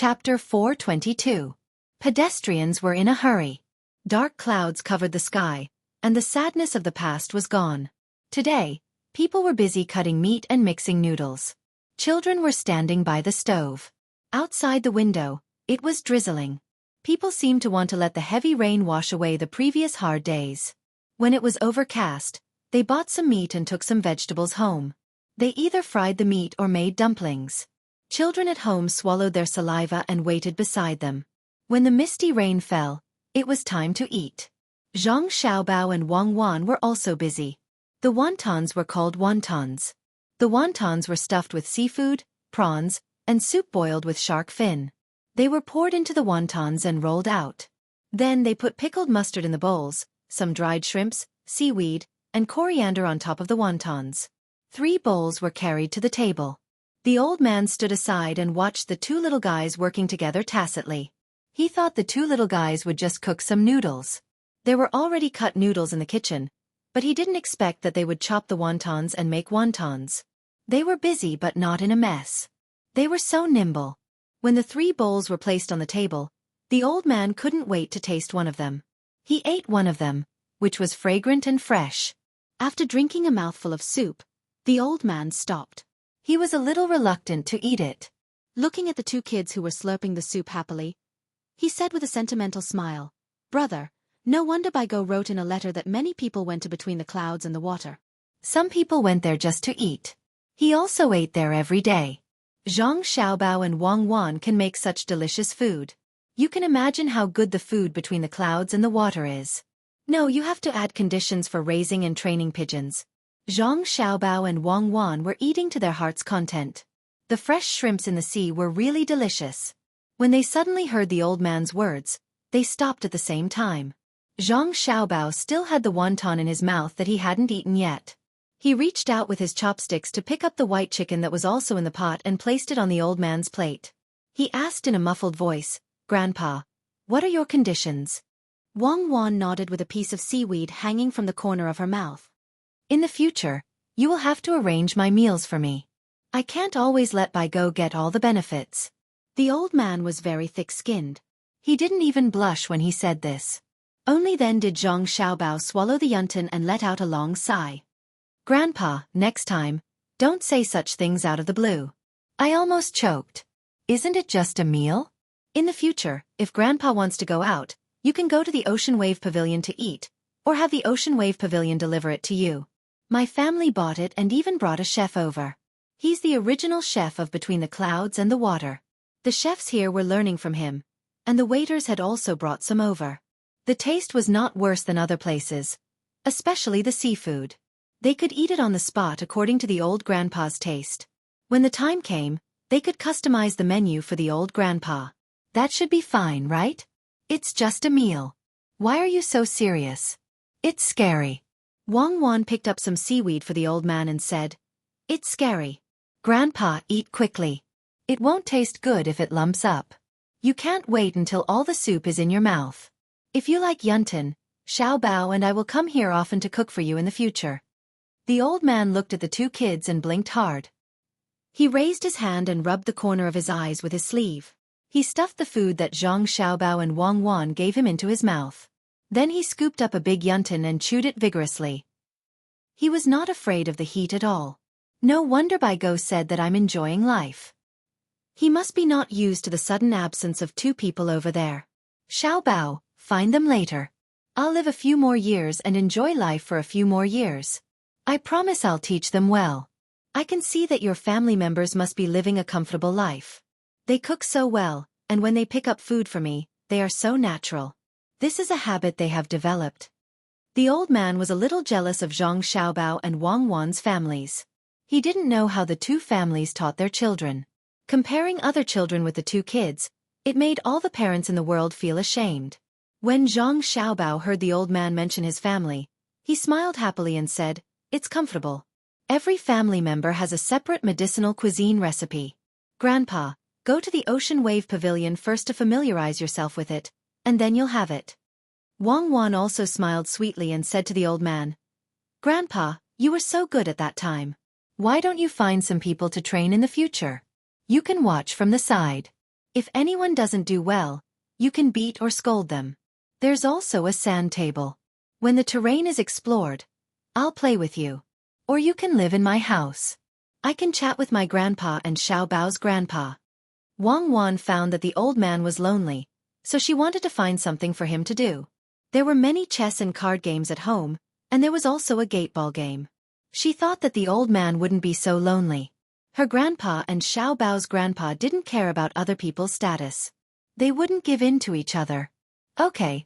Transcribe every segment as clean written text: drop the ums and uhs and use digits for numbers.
Chapter 422. Pedestrians were in a hurry. Dark clouds covered the sky, and the sadness of the past was gone. Today, people were busy cutting meat and mixing noodles. Children were standing by the stove. Outside the window, it was drizzling. People seemed to want to let the heavy rain wash away the previous hard days. When it was overcast, they bought some meat and took some vegetables home. They either fried the meat or made dumplings. Children at home swallowed their saliva and waited beside them. When the misty rain fell, it was time to eat. Zhang Xiaobao and Wang Wan were also busy. The wontons were called wontons. The wontons were stuffed with seafood, prawns, and soup boiled with shark fin. They were poured into the wontons and rolled out. Then they put pickled mustard in the bowls, some dried shrimps, seaweed, and coriander on top of the wontons. 3 bowls were carried to the table. The old man stood aside and watched the 2 little guys working together tacitly. He thought the 2 little guys would just cook some noodles. There were already cut noodles in the kitchen, but he didn't expect that they would chop the wontons and make wontons. They were busy but not in a mess. They were so nimble. When the 3 bowls were placed on the table, the old man couldn't wait to taste one of them. He ate one of them, which was fragrant and fresh. After drinking a mouthful of soup, the old man stopped. He was a little reluctant to eat it. Looking at the 2 kids who were slurping the soup happily, he said with a sentimental smile, "Brother, no wonder Baigo wrote in a letter that many people went to between the clouds and the water. Some people went there just to eat. He also ate there every day. Zhang Xiaobao and Wang Wan can make such delicious food. You can imagine how good the food between the clouds and the water is. No, you have to add conditions for raising and training pigeons." Zhang Xiaobao and Wang Wan were eating to their heart's content. The fresh shrimps in the sea were really delicious. When they suddenly heard the old man's words, they stopped at the same time. Zhang Xiaobao still had the wonton in his mouth that he hadn't eaten yet. He reached out with his chopsticks to pick up the white chicken that was also in the pot and placed it on the old man's plate. He asked in a muffled voice, "Grandpa, what are your conditions?" Wang Wan nodded with a piece of seaweed hanging from the corner of her mouth. "In the future, you will have to arrange my meals for me. I can't always let Baigo get all the benefits." The old man was very thick-skinned. He didn't even blush when he said this. Only then did Zhang Xiaobao swallow the yunton and let out a long sigh. "Grandpa, next time, don't say such things out of the blue. I almost choked. Isn't it just a meal? In the future, if Grandpa wants to go out, you can go to the Ocean Wave Pavilion to eat, or have the Ocean Wave Pavilion deliver it to you. My family bought it and even brought a chef over. He's the original chef of Between the Clouds and the Water. The chefs here were learning from him, and the waiters had also brought some over. The taste was not worse than other places, especially the seafood. They could eat it on the spot according to the old grandpa's taste. When the time came, they could customize the menu for the old grandpa. That should be fine, right? It's just a meal. Why are you so serious? It's scary." Wang Wan picked up some seaweed for the old man and said, "It's scary. Grandpa, eat quickly. It won't taste good if it lumps up. You can't wait until all the soup is in your mouth. If you like yunton, Xiaobao and I will come here often to cook for you in the future." The old man looked at the 2 kids and blinked hard. He raised his hand and rubbed the corner of his eyes with his sleeve. He stuffed the food that Zhang Xiaobao and Wang Wan gave him into his mouth. Then he scooped up a big yunton and chewed it vigorously. He was not afraid of the heat at all. No wonder Baigo said that I'm enjoying life. He must be not used to the sudden absence of 2 people over there. Xiaobao, find them later. I'll live a few more years and enjoy life for a few more years. I promise I'll teach them well. I can see that your family members must be living a comfortable life. They cook so well, and when they pick up food for me, they are so natural. This is a habit they have developed." The old man was a little jealous of Zhang Xiaobao and Wang Wan's families. He didn't know how the 2 families taught their children. Comparing other children with the 2 kids, it made all the parents in the world feel ashamed. When Zhang Xiaobao heard the old man mention his family, he smiled happily and said, "It's comfortable. Every family member has a separate medicinal cuisine recipe. Grandpa, go to the Ocean Wave Pavilion first to familiarize yourself with it, and then you'll have it." Wang Wan also smiled sweetly and said to the old man, "Grandpa, you were so good at that time. Why don't you find some people to train in the future? You can watch from the side." If anyone doesn't do well, you can beat or scold them. There's also a sand table. When the terrain is explored, I'll play with you. Or you can live in my house. I can chat with my grandpa and Xiaobao's grandpa. Wang Wan found that the old man was lonely, so she wanted to find something for him to do. There were many chess and card games at home, and there was also a gateball game. She thought that the old man wouldn't be so lonely. Her grandpa and Xiaobao's grandpa didn't care about other people's status. They wouldn't give in to each other. Okay.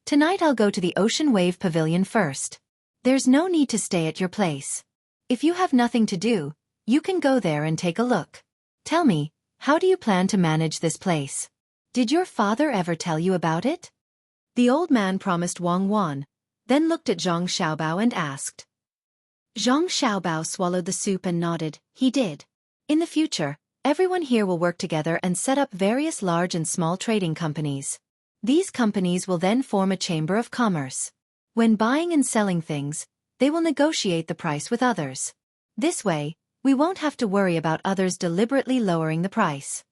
Tonight I'll go to the Ocean Wave Pavilion first. There's no need to stay at your place. If you have nothing to do, you can go there and take a look. Tell me, how do you plan to manage this place? Did your father ever tell you about it? The old man promised Wang Wan, then looked at Zhang Xiaobao and asked. Zhang Xiaobao swallowed the soup and nodded. He did. In the future, everyone here will work together and set up various large and small trading companies. These companies will then form a chamber of commerce. When buying and selling things, they will negotiate the price with others. This way, we won't have to worry about others deliberately lowering the price.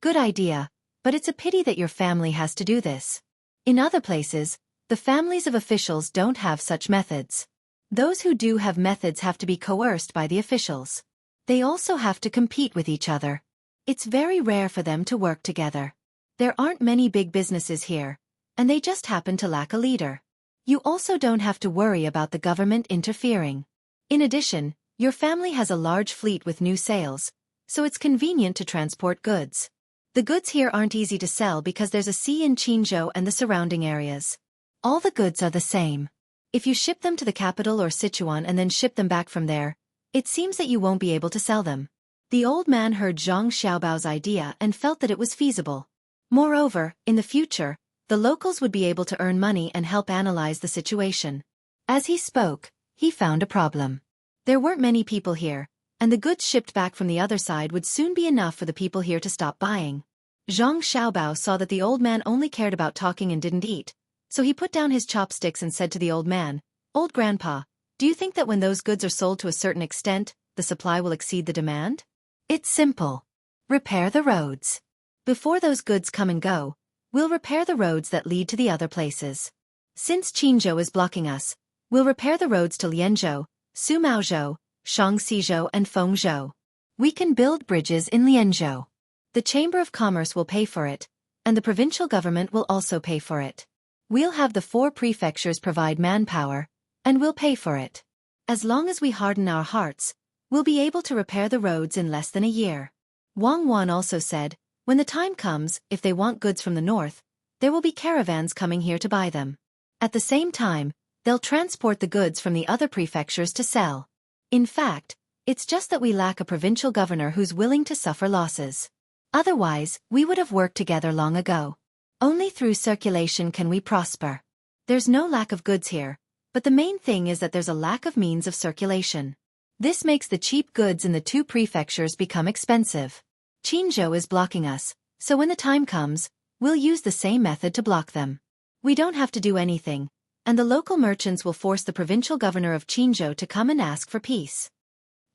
Good idea, but it's a pity that your family has to do this. In other places, the families of officials don't have such methods. Those who do have methods have to be coerced by the officials. They also have to compete with each other. It's very rare for them to work together. There aren't many big businesses here, and they just happen to lack a leader. You also don't have to worry about the government interfering. In addition, your family has a large fleet with new sales, so it's convenient to transport goods. The goods here aren't easy to sell because there's a sea in Qinzhou and the surrounding areas. All the goods are the same. If you ship them to the capital or Sichuan and then ship them back from there, it seems that you won't be able to sell them. The old man heard Zhang Xiaobao's idea and felt that it was feasible. Moreover, in the future, the locals would be able to earn money and help analyze the situation. As he spoke, he found a problem. There weren't many people here, and the goods shipped back from the other side would soon be enough for the people here to stop buying. Zhang Xiaobao saw that the old man only cared about talking and didn't eat, so he put down his chopsticks and said to the old man, "Old grandpa, do you think that when those goods are sold to a certain extent, the supply will exceed the demand? It's simple. Repair the roads. Before those goods come and go, we'll repair the roads that lead to the other places. Since Qinzhou is blocking us, we'll repair the roads to Lianzhou, Sumaozhou, Shangxizhou and Fengzhou. We can build bridges in Lianzhou. The Chamber of Commerce will pay for it, and the provincial government will also pay for it. We'll have the 4 prefectures provide manpower, and we'll pay for it. As long as we harden our hearts, we'll be able to repair the roads in less than a year." Wang Wan also said, when the time comes, if they want goods from the north, there will be caravans coming here to buy them. At the same time, they'll transport the goods from the other prefectures to sell. In fact, it's just that we lack a provincial governor who's willing to suffer losses. Otherwise, we would have worked together long ago. Only through circulation can we prosper. There's no lack of goods here, but the main thing is that there's a lack of means of circulation. This makes the cheap goods in the 2 prefectures become expensive. Qinzhou is blocking us, so when the time comes, we'll use the same method to block them. We don't have to do anything, and the local merchants will force the provincial governor of Qinzhou to come and ask for peace.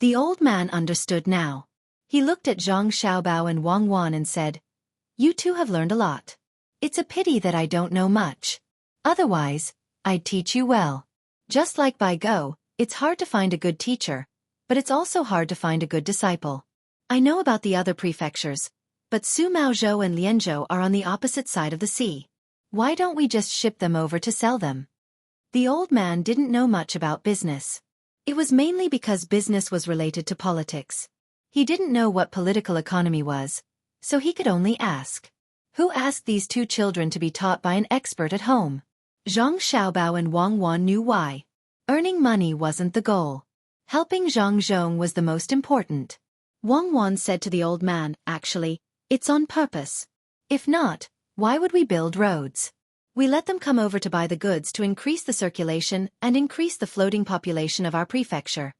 The old man understood now. He looked at Zhang Xiaobao and Wang Wan and said, "You two have learned a lot. It's a pity that I don't know much. Otherwise, I'd teach you well. Just like Bai Go, it's hard to find a good teacher, but it's also hard to find a good disciple. I know about the other prefectures, but Sumaozhou and Lianzhou are on the opposite side of the sea. Why don't we just ship them over to sell them?" The old man didn't know much about business. It was mainly because business was related to politics. He didn't know what political economy was, so he could only ask. Who asked these 2 children to be taught by an expert at home? Zhang Xiaobao and Wang Wan knew why. Earning money wasn't the goal. Helping Zhang Zhong was the most important. Wang Wan said to the old man, "Actually, it's on purpose. If not, why would we build roads? We let them come over to buy the goods to increase the circulation and increase the floating population of our prefecture.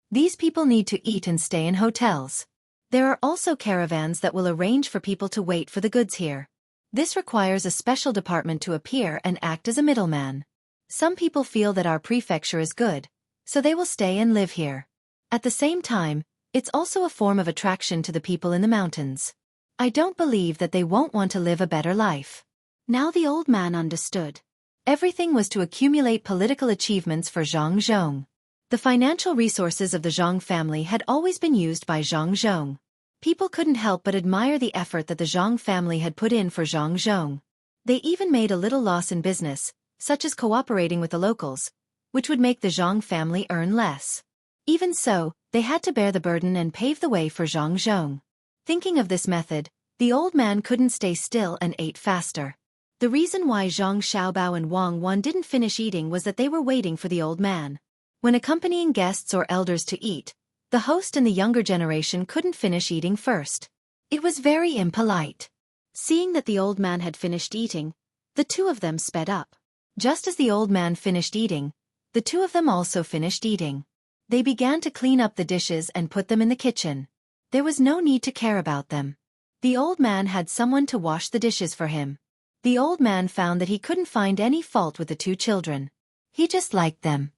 These people need to eat and stay in hotels. There are also caravans that will arrange for people to wait for the goods here. This requires a special department to appear and act as a middleman. Some people feel that our prefecture is good, so they will stay and live here. At the same time, it's also a form of attraction to the people in the mountains. I don't believe that they won't want to live a better life. Now the old man understood. Everything was to accumulate political achievements for Zhang Zhong. The financial resources of the Zhang family had always been used by Zhang Zhong. People couldn't help but admire the effort that the Zhang family had put in for Zhang Zhong. They even made a little loss in business, such as cooperating with the locals, which would make the Zhang family earn less. Even so, they had to bear the burden and pave the way for Zhang Zhong. Thinking of this method, the old man couldn't stay still and ate faster. The reason why Zhang Xiaobao and Wang Wan didn't finish eating was that they were waiting for the old man. When accompanying guests or elders to eat, the host and the younger generation couldn't finish eating first. It was very impolite. Seeing that the old man had finished eating, the two of them sped up. Just as the old man finished eating, the two of them also finished eating. They began to clean up the dishes and put them in the kitchen. There was no need to care about them. The old man had someone to wash the dishes for him. The old man found that he couldn't find any fault with the two children. He just liked them.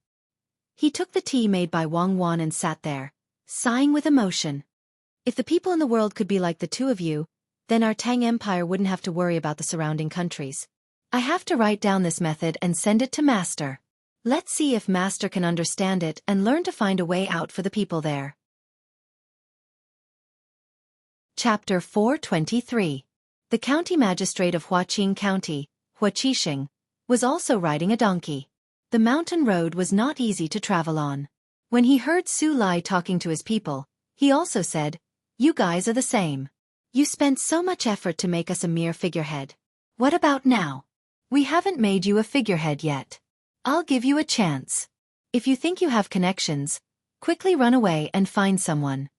He took the tea made by Wang Wan and sat there, sighing with emotion. If the people in the world could be like the two of you, then our Tang Empire wouldn't have to worry about the surrounding countries. I have to write down this method and send it to Master. Let's see if Master can understand it and learn to find a way out for the people there. Chapter 423. The county magistrate of Huaqing County, Huaqisheng, was also riding a donkey. The mountain road was not easy to travel on. When he heard Su Lai talking to his people, he also said, "You guys are the same. You spent so much effort to make us a mere figurehead. What about now? We haven't made you a figurehead yet. I'll give you a chance. If you think you have connections, quickly run away and find someone."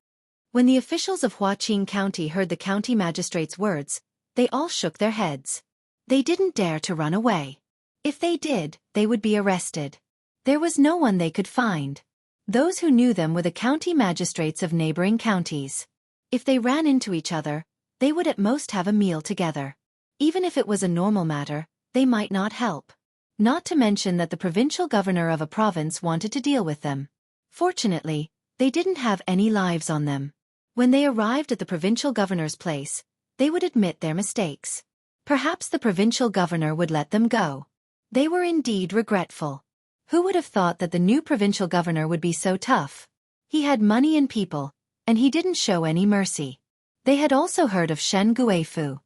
When the officials of Huaqing County heard the county magistrate's words, they all shook their heads. They didn't dare to run away. If they did, they would be arrested. There was no one they could find. Those who knew them were the county magistrates of neighboring counties. If they ran into each other, they would at most have a meal together. Even if it was a normal matter, they might not help. Not to mention that the provincial governor of a province wanted to deal with them. Fortunately, they didn't have any lives on them. When they arrived at the provincial governor's place, they would admit their mistakes. Perhaps the provincial governor would let them go. They were indeed regretful. Who would have thought that the new provincial governor would be so tough? He had money and people, and he didn't show any mercy. They had also heard of Shen Guifu.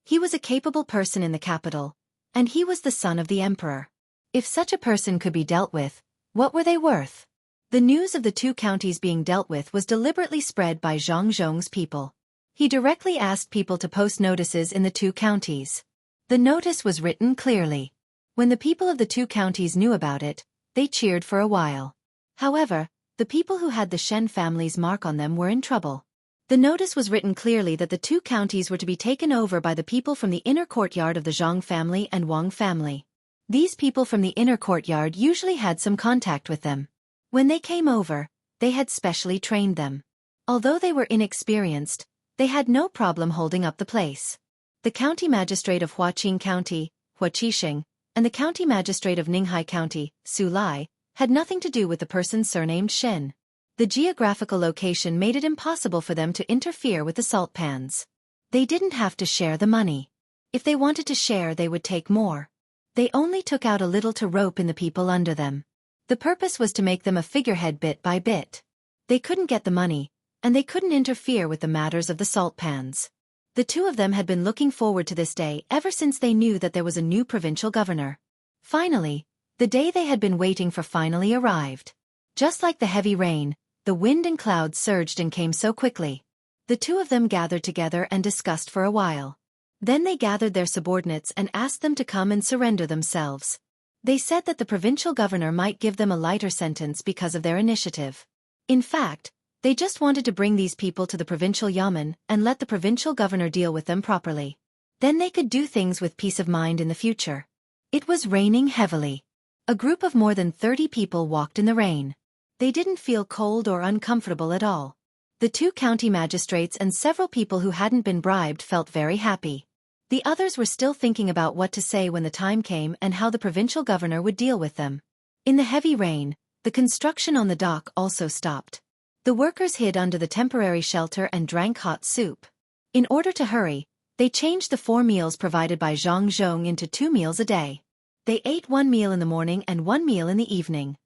He was a capable person in the capital, and he was the son of the emperor. If such a person could be dealt with, what were they worth? The news of the two counties being dealt with was deliberately spread by Zhang Zhong's people. He directly asked people to post notices in the two counties. The notice was written clearly. When the people of the two counties knew about it, they cheered for a while. However, the people who had the Shen family's mark on them were in trouble. The notice was written clearly that the two counties were to be taken over by the people from the inner courtyard of the Zhang family and Wang family. These people from the inner courtyard usually had some contact with them. When they came over, they had specially trained them. Although they were inexperienced, they had no problem holding up the place. The county magistrate of Huaqing County, Huaqisheng, and the county magistrate of Ninghai County, Su Lai, had nothing to do with the person surnamed Shen. The geographical location made it impossible for them to interfere with the salt pans. They didn't have to share the money. If they wanted to share, they would take more. They only took out a little to rope in the people under them. The purpose was to make them a figurehead bit by bit. They couldn't get the money, and they couldn't interfere with the matters of the salt pans. The two of them had been looking forward to this day ever since they knew that there was a new provincial governor. Finally, the day they had been waiting for finally arrived. Just like the heavy rain, the wind and clouds surged and came so quickly. The two of them gathered together and discussed for a while. Then they gathered their subordinates and asked them to come and surrender themselves. They said that the provincial governor might give them a lighter sentence because of their initiative. In fact, they just wanted to bring these people to the provincial yamen and let the provincial governor deal with them properly. Then they could do things with peace of mind in the future. It was raining heavily. A group of more than 30 people walked in the rain. They didn't feel cold or uncomfortable at all. The two county magistrates and several people who hadn't been bribed felt very happy. The others were still thinking about what to say when the time came and how the provincial governor would deal with them. In the heavy rain, the construction on the dock also stopped. The workers hid under the temporary shelter and drank hot soup. In order to hurry, they changed the 4 meals provided by Zhang Zhong into 2 meals a day. They ate 1 meal in the morning and 1 meal in the evening.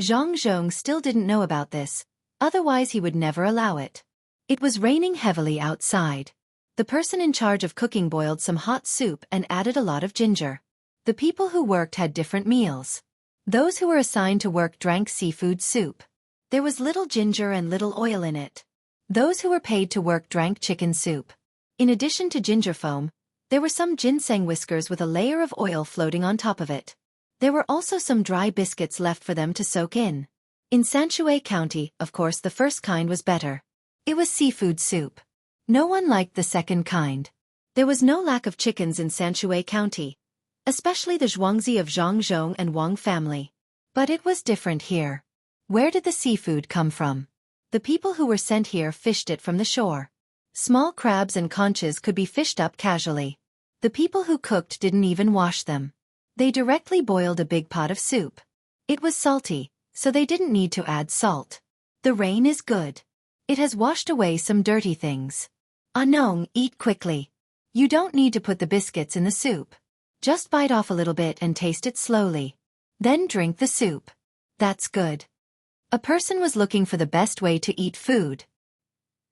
Zhang Zhong still didn't know about this, otherwise he would never allow it. It was raining heavily outside. The person in charge of cooking boiled some hot soup and added a lot of ginger. The people who worked had different meals. Those who were assigned to work drank seafood soup. There was little ginger and little oil in it. Those who were paid to work drank chicken soup. In addition to ginger foam, there were some ginseng whiskers with a layer of oil floating on top of it. There were also some dry biscuits left for them to soak in. In Xueqi County, of course, the first kind was better. It was seafood soup. No one liked the second kind. There was no lack of chickens in Xueqi County, especially the Zhuangzi of Zhang Zhong and Wang family. But it was different here. Where did the seafood come from? The people who were sent here fished it from the shore. Small crabs and conches could be fished up casually. The people who cooked didn't even wash them. They directly boiled a big pot of soup. It was salty, so they didn't need to add salt. The rain is good. It has washed away some dirty things. Anong, eat quickly. You don't need to put the biscuits in the soup. Just bite off a little bit and taste it slowly. Then drink the soup. That's good. A person was looking for the best way to eat food.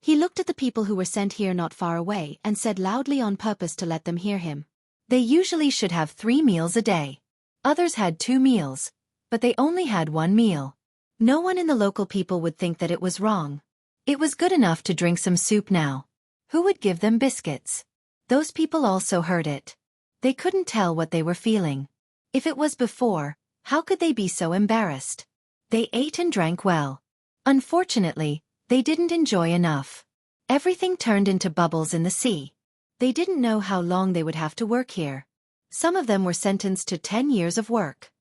He looked at the people who were sent here not far away and said loudly on purpose to let them hear him. They usually should have 3 meals a day. Others had 2 meals, but they only had 1 meal. No one in the local people would think that it was wrong. It was good enough to drink some soup now. Who would give them biscuits? Those people also heard it. They couldn't tell what they were feeling. If it was before, how could they be so embarrassed? They ate and drank well. Unfortunately, they didn't enjoy enough. Everything turned into bubbles in the sea. They didn't know how long they would have to work here. Some of them were sentenced to 10 years of work.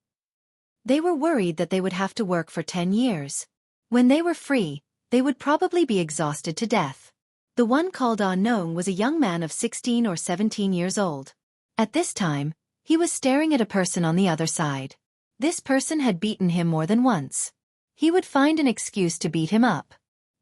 They were worried that they would have to work for 10 years. When they were free, they would probably be exhausted to death. The one called Anong was a young man of 16 or 17 years old. At this time, he was staring at a person on the other side. This person had beaten him more than once. He would find an excuse to beat him up.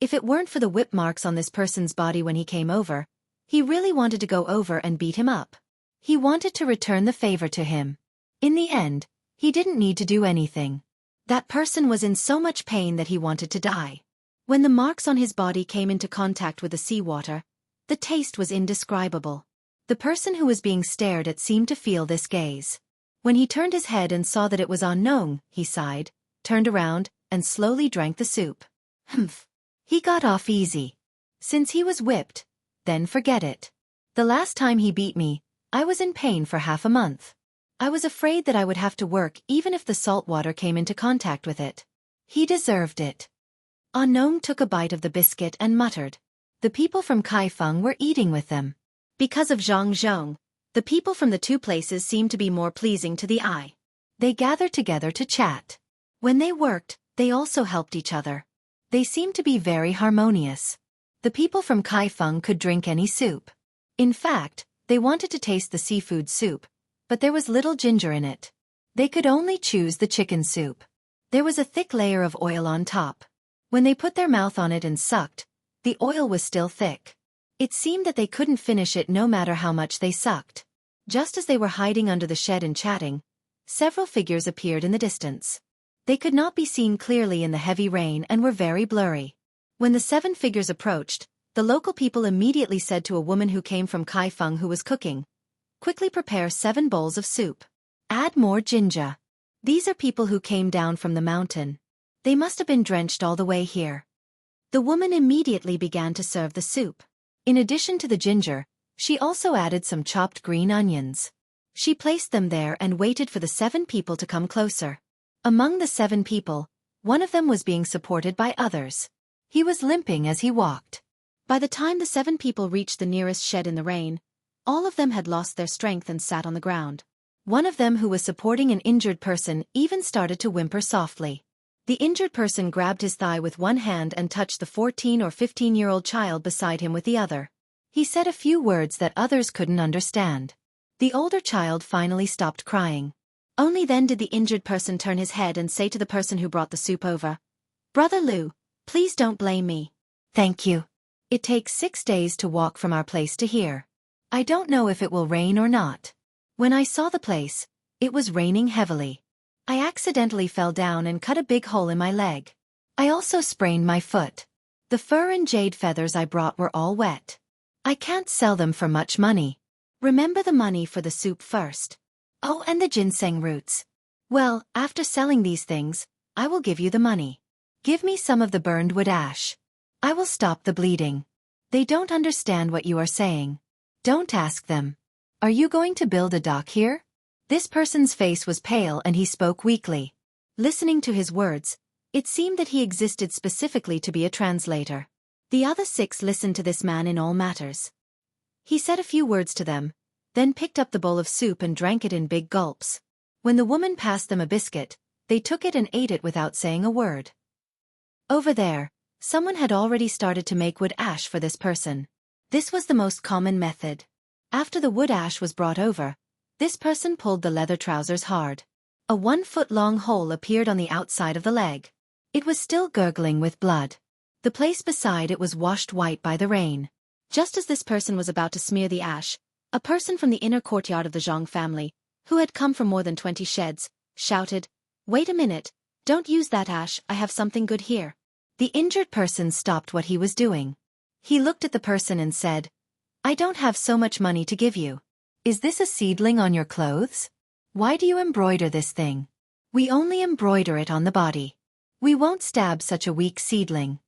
If it weren't for the whip marks on this person's body when he came over, he really wanted to go over and beat him up. He wanted to return the favor to him. In the end, he didn't need to do anything. That person was in so much pain that he wanted to die. When the marks on his body came into contact with the seawater, the taste was indescribable. The person who was being stared at seemed to feel this gaze. When he turned his head and saw that it was unknown, he sighed, turned around, and slowly drank the soup. Humph. He got off easy. Since he was whipped, then forget it. The last time he beat me, I was in pain for half a month. I was afraid that I would have to work even if the salt water came into contact with it. He deserved it. Anong took a bite of the biscuit and muttered. The people from Kaifeng were eating with them. Because of Zhang Zhong, the people from the 2 places seemed to be more pleasing to the eye. They gathered together to chat. When they worked, they also helped each other. They seemed to be very harmonious. The people from Kaifeng could drink any soup. In fact, they wanted to taste the seafood soup, but there was little ginger in it. They could only choose the chicken soup. There was a thick layer of oil on top. When they put their mouth on it and sucked, the oil was still thick. It seemed that they couldn't finish it no matter how much they sucked. Just as they were hiding under the shed and chatting, several figures appeared in the distance. They could not be seen clearly in the heavy rain and were very blurry. When the 7 figures approached, the local people immediately said to a woman who came from Kaifeng who was cooking, "Quickly prepare 7 bowls of soup. Add more ginger." These are people who came down from the mountain. They must have been drenched all the way here. The woman immediately began to serve the soup. In addition to the ginger, she also added some chopped green onions. She placed them there and waited for the 7 people to come closer. Among the 7 people, one of them was being supported by others. He was limping as he walked. By the time the 7 people reached the nearest shed in the rain, all of them had lost their strength and sat on the ground. One of them who was supporting an injured person even started to whimper softly. The injured person grabbed his thigh with one hand and touched the 14 or 15-year-old child beside him with the other. He said a few words that others couldn't understand. The older child finally stopped crying. Only then did the injured person turn his head and say to the person who brought the soup over, "Brother Lu, please don't blame me." "Thank you. It takes 6 days to walk from our place to here. I don't know if it will rain or not. When I saw the place, it was raining heavily. I accidentally fell down and cut a big hole in my leg. I also sprained my foot. The fur and jade feathers I brought were all wet. I can't sell them for much money. Remember the money for the soup first. Oh, and the ginseng roots. Well, after selling these things, I will give you the money. Give me some of the burned wood ash. I will stop the bleeding. They don't understand what you are saying. Don't ask them. Are you going to build a dock here? This person's face was pale and he spoke weakly. Listening to his words, it seemed that he existed specifically to be a translator. The other 6 listened to this man in all matters. He said a few words to them, then picked up the bowl of soup and drank it in big gulps. When the woman passed them a biscuit, they took it and ate it without saying a word. Over there, someone had already started to make wood ash for this person. This was the most common method. After the wood ash was brought over, this person pulled the leather trousers hard. A 1-foot-long hole appeared on the outside of the leg. It was still gurgling with blood. The place beside it was washed white by the rain. Just as this person was about to smear the ash, a person from the inner courtyard of the Zhang family, who had come from more than 20 sheds, shouted, "Wait a minute, don't use that ash, I have something good here." The injured person stopped what he was doing. He looked at the person and said, "I don't have so much money to give you. Is this a seedling on your clothes? Why do you embroider this thing? We only embroider it on the body. We won't stab such a weak seedling."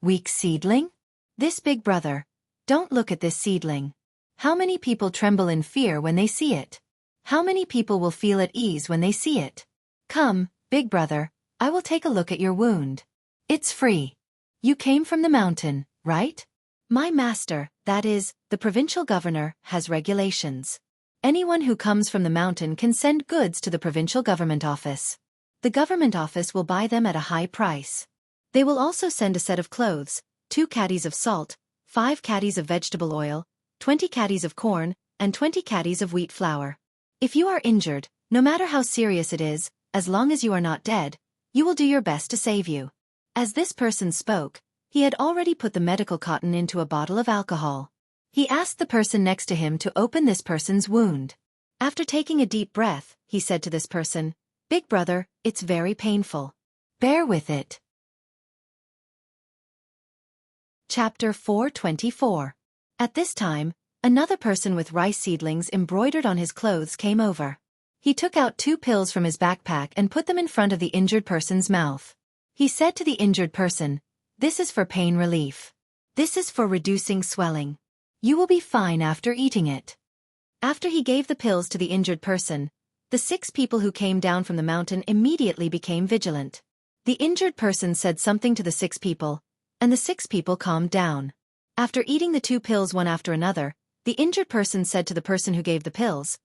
Weak seedling? This big brother. Don't look at this seedling. How many people tremble in fear when they see it? How many people will feel at ease when they see it? Come, big brother, I will take a look at your wound. It's free. You came from the mountain, right? My master, that is, the provincial governor, has regulations. Anyone who comes from the mountain can send goods to the provincial government office. The government office will buy them at a high price. They will also send a set of clothes, 2 caddies of salt, 5 caddies of vegetable oil, 20 caddies of corn, and 20 caddies of wheat flour. If you are injured, no matter how serious it is, as long as you are not dead, you will do your best to save you. As this person spoke, he had already put the medical cotton into a bottle of alcohol. He asked the person next to him to open this person's wound. After taking a deep breath, he said to this person, "Big brother, it's very painful. Bear with it." Chapter 424. At this time, another person with rice seedlings embroidered on his clothes came over. He took out 2 pills from his backpack and put them in front of the injured person's mouth. He said to the injured person, "This is for pain relief. This is for reducing swelling. You will be fine after eating it." After he gave the pills to the injured person, the 6 people who came down from the mountain immediately became vigilant. The injured person said something to the 6 people, and the 6 people calmed down. After eating the 2 pills one after another, the injured person said to the person who gave the pills,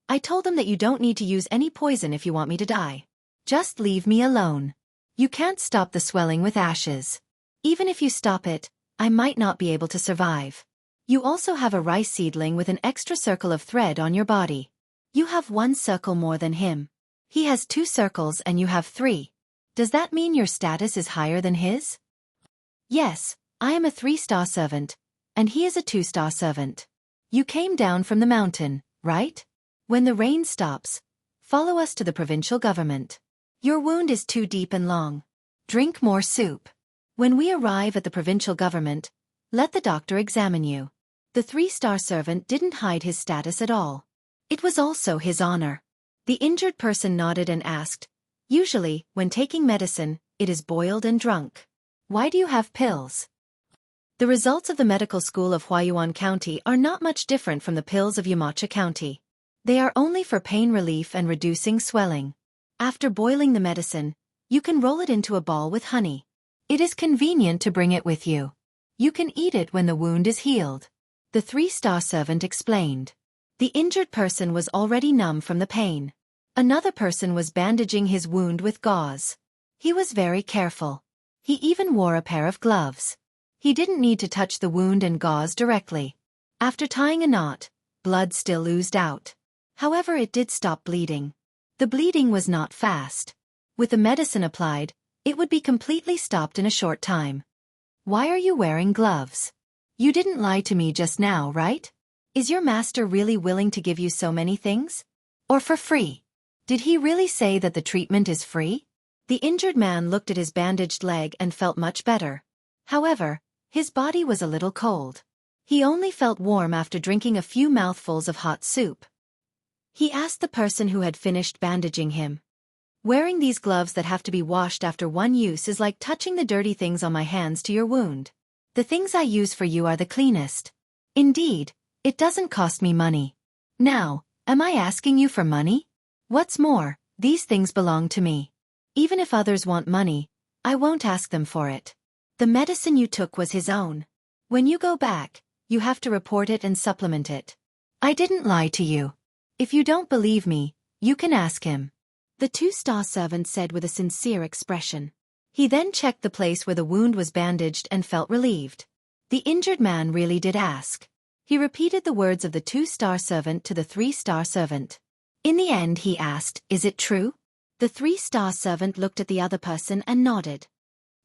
"I told them that you don't need to use any poison if you want me to die. Just leave me alone. You can't stop the swelling with ashes. Even if you stop it, I might not be able to survive. You also have a rice seedling with an extra circle of thread on your body. You have 1 circle more than him. He has 2 circles and you have 3. Does that mean your status is higher than his?" "Yes, I am a 3-star servant, and he is a 2-star servant. You came down from the mountain, right? When the rain stops, follow us to the provincial government. Your wound is too deep and long. Drink more soup. When we arrive at the provincial government, let the doctor examine you." The 3-star servant didn't hide his status at all. It was also his honor. The injured person nodded and asked, "Usually, when taking medicine, it is boiled and drunk. Why do you have pills?" The results of the medical school of Huayuan County are not much different from the pills of Yamacha County. They are only for pain relief and reducing swelling. After boiling the medicine, you can roll it into a ball with honey. It is convenient to bring it with you. You can eat it when the wound is healed. The 3-star servant explained. The injured person was already numb from the pain. Another person was bandaging his wound with gauze. He was very careful. He even wore a pair of gloves. He didn't need to touch the wound and gauze directly. After tying a knot, blood still oozed out. However, it did stop bleeding. The bleeding was not fast. With the medicine applied, it would be completely stopped in a short time. "Why are you wearing gloves?" You didn't lie to me just now, right? Is your master really willing to give you so many things? Or for free? Did he really say that the treatment is free? The injured man looked at his bandaged leg and felt much better. However, his body was a little cold. He only felt warm after drinking a few mouthfuls of hot soup. He asked the person who had finished bandaging him. Wearing these gloves that have to be washed after one use is like touching the dirty things on my hands to your wound. The things I use for you are the cleanest. Indeed, it doesn't cost me money. Now, am I asking you for money? What's more, these things belong to me. Even if others want money, I won't ask them for it. The medicine you took was his own. When you go back, you have to report it and supplement it. I didn't lie to you. If you don't believe me, you can ask him. The two-star servant said with a sincere expression. He then checked the place where the wound was bandaged and felt relieved. The injured man really did ask. He repeated the words of the two-star servant to the three-star servant. In the end he asked, "Is it true?" The three-star servant looked at the other person and nodded.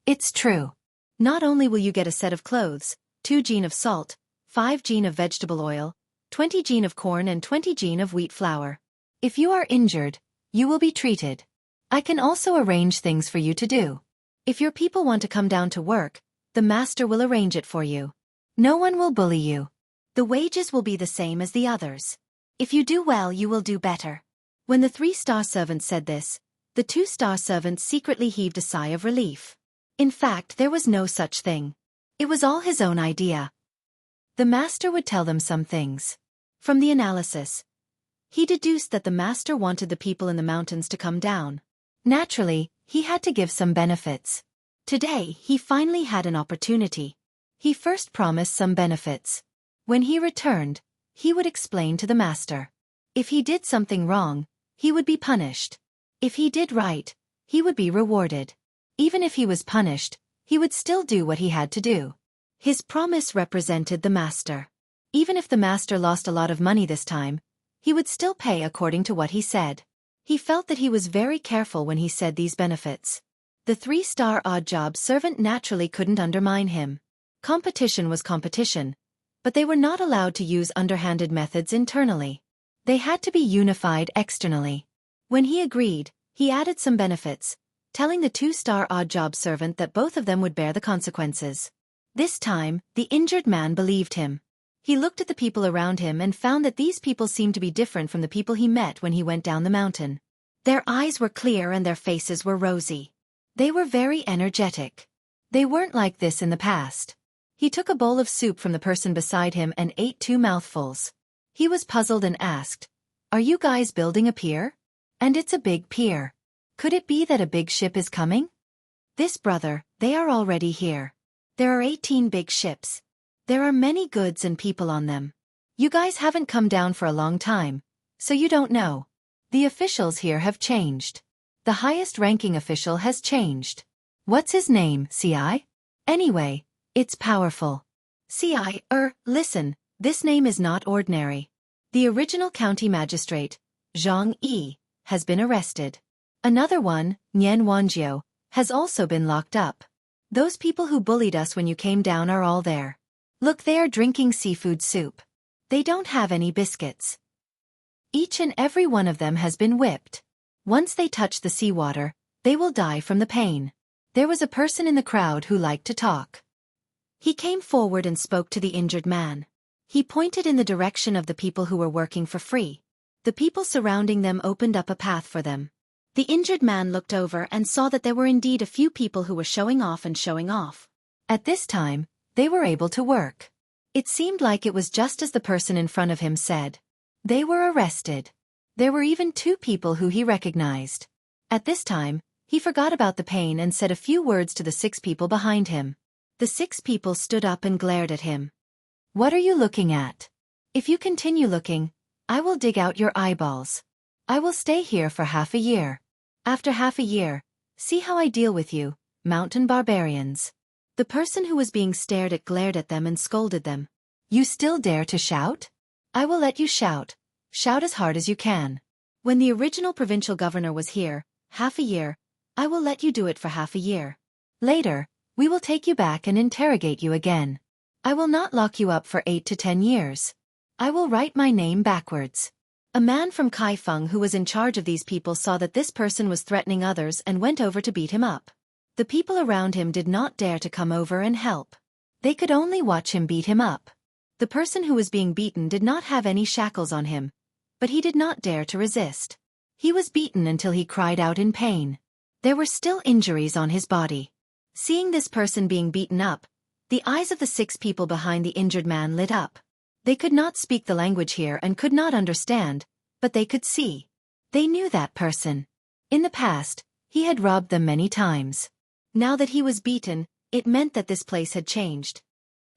It's true. Not only will you get a set of clothes, 2 gin of salt, 5 gin of vegetable oil, 20 gin of corn and 20 gin of wheat flour. If you are injured, you will be treated. I can also arrange things for you to do. If your people want to come down to work, the master will arrange it for you. No one will bully you. The wages will be the same as the others. If you do well, you will do better. When the three-star servant said this, the two-star servant secretly heaved a sigh of relief. In fact, there was no such thing. It was all his own idea. The master would tell them some things. From the analysis, he deduced that the master wanted the people in the mountains to come down. Naturally, he had to give some benefits. Today, he finally had an opportunity. He first promised some benefits. When he returned, he would explain to the master. If he did something wrong, he would be punished. If he did right, he would be rewarded. Even if he was punished, he would still do what he had to do. His promise represented the master. Even if the master lost a lot of money this time, he would still pay according to what he said. He felt that he was very careful when he said these benefits. The three-star odd job servant naturally couldn't undermine him. Competition was competition, but they were not allowed to use underhanded methods internally. They had to be unified externally. When he agreed, he added some benefits, telling the two-star odd job servant that both of them would bear the consequences. This time, the injured man believed him. He looked at the people around him and found that these people seemed to be different from the people he met when he went down the mountain. Their eyes were clear and their faces were rosy. They were very energetic. They weren't like this in the past. He took a bowl of soup from the person beside him and ate 2 mouthfuls. He was puzzled and asked, "Are you guys building a pier? And it's a big pier. Could it be that a big ship is coming?" "This brother, they are already here. There are 18 big ships. There are many goods and people on them. You guys haven't come down for a long time, so you don't know. The officials here have changed. The highest-ranking official has changed. What's his name, Ci? Anyway, it's powerful. Ci, listen, this name is not ordinary. The original county magistrate, Zhang Yi, has been arrested. Another one, Nian Wanjiu, has also been locked up. Those people who bullied us when you came down are all there. Look, they are drinking seafood soup. They don't have any biscuits. Each and every one of them has been whipped. Once they touch the seawater, they will die from the pain." There was a person in the crowd who liked to talk. He came forward and spoke to the injured man. He pointed in the direction of the people who were working for free. The people surrounding them opened up a path for them. The injured man looked over and saw that there were indeed a few people who were showing off and showing off. At this time, they were able to work. It seemed like it was just as the person in front of him said. They were arrested. There were even 2 people who he recognized. At this time, he forgot about the pain and said a few words to the 6 people behind him. The 6 people stood up and glared at him. "What are you looking at? If you continue looking, I will dig out your eyeballs. I will stay here for half a year. After half a year, see how I deal with you, mountain barbarians." The person who was being stared at glared at them and scolded them. "You still dare to shout? I will let you shout. Shout as hard as you can. When the original provincial governor was here, half a year, I will let you do it for half a year. Later, we will take you back and interrogate you again. I will not lock you up for 8 to 10 years. I will write my name backwards. A man from Kaifeng who was in charge of these people saw that this person was threatening others and went over to beat him up. The people around him did not dare to come over and help. They could only watch him beat him up. The person who was being beaten did not have any shackles on him, but he did not dare to resist. He was beaten until he cried out in pain. There were still injuries on his body. Seeing this person being beaten up, the eyes of the 6 people behind the injured man lit up. They could not speak the language here and could not understand, but they could see. They knew that person. In the past, he had robbed them many times. Now that he was beaten, it meant that this place had changed.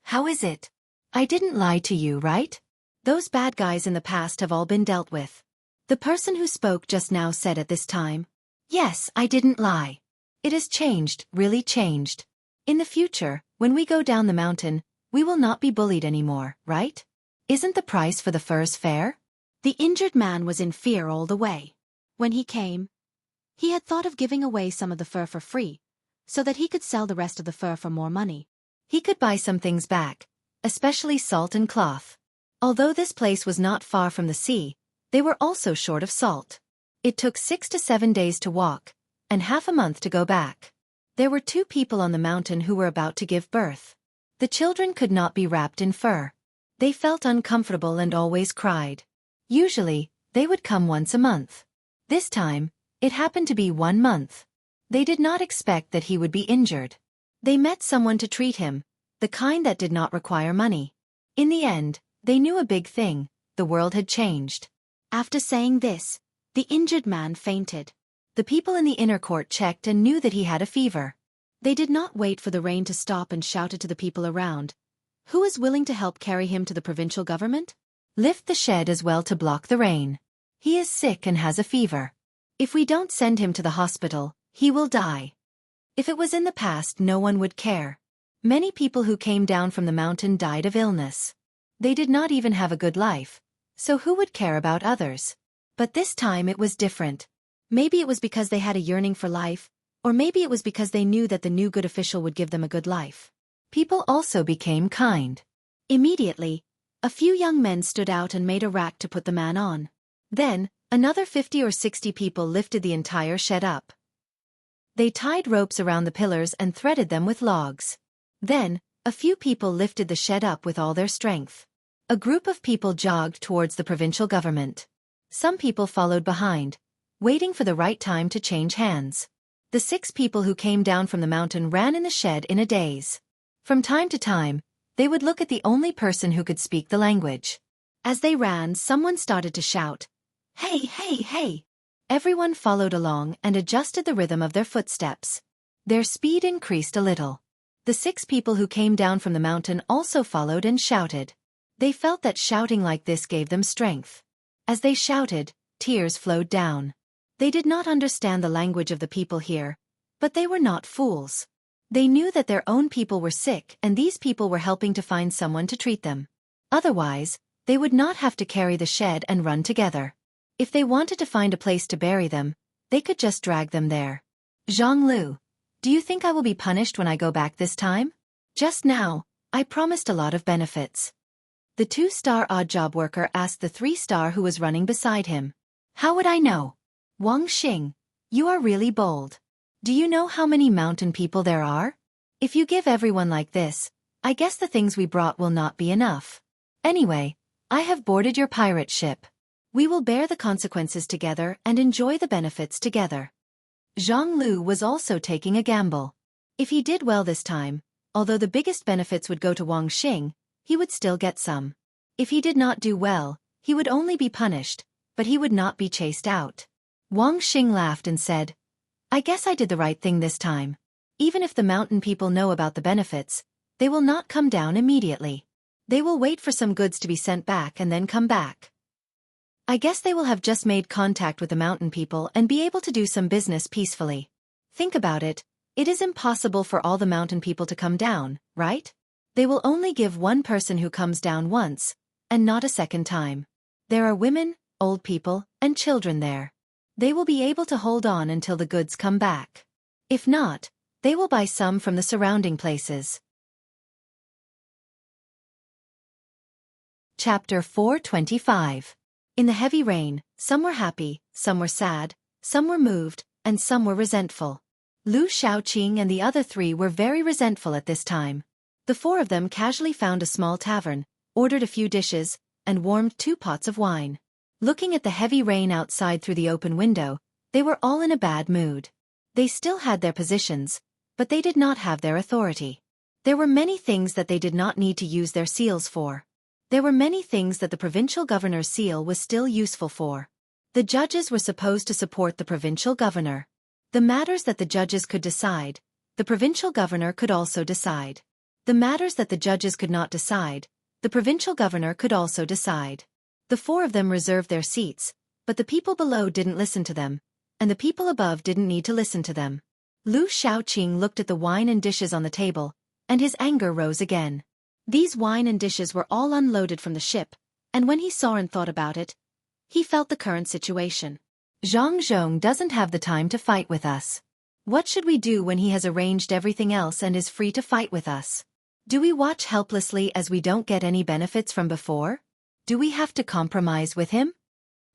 How is it? I didn't lie to you, right? Those bad guys in the past have all been dealt with. The person who spoke just now said at this time. Yes, I didn't lie. It has changed, really changed. In the future, when we go down the mountain, we will not be bullied anymore, right? Isn't the price for the furs fair? The injured man was in fear all the way. When he came, he had thought of giving away some of the fur for free, so that he could sell the rest of the fur for more money. He could buy some things back, especially salt and cloth. Although this place was not far from the sea, they were also short of salt. It took 6 to 7 days to walk, and half a month to go back. There were 2 people on the mountain who were about to give birth. The children could not be wrapped in fur. They felt uncomfortable and always cried. Usually, they would come once a month. This time, it happened to be 1 month. They did not expect that he would be injured. They met someone to treat him, the kind that did not require money. In the end, they knew a big thing: the world had changed. After saying this, the injured man fainted. The people in the inner court checked and knew that he had a fever. They did not wait for the rain to stop and shouted to the people around. Who is willing to help carry him to the provincial government? Lift the shed as well to block the rain. He is sick and has a fever. If we don't send him to the hospital, he will die. If it was in the past, no one would care. Many people who came down from the mountain died of illness. They did not even have a good life, so who would care about others? But this time it was different. Maybe it was because they had a yearning for life, or maybe it was because they knew that the new good official would give them a good life. People also became kind. Immediately, a few young men stood out and made a rack to put the man on. Then, another 50 or 60 people lifted the entire shed up. They tied ropes around the pillars and threaded them with logs. Then, a few people lifted the shed up with all their strength. A group of people jogged towards the provincial government. Some people followed behind, waiting for the right time to change hands. The 6 people who came down from the mountain ran in the shed in a daze. From time to time, they would look at the only person who could speak the language. As they ran, someone started to shout, "Hey, hey, hey!" Everyone followed along and adjusted the rhythm of their footsteps. Their speed increased a little. The 6 people who came down from the mountain also followed and shouted. They felt that shouting like this gave them strength. As they shouted, tears flowed down. They did not understand the language of the people here, but they were not fools. They knew that their own people were sick and these people were helping to find someone to treat them. Otherwise, they would not have to carry the shed and run together. If they wanted to find a place to bury them, they could just drag them there. Zhonglu, do you think I will be punished when I go back this time? Just now, I promised a lot of benefits. The 2-star odd job worker asked the 3-star who was running beside him. How would I know? Wang Xing, you are really bold. Do you know how many mountain people there are? If you give everyone like this, I guess the things we brought will not be enough. Anyway, I have boarded your pirate ship. We will bear the consequences together and enjoy the benefits together. Zhang Lu was also taking a gamble. If he did well this time, although the biggest benefits would go to Wang Xing, he would still get some. If he did not do well, he would only be punished, but he would not be chased out. Wang Xing laughed and said, I guess I did the right thing this time. Even if the mountain people know about the benefits, they will not come down immediately. They will wait for some goods to be sent back and then come back. I guess they will have just made contact with the mountain people and be able to do some business peacefully. Think about it, it is impossible for all the mountain people to come down, right? They will only give one person who comes down once, and not a second time. There are women, old people, and children there. They will be able to hold on until the goods come back. If not, they will buy some from the surrounding places. Chapter 425. In the heavy rain, some were happy, some were sad, some were moved, and some were resentful. Lu Shaoqing and the other three were very resentful at this time. The four of them casually found a small tavern, ordered a few dishes, and warmed 2 pots of wine. Looking at the heavy rain outside through the open window, they were all in a bad mood. They still had their positions, but they did not have their authority. There were many things that they did not need to use their seals for. There were many things that the provincial governor's seal was still useful for. The judges were supposed to support the provincial governor. The matters that the judges could decide, the provincial governor could also decide. The matters that the judges could not decide, the provincial governor could also decide. The four of them reserved their seats, but the people below didn't listen to them, and the people above didn't need to listen to them. Lu Shaoqing looked at the wine and dishes on the table, and his anger rose again. These wine and dishes were all unloaded from the ship, and when he saw and thought about it, he felt the current situation. Zhang Zhong doesn't have the time to fight with us. What should we do when he has arranged everything else and is free to fight with us? Do we watch helplessly as we don't get any benefits from before? Do we have to compromise with him?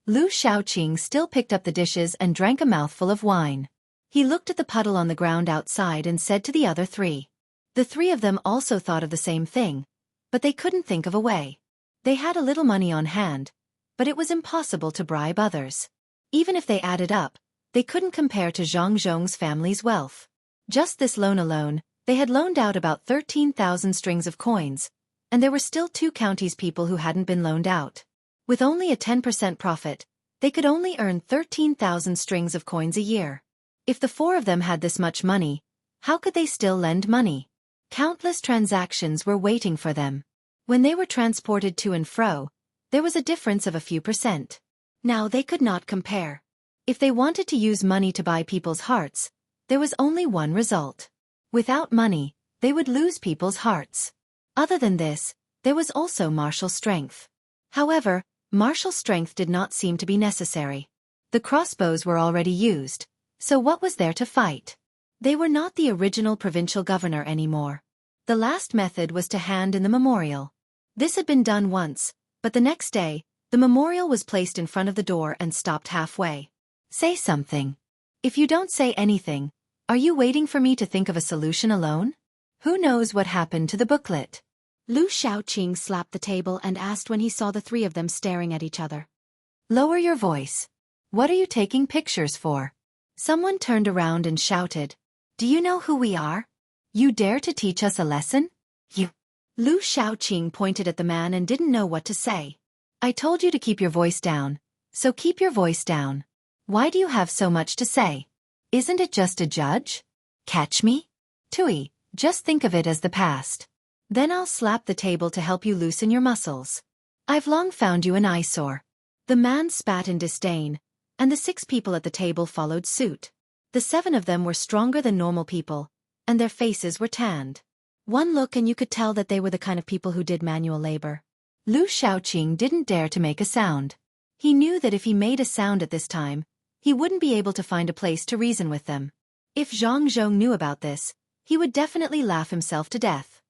Lu Shaoqing still picked up the dishes and drank a mouthful of wine. He looked at the puddle on the ground outside and said to the other three. The three of them also thought of the same thing, but they couldn't think of a way. They had a little money on hand, but it was impossible to bribe others. Even if they added up, they couldn't compare to Zhang Zhong's family's wealth. Just this loan alone, they had loaned out about 13,000 strings of coins, and there were still 2 counties people who hadn't been loaned out. With only a 10% profit, they could only earn 13,000 strings of coins a year. If the 4 of them had this much money, how could they still lend money? Countless transactions were waiting for them. When they were transported to and fro, there was a difference of a few percent. Now they could not compare. If they wanted to use money to buy people's hearts, there was only one result. Without money, they would lose people's hearts. Other than this, there was also martial strength. However, martial strength did not seem to be necessary. The crossbows were already used, so what was there to fight? They were not the original provincial governor anymore. The last method was to hand in the memorial. This had been done once, but the next day, the memorial was placed in front of the door and stopped halfway. Say something. If you don't say anything, are you waiting for me to think of a solution alone? Who knows what happened to the booklet? Lu Shaoqing slapped the table and asked when he saw the 3 of them staring at each other. Lower your voice. What are you taking pictures for? Someone turned around and shouted. Do you know who we are? You dare to teach us a lesson? You. Lu Shaoqing pointed at the man and didn't know what to say. I told you to keep your voice down, so keep your voice down. Why do you have so much to say? Isn't it just a judge? Catch me? Tui, just think of it as the past. Then I'll slap the table to help you loosen your muscles. I've long found you an eyesore. The man spat in disdain, and the 6 people at the table followed suit. The 7 of them were stronger than normal people, and their faces were tanned. One look and you could tell that they were the kind of people who did manual labor. Lu Shaoqing didn't dare to make a sound. He knew that if he made a sound at this time, he wouldn't be able to find a place to reason with them. If Zhang Zhong knew about this, he would definitely laugh himself to death.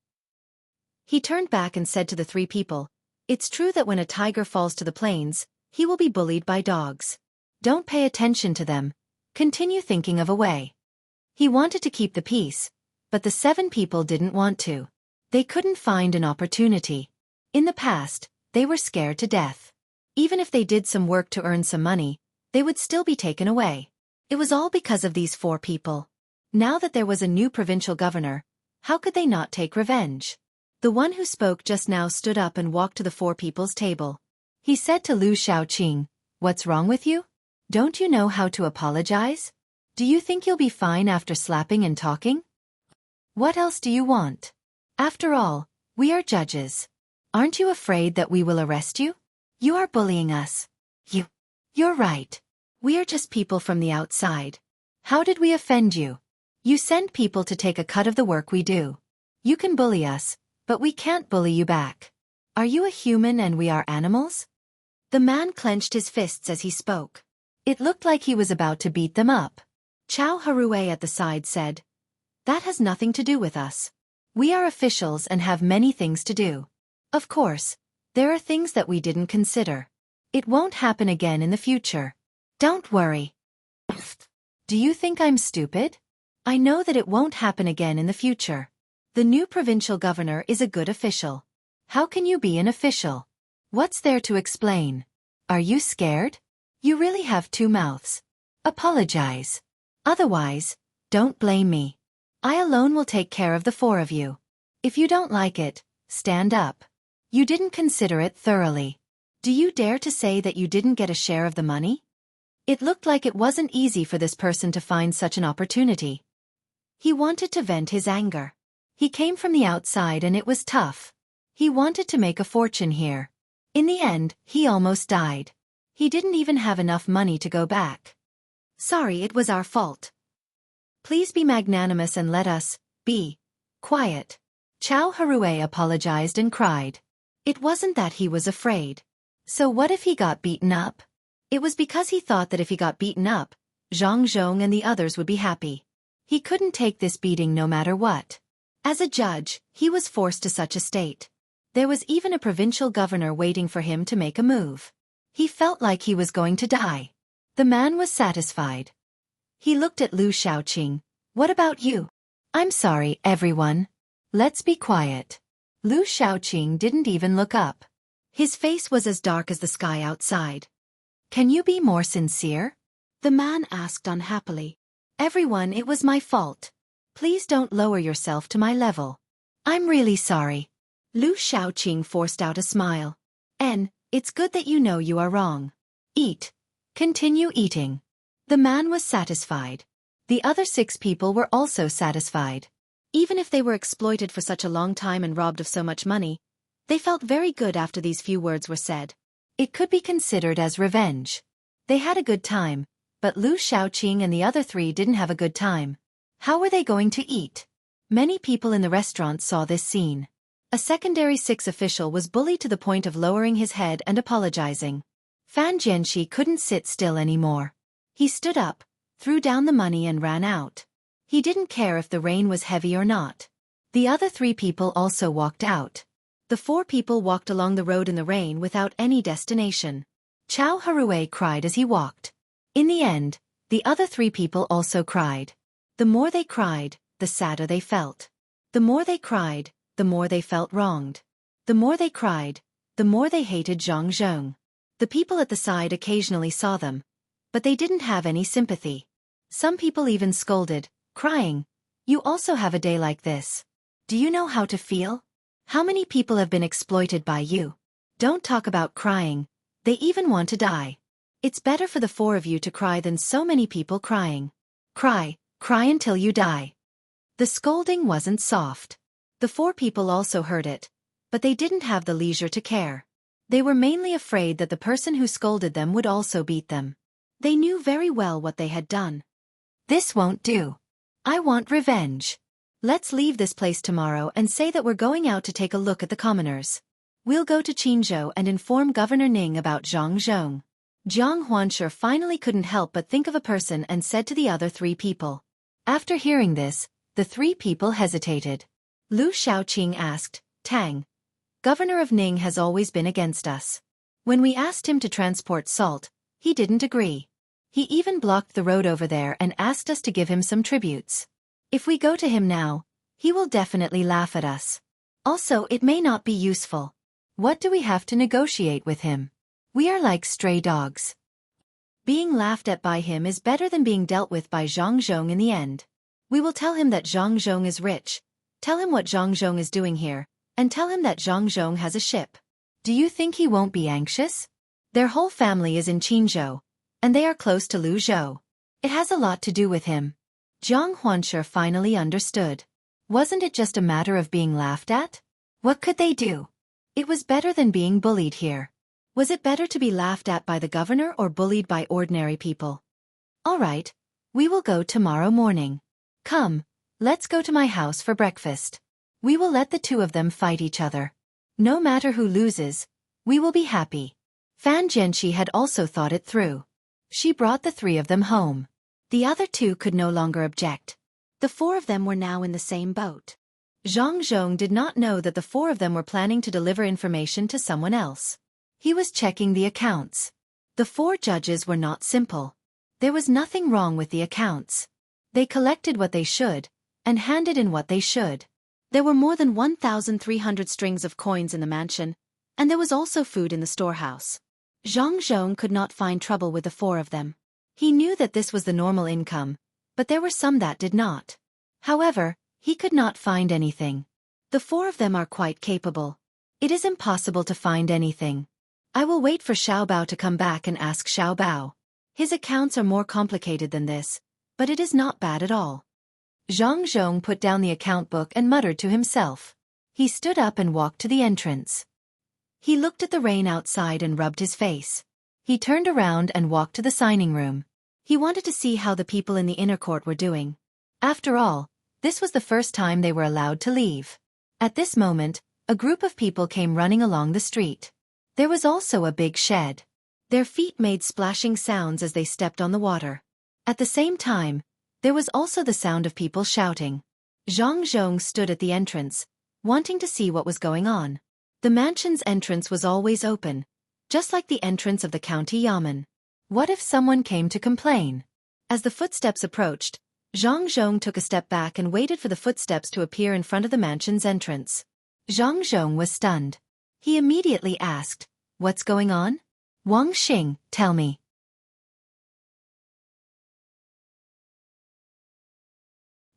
He turned back and said to the 3 people, It's true that when a tiger falls to the plains, he will be bullied by dogs. Don't pay attention to them. Continue thinking of a way. He wanted to keep the peace, but the 7 people didn't want to. They couldn't find an opportunity. In the past, they were scared to death. Even if they did some work to earn some money, they would still be taken away. It was all because of these 4 people. Now that there was a new provincial governor, how could they not take revenge? The one who spoke just now stood up and walked to the 4 people's table. He said to Lu Shaoqing, What's wrong with you? Don't you know how to apologize? Do you think you'll be fine after slapping and talking? What else do you want? After all, we are judges. Aren't you afraid that we will arrest you? You are bullying us. You're right. We are just people from the outside. How did we offend you? You send people to take a cut of the work we do. You can bully us, but we can't bully you back. Are you a human and we are animals? The man clenched his fists as he spoke. It looked like he was about to beat them up. Chow Harue at the side said, That has nothing to do with us. We are officials and have many things to do. Of course, There are things that we didn't consider. It won't happen again in the future. Don't worry. Do you think I'm stupid? I know that it won't happen again in the future. The new provincial governor is a good official. How can you be an official? What's there to explain? Are you scared? You really have two mouths. Apologize. Otherwise, don't blame me. I alone will take care of the four of you. If you don't like it, stand up. You didn't consider it thoroughly. Do you dare to say that you didn't get a share of the money? It looked like it wasn't easy for this person to find such an opportunity. He wanted to vent his anger. He came from the outside and it was tough. He wanted to make a fortune here. In the end, he almost died. He didn't even have enough money to go back. Sorry, it was our fault. Please be magnanimous and let us be quiet. Chao Harue apologized and cried. It wasn't that he was afraid. So what if he got beaten up? It was because he thought that if he got beaten up, Zhang Zhong and the others would be happy. He couldn't take this beating no matter what. As a judge, he was forced to such a state. There was even a provincial governor waiting for him to make a move. He felt like he was going to die. The man was satisfied. He looked at Lu Shaoqing. What about you? I'm sorry, everyone. Let's be quiet. Lu Shaoqing didn't even look up. His face was as dark as the sky outside. Can you be more sincere? The man asked unhappily. Everyone, it was my fault. Please don't lower yourself to my level. I'm really sorry. Lu Shaoqing forced out a smile. It's good that you know you are wrong. Eat. Continue eating. The man was satisfied. The other 6 people were also satisfied. Even if they were exploited for such a long time and robbed of so much money, they felt very good after these few words were said. It could be considered as revenge. They had a good time, but Lu Shaoqing and the other 3 didn't have a good time. How were they going to eat? Many people in the restaurant saw this scene. A secondary 6 official was bullied to the point of lowering his head and apologizing. Fan Jianxi couldn't sit still anymore. He stood up, threw down the money and ran out. He didn't care if the rain was heavy or not. The other 3 people also walked out. The 4 people walked along the road in the rain without any destination. Chao Harue cried as he walked. In the end, the other 3 people also cried. The more they cried, the sadder they felt. The more they cried, the more they felt wronged. The more they cried, the more they hated Zhang Zhong. The people at the side occasionally saw them, but they didn't have any sympathy. Some people even scolded, crying, "You also have a day like this. Do you know how to feel? How many people have been exploited by you? Don't talk about crying, they even want to die. It's better for the 4 of you to cry than so many people crying. Cry, cry until you die." The scolding wasn't soft. The 4 people also heard it, but they didn't have the leisure to care. They were mainly afraid that the person who scolded them would also beat them. They knew very well what they had done. This won't do. I want revenge. Let's leave this place tomorrow and say that we're going out to take a look at the commoners. We'll go to Qinzhou and inform Governor Ning about Zhang Zhong. Jiang Huanshe finally couldn't help but think of a person and said to the other 3 people. After hearing this, the 3 people hesitated. Lu Shaoqing asked, Tang, Governor of Ning has always been against us. When we asked him to transport salt, he didn't agree. He even blocked the road over there and asked us to give him some tributes. If we go to him now, he will definitely laugh at us. Also, it may not be useful. What do we have to negotiate with him? We are like stray dogs. Being laughed at by him is better than being dealt with by Zhang Zhong in the end. We will tell him that Zhang Zhong is rich, tell him what Zhang Zhong is doing here, and tell him that Zhang Zhong has a ship. Do you think he won't be anxious? Their whole family is in Qinzhou, and they are close to Lu Zhou. It has a lot to do with him. Jiang Huanshe finally understood. Wasn't it just a matter of being laughed at? What could they do? It was better than being bullied here. Was it better to be laughed at by the governor or bullied by ordinary people? All right, we will go tomorrow morning. Come, let's go to my house for breakfast. We will let the 2 of them fight each other. No matter who loses, we will be happy. Fan Jianxi had also thought it through. She brought the 3 of them home. The other 2 could no longer object. The 4 of them were now in the same boat. Zhang Zhong did not know that the four of them were planning to deliver information to someone else. He was checking the accounts. The four judges were not simple. There was nothing wrong with the accounts. They collected what they should, and handed in what they should. There were more than 1,300 strings of coins in the mansion, and there was also food in the storehouse. Zhang Zhong could not find trouble with the four of them. He knew that this was the normal income, but there were some that did not. However, he could not find anything. The four of them are quite capable. It is impossible to find anything. I will wait for Xiao Bao to come back and ask Xiao Bao. His accounts are more complicated than this, but it is not bad at all. Zhang Zhong put down the account book and muttered to himself. He stood up and walked to the entrance. He looked at the rain outside and rubbed his face. He turned around and walked to the signing room. He wanted to see how the people in the inner court were doing. After all, this was the first time they were allowed to leave. At this moment, a group of people came running along the street. There was also a big shed. Their feet made splashing sounds as they stepped on the water. At the same time, there was also the sound of people shouting. Zhang Zhong stood at the entrance, wanting to see what was going on. The mansion's entrance was always open, just like the entrance of the county yamen. What if someone came to complain? As the footsteps approached, Zhang Zhong took a step back and waited for the footsteps to appear in front of the mansion's entrance. Zhang Zhong was stunned. He immediately asked, "What's going on?" "Wang Xing, tell me."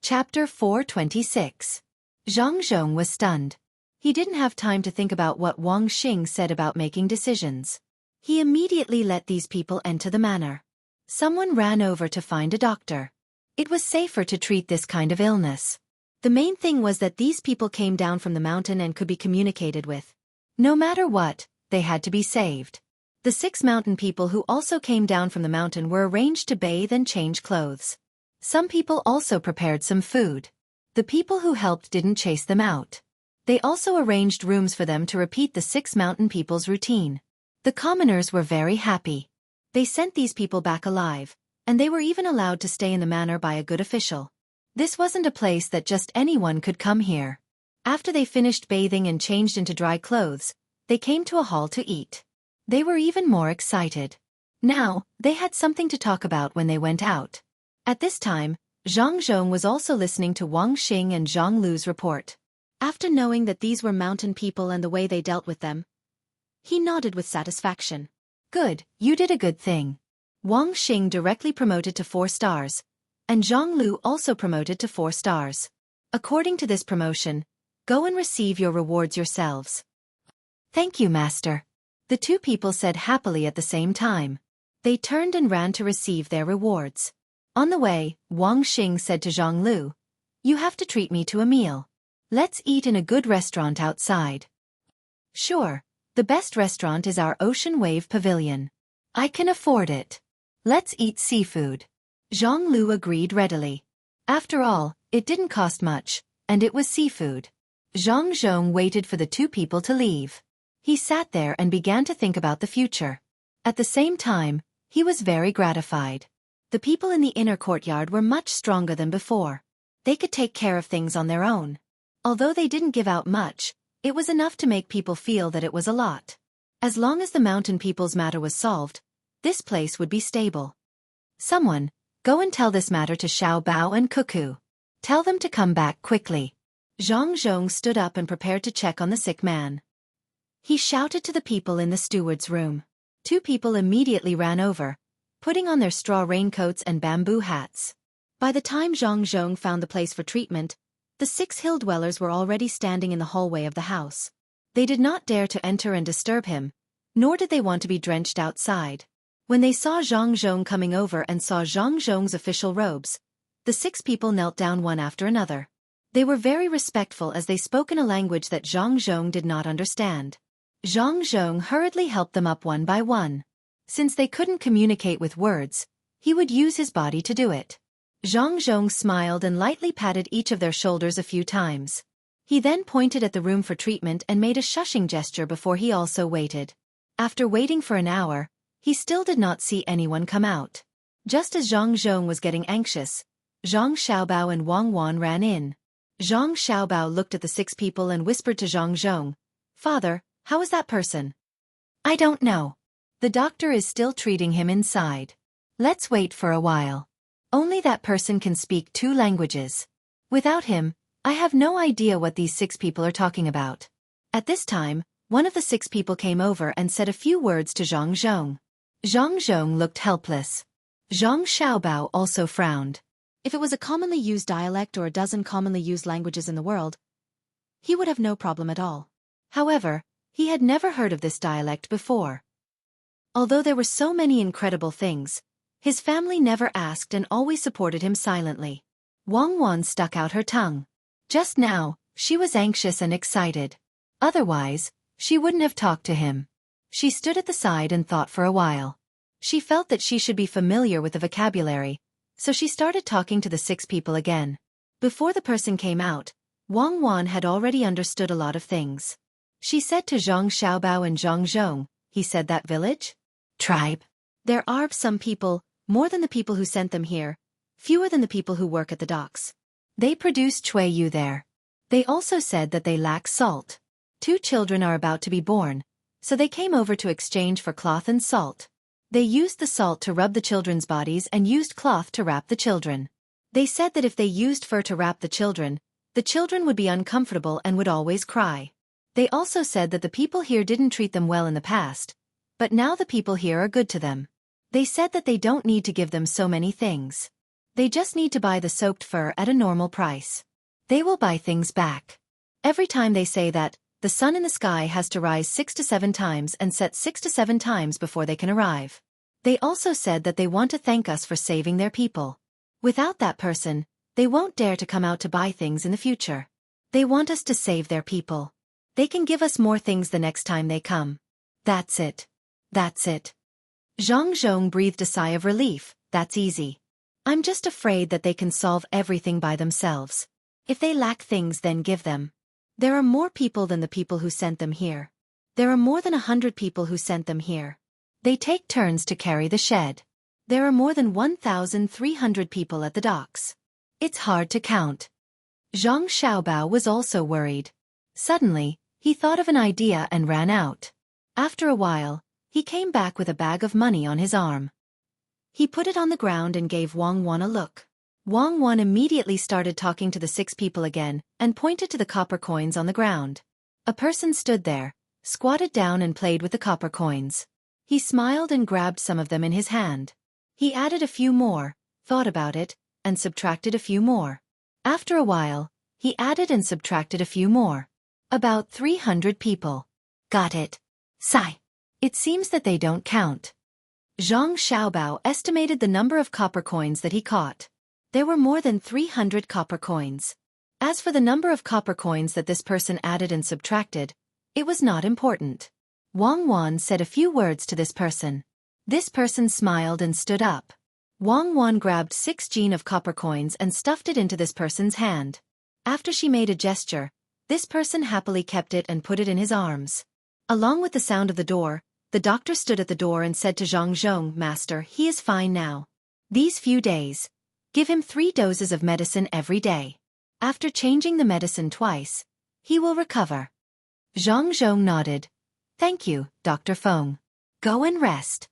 Chapter 426. Zhang Zhong was stunned. He didn't have time to think about what Wang Xing said about making decisions. He immediately let these people enter the manor. Someone ran over to find a doctor. It was safer to treat this kind of illness. The main thing was that these people came down from the mountain and could be communicated with. No matter what, they had to be saved. The 6 mountain people who also came down from the mountain were arranged to bathe and change clothes. Some people also prepared some food. The people who helped didn't chase them out. They also arranged rooms for them to repeat the 6 mountain people's routine. The commoners were very happy. They sent these people back alive, and they were even allowed to stay in the manor by a good official. This wasn't a place that just anyone could come here. After they finished bathing and changed into dry clothes, they came to a hall to eat. They were even more excited. Now, they had something to talk about when they went out. At this time, Zhang Zhong was also listening to Wang Xing and Zhang Lu's report. After knowing that these were mountain people and the way they dealt with them, he nodded with satisfaction. "Good, you did a good thing." Wang Xing directly promoted to 4 stars, and Zhang Lu also promoted to 4 stars. According to this promotion, go and receive your rewards yourselves. "Thank you, Master." The 2 people said happily at the same time. They turned and ran to receive their rewards. On the way, Wang Xing said to Zhang Lu, "You have to treat me to a meal. Let's eat in a good restaurant outside." "Sure, the best restaurant is our Ocean Wave Pavilion. I can afford it. Let's eat seafood." Zhang Lu agreed readily. After all, it didn't cost much, and it was seafood. Zhang Zhong waited for the 2 people to leave. He sat there and began to think about the future. At the same time, he was very gratified. The people in the inner courtyard were much stronger than before. They could take care of things on their own. Although they didn't give out much, it was enough to make people feel that it was a lot. As long as the mountain people's matter was solved, this place would be stable. "Someone, go and tell this matter to Xiao Bao and Cuckoo. Tell them to come back quickly." Zhang Zhong stood up and prepared to check on the sick man. He shouted to the people in the steward's room. 2 people immediately ran over, putting on their straw raincoats and bamboo hats. By the time Zhang Zhong found the place for treatment, the 6 hill dwellers were already standing in the hallway of the house. They did not dare to enter and disturb him, nor did they want to be drenched outside. When they saw Zhang Zhong coming over and saw Zhang Zhong's official robes, the 6 people knelt down one after another. They were very respectful as they spoke in a language that Zhang Zhong did not understand. Zhang Zhong hurriedly helped them up one by one. Since they couldn't communicate with words, he would use his body to do it. Zhang Zhong smiled and lightly patted each of their shoulders a few times. He then pointed at the room for treatment and made a shushing gesture before he also waited. After waiting for an hour, he still did not see anyone come out. Just as Zhang Zhong was getting anxious, Zhang Xiaobao and Wang Wan ran in. Zhang Xiaobao looked at the 6 people and whispered to Zhang Zhong, "Father, how is that person?" "I don't know. The doctor is still treating him inside. Let's wait for a while. Only that person can speak 2 languages. Without him, I have no idea what these 6 people are talking about." At this time, one of the 6 people came over and said a few words to Zhang Zhong. Zhang Zhong looked helpless. Zhang Xiaobao also frowned. If it was a commonly used dialect or a dozen commonly used languages in the world, he would have no problem at all. However, he had never heard of this dialect before. Although there were so many incredible things, his family never asked and always supported him silently. Wang Wan stuck out her tongue. Just now, she was anxious and excited. Otherwise, she wouldn't have talked to him. She stood at the side and thought for a while. She felt that she should be familiar with the vocabulary, so she started talking to the 6 people again. Before the person came out, Wang Wan had already understood a lot of things. She said to Zhang Xiaobao and Zhang Zhong, "He said that village? Tribe. There are some people, more than the people who sent them here, fewer than the people who work at the docks. They produce Xueqi there. They also said that they lack salt. 2 children are about to be born, so they came over to exchange for cloth and salt. They used the salt to rub the children's bodies and used cloth to wrap the children. They said that if they used fur to wrap the children would be uncomfortable and would always cry. They also said that the people here didn't treat them well in the past, but now the people here are good to them. They said that they don't need to give them so many things. They just need to buy the soaked fur at a normal price. They will buy things back. Every time they say that, the sun in the sky has to rise 6 to 7 times and set 6 to 7 times before they can arrive. They also said that they want to thank us for saving their people. Without that person, they won't dare to come out to buy things in the future. They want us to save their people. They can give us more things the next time they come. That's it. That's it." Zhang Zhong breathed a sigh of relief. "That's easy. I'm just afraid that they can solve everything by themselves. If they lack things, then give them. There are more people than the people who sent them here. There are more than 100 people who sent them here. They take turns to carry the shed. There are more than 1,300 people at the docks. It's hard to count." Zhang Xiaobao was also worried. Suddenly, he thought of an idea and ran out. After a while, he came back with a bag of money on his arm. He put it on the ground and gave Wang Wan a look. Wang Wan immediately started talking to the 6 people again and pointed to the copper coins on the ground. A person stood there, squatted down and played with the copper coins. He smiled and grabbed some of them in his hand. He added a few more, thought about it, and subtracted a few more. After a while, he added and subtracted a few more. About 300 people. "Got it. Sigh. It seems that they don't count." Zhang Xiaobao estimated the number of copper coins that he caught. There were more than 300 copper coins. As for the number of copper coins that this person added and subtracted, it was not important. Wang Wan said a few words to this person. This person smiled and stood up. Wang Wan grabbed 6 gene of copper coins and stuffed it into this person's hand. After she made a gesture, this person happily kept it and put it in his arms. Along with the sound of the door, the doctor stood at the door and said to Zhang Zhong, "Master, he is fine now. These few days, give him 3 doses of medicine every day. After changing the medicine twice, he will recover." Zhang Zhong nodded. "Thank you, Dr. Feng. Go and rest."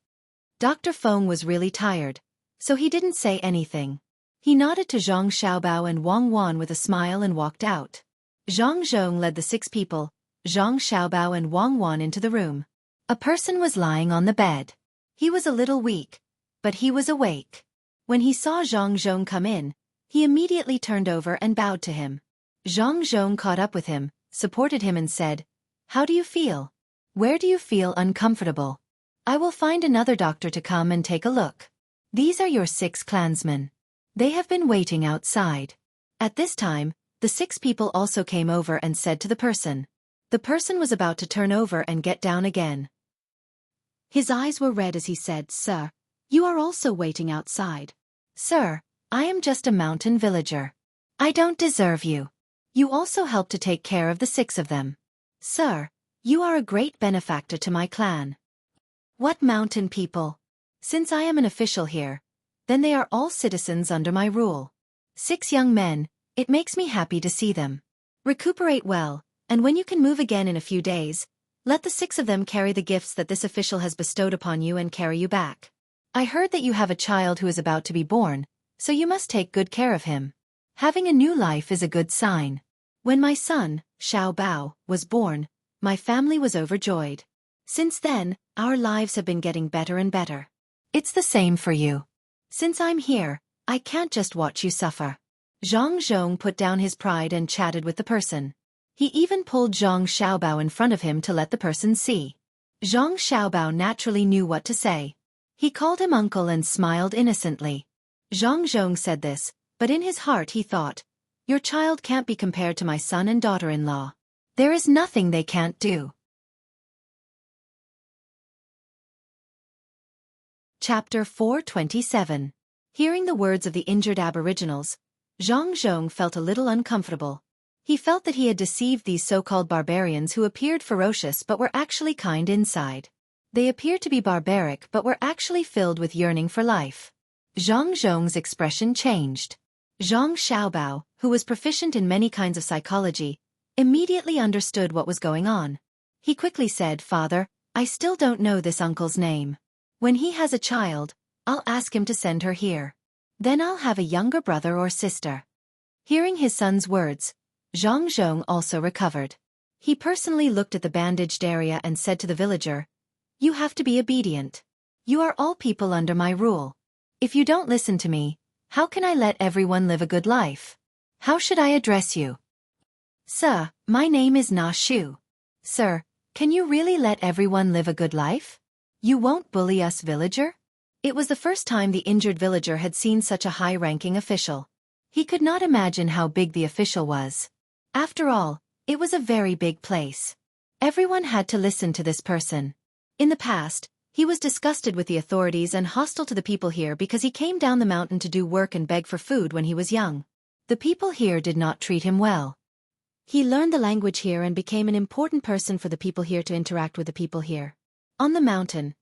Dr. Feng was really tired, so he didn't say anything. He nodded to Zhang Xiaobao and Wang Wan with a smile and walked out. Zhang Zhong led the 6 people, Zhang Xiaobao and Wang Wan, into the room. A person was lying on the bed. He was a little weak, but he was awake. When he saw Zhang Zhong come in, he immediately turned over and bowed to him. Zhang Zhong caught up with him, supported him and said, "How do you feel? Where do you feel uncomfortable? I will find another doctor to come and take a look. These are your 6 clansmen. They have been waiting outside." At this time, the 6 people also came over and said to the person. The person was about to turn over and get down again. His eyes were red as he said, "Sir, you are also waiting outside." "Sir, I am just a mountain villager. I don't deserve you. You also helped to take care of the 6 of them. Sir, you are a great benefactor to my clan." "What mountain people? Since I am an official here, then they are all citizens under my rule." 6 young men, It makes me happy to see them. Recuperate well, and when you can move again in a few days, let the 6 of them carry the gifts that this official has bestowed upon you and carry you back. I heard that you have a child who is about to be born, so you must take good care of him. Having a new life is a good sign. When my son, Xiao Bao, was born, my family was overjoyed. Since then, our lives have been getting better and better. It's the same for you. Since I'm here, I can't just watch you suffer. Zhang Zhong put down his pride and chatted with the person. He even pulled Zhang Xiaobao in front of him to let the person see. Zhang Xiaobao naturally knew what to say. He called him uncle and smiled innocently. Zhang Zhong said this, but in his heart he thought, your child can't be compared to my son and daughter-in-law. There is nothing they can't do. Chapter 427. Hearing the words of the injured aboriginals, Zhang Zhong felt a little uncomfortable. He felt that he had deceived these so-called barbarians who appeared ferocious but were actually kind inside. They appeared to be barbaric but were actually filled with yearning for life. Zhang Zhong's expression changed. Zhang Xiaobao, who was proficient in many kinds of psychology, immediately understood what was going on. He quickly said, Father, I still don't know this uncle's name. When he has a child, I'll ask him to send her here. Then I'll have a younger brother or sister. Hearing his son's words, Zhang Zhong also recovered. He personally looked at the bandaged area and said to the villager, You have to be obedient. You are all people under my rule. If you don't listen to me, how can I let everyone live a good life? How should I address you? Sir, my name is Na Shu. Sir, can you really let everyone live a good life? You won't bully us, villager? It was the first time the injured villager had seen such a high-ranking official. He could not imagine how big the official was. After all, it was a very big place. Everyone had to listen to this person. In the past, he was disgusted with the authorities and hostile to the people here because he came down the mountain to do work and beg for food when he was young. The people here did not treat him well. He learned the language here and became an important person for the people here to interact with the people here. On the mountain,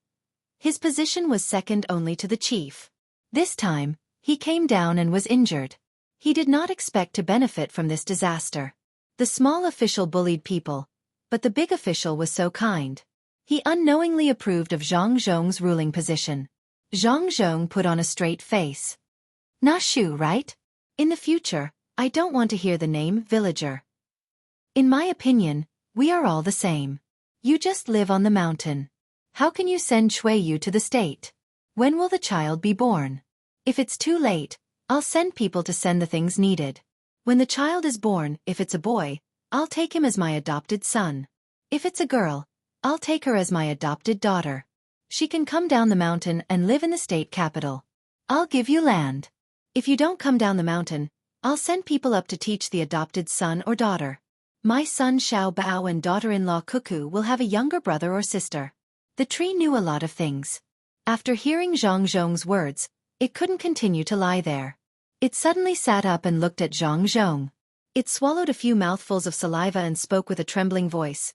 his position was second only to the chief. This time, he came down and was injured. He did not expect to benefit from this disaster. The small official bullied people, but the big official was so kind. He unknowingly approved of Zhang Zhong's ruling position. Zhang Zhong put on a straight face. Na Shu, right? In the future, I don't want to hear the name villager. In my opinion, we are all the same. You just live on the mountain. How can you send Xueqi to the state? When will the child be born? If it's too late, I'll send people to send the things needed. When the child is born, if it's a boy, I'll take him as my adopted son. If it's a girl, I'll take her as my adopted daughter. She can come down the mountain and live in the state capital. I'll give you land. If you don't come down the mountain, I'll send people up to teach the adopted son or daughter. My son Xiao Bao and daughter-in-law Cuckoo will have a younger brother or sister. The tree knew a lot of things. After hearing Zhang Zhong's words, it couldn't continue to lie there. It suddenly sat up and looked at Zhang Zhong. It swallowed a few mouthfuls of saliva and spoke with a trembling voice.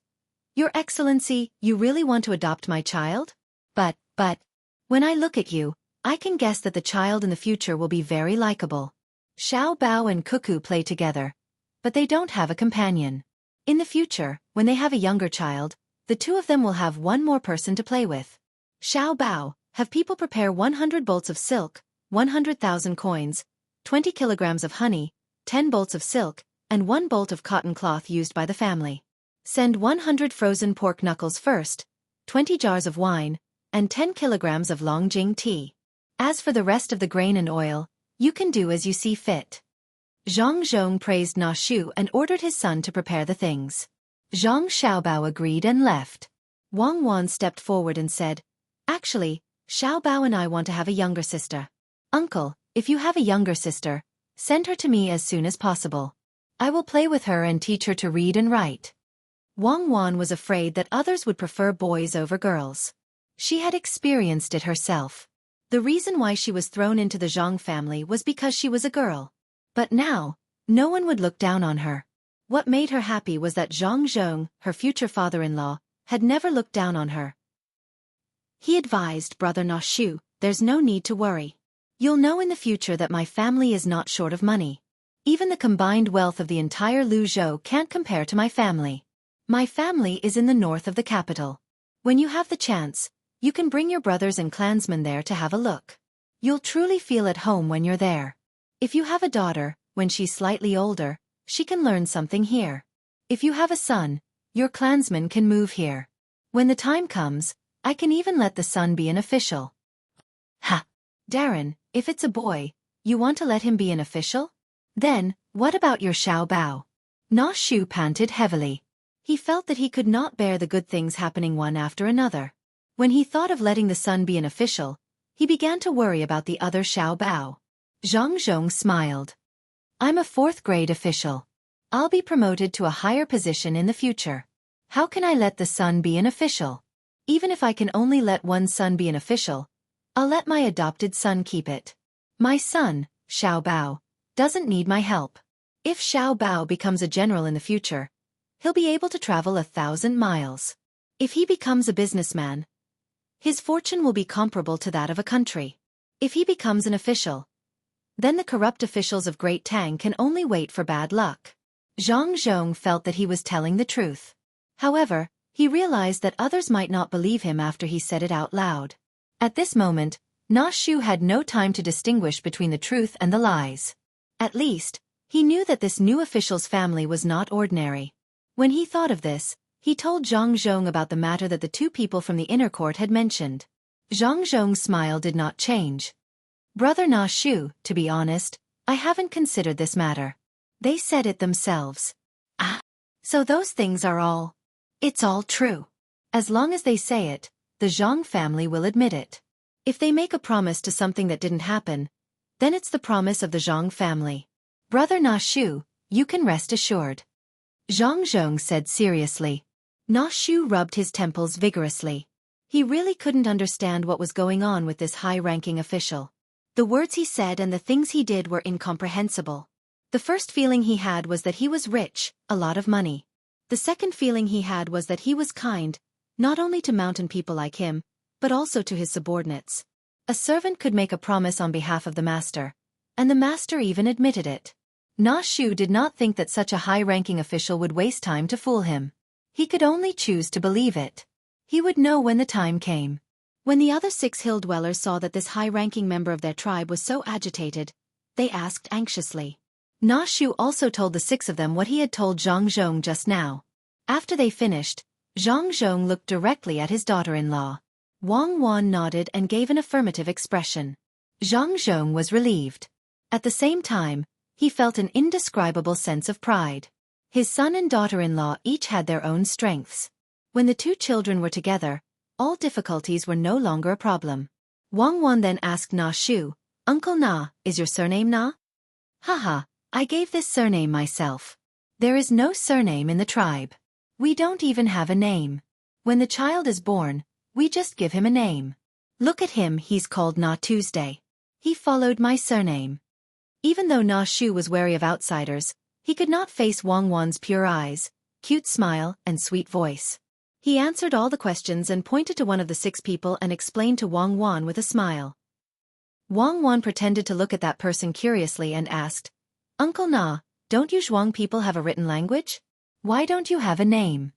Your Excellency, you really want to adopt my child? But, when I look at you, I can guess that the child in the future will be very likable. Xiao Bao and Cuckoo play together, but they don't have a companion. In the future, when they have a younger child, the two of them will have one more person to play with. Xiao Bao, have people prepare 100 bolts of silk, 100,000 coins, 20 kilograms of honey, 10 bolts of silk, and 1 bolt of cotton cloth used by the family. Send 100 frozen pork knuckles first, 20 jars of wine, and 10 kilograms of Longjing tea. As for the rest of the grain and oil, you can do as you see fit. Zhang Zhong praised Na Shu and ordered his son to prepare the things. Zhang Xiaobao agreed and left. Wang Wan stepped forward and said, Actually, Xiaobao and I want to have a younger sister. Uncle, if you have a younger sister, send her to me as soon as possible. I will play with her and teach her to read and write. Wang Wan was afraid that others would prefer boys over girls. She had experienced it herself. The reason why she was thrown into the Zhang family was because she was a girl. But now, no one would look down on her. What made her happy was that Zhang Zhong, her future father-in-law, had never looked down on her. He advised Brother Na Shu, there's no need to worry. You'll know in the future that my family is not short of money. Even the combined wealth of the entire Luzhou can't compare to my family. My family is in the north of the capital. When you have the chance, you can bring your brothers and clansmen there to have a look. You'll truly feel at home when you're there. If you have a daughter, when she's slightly older, she can learn something here. If you have a son, your clansmen can move here. When the time comes, I can even let the son be an official. Ha! Darren, if it's a boy, you want to let him be an official? Then, what about your Xiao Bao? Na Shu panted heavily. He felt that he could not bear the good things happening one after another. When he thought of letting the son be an official, he began to worry about the other Xiao Bao. Zhang Zhong smiled. I'm a 4th grade official. I'll be promoted to a higher position in the future. How can I let the son be an official? Even if I can only let one son be an official, I'll let my adopted son keep it. My son, Xiao Bao, doesn't need my help. If Xiao Bao becomes a general in the future, he'll be able to travel 1,000 miles. If he becomes a businessman, his fortune will be comparable to that of a country. If he becomes an official, then the corrupt officials of Great Tang can only wait for bad luck. Zhang Zhong felt that he was telling the truth. However, he realized that others might not believe him after he said it out loud. At this moment, Na Shu had no time to distinguish between the truth and the lies. At least, he knew that this new official's family was not ordinary. When he thought of this, he told Zhang Zhong about the matter that the 2 people from the inner court had mentioned. Zhang Zhong's smile did not change. Brother Na Shu, to be honest, I haven't considered this matter. They said it themselves. Ah, so those things are all. It's all true. As long as they say it, the Zhang family will admit it. If they make a promise to something that didn't happen, then it's the promise of the Zhang family. Brother Na Shu, you can rest assured. Zhang Zhong said seriously. Na Shu rubbed his temples vigorously. He really couldn't understand what was going on with this high-ranking official. The words he said and the things he did were incomprehensible. The first feeling he had was that he was rich, a lot of money. The second feeling he had was that he was kind, not only to mountain people like him, but also to his subordinates. A servant could make a promise on behalf of the master, and the master even admitted it. Na Shu did not think that such a high-ranking official would waste time to fool him. He could only choose to believe it. He would know when the time came. When the other 6 hill-dwellers saw that this high-ranking member of their tribe was so agitated, they asked anxiously. Na Shu also told the 6 of them what he had told Zhang Zhong just now. After they finished, Zhang Zhong looked directly at his daughter-in-law. Wang Wan nodded and gave an affirmative expression. Zhang Zhong was relieved. At the same time, he felt an indescribable sense of pride. His son and daughter-in-law each had their own strengths. When the 2 children were together, all difficulties were no longer a problem. Wang Wan then asked Na Shu, Uncle Na, is your surname Na? Haha, I gave this surname myself. There is no surname in the tribe. We don't even have a name. When the child is born, we just give him a name. Look at him, he's called Na Tuesday. He followed my surname. Even though Na Shu was wary of outsiders, he could not face Wang Wan's pure eyes, cute smile, and sweet voice. He answered all the questions and pointed to one of the 6 people and explained to Wang Wan with a smile. Wang Wan pretended to look at that person curiously and asked, Uncle Na, don't you Zhuang people have a written language? Why don't you have a name?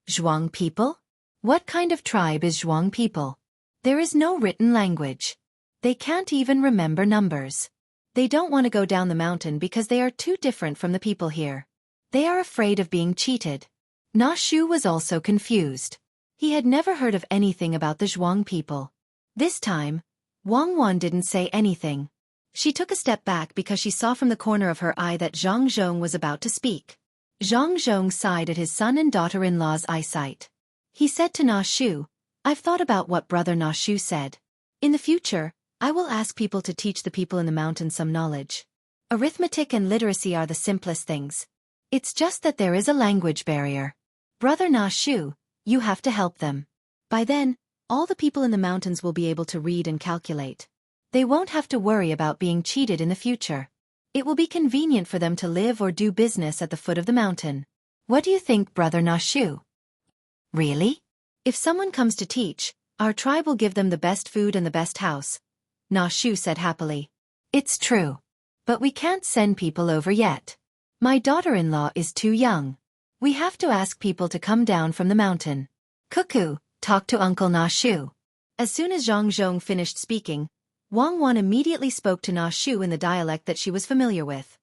Zhuang people? What kind of tribe is Zhuang people? There is no written language. They can't even remember numbers. They don't want to go down the mountain because they are too different from the people here. They are afraid of being cheated. Na Shu was also confused. He had never heard of anything about the Zhuang people. This time, Wang Wan didn't say anything. She took a step back because she saw from the corner of her eye that Zhang Zhong was about to speak. Zhang Zhong sighed at his son and daughter-in-law's eyesight. He said to Na Shu, I've thought about what brother Na Shu said. In the future, I will ask people to teach the people in the mountain some knowledge. Arithmetic and literacy are the simplest things. It's just that there is a language barrier. Brother Na Shu, you have to help them. By then, all the people in the mountains will be able to read and calculate. They won't have to worry about being cheated in the future. It will be convenient for them to live or do business at the foot of the mountain. What do you think, Brother Na Shu? Really? If someone comes to teach, our tribe will give them the best food and the best house, Na Shu said happily. It's true. But we can't send people over yet. My daughter-in-law is too young. We have to ask people to come down from the mountain. Cuckoo, talk to Uncle Na Shu. As soon as Zhang Zhong finished speaking, Wang Wan immediately spoke to Na Shu in the dialect that she was familiar with.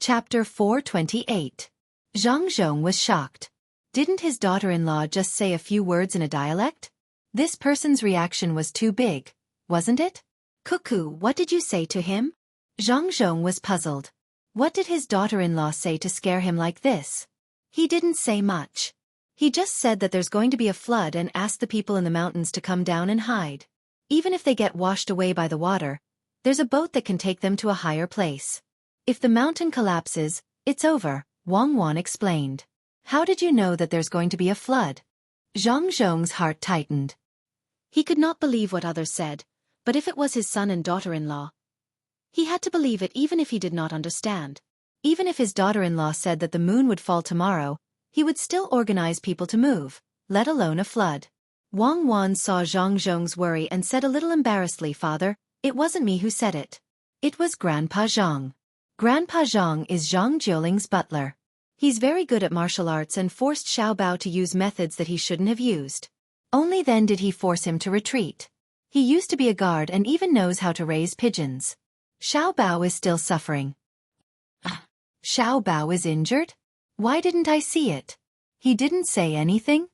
Chapter 428. Zhang Zhong was shocked. Didn't his daughter-in-law just say a few words in a dialect? This person's reaction was too big, wasn't it? Cuckoo, what did you say to him? Zhang Zhong was puzzled. What did his daughter-in-law say to scare him like this? He didn't say much. He just said that there's going to be a flood and asked the people in the mountains to come down and hide. Even if they get washed away by the water, there's a boat that can take them to a higher place. If the mountain collapses, it's over, Wang Wan explained. How did you know that there's going to be a flood? Zhang Zhong's heart tightened. He could not believe what others said, but if it was his son and daughter-in-law, he had to believe it even if he did not understand. Even if his daughter-in-law said that the moon would fall tomorrow, he would still organize people to move, let alone a flood. Wang Wan saw Zhang Zhong's worry and said a little embarrassedly, Father, it wasn't me who said it. It was Grandpa Zhang. Grandpa Zhang is Zhang Jiuling's butler. He's very good at martial arts and forced Xiao Bao to use methods that he shouldn't have used. Only then did he force him to retreat. He used to be a guard and even knows how to raise pigeons. Xiao Bao is still suffering. Xiao Bao is injured? Why didn't I see it? He didn't say anything?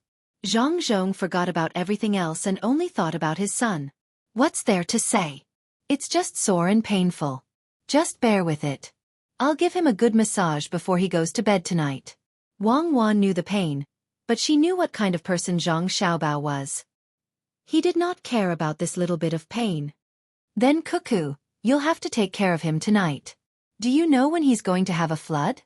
Zhang Zhong forgot about everything else and only thought about his son. What's there to say? It's just sore and painful. Just bear with it. I'll give him a good massage before he goes to bed tonight. Wang Wan knew the pain, but she knew what kind of person Zhang Xiaobao was. He did not care about this little bit of pain. Then Cuckoo, you'll have to take care of him tonight. Do you know when he's going to have a flood?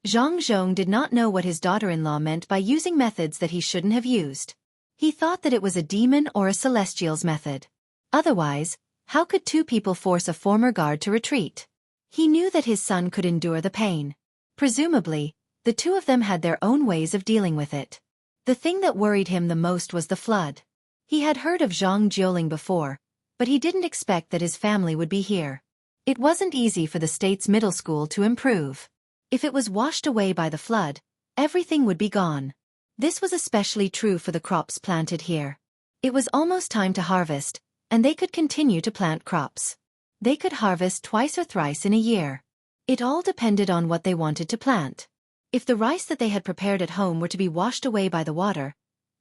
Zhang Zhong did not know what his daughter-in-law meant by using methods that he shouldn't have used. He thought that it was a demon or a celestial's method. Otherwise, how could two people force a former guard to retreat? He knew that his son could endure the pain. Presumably, the two of them had their own ways of dealing with it. The thing that worried him the most was the flood. He had heard of Zhang Jiuling before, but he didn't expect that his family would be here. It wasn't easy for the state's middle school to improve. If it was washed away by the flood, everything would be gone. This was especially true for the crops planted here. It was almost time to harvest, and they could continue to plant crops. They could harvest twice or thrice in a year. It all depended on what they wanted to plant. If the rice that they had prepared at home were to be washed away by the water,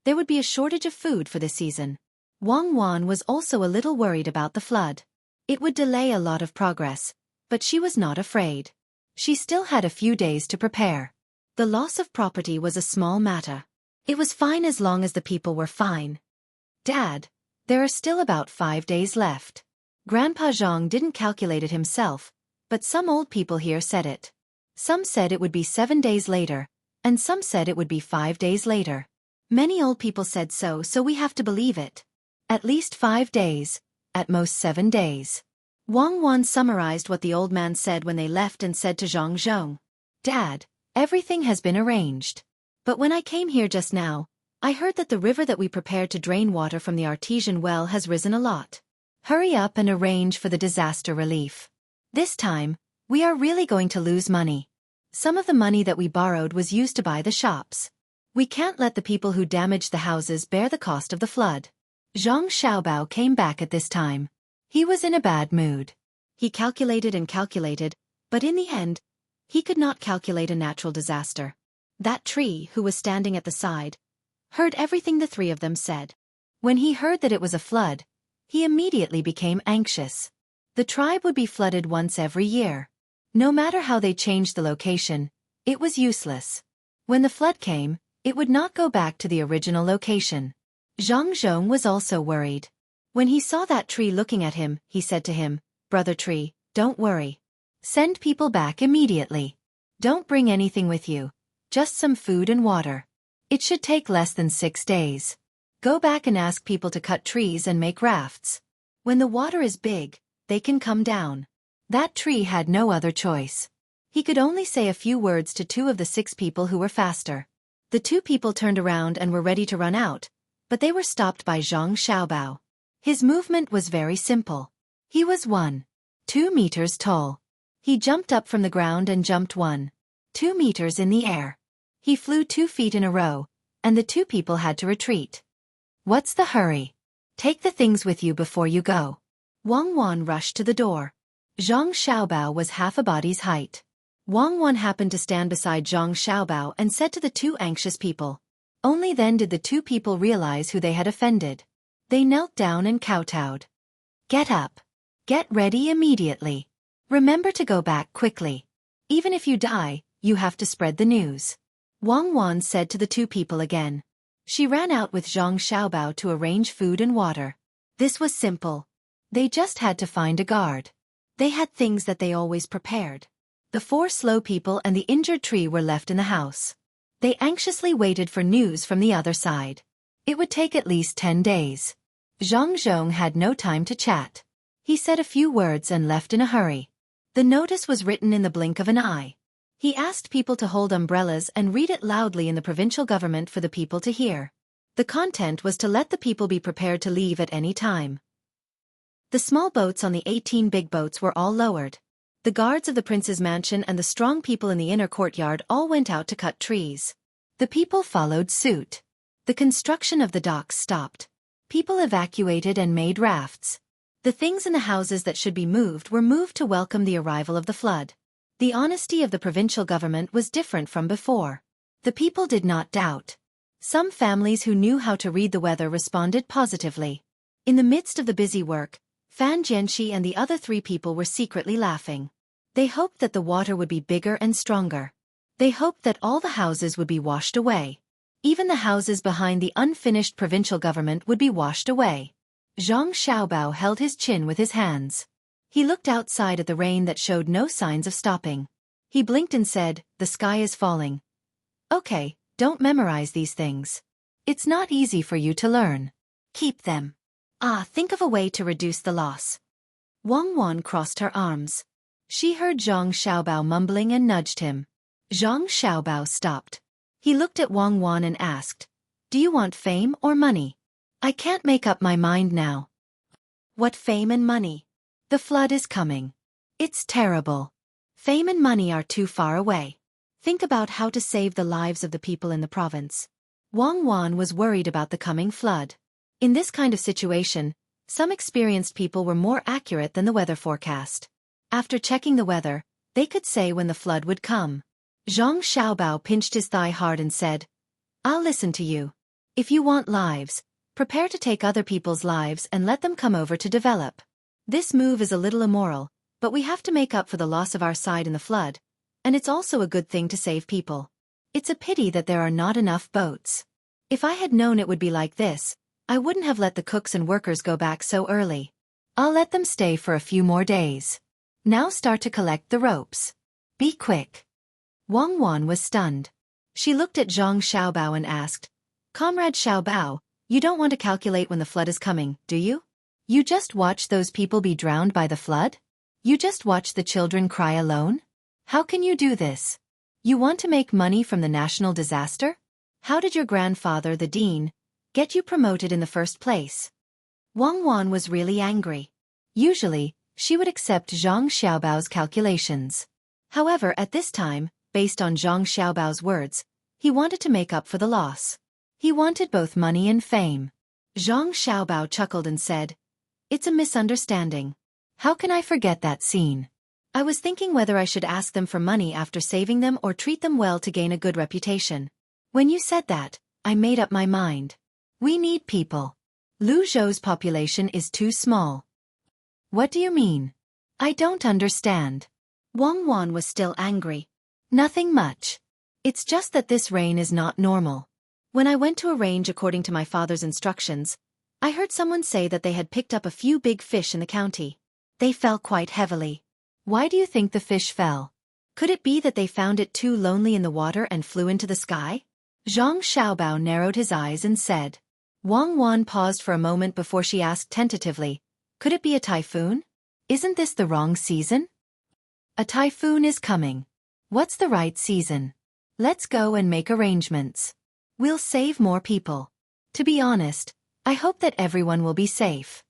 there would be a shortage of food for this season. Wang Wan was also a little worried about the flood. It would delay a lot of progress, but she was not afraid. She still had a few days to prepare. The loss of property was a small matter. It was fine as long as the people were fine. Dad, there are still about 5 days left. Grandpa Zhang didn't calculate it himself, but some old people here said it. Some said it would be 7 days later, and some said it would be 5 days later. Many old people said so we have to believe it. At least 5 days, at most 7 days. Wang Wan summarized what the old man said when they left and said to Zhang Zhong, Dad, everything has been arranged. But when I came here just now, I heard that the river that we prepared to drain water from the artesian well has risen a lot. Hurry up and arrange for the disaster relief. This time, we are really going to lose money. Some of the money that we borrowed was used to buy the shops. We can't let the people who damaged the houses bear the cost of the flood. Zhang Xiaobao came back at this time. He was in a bad mood. He calculated and calculated, but in the end, he could not calculate a natural disaster. That tree, who was standing at the side, heard everything the three of them said. When he heard that it was a flood, he immediately became anxious. The tribe would be flooded once every year. No matter how they changed the location, it was useless. When the flood came, it would not go back to the original location. Zhang Zhong was also worried. When he saw that tree looking at him, he said to him, Brother Tree, don't worry. Send people back immediately. Don't bring anything with you, just some food and water. It should take less than 6 days. Go back and ask people to cut trees and make rafts. When the water is big, they can come down. That tree had no other choice. He could only say a few words to 2 of the 6 people who were faster. The 2 people turned around and were ready to run out, but they were stopped by Zhang Xiaobao. His movement was very simple. He was 2 meters tall. He jumped up from the ground and jumped 2 meters in the air. He flew 2 feet in a row, and the 2 people had to retreat. What's the hurry? Take the things with you before you go. Wang Wan rushed to the door. Zhang Xiaobao was half a body's height. Wang Wan happened to stand beside Zhang Xiaobao and said to the 2 anxious people. Only then did the 2 people realize who they had offended. They knelt down and kowtowed. Get up. Get ready immediately. Remember to go back quickly. Even if you die, you have to spread the news. Wang Wan said to the 2 people again. She ran out with Zhang Xiaobao to arrange food and water. This was simple. They just had to find a guard. They had things that they always prepared. The 4 slow people and the injured tree were left in the house. They anxiously waited for news from the other side. It would take at least 10 days. Zhang Zhong had no time to chat. He said a few words and left in a hurry. The notice was written in the blink of an eye. He asked people to hold umbrellas and read it loudly in the provincial government for the people to hear. The content was to let the people be prepared to leave at any time. The small boats on the 18 big boats were all lowered. The guards of the prince's mansion and the strong people in the inner courtyard all went out to cut trees. The people followed suit. The construction of the docks stopped. People evacuated and made rafts. The things in the houses that should be moved were moved to welcome the arrival of the flood. The honesty of the provincial government was different from before. The people did not doubt. Some families who knew how to read the weather responded positively. In the midst of the busy work, Fan Jianxi and the other 3 people were secretly laughing. They hoped that the water would be bigger and stronger. They hoped that all the houses would be washed away. Even the houses behind the unfinished provincial government would be washed away. Zhang Xiaobao held his chin with his hands. He looked outside at the rain that showed no signs of stopping. He blinked and said, "The sky is falling." Okay, don't memorize these things. It's not easy for you to learn. Keep them. Think of a way to reduce the loss. Wang Wan crossed her arms. She heard Zhang Xiaobao mumbling and nudged him. Zhang Xiaobao stopped. He looked at Wang Wan and asked, "Do you want fame or money?" "I can't make up my mind now." "What fame and money? The flood is coming. It's terrible. Fame and money are too far away. Think about how to save the lives of the people in the province." Wang Wan was worried about the coming flood. In this kind of situation, some experienced people were more accurate than the weather forecast. After checking the weather, they could say when the flood would come. Zhang Xiaobao pinched his thigh hard and said, "I'll listen to you. If you want lives, prepare to take other people's lives and let them come over to develop. This move is a little immoral, but we have to make up for the loss of our side in the flood, and it's also a good thing to save people. It's a pity that there are not enough boats. If I had known it would be like this, I wouldn't have let the cooks and workers go back so early. I'll let them stay for a few more days. Now start to collect the ropes. Be quick." Wang Wan was stunned. She looked at Zhang Xiaobao and asked, "Comrade Xiaobao, you don't want to calculate when the flood is coming, do you? You just watch those people be drowned by the flood? You just watch the children cry alone? How can you do this? You want to make money from the national disaster? How did your grandfather, the dean, get you promoted in the first place?" Wang Wan was really angry. Usually, she would accept Zhang Xiaobao's calculations. However, at this time, based on Zhang Xiaobao's words, he wanted to make up for the loss. He wanted both money and fame. Zhang Xiaobao chuckled and said, "It's a misunderstanding. How can I forget that scene? I was thinking whether I should ask them for money after saving them or treat them well to gain a good reputation. When you said that, I made up my mind. We need people. Luzhou's population is too small." "What do you mean? I don't understand." Wang Wan was still angry. "Nothing much. It's just that this rain is not normal. When I went to arrange according to my father's instructions, I heard someone say that they had picked up a few big fish in the county. They fell quite heavily. Why do you think the fish fell? Could it be that they found it too lonely in the water and flew into the sky?" Zhang Xiaobao narrowed his eyes and said. Wang Wan paused for a moment before she asked tentatively, "Could it be a typhoon? Isn't this the wrong season?" "A typhoon is coming. What's the right season? Let's go and make arrangements. We'll save more people. To be honest, I hope that everyone will be safe."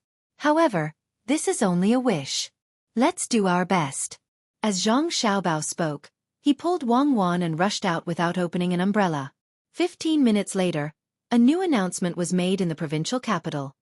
However, this is only a wish. Let's do our best. As Zhang Xiaobao spoke, he pulled Wang Wan and rushed out without opening an umbrella. 15 minutes later, a new announcement was made in the provincial capital.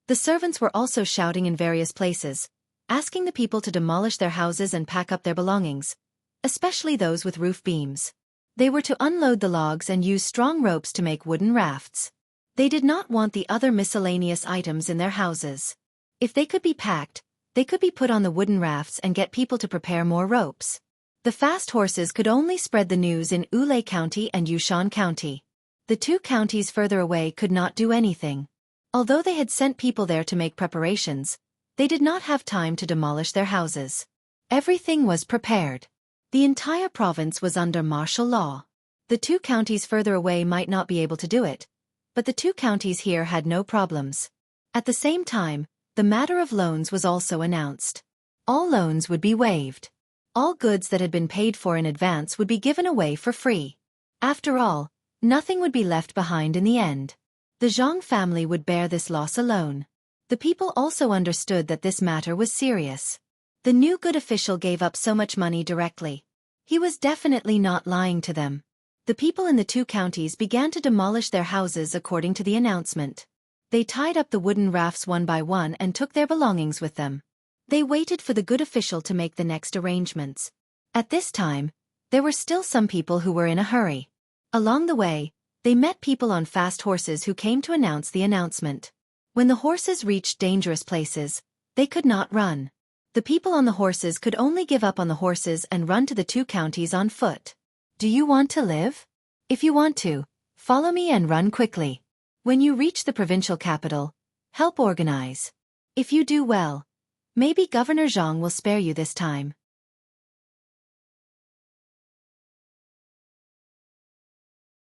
The servants were also shouting in various places, asking the people to demolish their houses and pack up their belongings, especially those with roof beams. They were to unload the logs and use strong ropes to make wooden rafts. They did not want the other miscellaneous items in their houses. If they could be packed, they could be put on the wooden rafts and get people to prepare more ropes. The fast horses could only spread the news in Wulei County and Yushan County. The two counties further away could not do anything. Although they had sent people there to make preparations, they did not have time to demolish their houses. Everything was prepared. The entire province was under martial law. The two counties further away might not be able to do it, but the two counties here had no problems. At the same time, the matter of loans was also announced. All loans would be waived. All goods that had been paid for in advance would be given away for free. After all, nothing would be left behind in the end. The Zhang family would bear this loss alone. The people also understood that this matter was serious. The new good official gave up so much money directly. He was definitely not lying to them. The people in the two counties began to demolish their houses according to the announcement. They tied up the wooden rafts one by one and took their belongings with them. They waited for the good official to make the next arrangements. At this time, there were still some people who were in a hurry. Along the way, they met people on fast horses who came to announce the announcement. When the horses reached dangerous places, they could not run. The people on the horses could only give up on the horses and run to the two counties on foot. Do you want to live? If you want to, follow me and run quickly. When you reach the provincial capital, help organize. If you do well, maybe Governor Zhang will spare you this time.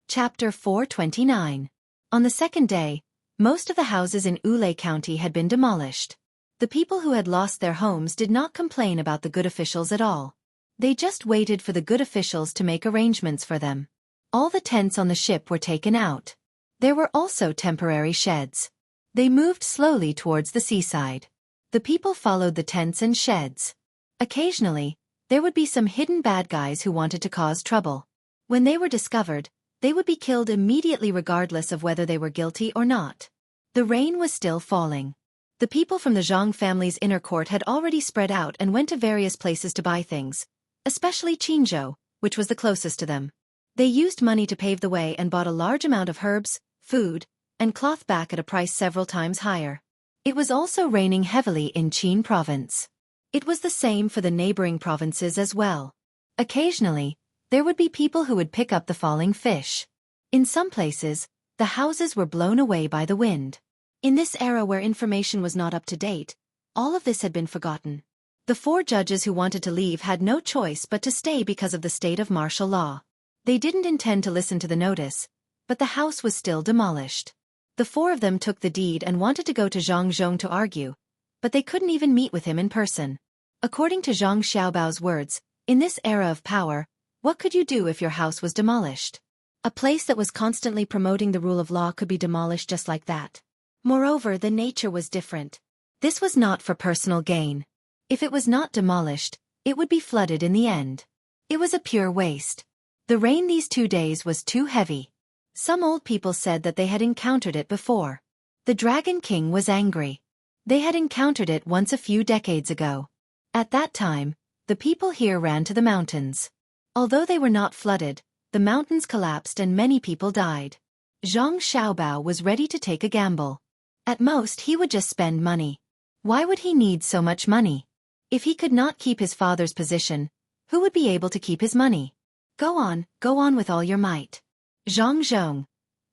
Chapter 429. On the second day, most of the houses in Wulei County had been demolished. The people who had lost their homes did not complain about the good officials at all. They just waited for the good officials to make arrangements for them. All the tents on the ship were taken out. There were also temporary sheds. They moved slowly towards the seaside. The people followed the tents and sheds. Occasionally, there would be some hidden bad guys who wanted to cause trouble. When they were discovered, they would be killed immediately regardless of whether they were guilty or not. The rain was still falling. The people from the Zhang family's inner court had already spread out and went to various places to buy things, especially Qinzhou, which was the closest to them. They used money to pave the way and bought a large amount of herbs, food, and cloth back at a price several times higher. It was also raining heavily in Qin province. It was the same for the neighboring provinces as well. Occasionally, there would be people who would pick up the falling fish. In some places, the houses were blown away by the wind. In this era where information was not up to date, all of this had been forgotten. The 4 judges who wanted to leave had no choice but to stay because of the state of martial law. They didn't intend to listen to the notice, but the house was still demolished. The 4 of them took the deed and wanted to go to Zhang Zhong to argue, but they couldn't even meet with him in person. According to Zhang Xiaobao's words, in this era of power, what could you do if your house was demolished? A place that was constantly promoting the rule of law could be demolished just like that. Moreover, the nature was different. This was not for personal gain. If it was not demolished, it would be flooded in the end. It was a pure waste. The rain these 2 days was too heavy. Some old people said that they had encountered it before. The Dragon King was angry. They had encountered it once a few decades ago. At that time, the people here ran to the mountains. Although they were not flooded, the mountains collapsed and many people died. Zhang Xiaobao was ready to take a gamble. At most he would just spend money. Why would he need so much money? If he could not keep his father's position, who would be able to keep his money? Go on with all your might. Zhang Zhong.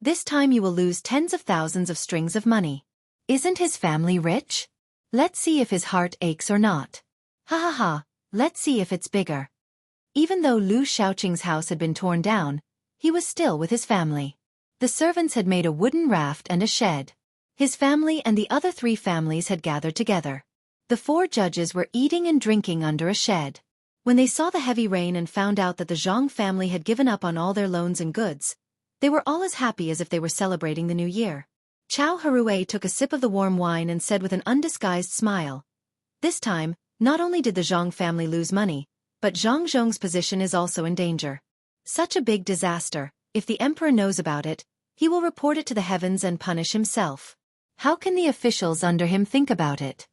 This time you will lose tens of thousands of strings of money. Isn't his family rich? Let's see if his heart aches or not. Ha ha ha, let's see if it's bigger. Even though Lu Shaoqing's house had been torn down, he was still with his family. The servants had made a wooden raft and a shed. His family and the other 3 families had gathered together. The 4 judges were eating and drinking under a shed. When they saw the heavy rain and found out that the Zhang family had given up on all their loans and goods, they were all as happy as if they were celebrating the new year. Chow Harue took a sip of the warm wine and said with an undisguised smile. This time, not only did the Zhang family lose money, but Zhang Zhong's position is also in danger. Such a big disaster, if the emperor knows about it, he will report it to the heavens and punish himself. How can the officials under him think about it?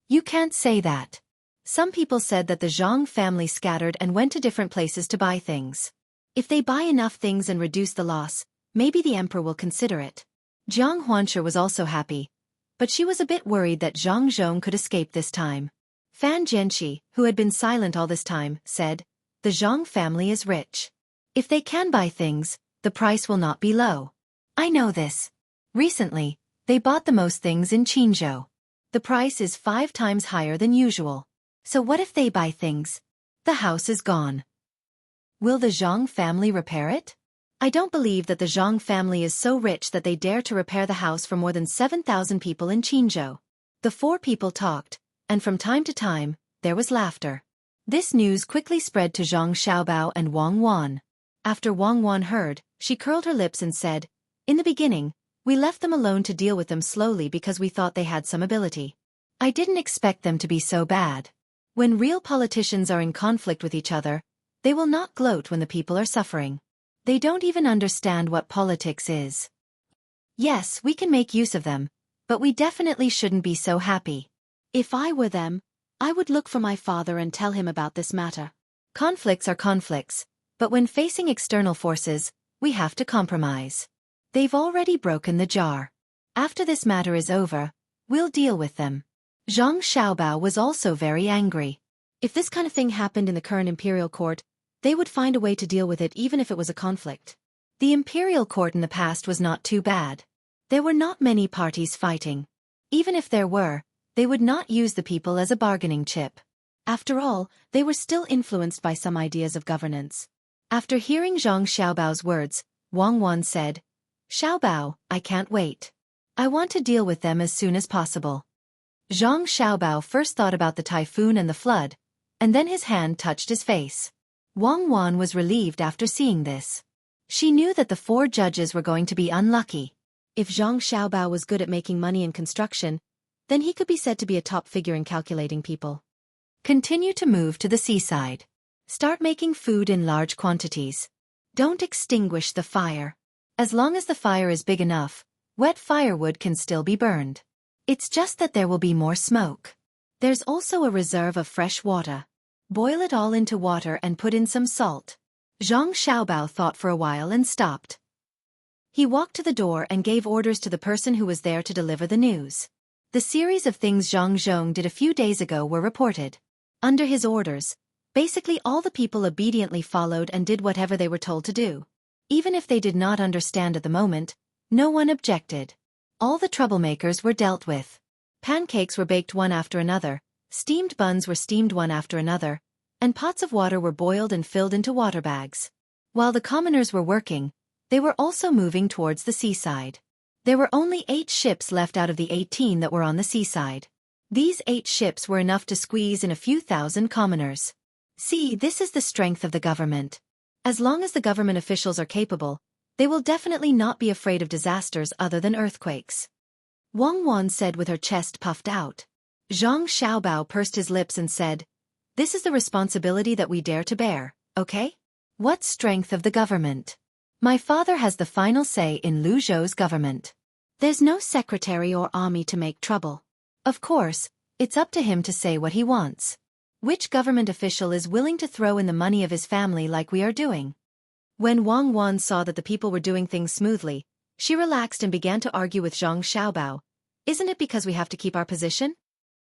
You can't say that. Some people said that the Zhang family scattered and went to different places to buy things. If they buy enough things and reduce the loss, maybe the emperor will consider it. Jiang Huanshe was also happy, but she was a bit worried that Zhang Zhong could escape this time. Fan Jianxi, who had been silent all this time, said, "The Zhang family is rich. If they can buy things, the price will not be low. I know this. Recently, they bought the most things in Qinzhou. The price is 5 times higher than usual. So what if they buy things? The house is gone. Will the Zhang family repair it? I don't believe that the Zhang family is so rich that they dare to repair the house for more than 7,000 people in Qinzhou." The 4 people talked, and from time to time, there was laughter. This news quickly spread to Zhang Xiaobao and Wang Wan. After Wang Wan heard, she curled her lips and said, "In the beginning, we left them alone to deal with them slowly because we thought they had some ability. I didn't expect them to be so bad. When real politicians are in conflict with each other, they will not gloat when the people are suffering. They don't even understand what politics is. Yes, we can make use of them, but we definitely shouldn't be so happy. If I were them, I would look for my father and tell him about this matter. Conflicts are conflicts, but when facing external forces, we have to compromise. They've already broken the jar. After this matter is over, we'll deal with them." Zhang Xiaobao was also very angry. If this kind of thing happened in the current imperial court, they would find a way to deal with it even if it was a conflict. The imperial court in the past was not too bad. There were not many parties fighting. Even if there were, they would not use the people as a bargaining chip. After all, they were still influenced by some ideas of governance. After hearing Zhang Xiaobao's words, Wang Wan said, "Xiaobao, I can't wait. I want to deal with them as soon as possible." Zhang Xiaobao first thought about the typhoon and the flood, and then his hand touched his face. Wang Wan was relieved after seeing this. She knew that the 4 judges were going to be unlucky. If Zhang Xiaobao was good at making money in construction, then he could be said to be a top figure in calculating people. Continue to move to the seaside. Start making food in large quantities. Don't extinguish the fire. As long as the fire is big enough, wet firewood can still be burned. It's just that there will be more smoke. There's also a reserve of fresh water. Boil it all into water and put in some salt. Zhang Xiaobao thought for a while and stopped. He walked to the door and gave orders to the person who was there to deliver the news. The series of things Zhang Zhong did a few days ago were reported. Under his orders, basically all the people obediently followed and did whatever they were told to do. Even if they did not understand at the moment, no one objected. All the troublemakers were dealt with. Pancakes were baked one after another, steamed buns were steamed one after another, and pots of water were boiled and filled into water bags. While the commoners were working, they were also moving towards the seaside. There were only 8 ships left out of the 18 that were on the seaside. These 8 ships were enough to squeeze in a few thousand commoners. See, this is the strength of the government. As long as the government officials are capable, they will definitely not be afraid of disasters other than earthquakes. Wang Wan said with her chest puffed out. Zhang Xiaobao pursed his lips and said, "This is the responsibility that we dare to bear, okay? What strength of the government? My father has the final say in Lu Zhou's government. There's no secretary or army to make trouble. Of course, it's up to him to say what he wants. Which government official is willing to throw in the money of his family like we are doing?" When Wang Wan saw that the people were doing things smoothly, she relaxed and began to argue with Zhang Xiaobao. "Isn't it because we have to keep our position?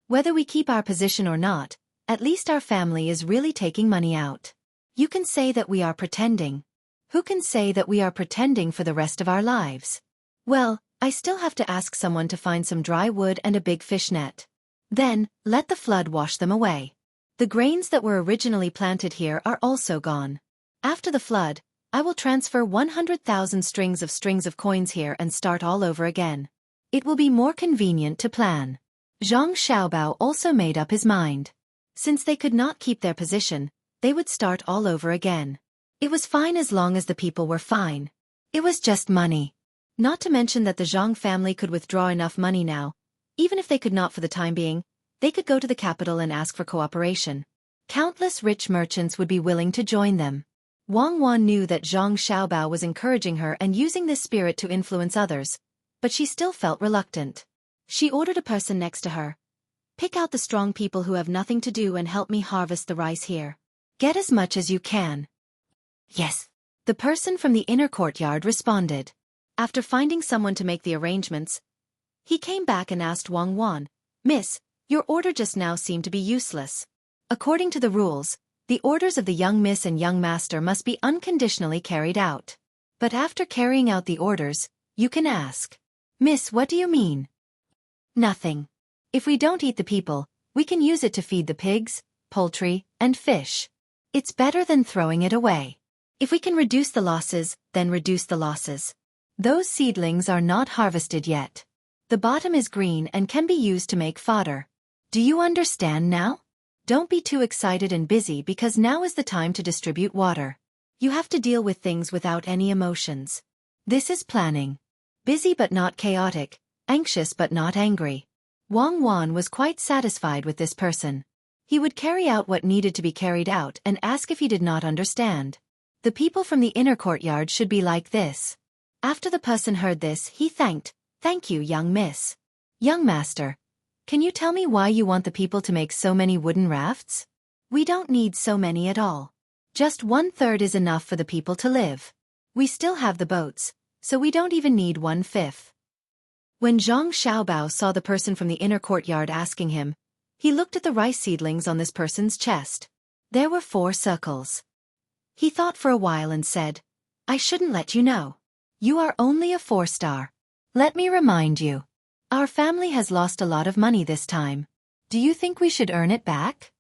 Whether we keep our position or not, at least our family is really taking money out. You can say that we are pretending. Who can say that we are pretending for the rest of our lives? Well, I still have to ask someone to find some dry wood and a big fish net. Then, let the flood wash them away. The grains that were originally planted here are also gone. After the flood, I will transfer 100,000 strings of coins here and start all over again. It will be more convenient to plan." Zhang Xiaobao also made up his mind. Since they could not keep their position, they would start all over again. It was fine as long as the people were fine. It was just money. Not to mention that the Zhang family could withdraw enough money now. Even if they could not for the time being, they could go to the capital and ask for cooperation. Countless rich merchants would be willing to join them. Wang Wan knew that Zhang Xiaobao was encouraging her and using this spirit to influence others, but she still felt reluctant. She ordered a person next to her. Pick out the strong people who have nothing to do and help me harvest the rice here. Get as much as you can. Yes. The person from the inner courtyard responded. After finding someone to make the arrangements, he came back and asked Wang Wan, "Miss, your order just now seemed to be useless. According to the rules, the orders of the young miss and young master must be unconditionally carried out. But after carrying out the orders, you can ask, 'Miss, what do you mean?' Nothing. If we don't eat the people, we can use it to feed the pigs, poultry, and fish. It's better than throwing it away. If we can reduce the losses, then reduce the losses. Those seedlings are not harvested yet. The bottom is green and can be used to make fodder. Do you understand now? Don't be too excited and busy because now is the time to distribute water. You have to deal with things without any emotions. This is planning. Busy but not chaotic, anxious but not angry." Wang Wan was quite satisfied with this person. He would carry out what needed to be carried out and ask if he did not understand. The people from the inner courtyard should be like this. After the person heard this, he thanked, "Thank you, young miss. Young master, can you tell me why you want the people to make so many wooden rafts? We don't need so many at all. Just 1/3 is enough for the people to live. We still have the boats, so we don't even need 1/5. When Zhang Xiaobao saw the person from the inner courtyard asking him, he looked at the rice seedlings on this person's chest. There were 4 circles. He thought for a while and said, "I shouldn't let you know. You are only a 4-star. Let me remind you. Our family has lost a lot of money this time. Do you think we should earn it back?"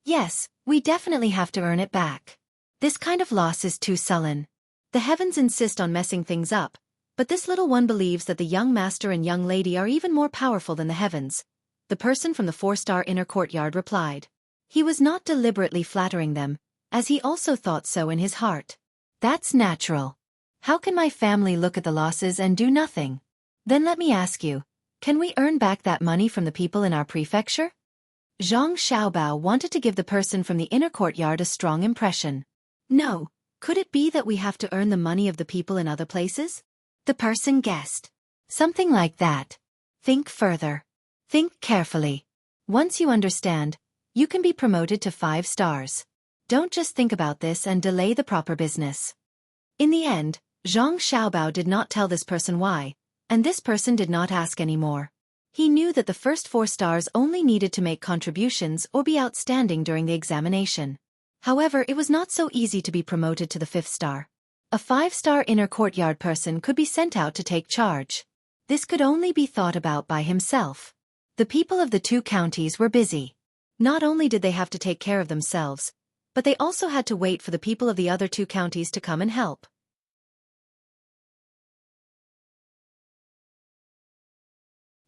"Yes, we definitely have to earn it back. This kind of loss is too sullen. The heavens insist on messing things up, but this little one believes that the young master and young lady are even more powerful than the heavens," the person from the 4-star inner courtyard replied. He was not deliberately flattering them, as he also thought so in his heart. "That's natural. How can my family look at the losses and do nothing? Then let me ask you, can we earn back that money from the people in our prefecture?" Zhang Xiaobao wanted to give the person from the inner courtyard a strong impression. "No, could it be that we have to earn the money of the people in other places?" The person guessed. "Something like that. Think further. Think carefully. Once you understand, you can be promoted to 5 stars. Don't just think about this and delay the proper business." In the end, Zhang Xiaobao did not tell this person why, and this person did not ask anymore. He knew that the first 4 stars only needed to make contributions or be outstanding during the examination. However, it was not so easy to be promoted to the 5th star. A 5-star inner courtyard person could be sent out to take charge. This could only be thought about by himself. The people of the 2 counties were busy. Not only did they have to take care of themselves, but they also had to wait for the people of the other 2 counties to come and help.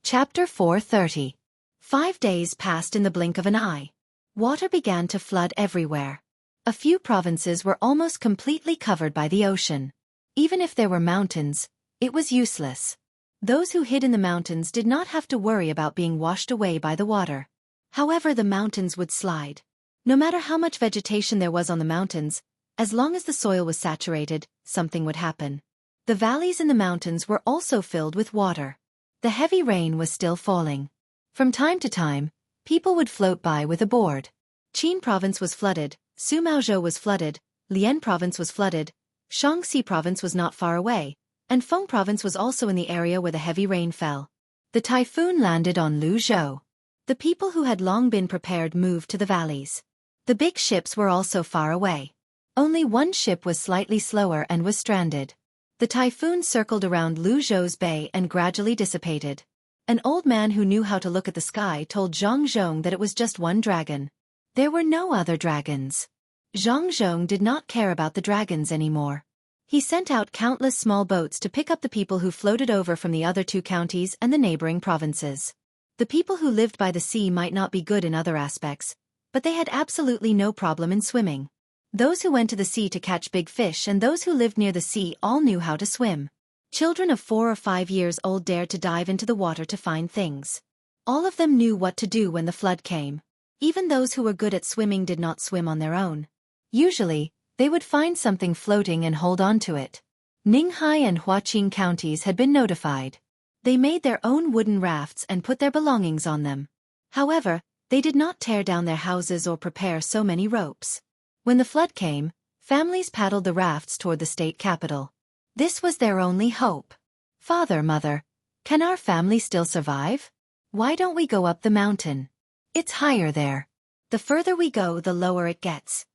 Chapter 430. 5 days passed in the blink of an eye. Water began to flood everywhere. A few provinces were almost completely covered by the ocean. Even if there were mountains, it was useless. Those who hid in the mountains did not have to worry about being washed away by the water. However, the mountains would slide. No matter how much vegetation there was on the mountains, as long as the soil was saturated, something would happen. The valleys in the mountains were also filled with water. The heavy rain was still falling. From time to time, people would float by with a board. Qin province was flooded, Sumaozhou was flooded, Lian province was flooded, Shaanxi province was not far away, and Feng province was also in the area where the heavy rain fell. The typhoon landed on Luzhou. The people who had long been prepared moved to the valleys. The big ships were also far away. Only one ship was slightly slower and was stranded. The typhoon circled around Luzhou's bay and gradually dissipated. An old man who knew how to look at the sky told Zhang Zhong that it was just one dragon. There were no other dragons. Zhang Zhong did not care about the dragons anymore. He sent out countless small boats to pick up the people who floated over from the other 2 counties and the neighboring provinces. The people who lived by the sea might not be good in other aspects, but they had absolutely no problem in swimming. Those who went to the sea to catch big fish and those who lived near the sea all knew how to swim. Children of 4 or 5 years old dared to dive into the water to find things. All of them knew what to do when the flood came. Even those who were good at swimming did not swim on their own. Usually, they would find something floating and hold on to it. Ninghai and Huaqing counties had been notified. They made their own wooden rafts and put their belongings on them. However, they did not tear down their houses or prepare so many ropes. When the flood came, families paddled the rafts toward the state capital. This was their only hope. Father, Mother, can our family still survive? Why don't we go up the mountain? It's higher there. The further we go, the lower it gets.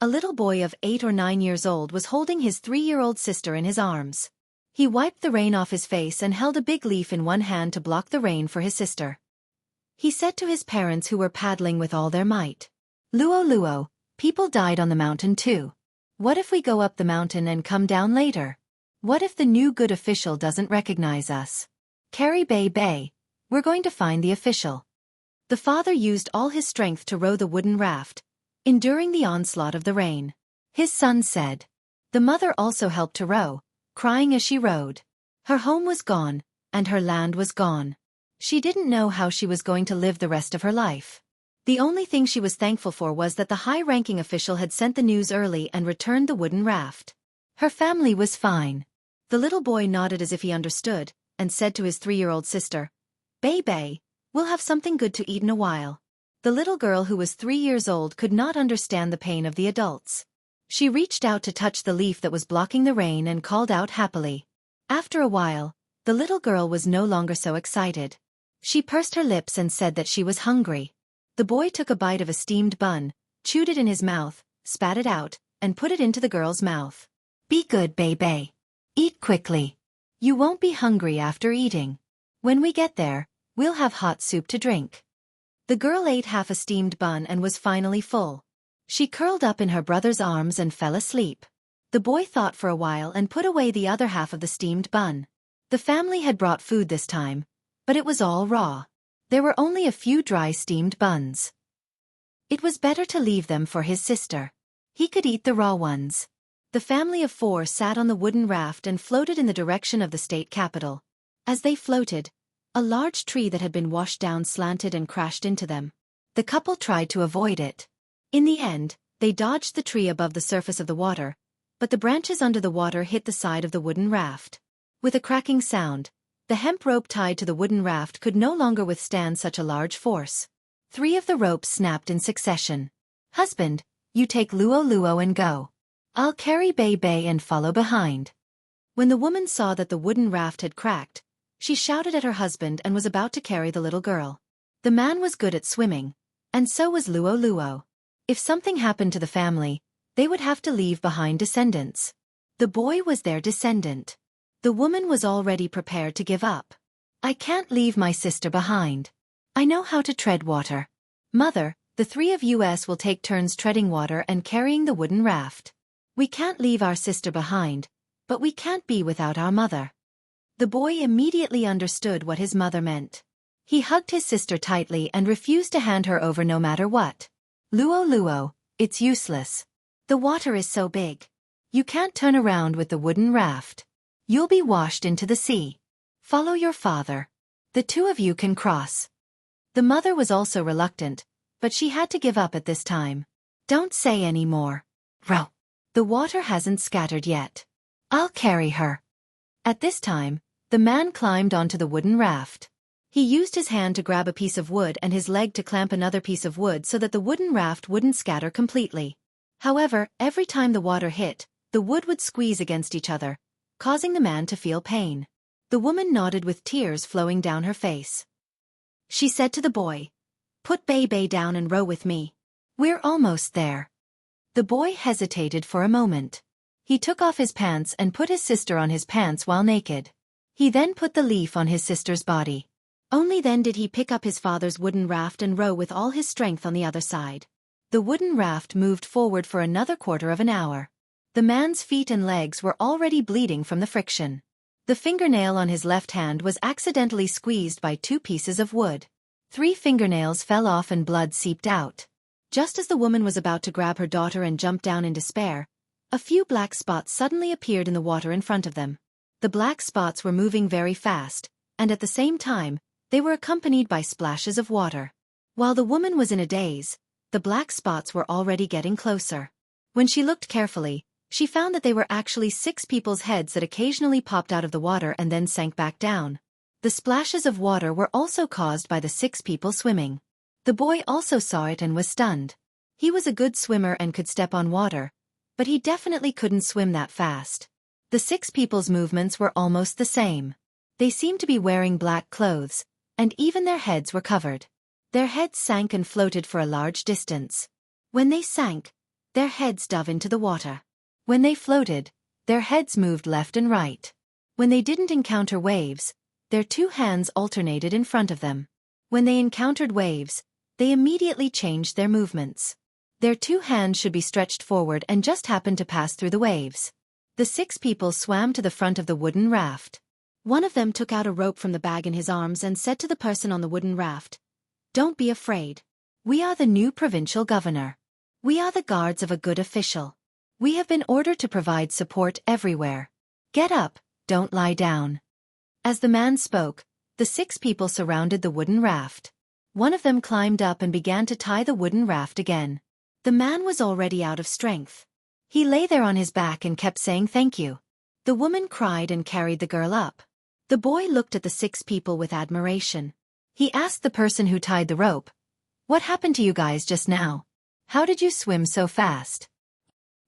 A little boy of 8 or 9 years old was holding his 3-year-old sister in his arms. He wiped the rain off his face and held a big leaf in one hand to block the rain for his sister. He said to his parents who were paddling with all their might, "Luo Luo, people died on the mountain too. What if we go up the mountain and come down later? What if the new good official doesn't recognize us? Carry Bei Bei, we're going to find the official." The father used all his strength to row the wooden raft, enduring the onslaught of the rain. His son said. The mother also helped to row, crying as she rowed. Her home was gone, and her land was gone. She didn't know how she was going to live the rest of her life. The only thing she was thankful for was that the high-ranking official had sent the news early and returned the wooden raft. Her family was fine. The little boy nodded as if he understood, and said to his 3-year-old sister, "Bei Bei, we'll have something good to eat in a while." The little girl who was 3 years old could not understand the pain of the adults. She reached out to touch the leaf that was blocking the rain and called out happily. After a while, the little girl was no longer so excited. She pursed her lips and said that she was hungry. The boy took a bite of a steamed bun, chewed it in his mouth, spat it out, and put it into the girl's mouth. "Be good, Bei Bei. Eat quickly. You won't be hungry after eating. When we get there, we'll have hot soup to drink." The girl ate half a steamed bun and was finally full. She curled up in her brother's arms and fell asleep. The boy thought for a while and put away the other half of the steamed bun. The family had brought food this time, but it was all raw. There were only a few dry steamed buns. It was better to leave them for his sister. He could eat the raw ones. The family of 4 sat on the wooden raft and floated in the direction of the state capital. As they floated, a large tree that had been washed down slanted and crashed into them. The couple tried to avoid it. In the end, they dodged the tree above the surface of the water, but the branches under the water hit the side of the wooden raft. With a cracking sound, the hemp rope tied to the wooden raft could no longer withstand such a large force. 3 of the ropes snapped in succession. "Husband, you take Luo Luo and go. I'll carry Bei Bei and follow behind." When the woman saw that the wooden raft had cracked, she shouted at her husband and was about to carry the little girl. The man was good at swimming, and so was Luo Luo. If something happened to the family, they would have to leave behind descendants. The boy was their descendant. The woman was already prepared to give up. "I can't leave my sister behind. I know how to tread water. Mother, the 3 of us will take turns treading water and carrying the wooden raft. We can't leave our sister behind, but we can't be without our mother." The boy immediately understood what his mother meant. He hugged his sister tightly and refused to hand her over no matter what. "Luo Luo, it's useless. The water is so big. You can't turn around with the wooden raft. You'll be washed into the sea. Follow your father. The 2 of you can cross." The mother was also reluctant, but she had to give up at this time. "Don't say any more. Row. The water hasn't scattered yet. I'll carry her." At this time, the man climbed onto the wooden raft. He used his hand to grab a piece of wood and his leg to clamp another piece of wood so that the wooden raft wouldn't scatter completely. However, every time the water hit, the wood would squeeze against each other, causing the man to feel pain. The woman nodded with tears flowing down her face. She said to the boy, "Put Bei Bei down and row with me. We're almost there." The boy hesitated for a moment. He took off his pants and put his sister on his pants while naked. He then put the leaf on his sister's body. Only then did he pick up his father's wooden raft and row with all his strength on the other side. The wooden raft moved forward for another quarter of an hour. The man's feet and legs were already bleeding from the friction. The fingernail on his left hand was accidentally squeezed by 2 pieces of wood. 3 fingernails fell off and blood seeped out. Just as the woman was about to grab her daughter and jump down in despair, a few black spots suddenly appeared in the water in front of them. The black spots were moving very fast, and at the same time, they were accompanied by splashes of water. While the woman was in a daze, the black spots were already getting closer. When she looked carefully, she found that they were actually 6 people's heads that occasionally popped out of the water and then sank back down. The splashes of water were also caused by the 6 people swimming. The boy also saw it and was stunned. He was a good swimmer and could step on water, but he definitely couldn't swim that fast. The 6 people's movements were almost the same. They seemed to be wearing black clothes, and even their heads were covered. Their heads sank and floated for a large distance. When they sank, their heads dove into the water. When they floated, their heads moved left and right. When they didn't encounter waves, their 2 hands alternated in front of them. When they encountered waves, they immediately changed their movements. Their 2 hands should be stretched forward and just happened to pass through the waves. The 6 people swam to the front of the wooden raft. One of them took out a rope from the bag in his arms and said to the person on the wooden raft, "Don't be afraid. We are the new provincial governor. We are the guards of a good official. We have been ordered to provide support everywhere. Get up, don't lie down." As the man spoke, the 6 people surrounded the wooden raft. One of them climbed up and began to tie the wooden raft again. The man was already out of strength. He lay there on his back and kept saying thank you. The woman cried and carried the girl up. The boy looked at the 6 people with admiration. He asked the person who tied the rope, "What happened to you guys just now? How did you swim so fast?"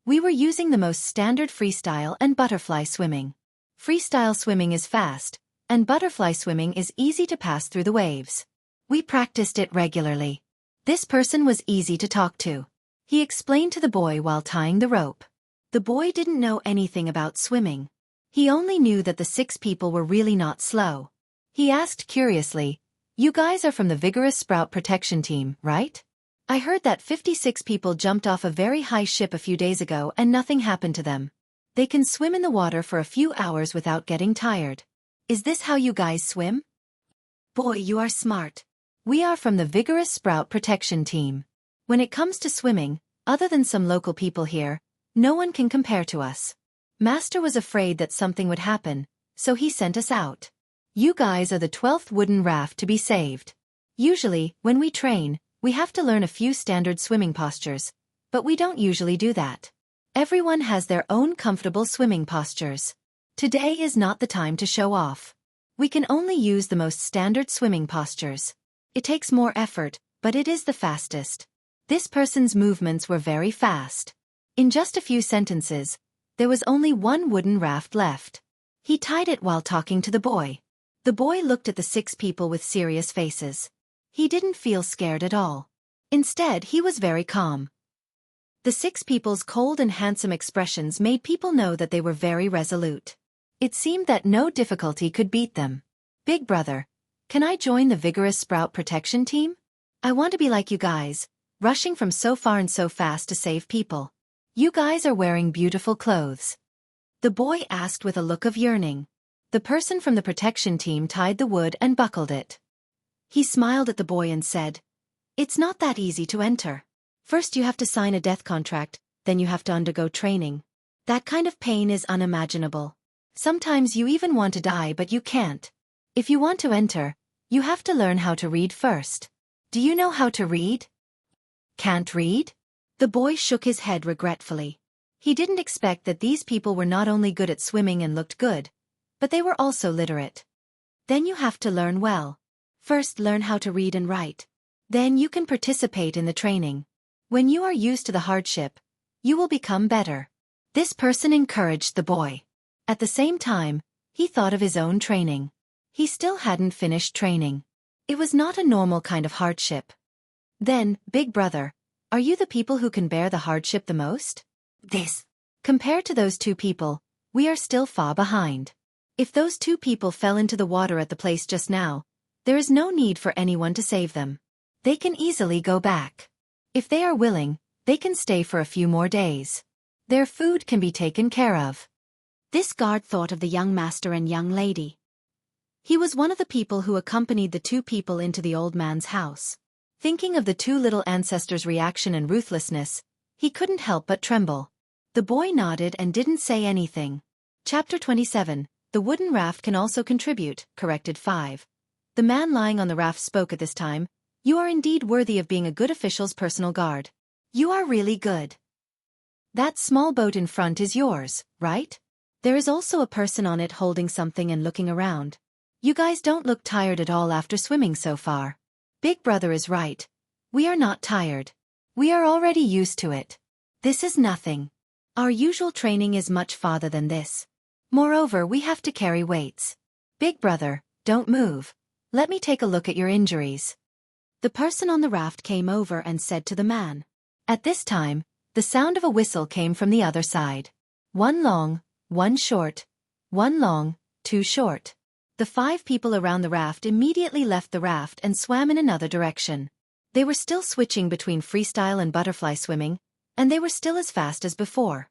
"We were using the most standard freestyle and butterfly swimming. Freestyle swimming is fast, and butterfly swimming is easy to pass through the waves. We practiced it regularly." This person was easy to talk to. He explained to the boy while tying the rope. The boy didn't know anything about swimming. He only knew that the 6 people were really not slow. He asked curiously, "You guys are from the Vigorous Sprout Protection Team, right? I heard that 56 people jumped off a very high ship a few days ago and nothing happened to them. They can swim in the water for a few hours without getting tired. Is this how you guys swim?" "Boy, you are smart. We are from the Vigorous Sprout Protection Team. When it comes to swimming, other than some local people here, no one can compare to us. Master was afraid that something would happen, so he sent us out. You guys are the 12th wooden raft to be saved. Usually, when we train, we have to learn a few standard swimming postures, but we don't usually do that. Everyone has their own comfortable swimming postures. Today is not the time to show off. We can only use the most standard swimming postures. It takes more effort, but it is the fastest." This person's movements were very fast. In just a few sentences, there was only one wooden raft left. He tied it while talking to the boy. The boy looked at the 6 people with serious faces. He didn't feel scared at all. Instead, he was very calm. The 6 people's cold and handsome expressions made people know that they were very resolute. It seemed that no difficulty could beat them. "Big brother, can I join the Vigorous Sprout Protection Team? I want to be like you guys, rushing from so far and so fast to save people. You guys are wearing beautiful clothes." The boy asked with a look of yearning. The person from the protection team tied the wood and buckled it. He smiled at the boy and said, "It's not that easy to enter. First you have to sign a death contract, then you have to undergo training. That kind of pain is unimaginable. Sometimes you even want to die but you can't. If you want to enter, you have to learn how to read first. Do you know how to read?" "Can't read?" The boy shook his head regretfully. He didn't expect that these people were not only good at swimming and looked good, but they were also literate. "Then you have to learn well. First learn how to read and write. Then you can participate in the training. When you are used to the hardship, you will become better." This person encouraged the boy. At the same time, he thought of his own training. He still hadn't finished training. It was not a normal kind of hardship. "Then, big brother, are you the people who can bear the hardship the most?" Compared to those 2 people, we are still far behind. If those 2 people fell into the water at the place just now, there is no need for anyone to save them. They can easily go back. If they are willing, they can stay for a few more days. Their food can be taken care of. This guard thought of the young master and young lady. He was one of the people who accompanied the 2 people into the old man's house. Thinking of the 2 little ancestors' reaction and ruthlessness, he couldn't help but tremble. The boy nodded and didn't say anything. Chapter 27, The wooden raft can also contribute, corrected 5. The man lying on the raft spoke at this time. You are indeed worthy of being a good official's personal guard. You are really good. That small boat in front is yours, right? There is also a person on it holding something and looking around. You guys don't look tired at all after swimming so far. Big brother is right. We are not tired. We are already used to it. This is nothing. Our usual training is much farther than this. Moreover, we have to carry weights. Big brother, don't move. Let me take a look at your injuries. The person on the raft came over and said to the man. At this time, the sound of a whistle came from the other side. One long, one short. One long, two short. The 5 people around the raft immediately left the raft and swam in another direction. They were still switching between freestyle and butterfly swimming, and they were still as fast as before.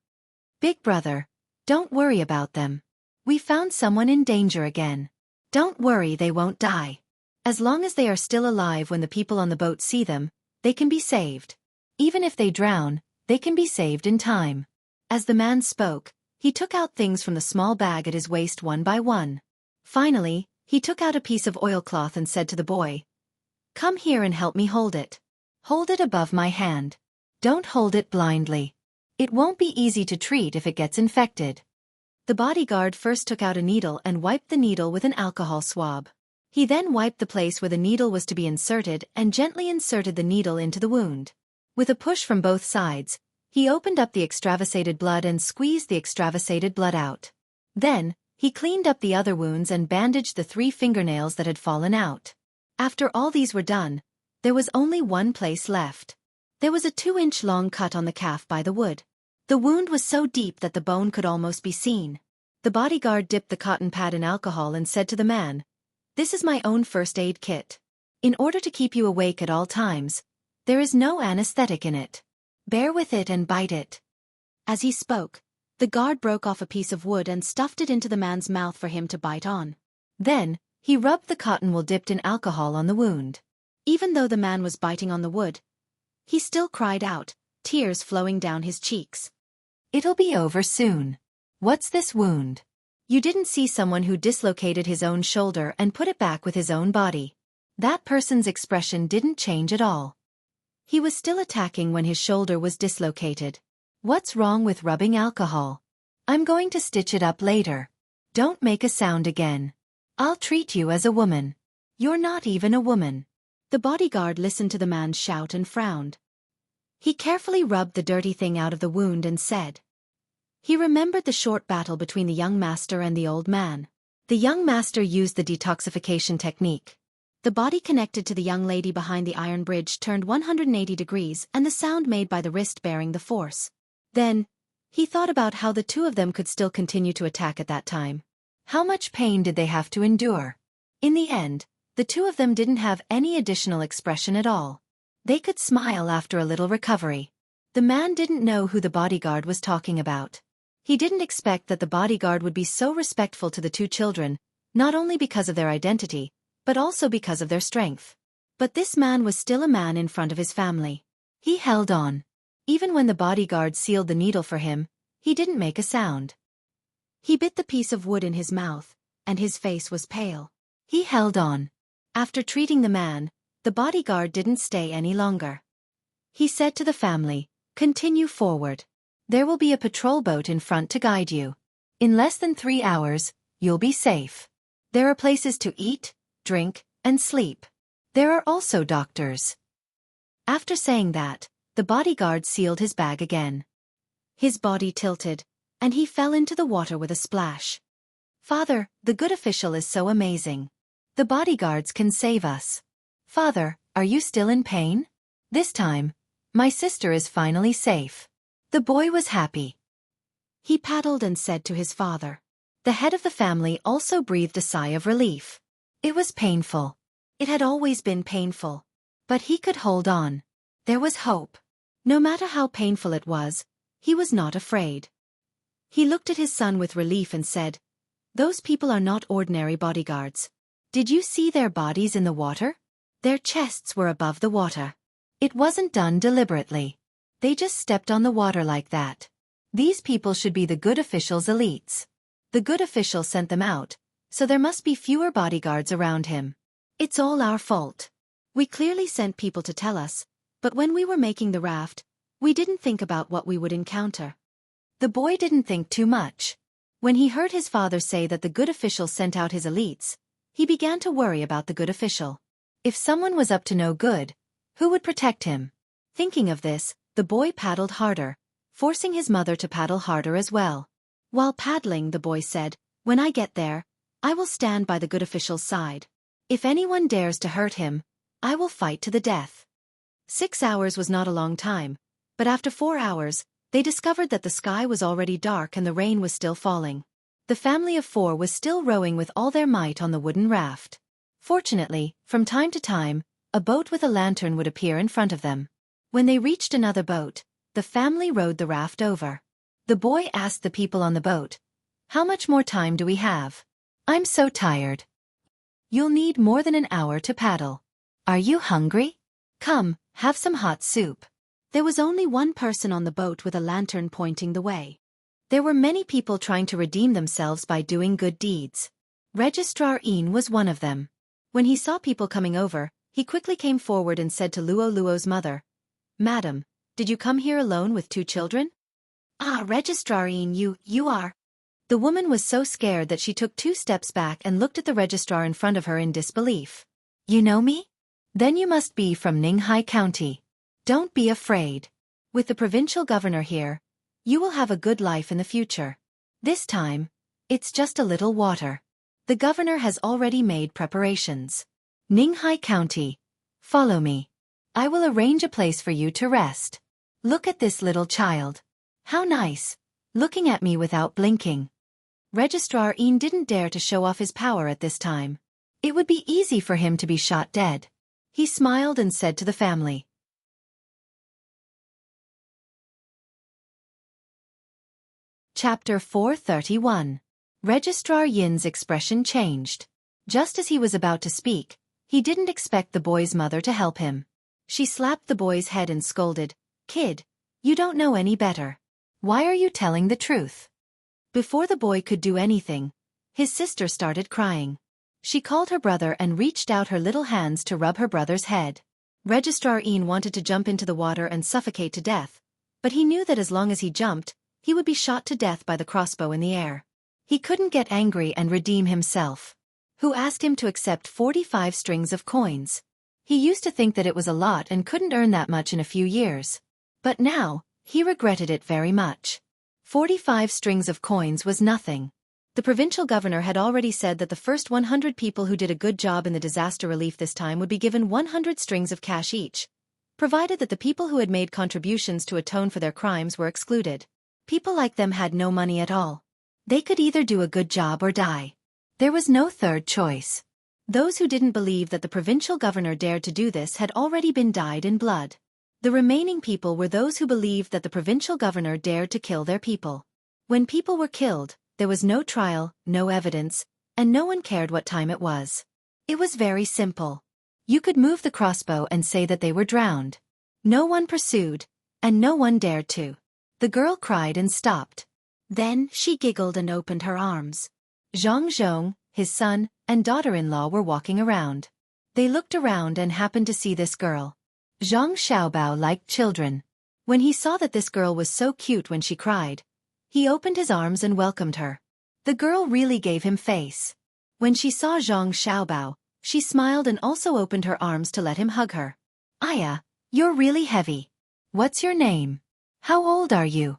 Big brother, don't worry about them. We found someone in danger again. Don't worry, they won't die. As long as they are still alive when the people on the boat see them, they can be saved. Even if they drown, they can be saved in time. As the man spoke, he took out things from the small bag at his waist one by one. Finally, he took out a piece of oilcloth and said to the boy, "Come here and help me hold it. Hold it above my hand. Don't hold it blindly. It won't be easy to treat if it gets infected." The bodyguard first took out a needle and wiped the needle with an alcohol swab. He then wiped the place where the needle was to be inserted and gently inserted the needle into the wound. With a push from both sides, he opened up the extravasated blood and squeezed the extravasated blood out. Then, he cleaned up the other wounds and bandaged the 3 fingernails that had fallen out. After all these were done, there was only one place left. There was a 2-inch long cut on the calf by the wood. The wound was so deep that the bone could almost be seen. The bodyguard dipped the cotton pad in alcohol and said to the man, "This is my own first aid kit. In order to keep you awake at all times, there is no anesthetic in it. Bear with it and bite it." As he spoke, the guard broke off a piece of wood and stuffed it into the man's mouth for him to bite on. Then, he rubbed the cotton wool dipped in alcohol on the wound. Even though the man was biting on the wood, he still cried out, tears flowing down his cheeks. "It'll be over soon. What's this wound?" You didn't see someone who dislocated his own shoulder and put it back with his own body. That person's expression didn't change at all. He was still attacking when his shoulder was dislocated. What's wrong with rubbing alcohol? I'm going to stitch it up later. Don't make a sound again. I'll treat you as a woman. You're not even a woman. The bodyguard listened to the man shout and frowned. He carefully rubbed the dirty thing out of the wound and said. He remembered the short battle between the young master and the old man. The young master used the detoxification technique. The body connected to the young lady behind the iron bridge turned 180 degrees and the sound made by the wrist bearing the force. Then, he thought about how the 2 of them could still continue to attack at that time. How much pain did they have to endure? In the end, the 2 of them didn't have any additional expression at all. They could smile after a little recovery. The man didn't know who the bodyguard was talking about. He didn't expect that the bodyguard would be so respectful to the 2 children, not only because of their identity, but also because of their strength. But this man was still a man in front of his family. He held on. Even when the bodyguard sealed the needle for him, he didn't make a sound. He bit the piece of wood in his mouth, and his face was pale. He held on. After treating the man, the bodyguard didn't stay any longer. He said to the family, "Continue forward. There will be a patrol boat in front to guide you. In less than 3 hours, you'll be safe. There are places to eat, drink, and sleep. There are also doctors." After saying that, the bodyguard sealed his bag again. His body tilted, and he fell into the water with a splash. "Father, the good official is so amazing. The bodyguards can save us. Father, are you still in pain? This time, my sister is finally safe." The boy was happy. He paddled and said to his father. The head of the family also breathed a sigh of relief. It was painful. It had always been painful. But he could hold on. There was hope. No matter how painful it was, he was not afraid. He looked at his son with relief and said, "Those people are not ordinary bodyguards. Did you see their bodies in the water? Their chests were above the water. It wasn't done deliberately. They just stepped on the water like that. These people should be the good officials' elites." The good official sent them out, so there must be fewer bodyguards around him. It's all our fault. We clearly sent people to tell us, but when we were making the raft, we didn't think about what we would encounter. The boy didn't think too much. When he heard his father say that the good official sent out his elites, he began to worry about the good official. If someone was up to no good, who would protect him? Thinking of this, the boy paddled harder, forcing his mother to paddle harder as well. While paddling, the boy said, "When I get there, I will stand by the good official's side. If anyone dares to hurt him, I will fight to the death." 6 hours was not a long time, but after 4 hours, they discovered that the sky was already dark and the rain was still falling. The family of 4 was still rowing with all their might on the wooden raft. Fortunately, from time to time, a boat with a lantern would appear in front of them. When they reached another boat, the family rowed the raft over. The boy asked the people on the boat, "How much more time do we have? I'm so tired." "You'll need more than an hour to paddle. Are you hungry? Come, have some hot soup." There was only one person on the boat with a lantern pointing the way. There were many people trying to redeem themselves by doing good deeds. Registrar Ian was one of them. When he saw people coming over, he quickly came forward and said to Luo's mother, "Madam, did you come here alone with 2 children?" "Ah, Registrar Ian, you are." The woman was so scared that she took 2 steps back and looked at the registrar in front of her in disbelief. "You know me? Then you must be from Ning'ai County. Don't be afraid. With the provincial governor here, you will have a good life in the future. This time, it's just a little water. The governor has already made preparations. Ning'ai County, follow me. I will arrange a place for you to rest. Look at this little child. How nice, looking at me without blinking." Registrar Ian didn't dare to show off his power at this time. It would be easy for him to be shot dead. He smiled and said to the family. Chapter 431. Registrar Yin's expression changed. Just as he was about to speak, he didn't expect the boy's mother to help him. She slapped the boy's head and scolded, "Kid, you don't know any better. Why are you telling the truth?" Before the boy could do anything, his sister started crying. She called her brother and reached out her little hands to rub her brother's head. Registrar Ian wanted to jump into the water and suffocate to death, but he knew that as long as he jumped, he would be shot to death by the crossbow in the air. He couldn't get angry and redeem himself. Who asked him to accept 45 strings of coins? He used to think that it was a lot and couldn't earn that much in a few years. But now, he regretted it very much. 45 strings of coins was nothing. The provincial governor had already said that the first 100 people who did a good job in the disaster relief this time would be given 100 strings of cash each, provided that the people who had made contributions to atone for their crimes were excluded. People like them had no money at all. They could either do a good job or die. There was no third choice. Those who didn't believe that the provincial governor dared to do this had already been dyed in blood. The remaining people were those who believed that the provincial governor dared to kill their people. When people were killed, there was no trial, no evidence, and no one cared what time it was. It was very simple. You could move the crossbow and say that they were drowned. No one pursued, and no one dared to. The girl cried and stopped. Then she giggled and opened her arms. Zhang Zhong, his son, and daughter-in-law were walking around. They looked around and happened to see this girl. Zhang Xiaobao liked children. When he saw that this girl was so cute when she cried, he opened his arms and welcomed her. The girl really gave him face. When she saw Zhang Xiaobao, she smiled and also opened her arms to let him hug her. "Aya, you're really heavy. What's your name? How old are you?"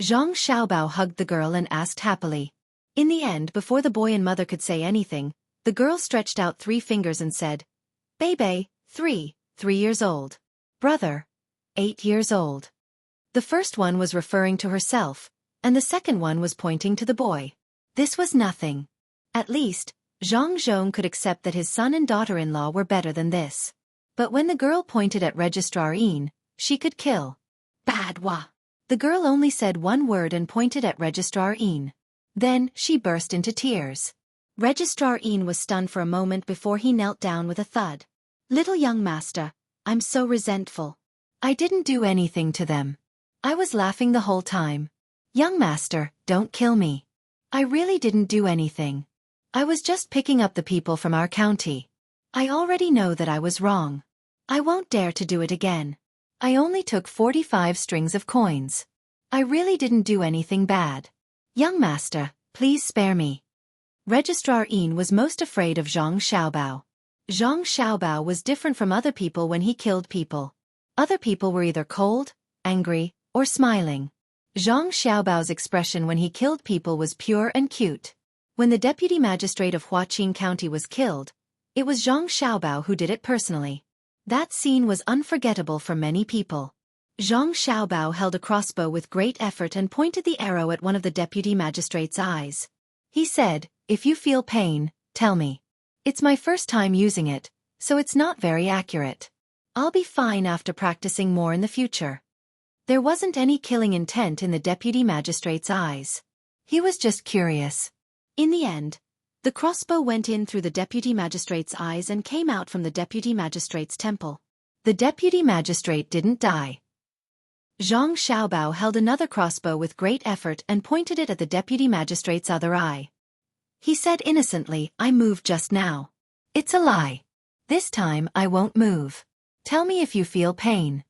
Zhang Xiaobao hugged the girl and asked happily. In the end, before the boy and mother could say anything, the girl stretched out 3 fingers and said, "Baby, 3 years old. Brother, 8 years old." The first one was referring to herself, and the second one was pointing to the boy. This was nothing. At least, Zhang Zhong could accept that his son and daughter-in-law were better than this. But when the girl pointed at Registrar Ian, she could kill. "Bad wa." The girl only said one word and pointed at Registrar Ian. Then, she burst into tears. Registrar Ian was stunned for a moment before he knelt down with a thud. "Little young master, I'm so resentful. I didn't do anything to them. I was laughing the whole time. Young master, don't kill me. I really didn't do anything. I was just picking up the people from our county. I already know that I was wrong. I won't dare to do it again. I only took 45 strings of coins. I really didn't do anything bad. Young master, please spare me. Registrar Yin was most afraid of Zhang Xiaobao. Zhang Xiaobao was different from other people when he killed people. Other people were either cold, angry, or smiling. Zhang Xiaobao's expression when he killed people was pure and cute. When the deputy magistrate of Huaqing County was killed, it was Zhang Xiaobao who did it personally. That scene was unforgettable for many people. Zhang Xiaobao held a crossbow with great effort and pointed the arrow at one of the deputy magistrate's eyes. He said, "If you feel pain, tell me. It's my first time using it, so it's not very accurate. I'll be fine after practicing more in the future." There wasn't any killing intent in the deputy magistrate's eyes. He was just curious. In the end, the crossbow went in through the deputy magistrate's eyes and came out from the deputy magistrate's temple. The deputy magistrate didn't die. Zhang Xiaobao held another crossbow with great effort and pointed it at the deputy magistrate's other eye. He said innocently, "I moved just now." "It's a lie. This time I won't move. Tell me if you feel pain."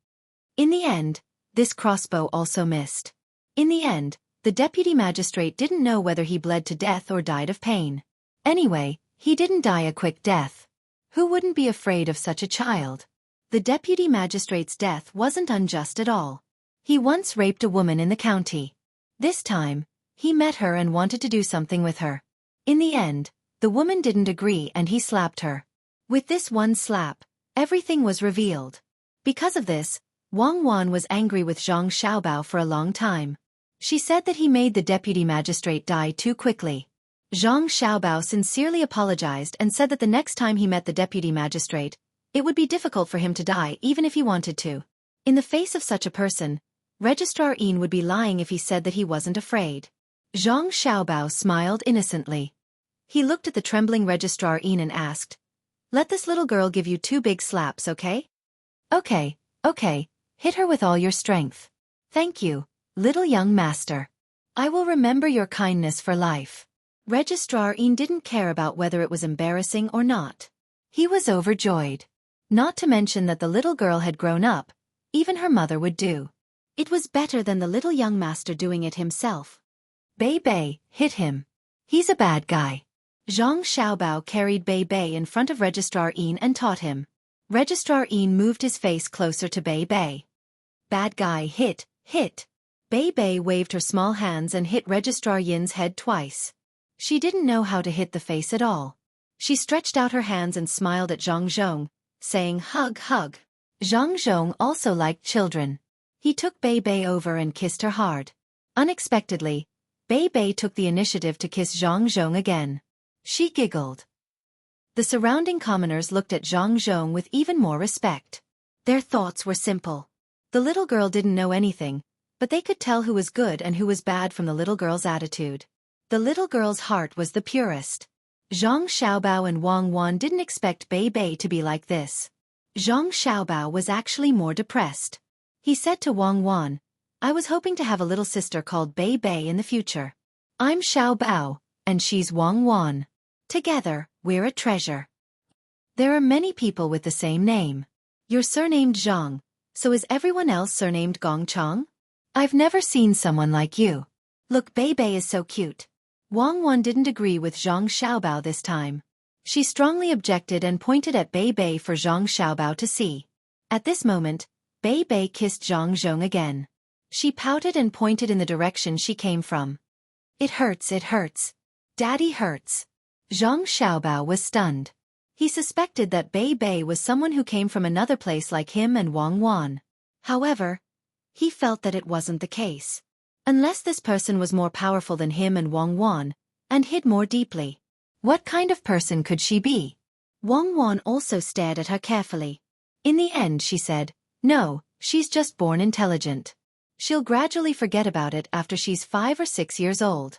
In the end, this crossbow also missed. In the end, the deputy magistrate didn't know whether he bled to death or died of pain. Anyway, he didn't die a quick death. Who wouldn't be afraid of such a child? The deputy magistrate's death wasn't unjust at all. He once raped a woman in the county. This time, he met her and wanted to do something with her. In the end, the woman didn't agree and he slapped her. With this one slap, everything was revealed. Because of this, Wang Wan was angry with Zhang Xiaobao for a long time. She said that he made the deputy magistrate die too quickly. Zhang Xiaobao sincerely apologized and said that the next time he met the deputy magistrate, it would be difficult for him to die even if he wanted to. In the face of such a person, Registrar Yin would be lying if he said that he wasn't afraid. Zhang Xiaobao smiled innocently. He looked at the trembling Registrar Yin and asked, "Let this little girl give you 2 big slaps, okay?" Okay. Hit her with all your strength. Thank you, little young master. I will remember your kindness for life." Registrar Yin didn't care about whether it was embarrassing or not. He was overjoyed. Not to mention that the little girl had grown up, even her mother would do. It was better than the little young master doing it himself. "Bei Bei, hit him. He's a bad guy." Zhang Xiaobao carried Bei Bei in front of Registrar Yin and taught him. Registrar Yin moved his face closer to Bei Bei. "Bad guy, hit. Bei Bei waved her small hands and hit Registrar Yin's head twice. She didn't know how to hit the face at all. She stretched out her hands and smiled at Zhang Zhong, saying hug. Zhang Zhong also liked children. He took Bei Bei over and kissed her hard. Unexpectedly, Bei Bei took the initiative to kiss Zhang Zhong again. She giggled. The surrounding commoners looked at Zhang Zhong with even more respect. Their thoughts were simple. The little girl didn't know anything, but they could tell who was good and who was bad from the little girl's attitude. The little girl's heart was the purest. Zhang Xiaobao and Wang Wan didn't expect Bei Bei to be like this. Zhang Xiaobao was actually more depressed. He said to Wang Wan, "I was hoping to have a little sister called Bei Bei in the future. I'm Xiaobao, and she's Wang Wan. Together, we're a treasure." There are many people with the same name. You're surnamed Zhang, so is everyone else surnamed Gongchang? I've never seen someone like you. Look, Bei Bei is so cute. Wang Wan didn't agree with Zhang Xiaobao this time. She strongly objected and pointed at Bei Bei for Zhang Xiaobao to see. At this moment, Bei Bei kissed Zhang Zhong again. She pouted and pointed in the direction she came from. It hurts. Daddy hurts." Zhang Xiaobao was stunned. He suspected that Bei Bei was someone who came from another place like him and Wang Wan. However, he felt that it wasn't the case. Unless this person was more powerful than him and Wang Wan, and hid more deeply. What kind of person could she be? Wang Wan also stared at her carefully. In the end she said, "No, she's just born intelligent. She'll gradually forget about it after she's 5 or 6 years old."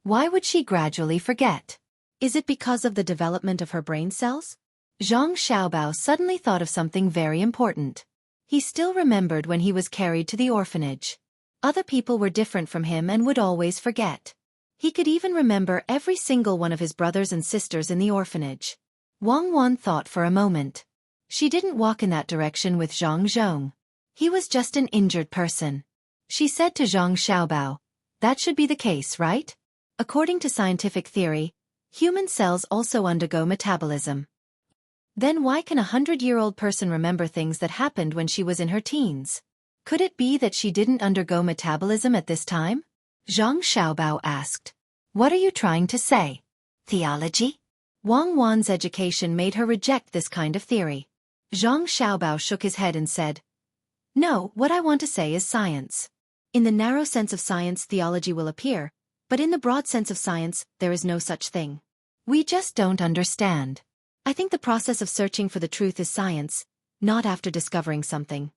Why would she gradually forget? Is it because of the development of her brain cells? Zhang Xiaobao suddenly thought of something very important. He still remembered when he was carried to the orphanage. Other people were different from him and would always forget. He could even remember every single one of his brothers and sisters in the orphanage. Wang Wan thought for a moment. She didn't walk in that direction with Zhang Zhong. He was just an injured person. She said to Zhang Xiaobao, "That should be the case, right? According to scientific theory, human cells also undergo metabolism. Then why can a 100-year-old person remember things that happened when she was in her teens? Could it be that she didn't undergo metabolism at this time?" Zhang Xiaobao asked. "What are you trying to say? Theology?" Wang Wan's education made her reject this kind of theory. Zhang Xiaobao shook his head and said, "No, what I want to say is science. In the narrow sense of science, theology will appear, but in the broad sense of science, there is no such thing. We just don't understand. I think the process of searching for the truth is science, not after discovering something."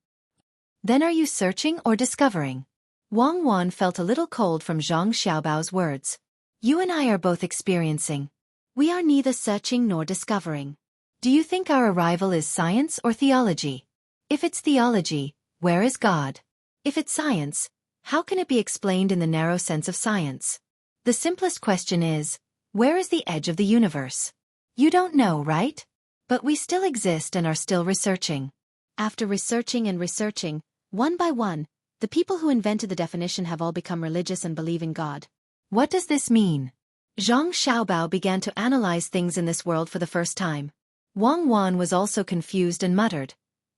"Then are you searching or discovering?" Wang Wan felt a little cold from Zhang Xiaobao's words. "You and I are both experiencing. We are neither searching nor discovering. Do you think our arrival is science or theology? If it's theology, where is God? If it's science, how can it be explained in the narrow sense of science? The simplest question is, where is the edge of the universe? You don't know, right? But we still exist and are still researching." After researching and researching, one by one, the people who invented the definition have all become religious and believe in God. What does this mean? Zhang Xiaobao began to analyze things in this world for the first time. Wang Wan was also confused and muttered,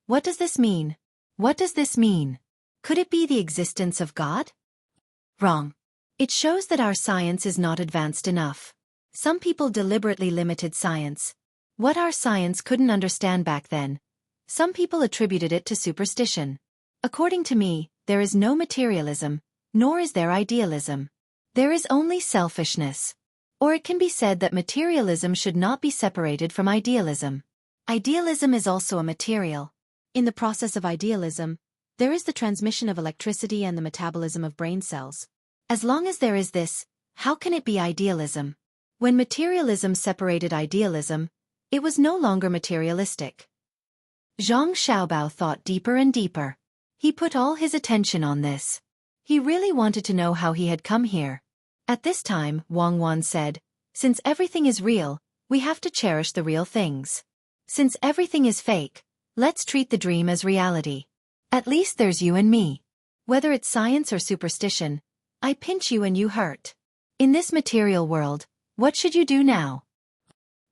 "What does this mean? What does this mean? Could it be the existence of God?" Wrong. It shows that our science is not advanced enough. Some people deliberately limited science. What our science couldn't understand back then, some people attributed it to superstition. According to me, there is no materialism, nor is there idealism. There is only selfishness. Or it can be said that materialism should not be separated from idealism. Idealism is also a material. In the process of idealism, there is the transmission of electricity and the metabolism of brain cells. As long as there is this, how can it be idealism? When materialism separated idealism, it was no longer materialistic. Zhang Xiaobao thought deeper and deeper. He put all his attention on this. He really wanted to know how he had come here. At this time, Wang Wan said, "Since everything is real, we have to cherish the real things. Since everything is fake, let's treat the dream as reality. At least there's you and me. Whether it's science or superstition, I pinch you and you hurt. In this material world, what should you do now?"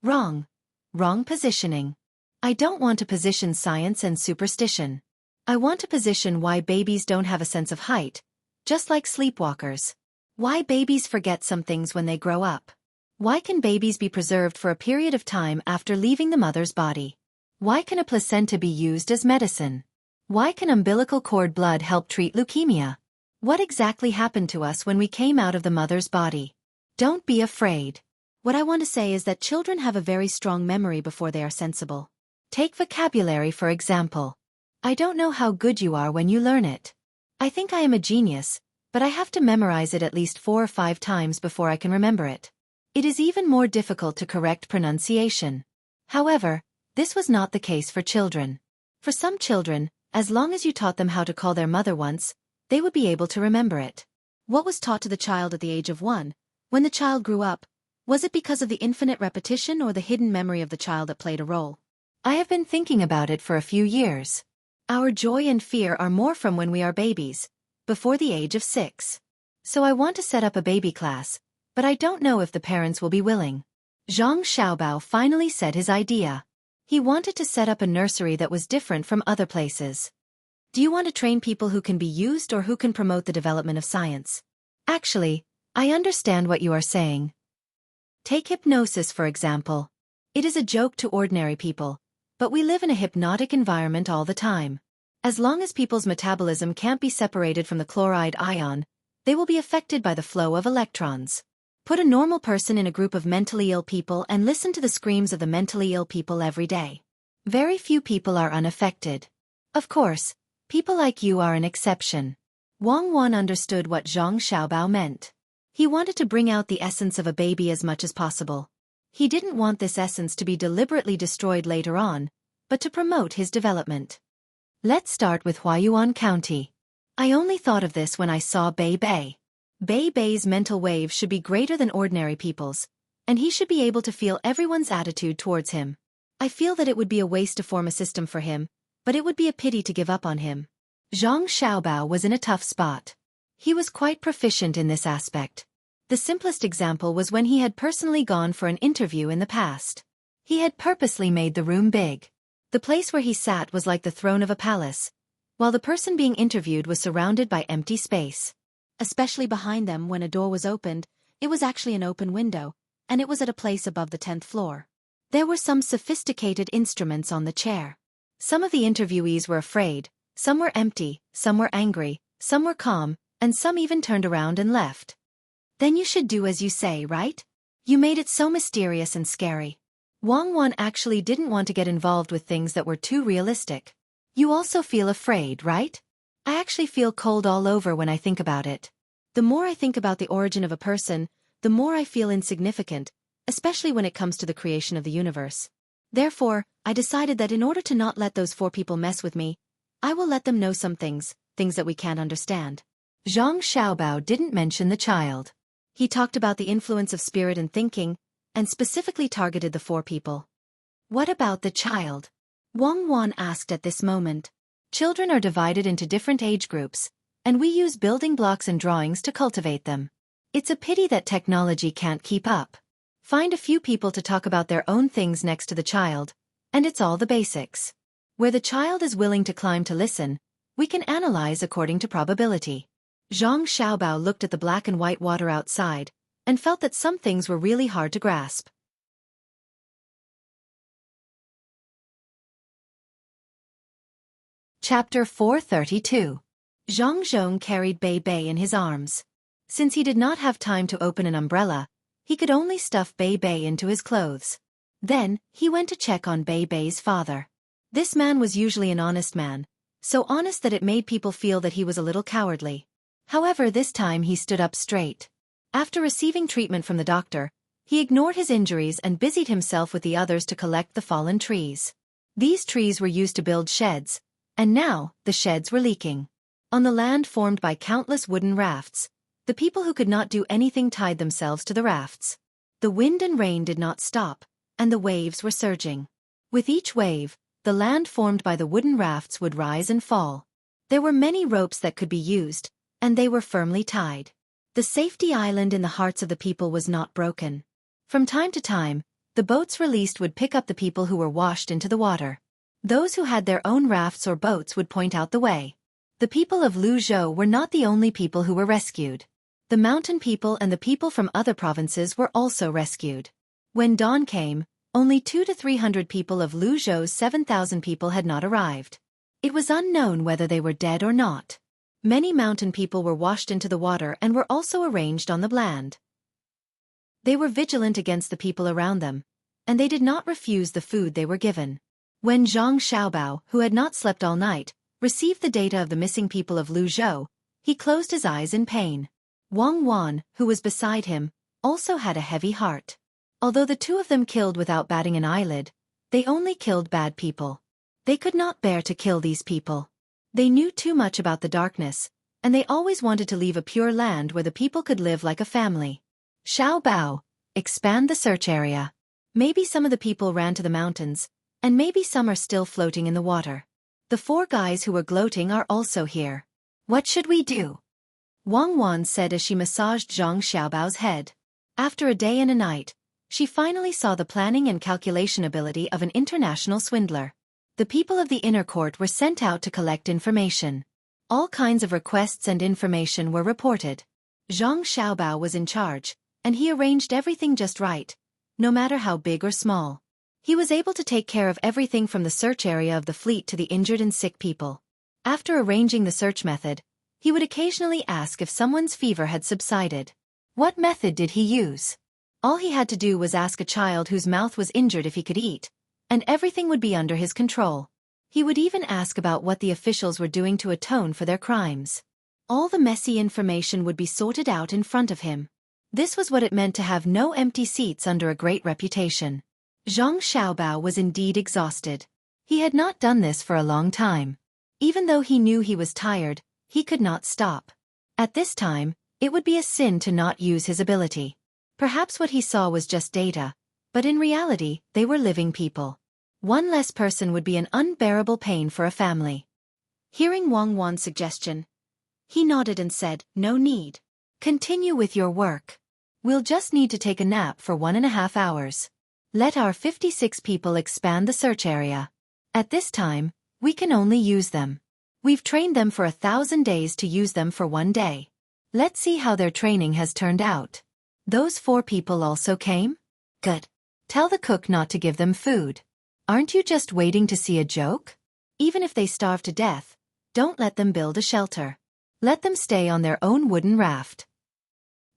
Wrong. Wrong positioning. I don't want to position science and superstition. I want to position why babies don't have a sense of height, just like sleepwalkers. Why babies forget some things when they grow up. Why can babies be preserved for a period of time after leaving the mother's body? Why can a placenta be used as medicine? Why can umbilical cord blood help treat leukemia? What exactly happened to us when we came out of the mother's body? Don't be afraid. What I want to say is that children have a very strong memory before they are sensible. Take vocabulary for example. I don't know how good you are when you learn it. I think I am a genius, but I have to memorize it at least 4 or 5 times before I can remember it. It is even more difficult to correct pronunciation. However, this was not the case for children. For some children, as long as you taught them how to call their mother once, they would be able to remember it. What was taught to the child at the age of 1, when the child grew up, was it because of the infinite repetition or the hidden memory of the child that played a role? I have been thinking about it for a few years. Our joy and fear are more from when we are babies, before the age of 6. So I want to set up a baby class, but I don't know if the parents will be willing. Zhang Xiaobao finally said his idea. He wanted to set up a nursery that was different from other places. Do you want to train people who can be used or who can promote the development of science? Actually, I understand what you are saying. Take hypnosis for example. It is a joke to ordinary people, but we live in a hypnotic environment all the time. As long as people's metabolism can't be separated from the chloride ion, they will be affected by the flow of electrons. Put a normal person in a group of mentally ill people and listen to the screams of the mentally ill people every day. Very few people are unaffected. Of course, people like you are an exception. Wang Wan understood what Zhang Xiaobao meant. He wanted to bring out the essence of a baby as much as possible. He didn't want this essence to be deliberately destroyed later on, but to promote his development. Let's start with Huayuan County. I only thought of this when I saw Bei Bei. Bei's mental waves should be greater than ordinary people's, and he should be able to feel everyone's attitude towards him. I feel that it would be a waste to form a system for him, but it would be a pity to give up on him. Zhang Xiaobao was in a tough spot. He was quite proficient in this aspect. The simplest example was when he had personally gone for an interview in the past. He had purposely made the room big. The place where he sat was like the throne of a palace, while the person being interviewed was surrounded by empty space. Especially behind them, when a door was opened, it was actually an open window, and it was at a place above the 10th floor. There were some sophisticated instruments on the chair. Some of the interviewees were afraid, some were empty, some were angry, some were calm, and some even turned around and left. Then you should do as you say, right? You made it so mysterious and scary. Wang Wan actually didn't want to get involved with things that were too realistic. You also feel afraid, right? I actually feel cold all over when I think about it. The more I think about the origin of a person, the more I feel insignificant, especially when it comes to the creation of the universe. Therefore, I decided that in order to not let those 4 people mess with me, I will let them know some things that we can't understand. Zhang Xiaobao didn't mention the child. He talked about the influence of spirit and thinking, and specifically targeted the 4 people. What about the child? Wang Wan asked at this moment. Children are divided into different age groups, and we use building blocks and drawings to cultivate them. It's a pity that technology can't keep up. Find a few people to talk about their own things next to the child, and it's all the basics. Where the child is willing to climb to listen, we can analyze according to probability. Zhang Xiaobao looked at the black and white water outside, and felt that some things were really hard to grasp. Chapter 432. Zhang Zhong carried Bei in his arms. Since he did not have time to open an umbrella, he could only stuff Bei into his clothes. Then, he went to check on Bei's father. This man was usually an honest man, so honest that it made people feel that he was a little cowardly. However, this time he stood up straight. After receiving treatment from the doctor, he ignored his injuries and busied himself with the others to collect the fallen trees. These trees were used to build sheds, and now, the sheds were leaking. On the land formed by countless wooden rafts, the people who could not do anything tied themselves to the rafts. The wind and rain did not stop, and the waves were surging. With each wave, the land formed by the wooden rafts would rise and fall. There were many ropes that could be used, and they were firmly tied. The safety island in the hearts of the people was not broken. From time to time, the boats released would pick up the people who were washed into the water. Those who had their own rafts or boats would point out the way. The people of Luzhou were not the only people who were rescued. The mountain people and the people from other provinces were also rescued. When dawn came, only 200 to 300 people of Luzhou's 7,000 people had not arrived. It was unknown whether they were dead or not. Many mountain people were washed into the water and were also arranged on the land. They were vigilant against the people around them, and they did not refuse the food they were given. When Zhang Xiaobao, who had not slept all night, received the data of the missing people of Luzhou, he closed his eyes in pain. Wang Wan, who was beside him, also had a heavy heart. Although the 2 of them killed without batting an eyelid, they only killed bad people. They could not bear to kill these people. They knew too much about the darkness, and they always wanted to leave a pure land where the people could live like a family. Xiaobao, expand the search area. Maybe some of the people ran to the mountains, and maybe some are still floating in the water. The 4 guys who were gloating are also here. What should we do? Wang Wan said as she massaged Zhang Xiaobao's head. After a day and a night, she finally saw the planning and calculation ability of an international swindler. The people of the inner court were sent out to collect information. All kinds of requests and information were reported. Zhang Xiaobao was in charge, and he arranged everything just right, no matter how big or small. He was able to take care of everything from the search area of the fleet to the injured and sick people. After arranging the search method, he would occasionally ask if someone's fever had subsided. What method did he use? All he had to do was ask a child whose mouth was injured if he could eat, and everything would be under his control. He would even ask about what the officials were doing to atone for their crimes. All the messy information would be sorted out in front of him. This was what it meant to have no empty seats under a great reputation. Zhang Xiaobao was indeed exhausted. He had not done this for a long time. Even though he knew he was tired, he could not stop. At this time, It would be a sin to not use his ability. Perhaps what he saw was just data, but in reality, they were living people. One less person would be an unbearable pain for a family. Hearing Wang Wan's suggestion, he nodded and said, "No need. Continue with your work. We'll just need to take a nap for 1.5 hours. Let our 56 people expand the search area. At this time, we can only use them. We've trained them for 1,000 days to use them for 1 day. Let's see how their training has turned out." Those 4 people also came? Good. Tell the cook not to give them food. Aren't you just waiting to see a joke? Even if they starve to death, don't let them build a shelter. Let them stay on their own wooden raft.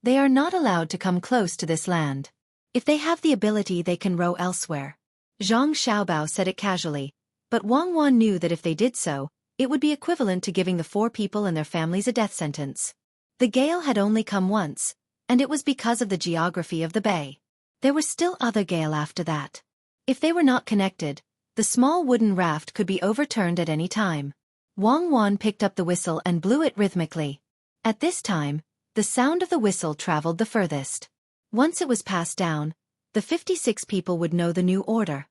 They are not allowed to come close to this land. If they have the ability, they can row elsewhere. Zhang Xiaobao said it casually, but Wang Wan knew that if they did so, it would be equivalent to giving the 4 people and their families a death sentence. The gale had only come once, and it was because of the geography of the bay. There were still other gale after that. If they were not connected, the small wooden raft could be overturned at any time. Wang Wan picked up the whistle and blew it rhythmically. At this time, the sound of the whistle traveled the furthest. Once it was passed down, the 56 people would know the new order.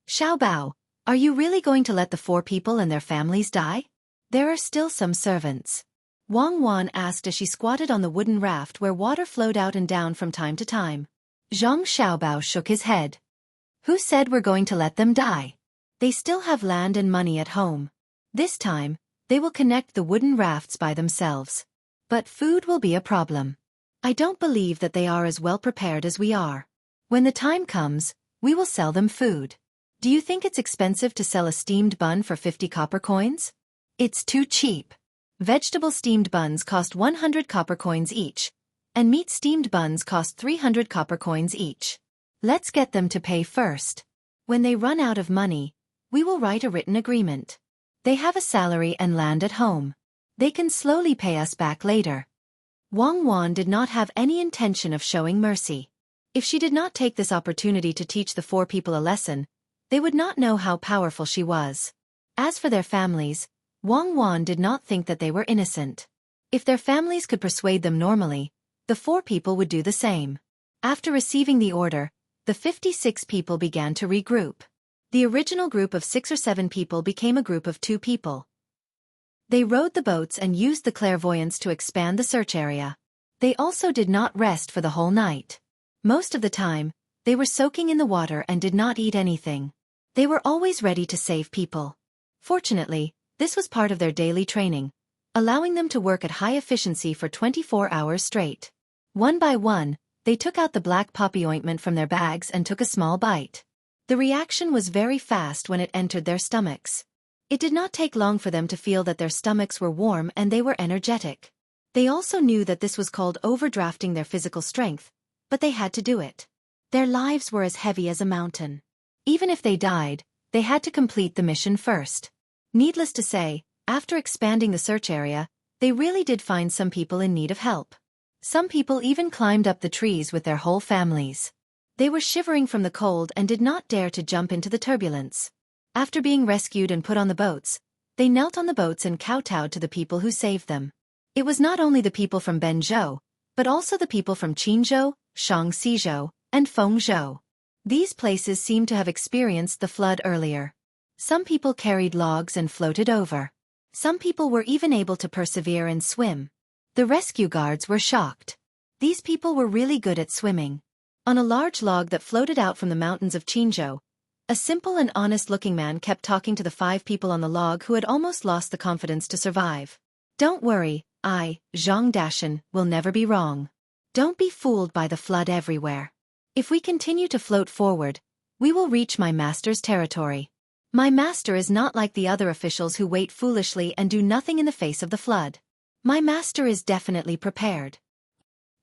"Xiaobao, are you really going to let the 4 people and their families die? There are still some servants." Wang Wan asked as she squatted on the wooden raft where water flowed out and down from time to time. Zhang Xiaobao shook his head. "Who said we're going to let them die? They still have land and money at home. This time, they will connect the wooden rafts by themselves. But food will be a problem. I don't believe that they are as well prepared as we are. When the time comes, we will sell them food. Do you think it's expensive to sell a steamed bun for 50 copper coins? It's too cheap. Vegetable steamed buns cost 100 copper coins each, and meat steamed buns cost 300 copper coins each. Let's get them to pay first. When they run out of money, we will write a written agreement. They have a salary and land at home. They can slowly pay us back later." Wang Wan did not have any intention of showing mercy. If she did not take this opportunity to teach the 4 people a lesson, they would not know how powerful she was. As for their families, Wang Wan did not think that they were innocent. If their families could persuade them normally, the 4 people would do the same. After receiving the order, the 56 people began to regroup. The original group of 6 or 7 people became a group of 2 people. They rowed the boats and used the clairvoyance to expand the search area. They also did not rest for the whole night. Most of the time, they were soaking in the water and did not eat anything. They were always ready to save people. Fortunately, this was part of their daily training, allowing them to work at high efficiency for 24 hours straight. One by one, they took out the black poppy ointment from their bags and took a small bite. The reaction was very fast when it entered their stomachs. It did not take long for them to feel that their stomachs were warm and they were energetic. They also knew that this was called overdrafting their physical strength, but they had to do it. Their lives were as heavy as a mountain. Even if they died, they had to complete the mission first. Needless to say, after expanding the search area, they really did find some people in need of help. Some people even climbed up the trees with their whole families. They were shivering from the cold and did not dare to jump into the turbulence. After being rescued and put on the boats, they knelt on the boats and kowtowed to the people who saved them. It was not only the people from Benzhou, but also the people from Qinzhou, Shaanxizhou, and Fengzhou. These places seemed to have experienced the flood earlier. Some people carried logs and floated over. Some people were even able to persevere and swim. The rescue guards were shocked. These people were really good at swimming. On a large log that floated out from the mountains of Qinzhou, a simple and honest-looking man kept talking to the 5 people on the log who had almost lost the confidence to survive. "Don't worry, Zhang Dashan, will never be wrong. Don't be fooled by the flood everywhere. If we continue to float forward, we will reach my master's territory. My master is not like the other officials who wait foolishly and do nothing in the face of the flood. My master is definitely prepared.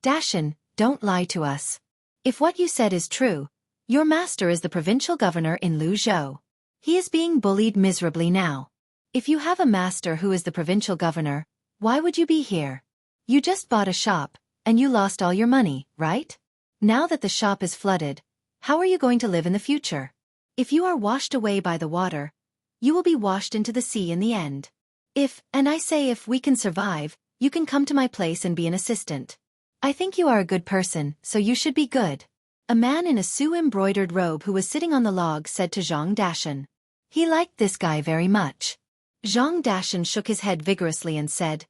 Dashan, don't lie to us. If what you said is true, your master is the provincial governor in Luzhou. He is being bullied miserably now. If you have a master who is the provincial governor, why would you be here? You just bought a shop, and you lost all your money, right? Now that the shop is flooded, how are you going to live in the future? If you are washed away by the water, you will be washed into the sea in the end. If, and I say if we can survive, You can come to my place and be an assistant. I think you are a good person, so you should be good. A man in a Sioux-embroidered robe who was sitting on the log said to Zhang Dashan. He liked this guy very much. Zhang Dashan shook his head vigorously and said,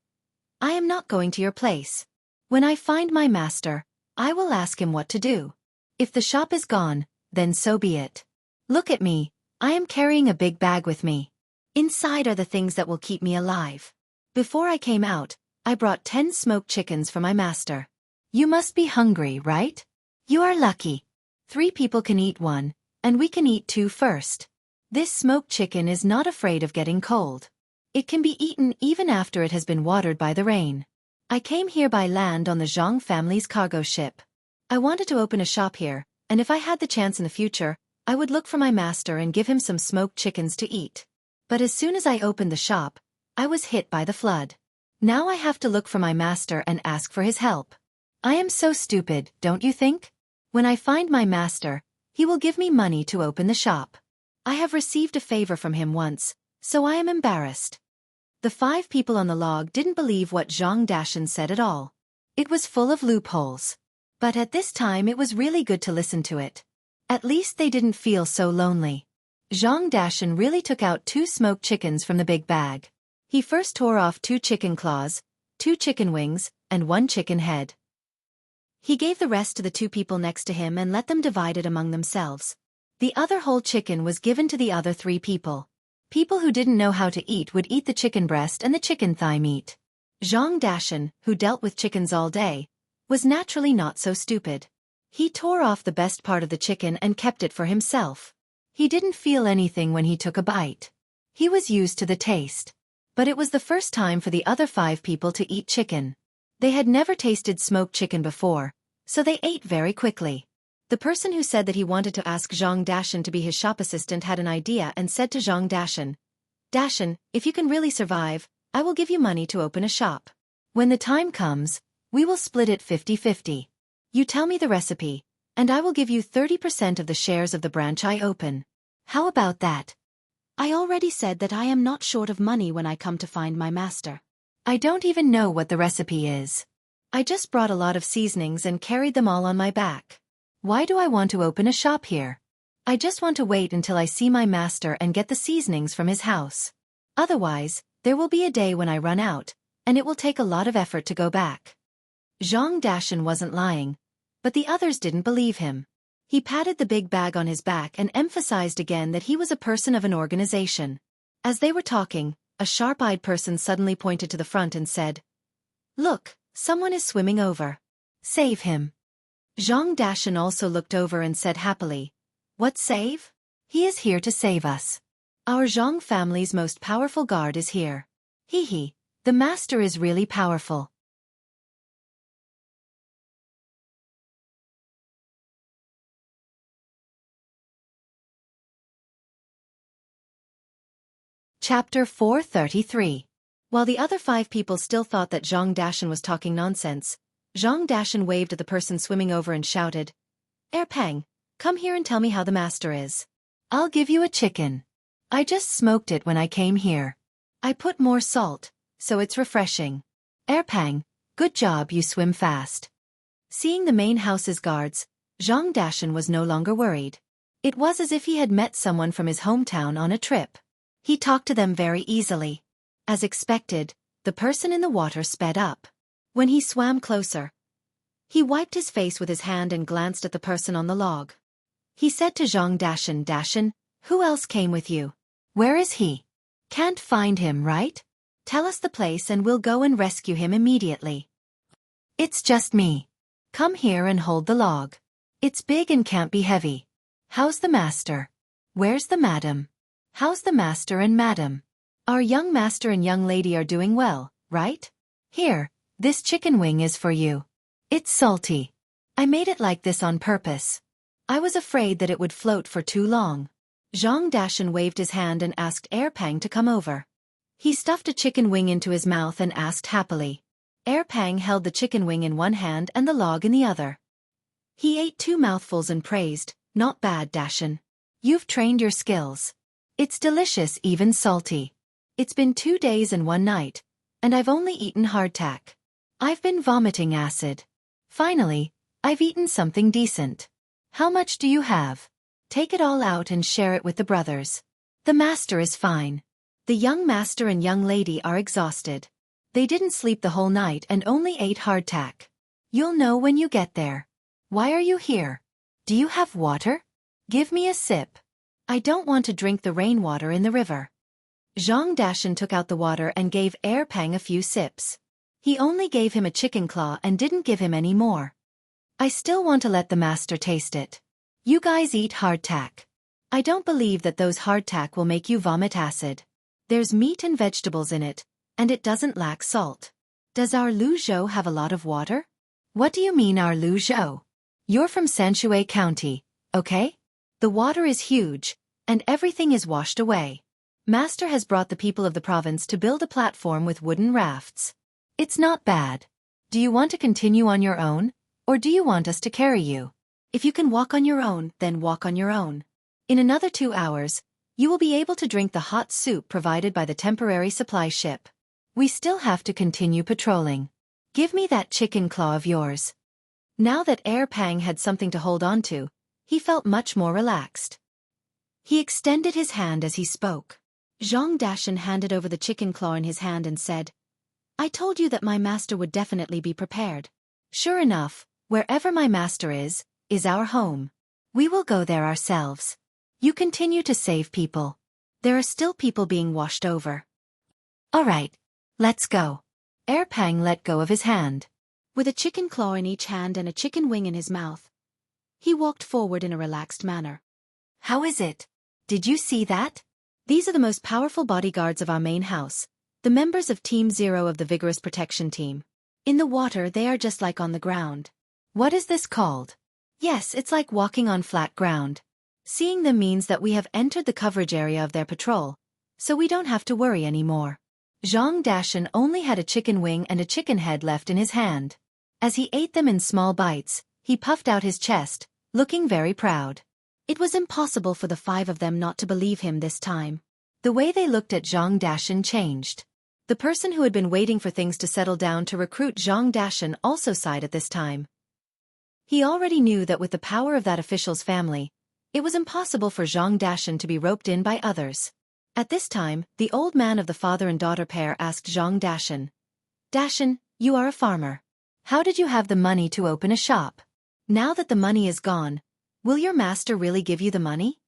I am not going to your place. When I find my master, I will ask him what to do. If the shop is gone, then so be it. Look at me, I am carrying a big bag with me. Inside are the things that will keep me alive. Before I came out, I brought 10 smoked chickens for my master. You must be hungry, right? You are lucky. 3 people can eat one, and we can eat 2 first. This smoked chicken is not afraid of getting cold. It can be eaten even after it has been watered by the rain. I came here by land on the Zhang family's cargo ship. I wanted to open a shop here, and if I had the chance in the future, I would look for my master and give him some smoked chickens to eat. But as soon as I opened the shop, I was hit by the flood. Now I have to look for my master and ask for his help. I am so stupid, don't you think? When I find my master, he will give me money to open the shop. I have received a favor from him once, so I am embarrassed. The 5 people on the log didn't believe what Zhang Dashan said at all. It was full of loopholes. But at this time it was really good to listen to it. At least they didn't feel so lonely. Zhang Dashan really took out 2 smoked chickens from the big bag. He first tore off 2 chicken claws, 2 chicken wings, and 1 chicken head. He gave the rest to the 2 people next to him and let them divide it among themselves. The other whole chicken was given to the other 3 people. People who didn't know how to eat would eat the chicken breast and the chicken thigh meat. Zhang Dashan, who dealt with chickens all day, was naturally not so stupid. He tore off the best part of the chicken and kept it for himself. He didn't feel anything when he took a bite. He was used to the taste. But it was the first time for the other 5 people to eat chicken. They had never tasted smoked chicken before, so they ate very quickly. The person who said that he wanted to ask Zhang Dashan to be his shop assistant had an idea and said to Zhang Dashan, Dashan, if you can really survive, I will give you money to open a shop. When the time comes, we will split it 50-50. You tell me the recipe, and I will give you 30% of the shares of the branch I open. How about that? I already said that I am not short of money when I come to find my master. I don't even know what the recipe is. I just brought a lot of seasonings and carried them all on my back. Why do I want to open a shop here? I just want to wait until I see my master and get the seasonings from his house. Otherwise, there will be a day when I run out, and it will take a lot of effort to go back. Zhang Dashan wasn't lying, but the others didn't believe him. He patted the big bag on his back and emphasized again that he was a person of an organization. As they were talking, a sharp-eyed person suddenly pointed to the front and said, Look, someone is swimming over. Save him. Zhang Dashan also looked over and said happily, What save? He is here to save us. Our Zhang family's most powerful guard is here. Hee, the master is really powerful. Chapter 433. While the other 5 people still thought that Zhang Dashan was talking nonsense, Zhang Dashan waved at the person swimming over and shouted, Pang, come here and tell me how the master is. I'll give you a chicken. I just smoked it when I came here. I put more salt, so it's refreshing. Pang, good job, you swim fast. Seeing the main house's guards, Zhang Dashan was no longer worried. It was as if he had met someone from his hometown on a trip. He talked to them very easily. As expected, the person in the water sped up. When he swam closer, he wiped his face with his hand and glanced at the person on the log. He said to Zhang Dashan, Dashan, who else came with you? Where is he? Can't find him, right? Tell us the place and we'll go and rescue him immediately. It's just me. Come here and hold the log. It's big and can't be heavy. How's the master? Where's the madam? How's the master and madam? Our young master and young lady are doing well, right? Here, this chicken wing is for you. It's salty. I made it like this on purpose. I was afraid that it would float for too long. Zhang Dashan waved his hand and asked Pang to come over. He stuffed a chicken wing into his mouth and asked happily. Pang held the chicken wing in one hand and the log in the other. He ate 2 mouthfuls and praised, Not bad, Dashan. You've trained your skills. It's delicious, even salty. It's been 2 days and 1 night, And I've only eaten hardtack. I've been vomiting acid. Finally, I've eaten something decent. How much do you have? Take it all out and share it with the brothers. The master is fine. The young master and young lady are exhausted. They didn't sleep the whole night and only ate hardtack. You'll know when you get there. Why are you here? Do you have water? Give me a sip. I don't want to drink the rainwater in the river. Zhang Dashan took out the water and gave Pang a few sips. He only gave him a chicken claw and didn't give him any more. I still want to let the master taste it. You guys eat hardtack. I don't believe that those hardtack will make you vomit acid. There's meat and vegetables in it, and it doesn't lack salt. Does our Luzhou have a lot of water? What do you mean our Luzhou? You're from Xueqi County, okay? The water is huge, and everything is washed away. Master has brought the people of the province to build a platform with wooden rafts. It's not bad. Do you want to continue on your own, or do you want us to carry you? If you can walk on your own, then walk on your own. In another 2 hours, you will be able to drink the hot soup provided by the temporary supply ship. We still have to continue patrolling. Give me that chicken claw of yours. Now that Pang had something to hold on to, he felt much more relaxed. He extended his hand as he spoke. Zhang Dashan handed over the chicken claw in his hand and said, I told you that my master would definitely be prepared. Sure enough, wherever my master is our home. We will go there ourselves. You continue to save people. There are still people being washed over. All right, let's go. Pang let go of his hand. With a chicken claw in each hand and a chicken wing in his mouth, he walked forward in a relaxed manner. How is it? Did you see that? These are the most powerful bodyguards of our main house, the members of Team 0 of the Vigorous Protection Team. In the water they are just like on the ground. What is this called? Yes, it's like walking on flat ground. Seeing them means that we have entered the coverage area of their patrol, so we don't have to worry anymore. Zhang Dashan only had a chicken wing and a chicken head left in his hand. As he ate them in small bites, he puffed out his chest, looking very proud. It was impossible for the 5 of them not to believe him this time. The way they looked at Zhang Dashan changed. The person who had been waiting for things to settle down to recruit Zhang Dashan also sighed at this time. He already knew that with the power of that official's family, it was impossible for Zhang Dashan to be roped in by others. At this time, the old man of the father and daughter pair asked Zhang Dashan, Dashan, you are a farmer. How did you have the money to open a shop? Now that the money is gone, will your master really give you the money?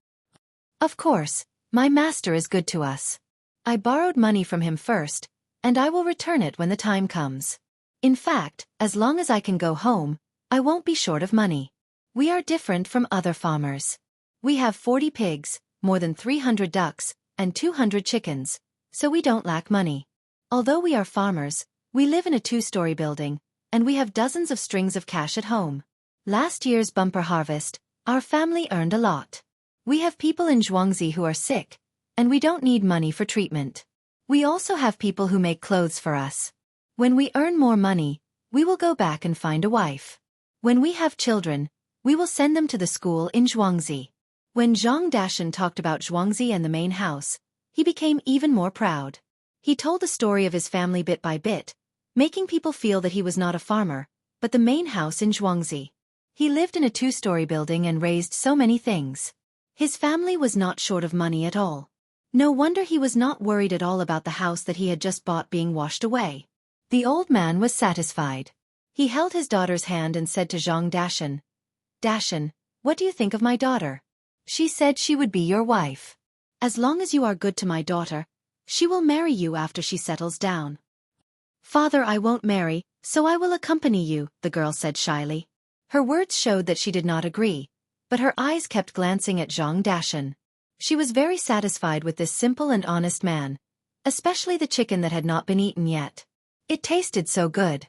Of course, my master is good to us. I borrowed money from him first, and I will return it when the time comes. In fact, as long as I can go home, I won't be short of money. We are different from other farmers. We have 40 pigs, more than 300 ducks, and 200 chickens, so we don't lack money. Although we are farmers, we live in a 2-story building, and we have dozens of strings of cash at home. Last year's bumper harvest, our family earned a lot. We have people in Xueqi who are sick, and we don't need money for treatment. We also have people who make clothes for us. When we earn more money, we will go back and find a wife. When we have children, we will send them to the school in Xueqi. When Zhang Dashan talked about Xueqi and the main house, he became even more proud. He told the story of his family bit by bit, making people feel that he was not a farmer, but the main house in Xueqi. He lived in a 2-story building and raised so many things. His family was not short of money at all. No wonder he was not worried at all about the house that he had just bought being washed away. The old man was satisfied. He held his daughter's hand and said to Zhang Dashan, Dashan, what do you think of my daughter? She said she would be your wife. As long as you are good to my daughter, she will marry you after she settles down. Father, I won't marry, so I will accompany you, the girl said shyly. Her words showed that she did not agree, but her eyes kept glancing at Zhang Dashan. She was very satisfied with this simple and honest man, especially the chicken that had not been eaten yet. It tasted so good.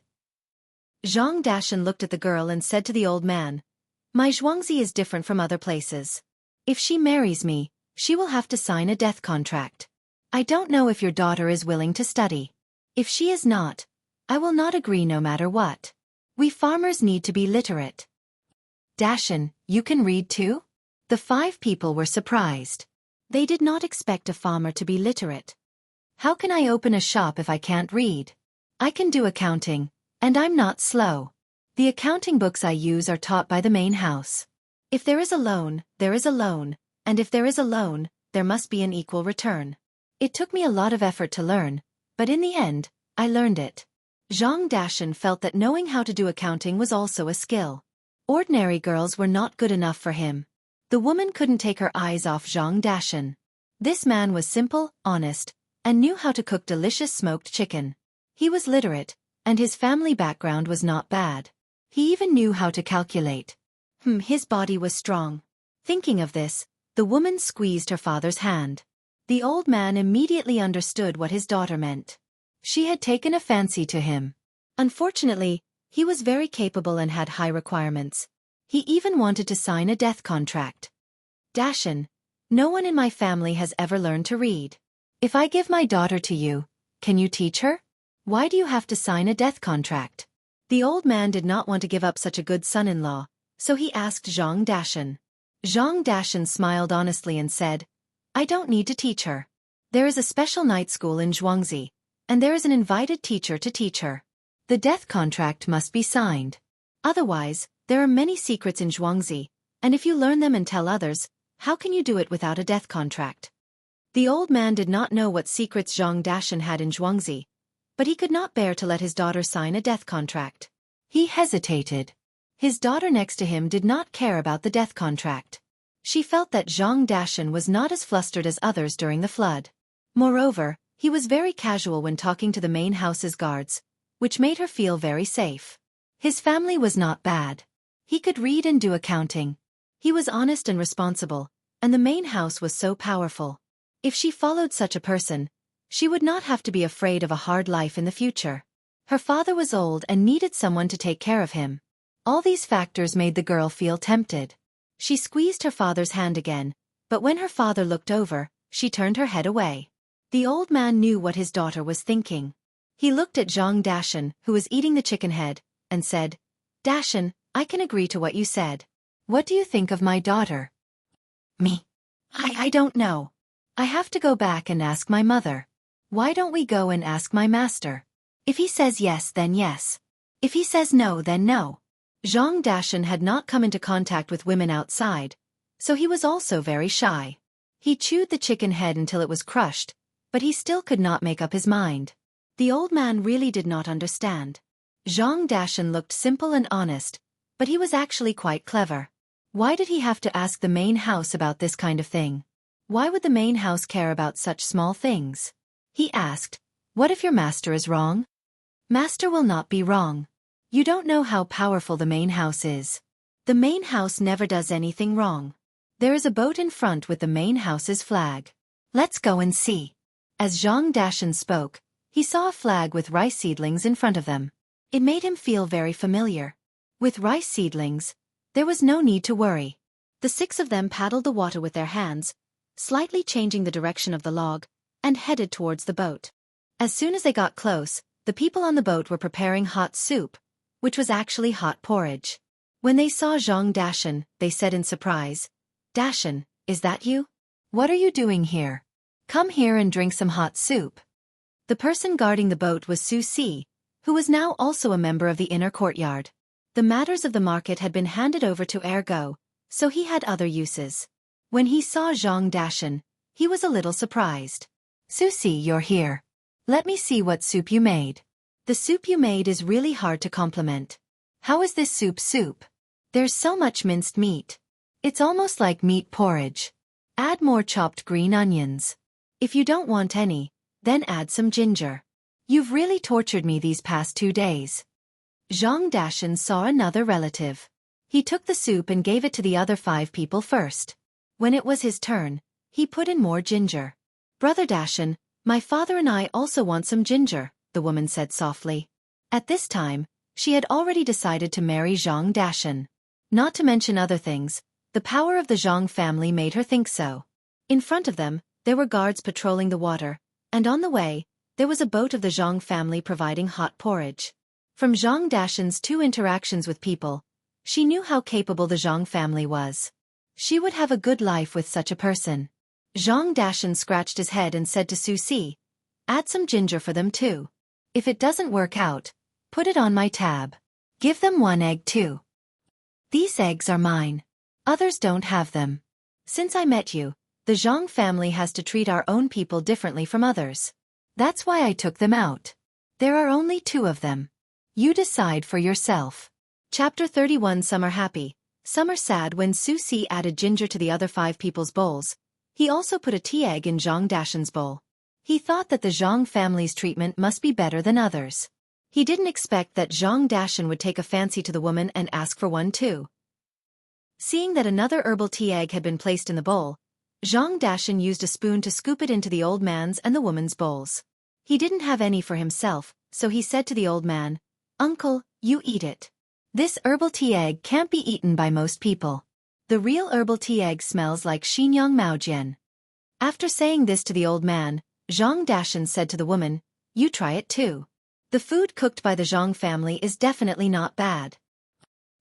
Zhang Dashan looked at the girl and said to the old man, My Xueqi is different from other places. If she marries me, she will have to sign a death contract. I don't know if your daughter is willing to study. If she is not, I will not agree no matter what. We farmers need to be literate. Dashan, you can read too? The 5 people were surprised. They did not expect a farmer to be literate. How can I open a shop if I can't read? I can do accounting, and I'm not slow. The accounting books I use are taught by the main house. If there is a loan, there is a loan, and if there is a loan, there must be an equal return. It took me a lot of effort to learn, but in the end, I learned it. Zhang Dashan felt that knowing how to do accounting was also a skill. Ordinary girls were not good enough for him. The woman couldn't take her eyes off Zhang Dashan. This man was simple, honest, and knew how to cook delicious smoked chicken. He was literate, and his family background was not bad. He even knew how to calculate. His body was strong. Thinking of this, the woman squeezed her father's hand. The old man immediately understood what his daughter meant. She had taken a fancy to him. Unfortunately, he was very capable and had high requirements. He even wanted to sign a death contract. Dashan, no one in my family has ever learned to read. If I give my daughter to you, can you teach her? Why do you have to sign a death contract? The old man did not want to give up such a good son-in-law, so he asked Zhang Dashan. Zhang Dashan smiled honestly and said, I don't need to teach her. There is a special night school in Xueqi, and there is an invited teacher to teach her. The death contract must be signed. Otherwise, there are many secrets in Xueqi, and if you learn them and tell others, how can you do it without a death contract? The old man did not know what secrets Zhang Dashan had in Xueqi, but he could not bear to let his daughter sign a death contract. He hesitated. His daughter next to him did not care about the death contract. She felt that Zhang Dashan was not as flustered as others during the flood. Moreover, he was very casual when talking to the main house's guards, which made her feel very safe. His family was not bad. He could read and do accounting. He was honest and responsible, and the main house was so powerful. If she followed such a person, she would not have to be afraid of a hard life in the future. Her father was old and needed someone to take care of him. All these factors made the girl feel tempted. She squeezed her father's hand again, but when her father looked over, she turned her head away. The old man knew what his daughter was thinking. He looked at Zhang Dashan, who was eating the chicken head, and said, Dashan, I can agree to what you said. What do you think of my daughter? Me? I don't know. I have to go back and ask my mother. Why don't we go and ask my master? If he says yes, then yes. If he says no, then no. Zhang Dashan had not come into contact with women outside, so he was also very shy. He chewed the chicken head until it was crushed, but he still could not make up his mind. The old man really did not understand. Zhang Dashan looked simple and honest, but he was actually quite clever. Why did he have to ask the main house about this kind of thing? Why would the main house care about such small things? He asked, what if your master is wrong? Master will not be wrong. You don't know how powerful the main house is. The main house never does anything wrong. There is a boat in front with the main house's flag. Let's go and see. As Zhang Dashan spoke, he saw a flag with rice seedlings in front of them. It made him feel very familiar. With rice seedlings, there was no need to worry. The 6 of them paddled the water with their hands, slightly changing the direction of the log, and headed towards the boat. As soon as they got close, the people on the boat were preparing hot soup, which was actually hot porridge. When they saw Zhang Dashan, they said in surprise, Dashan, is that you? What are you doing here? Come here and drink some hot soup. The person guarding the boat was Xueqi, who was now also a member of the inner courtyard. The matters of the market had been handed over to Ergo, so he had other uses. When he saw Zhang Dashan, he was a little surprised. Xueqi, you're here. Let me see what soup you made. The soup you made is really hard to compliment. How is this soup? There's so much minced meat. It's almost like meat porridge. Add more chopped green onions. If you don't want any, then add some ginger. You've really tortured me these past 2 days. Zhang Dashan saw another relative. He took the soup and gave it to the other 5 people first. When it was his turn, he put in more ginger. Brother Dashan, my father and I also want some ginger, the woman said softly. At this time, she had already decided to marry Zhang Dashan. Not to mention other things, the power of the Zhang family made her think so. In front of them, there were guards patrolling the water, and on the way, there was a boat of the Zhang family providing hot porridge. From Zhang Dashan's 2 interactions with people, she knew how capable the Zhang family was. She would have a good life with such a person. Zhang Dashan scratched his head and said to Xueqi, Add some ginger for them too. If it doesn't work out, put it on my tab. Give them 1 egg too. These eggs are mine. Others don't have them. Since I met you, the Zhang family has to treat our own people differently from others. That's why I took them out. There are only 2 of them. You decide for yourself. Chapter 31. Some are happy, some are sad. When Xueqi added ginger to the other 5 people's bowls, he also put a tea egg in Zhang Dashan's bowl. He thought that the Zhang family's treatment must be better than others. He didn't expect that Zhang Dashan would take a fancy to the woman and ask for one too. Seeing that another herbal tea egg had been placed in the bowl, Zhang Dashan used a spoon to scoop it into the old man's and the woman's bowls. He didn't have any for himself, so he said to the old man, "Uncle, you eat it. This herbal tea egg can't be eaten by most people. The real herbal tea egg smells like Xinjiang Maojian." After saying this to the old man, Zhang Dashan said to the woman, "You try it too. The food cooked by the Zhang family is definitely not bad."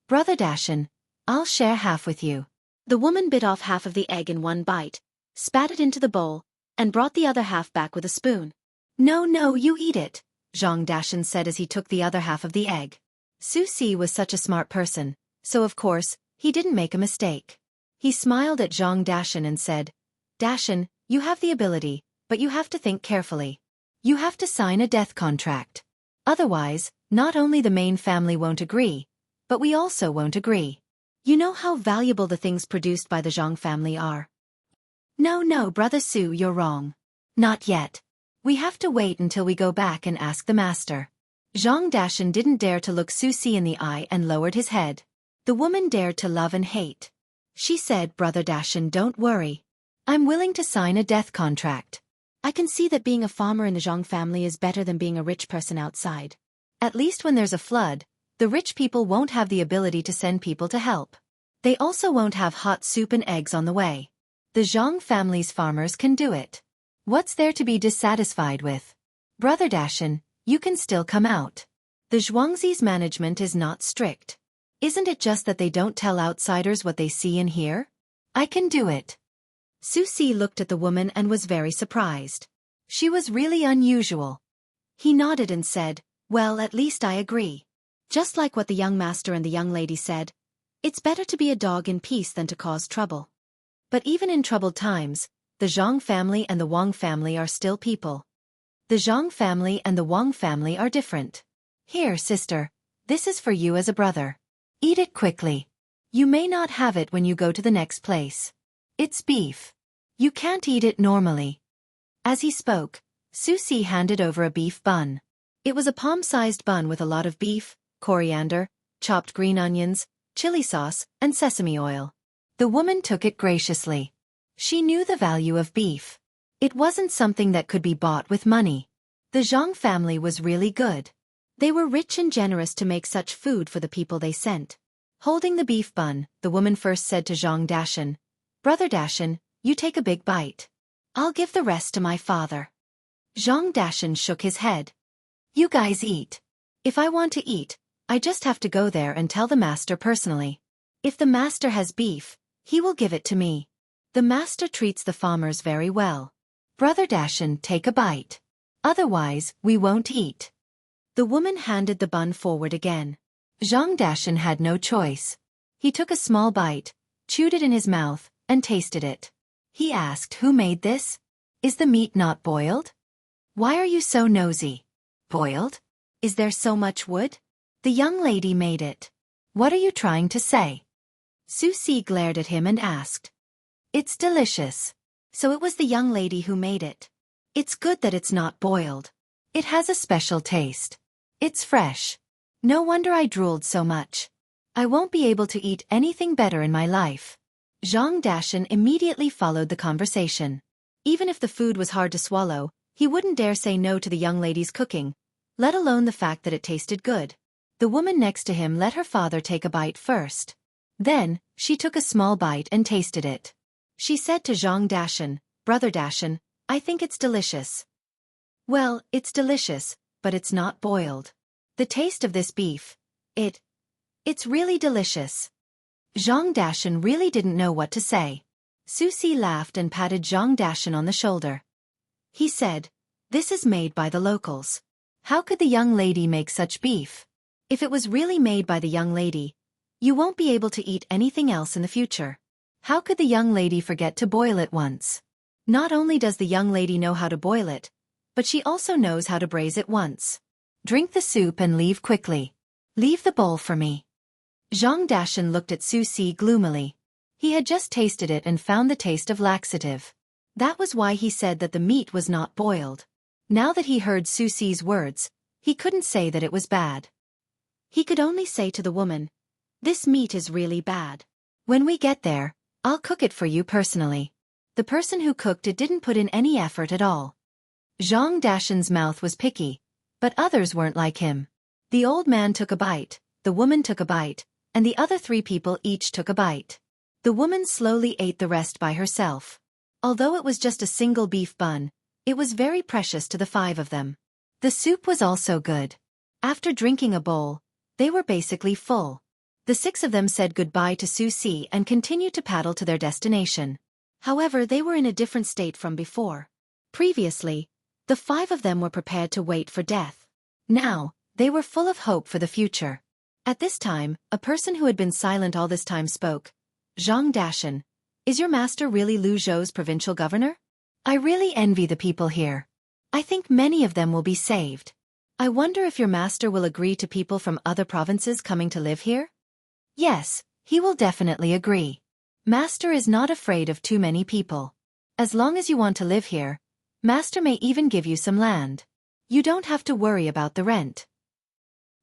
"Brother Dashan, I'll share half with you." The woman bit off half of the egg in one bite, spat it into the bowl, and brought the other half back with a spoon. "No, no, you eat it," Zhang Dashan said as he took the other half of the egg. Xueqi was such a smart person, so of course, he didn't make a mistake. He smiled at Zhang Dashan and said, "Dashan, you have the ability, but you have to think carefully. You have to sign a death contract. Otherwise, not only the main family won't agree, but we also won't agree. You know how valuable the things produced by the Zhang family are." No, Brother Su, you're wrong. Not yet. We have to wait until we go back and ask the master. Zhang Dashan didn't dare to look Xueqi in the eye and lowered his head. The woman dared to love and hate. She said, "Brother Dashan, don't worry. I'm willing to sign a death contract. I can see that being a farmer in the Zhang family is better than being a rich person outside. At least when there's a flood, the rich people won't have the ability to send people to help. They also won't have hot soup and eggs on the way. The Zhang family's farmers can do it. What's there to be dissatisfied with? Brother Dashan, you can still come out. The Zhuangzi's management is not strict. Isn't it just that they don't tell outsiders what they see and hear? I can do it." Xueqi looked at the woman and was very surprised. She was really unusual. He nodded and said, "Well, at least I agree. Just like what the young master and the young lady said, it's better to be a dog in peace than to cause trouble. But even in troubled times, the Zhang family and the Wang family are still people. The Zhang family and the Wang family are different. Here, sister, this is for you as a brother. Eat it quickly. You may not have it when you go to the next place. It's beef. You can't eat it normally." As he spoke, Xueqi handed over a beef bun. It was a palm-sized bun with a lot of beef, coriander, chopped green onions, chili sauce, and sesame oil. The woman took it graciously. She knew the value of beef. It wasn't something that could be bought with money. The Zhang family was really good. They were rich and generous to make such food for the people they sent. Holding the beef bun, the woman first said to Zhang Dashan, "Brother Dashan, you take a big bite. I'll give the rest to my father." Zhang Dashan shook his head. "You guys eat. If I want to eat, I just have to go there and tell the master personally. If the master has beef, he will give it to me. The master treats the farmers very well. Brother Dashan, take a bite. Otherwise, we won't eat." The woman handed the bun forward again. Zhang Dashan had no choice. He took a small bite, chewed it in his mouth, and tasted it. He asked, "Who made this? Is the meat not boiled? Why are you so nosy? Boiled? Is there so much wood? The young lady made it. What are you trying to say?" Xueqi glared at him and asked. "It's delicious. So it was the young lady who made it. It's good that it's not boiled. It has a special taste. It's fresh. No wonder I drooled so much. I won't be able to eat anything better in my life." Zhang Dashan immediately followed the conversation. Even if the food was hard to swallow, he wouldn't dare say no to the young lady's cooking, let alone the fact that it tasted good. The woman next to him let her father take a bite first. Then, she took a small bite and tasted it. She said to Zhang Dashan, "Brother Dashan, I think it's delicious." "Well, it's delicious, but it's not boiled. The taste of this beef, it's really delicious." Zhang Dashan really didn't know what to say. Xueqi laughed and patted Zhang Dashan on the shoulder. He said, This is made by the locals. How could the young lady make such beef? If it was really made by the young lady, you won't be able to eat anything else in the future. How could the young lady forget to boil it once? Not only does the young lady know how to boil it, but she also knows how to braise it once. Drink the soup and leave quickly. Leave the bowl for me. Zhang Dashan looked at Xueqi gloomily. He had just tasted it and found the taste of laxative. That was why he said that the meat was not boiled. Now that he heard Xueqi's words, he couldn't say that it was bad. He could only say to the woman, "This meat is really bad. When we get there, I'll cook it for you personally." The person who cooked it didn't put in any effort at all. Zhang Dashan's mouth was picky, but others weren't like him. The old man took a bite, the woman took a bite, and the other 3 people each took a bite. The woman slowly ate the rest by herself. Although it was just a single beef bun, it was very precious to the 5 of them. The soup was also good. After drinking a bowl, they were basically full. The 6 of them said goodbye to Xueqi and continued to paddle to their destination. However, they were in a different state from before. Previously, the 5 of them were prepared to wait for death. Now, they were full of hope for the future. At this time, a person who had been silent all this time spoke. "Zhang Dashan, is your master really Lu Zhou's provincial governor? I really envy the people here. I think many of them will be saved. I wonder if your master will agree to people from other provinces coming to live here?" Yes, he will definitely agree. Master is not afraid of too many people. As long as you want to live here, Master may even give you some land. You don't have to worry about the rent.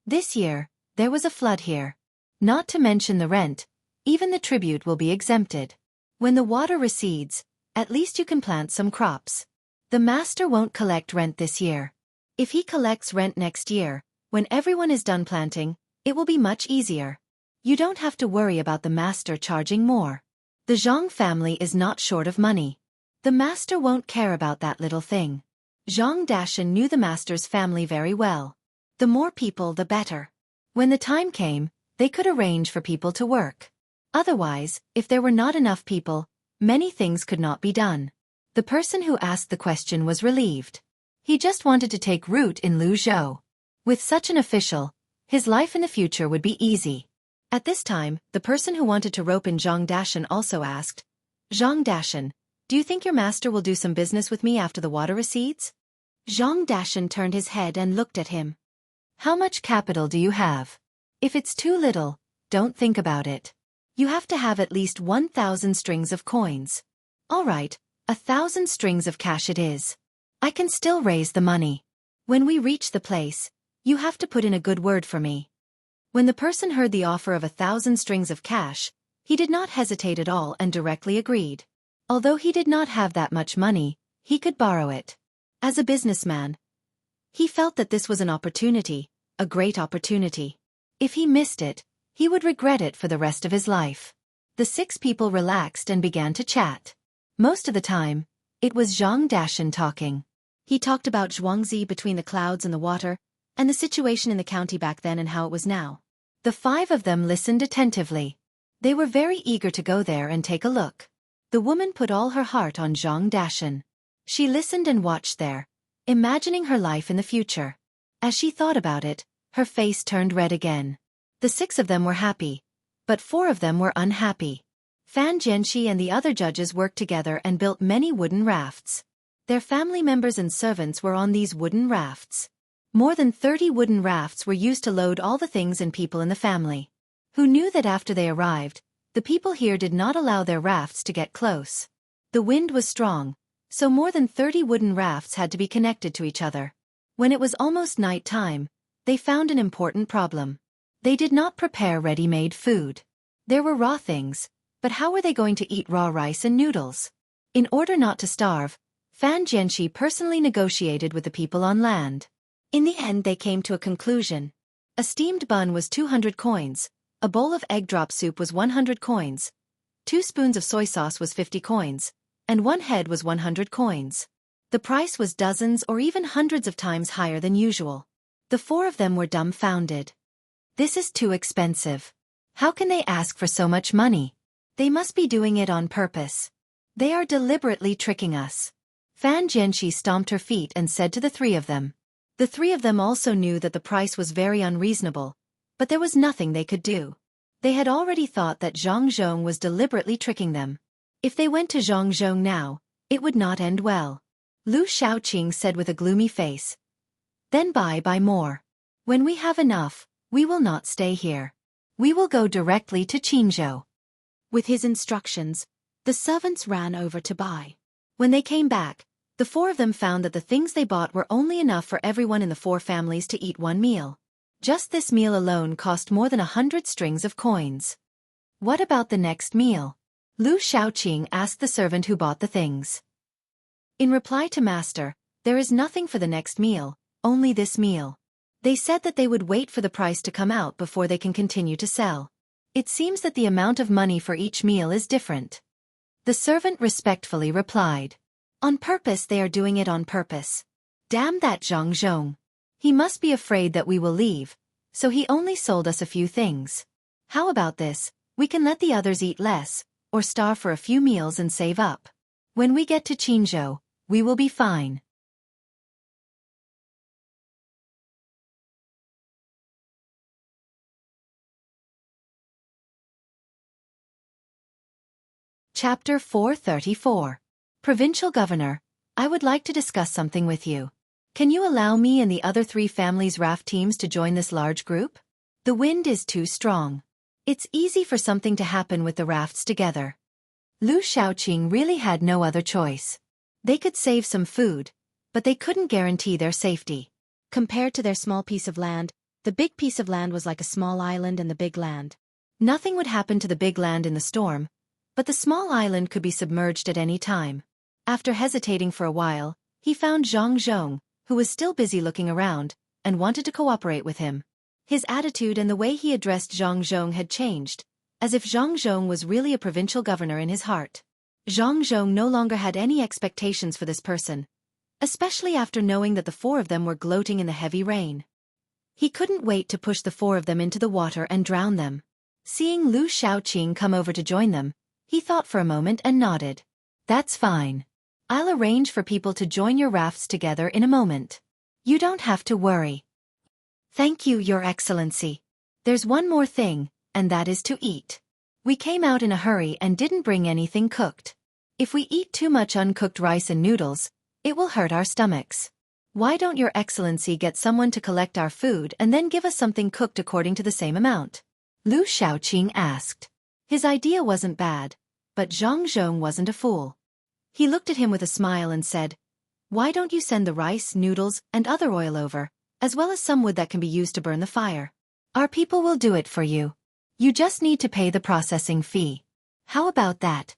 This year, there was a flood here. Not to mention the rent, even the tribute will be exempted. When the water recedes, at least you can plant some crops. The master won't collect rent this year. If he collects rent next year, when everyone is done planting, it will be much easier. You don't have to worry about the master charging more. The Zhang family is not short of money. The master won't care about that little thing. Zhang Dashan knew the master's family very well. The more people, the better. When the time came, they could arrange for people to work. Otherwise, if there were not enough people, many things could not be done. The person who asked the question was relieved. He just wanted to take root in Lu Zhou. With such an official, his life in the future would be easy. At this time, the person who wanted to rope in Zhang Dashan also asked, "Zhang Dashan, do you think your master will do some business with me after the water recedes?" Zhang Dashan turned his head and looked at him. "How much capital do you have? If it's too little, don't think about it. You have to have at least 1,000 strings of coins. All right, 1,000 strings of cash it is. I can still raise the money. When we reach the place, you have to put in a good word for me." When the person heard the offer of 1,000 strings of cash, he did not hesitate at all and directly agreed. Although he did not have that much money, he could borrow it. As a businessman, he felt that this was an opportunity, a great opportunity. If he missed it, he would regret it for the rest of his life. The 6 people relaxed and began to chat. Most of the time, it was Zhang Dashan talking. He talked about Xueqi between the clouds and the water, and the situation in the county back then and how it was now. The 5 of them listened attentively. They were very eager to go there and take a look. The woman put all her heart on Zhang Dashan. She listened and watched there, imagining her life in the future. As she thought about it, her face turned red again. The 6 of them were happy, but 4 of them were unhappy. Fan Jianxi and the other judges worked together and built many wooden rafts. Their family members and servants were on these wooden rafts. More than 30 wooden rafts were used to load all the things and people in the family. Who knew that after they arrived, the people here did not allow their rafts to get close. The wind was strong, so more than 30 wooden rafts had to be connected to each other. When it was almost night time, they found an important problem. They did not prepare ready-made food. There were raw things, but how were they going to eat raw rice and noodles? In order not to starve, Fan Jianxi personally negotiated with the people on land. In the end they came to a conclusion. A steamed bun was 200 coins, a bowl of egg drop soup was 100 coins, 2 spoons of soy sauce was 50 coins, and 1 head was 100 coins. The price was dozens or even hundreds of times higher than usual. The 4 of them were dumbfounded. This is too expensive. How can they ask for so much money? They must be doing it on purpose. They are deliberately tricking us. Fan Jianxi stomped her feet and said to the three of them. The three of them also knew that the price was very unreasonable, but there was nothing they could do. They had already thought that Zhang Zhong was deliberately tricking them. If they went to Zhang Zhong now, it would not end well. Lu Shaoqing said with a gloomy face. Then buy more. When we have enough, we will not stay here. We will go directly to Qinzhou. With his instructions, the servants ran over to buy. When they came back, the four of them found that the things they bought were only enough for everyone in the four families to eat one meal. Just this meal alone cost more than 100 strings of coins. What about the next meal? Lu Shaoqing asked the servant who bought the things. In reply to Master, there is nothing for the next meal, only this meal. They said that they would wait for the price to come out before they can continue to sell. It seems that the amount of money for each meal is different. The servant respectfully replied. On purpose, they are doing it on purpose. Damn that Zhang Zhong. He must be afraid that we will leave, so he only sold us a few things. How about this? We can let the others eat less, or starve for a few meals and save up. When we get to Qinzhou, we will be fine. Chapter 434. Provincial Governor, I would like to discuss something with you. Can you allow me and the other three families' raft teams to join this large group? The wind is too strong. It's easy for something to happen with the rafts together. Lu Shaoqing really had no other choice. They could save some food, but they couldn't guarantee their safety. Compared to their small piece of land, the big piece of land was like a small island in the big land. Nothing would happen to the big land in the storm, but the small island could be submerged at any time. After hesitating for a while, he found Zhang Zhong, who was still busy looking around, and wanted to cooperate with him. His attitude and the way he addressed Zhang Zhong had changed, as if Zhang Zhong was really a provincial governor in his heart. Zhang Zhong no longer had any expectations for this person, especially after knowing that the four of them were gloating in the heavy rain. He couldn't wait to push the four of them into the water and drown them. Seeing Lu Shaoqing come over to join them, he thought for a moment and nodded. That's fine. I'll arrange for people to join your rafts together in a moment. You don't have to worry. Thank you, Your Excellency. There's one more thing, and that is to eat. We came out in a hurry and didn't bring anything cooked. If we eat too much uncooked rice and noodles, it will hurt our stomachs. Why don't Your Excellency get someone to collect our food and then give us something cooked according to the same amount? Lu Shaoqing asked. His idea wasn't bad, but Zhang Zhong wasn't a fool. He looked at him with a smile and said, Why don't you send the rice, noodles, and other oil over, as well as some wood that can be used to burn the fire? Our people will do it for you. You just need to pay the processing fee. How about that?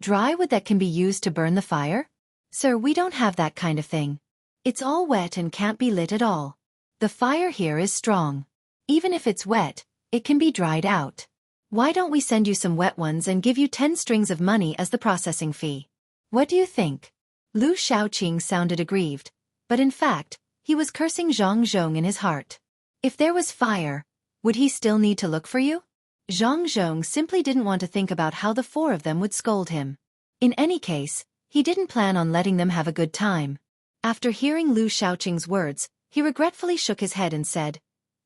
Dry wood that can be used to burn the fire? Sir, we don't have that kind of thing. It's all wet and can't be lit at all. The fire here is strong. Even if it's wet, it can be dried out. Why don't we send you some wet ones and give you 10 strings of money as the processing fee? What do you think? Lu Shaoqing sounded aggrieved, but in fact, he was cursing Zhang Zhong in his heart. If there was fire, would he still need to look for you? Zhang Zhong simply didn't want to think about how the four of them would scold him. In any case, he didn't plan on letting them have a good time. After hearing Lu Shaoqing's words, he regretfully shook his head and said,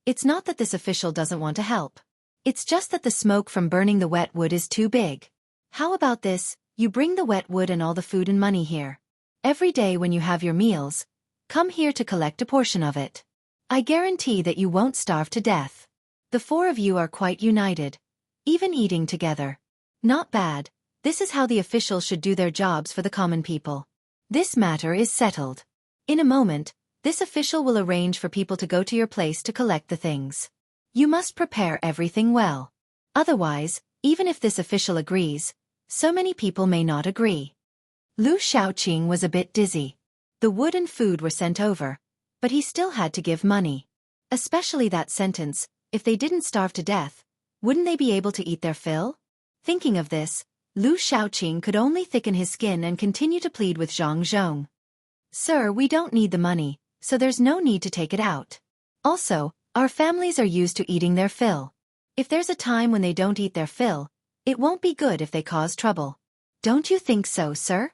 It's not that this official doesn't want to help. It's just that the smoke from burning the wet wood is too big. How about this, you bring the wet wood and all the food and money here. Every day when you have your meals, come here to collect a portion of it. I guarantee that you won't starve to death. The four of you are quite united, even eating together. Not bad. This is how the officials should do their jobs for the common people. This matter is settled. In a moment, this official will arrange for people to go to your place to collect the things. You must prepare everything well. Otherwise, even if this official agrees, so many people may not agree. Lu Shaoqing was a bit dizzy. The wood and food were sent over, but he still had to give money. Especially that sentence, if they didn't starve to death, wouldn't they be able to eat their fill? Thinking of this, Lu Shaoqing could only thicken his skin and continue to plead with Zhang Zhong. Sir, we don't need the money, so there's no need to take it out. Also, our families are used to eating their fill. If there's a time when they don't eat their fill, it won't be good if they cause trouble. Don't you think so, sir?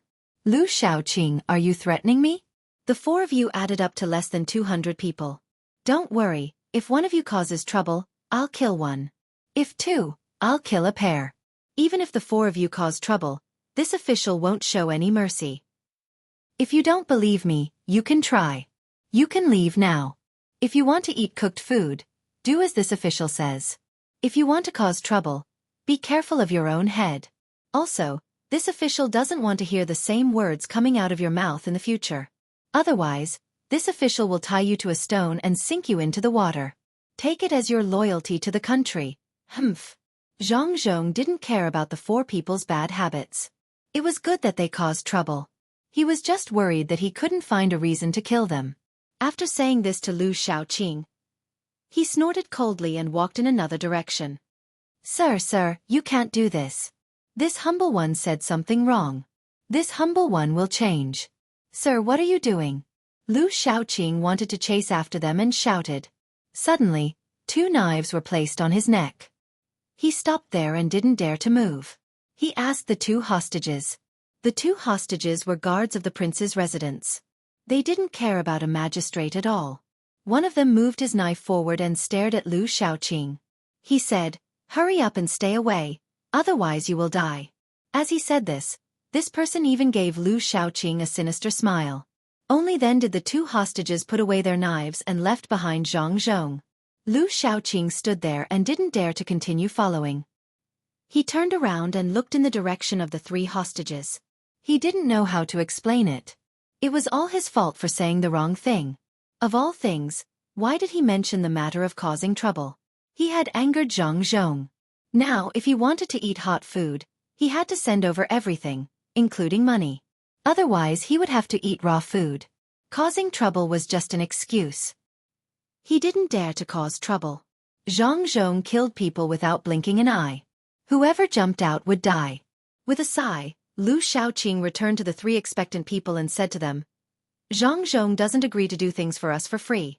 Lu Shaoqing, are you threatening me? The four of you added up to less than 200 people. Don't worry, if one of you causes trouble, I'll kill one. If two, I'll kill a pair. Even if the four of you cause trouble, this official won't show any mercy. If you don't believe me, you can try. You can leave now. If you want to eat cooked food, do as this official says. If you want to cause trouble, be careful of your own head. Also, this official doesn't want to hear the same words coming out of your mouth in the future. Otherwise, this official will tie you to a stone and sink you into the water. Take it as your loyalty to the country. Humph. Zhang Zhong didn't care about the four people's bad habits. It was good that they caused trouble. He was just worried that he couldn't find a reason to kill them. After saying this to Lu Shaoqing, he snorted coldly and walked in another direction. Sir, you can't do this. This humble one said something wrong. This humble one will change. Sir, what are you doing? Lu Shaoqing wanted to chase after them and shouted. Suddenly, 2 knives were placed on his neck. He stopped there and didn't dare to move. He asked the 2 hostages. The 2 hostages were guards of the prince's residence. They didn't care about a magistrate at all. One of them moved his knife forward and stared at Lu Shaoqing. He said, "Hurry up and stay away, otherwise you will die." As he said this person even gave Lu Shaoqing a sinister smile. Only then did the 2 hostages put away their knives and left behind Zhang Zhong. Lu Shaoqing stood there and didn't dare to continue following. He turned around and looked in the direction of the 3 hostages. He didn't know how to explain it. It was all his fault for saying the wrong thing. Of all things, why did he mention the matter of causing trouble? He had angered Zhang Zhong. Now, if he wanted to eat hot food, he had to send over everything, including money. Otherwise, he would have to eat raw food. Causing trouble was just an excuse. He didn't dare to cause trouble. Zhang Zhong killed people without blinking an eye. Whoever jumped out would die. With a sigh, Lu Shaoqing returned to the 3 expectant people and said to them, "Zhang Zhong doesn't agree to do things for us for free.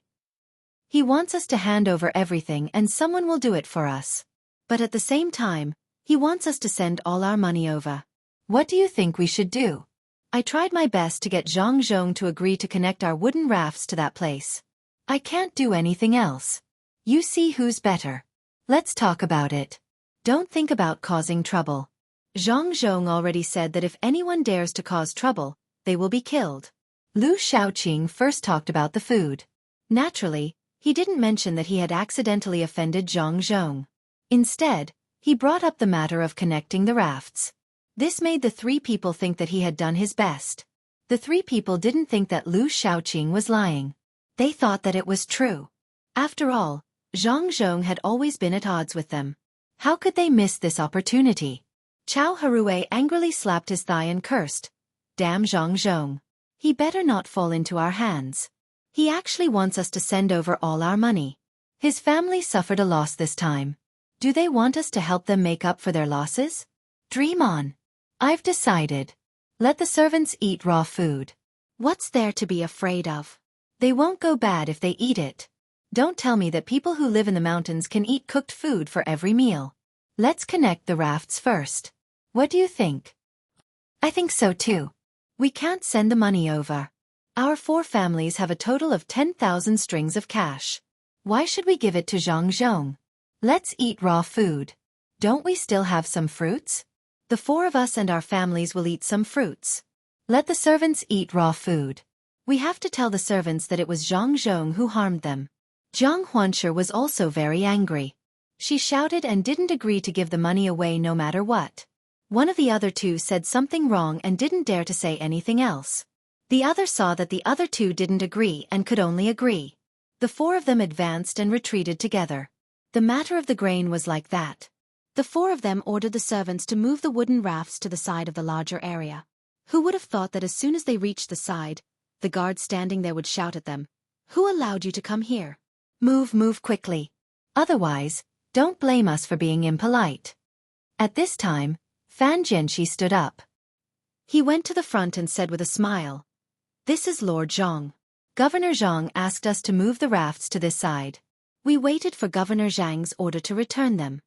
He wants us to hand over everything and someone will do it for us. But at the same time, he wants us to send all our money over. What do you think we should do?" I tried my best to get Zhang Zhong to agree to connect our wooden rafts to that place. I can't do anything else. You see who's better. Let's talk about it. Don't think about causing trouble. Zhang Zhong already said that if anyone dares to cause trouble, they will be killed. Lu Shaoqing first talked about the food. Naturally, he didn't mention that he had accidentally offended Zhang Zhong. Instead, he brought up the matter of connecting the rafts. This made the 3 people think that he had done his best. The 3 people didn't think that Lu Shaoqing was lying. They thought that it was true. After all, Zhang Zhong had always been at odds with them. How could they miss this opportunity? Chao Harue angrily slapped his thigh and cursed, "Damn Zhang Zhong. He better not fall into our hands. He actually wants us to send over all our money. His family suffered a loss this time. Do they want us to help them make up for their losses? Dream on. I've decided. Let the servants eat raw food. What's there to be afraid of? They won't go bad if they eat it. Don't tell me that people who live in the mountains can eat cooked food for every meal. Let's connect the rafts first. What do you think?" "I think so too. We can't send the money over. Our 4 families have a total of 10,000 strings of cash. Why should we give it to Zhang Zhong? Let's eat raw food. Don't we still have some fruits? The 4 of us and our families will eat some fruits. Let the servants eat raw food. We have to tell the servants that it was Zhang Zhong who harmed them." Jiang Huanshe was also very angry. She shouted and didn't agree to give the money away no matter what. One of the other 2 said something wrong and didn't dare to say anything else. The other saw that the other 2 didn't agree and could only agree. The 4 of them advanced and retreated together. The matter of the grain was like that. The 4 of them ordered the servants to move the wooden rafts to the side of the larger area. Who would have thought that as soon as they reached the side, the guards standing there would shout at them, "Who allowed you to come here? Move quickly. Otherwise, don't blame us for being impolite." At this time, Fan Jianxi stood up. He went to the front and said with a smile, "This is Lord Zhang. Governor Zhang asked us to move the rafts to this side. We waited for Governor Zhang's order to return them."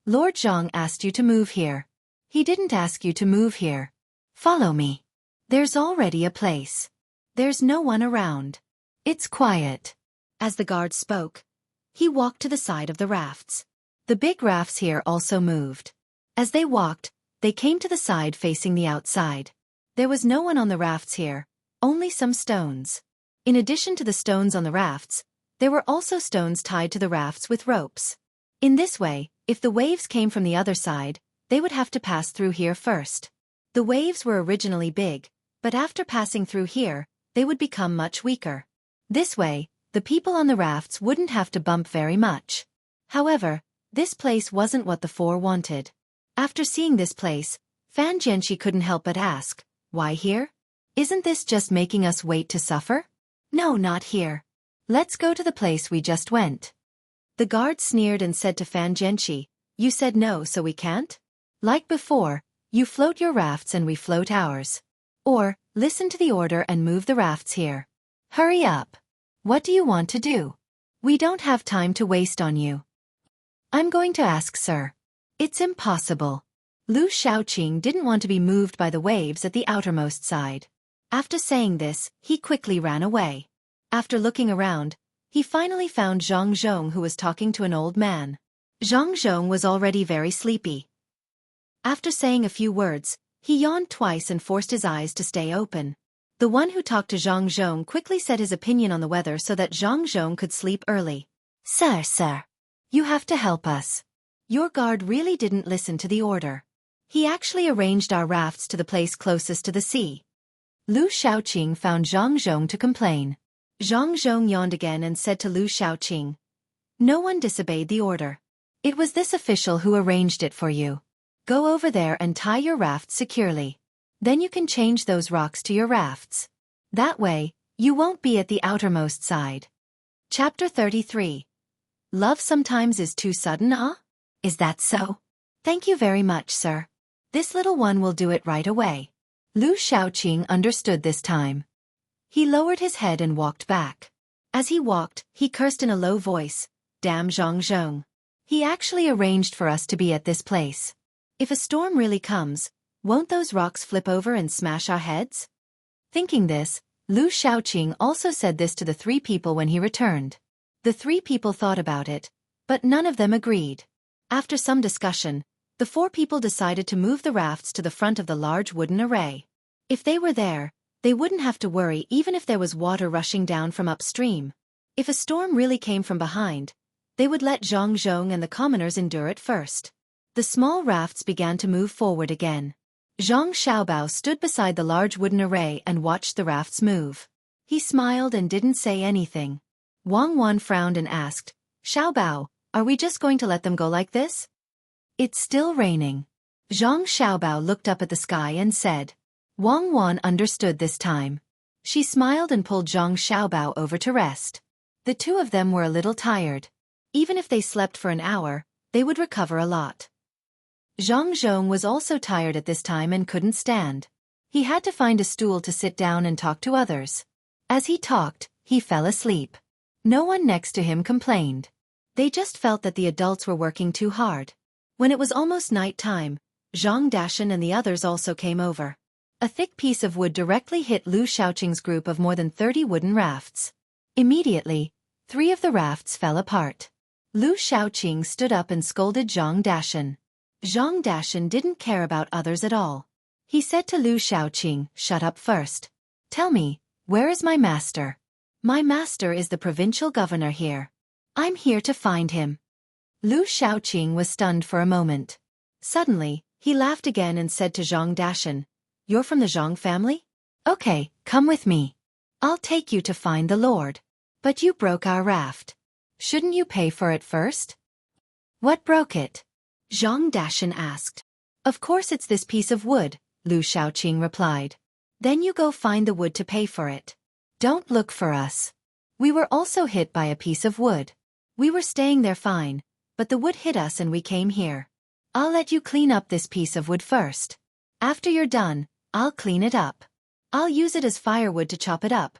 "Lord Zhang asked you to move here. He didn't ask you to move here. Follow me." There's already a place. There's no one around. It's quiet. As the guard spoke, he walked to the side of the rafts. The big rafts here also moved. As they walked, they came to the side facing the outside. There was no one on the rafts here, only some stones. In addition to the stones on the rafts, there were also stones tied to the rafts with ropes. In this way, if the waves came from the other side, they would have to pass through here first. The waves were originally big, but after passing through here, they would become much weaker. This way, the people on the rafts wouldn't have to bump very much. However, this place wasn't what the four wanted. After seeing this place, Fan Jianxi couldn't help but ask, why here? Isn't this just making us wait to suffer? No, not here. Let's go to the place we just went. The guard sneered and said to Fan Jianxi, you said no, so we can't? Like before, you float your rafts and we float ours. Or, listen to the order and move the rafts here. Hurry up. What do you want to do? We don't have time to waste on you. I'm going to ask, sir. It's impossible. Lu Shaoqing didn't want to be moved by the waves at the outermost side. After saying this, he quickly ran away. After looking around, he finally found Zhang Zhong, who was talking to an old man. Zhang Zhong was already very sleepy. After saying a few words, he yawned twice and forced his eyes to stay open. The one who talked to Zhang Zhong quickly said his opinion on the weather so that Zhang Zhong could sleep early. Sir, you have to help us. Your guard really didn't listen to the order. He actually arranged our rafts to the place closest to the sea. Lu Shaoqing found Zhang Zhong to complain. Zhang Zhong yawned again and said to Lu Shaoqing, no one disobeyed the order. It was this official who arranged it for you. Go over there and tie your raft securely. Then you can change those rocks to your rafts. That way, you won't be at the outermost side. Chapter 33. Love sometimes is too sudden, huh? Is that so? Thank you very much, sir. This little one will do it right away. Lu Shaoqing understood this time. He lowered his head and walked back. As he walked, he cursed in a low voice, damn Zhang Zhong. He actually arranged for us to be at this place. If a storm really comes, won't those rocks flip over and smash our heads? Thinking this, Lu Shaoqing also said this to the three people when he returned. The three people thought about it, but none of them agreed. After some discussion, the four people decided to move the rafts to the front of the large wooden array. If they were there, they wouldn't have to worry even if there was water rushing down from upstream. If a storm really came from behind, they would let Zhang Zhong and the commoners endure it first. The small rafts began to move forward again. Zhang Xiaobao stood beside the large wooden array and watched the rafts move. He smiled and didn't say anything. Wang Wan frowned and asked, Xiaobao, are we just going to let them go like this? It's still raining. Zhang Xiaobao looked up at the sky and said. Wang Wan understood this time. She smiled and pulled Zhang Xiaobao over to rest. The two of them were a little tired. Even if they slept for an hour, they would recover a lot. Zhang Zhong was also tired at this time and couldn't stand. He had to find a stool to sit down and talk to others. As he talked, he fell asleep. No one next to him complained. They just felt that the adults were working too hard. When it was almost night time, Zhang Dashan and the others also came over. A thick piece of wood directly hit Lu Shaoqing's group of more than 30 wooden rafts. Immediately, 3 of the rafts fell apart. Lu Shaoqing stood up and scolded Zhang Dashan. Zhang Dashan didn't care about others at all. He said to Lu Shaoqing, shut up first. Tell me, where is my master? My master is the provincial governor here. I'm here to find him. Lu Shaoqing was stunned for a moment. Suddenly, he laughed again and said to Zhang Dashan, you're from the Zhang family? Okay, come with me. I'll take you to find the Lord. But you broke our raft. Shouldn't you pay for it first? What broke it? Zhang Dashan asked. Of course it's this piece of wood, Lu Shaoqing replied. Then you go find the wood to pay for it. Don't look for us. We were also hit by a piece of wood. We were staying there fine, but the wood hit us and we came here. I'll let you clean up this piece of wood first. After you're done, I'll clean it up. I'll use it as firewood to chop it up,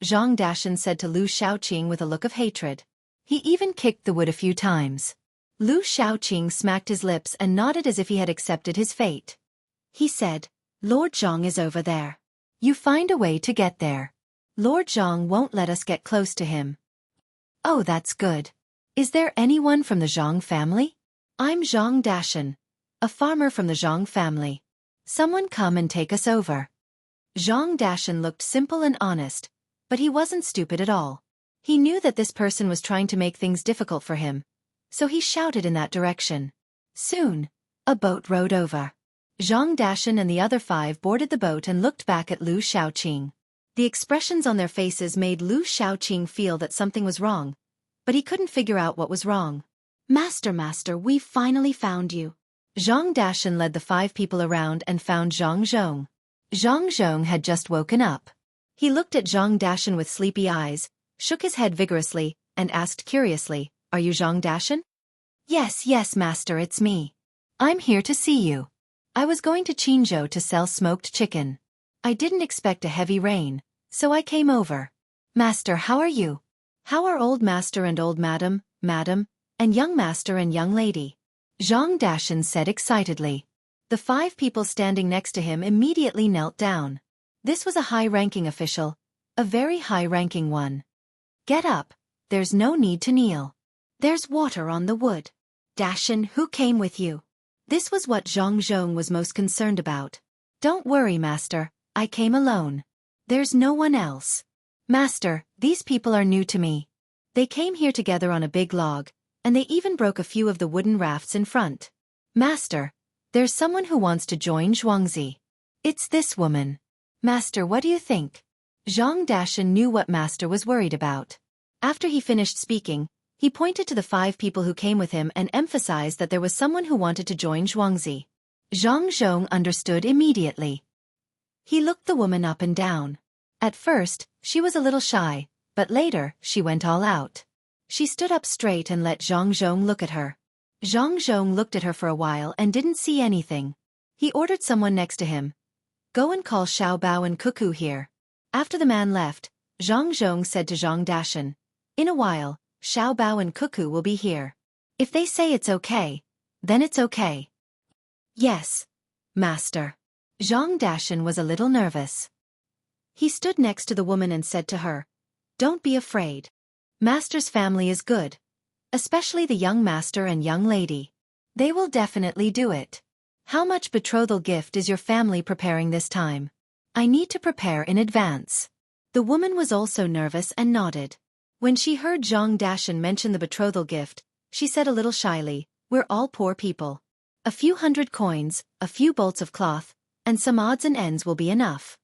Zhang Dashan said to Lu Shaoqing with a look of hatred. He even kicked the wood a few times. Lu Shaoqing smacked his lips and nodded as if he had accepted his fate. He said, Lord Zhang is over there. You find a way to get there. Lord Zhang won't let us get close to him. Oh, that's good. Is there anyone from the Zhang family? I'm Zhang Dashan, a farmer from the Zhang family. Someone come and take us over. Zhang Dashan looked simple and honest, but he wasn't stupid at all. He knew that this person was trying to make things difficult for him, so he shouted in that direction. Soon, a boat rowed over. Zhang Dashan and the other 5 boarded the boat and looked back at Lu Shaoqing. The expressions on their faces made Lu Shaoqing feel that something was wrong, but he couldn't figure out what was wrong. Master, we finally found you. Zhang Dashan led the 5 people around and found Zhang Zhong. Zhang Zhong had just woken up. He looked at Zhang Dashan with sleepy eyes, shook his head vigorously, and asked curiously, Are you Zhang Dashan? Yes, master, it's me. I'm here to see you. I was going to Qinzhou to sell smoked chicken. I didn't expect a heavy rain, so I came over. Master, how are you? How are old master and old madam, and young master and young lady? Zhang Dashan said excitedly. The 5 people standing next to him immediately knelt down. This was a high-ranking official, a very high-ranking one. Get up, there's no need to kneel. There's water on the wood. Dashan, who came with you? This was what Zhang Zhong was most concerned about. Don't worry, master, I came alone. There's no one else. Master, these people are new to me. They came here together on a big log, and they even broke a few of the wooden rafts in front. Master, there's someone who wants to join Xueqi. It's this woman. Master, what do you think? Zhang Dashan knew what Master was worried about. After he finished speaking, he pointed to the 5 people who came with him and emphasized that there was someone who wanted to join Xueqi. Zhang Zhong understood immediately. He looked the woman up and down. At first, she was a little shy, but later, she went all out. She stood up straight and let Zhang Zhong look at her. Zhang Zhong looked at her for a while and didn't see anything. He ordered someone next to him. Go and call Xiao Bao and Cuckoo here. After the man left, Zhang Zhong said to Zhang Dashan, In a while, Xiao Bao and Cuckoo will be here. If they say it's okay, then it's okay. Yes, master. Zhang Dashan was a little nervous. He stood next to the woman and said to her, Don't be afraid. Master's family is good, especially the young master and young lady. They will definitely do it. How much betrothal gift is your family preparing this time? I need to prepare in advance. The woman was also nervous and nodded. When she heard Zhang Dashan mention the betrothal gift, she said a little shyly, We're all poor people. A few 100 coins, a few bolts of cloth, and some odds and ends will be enough.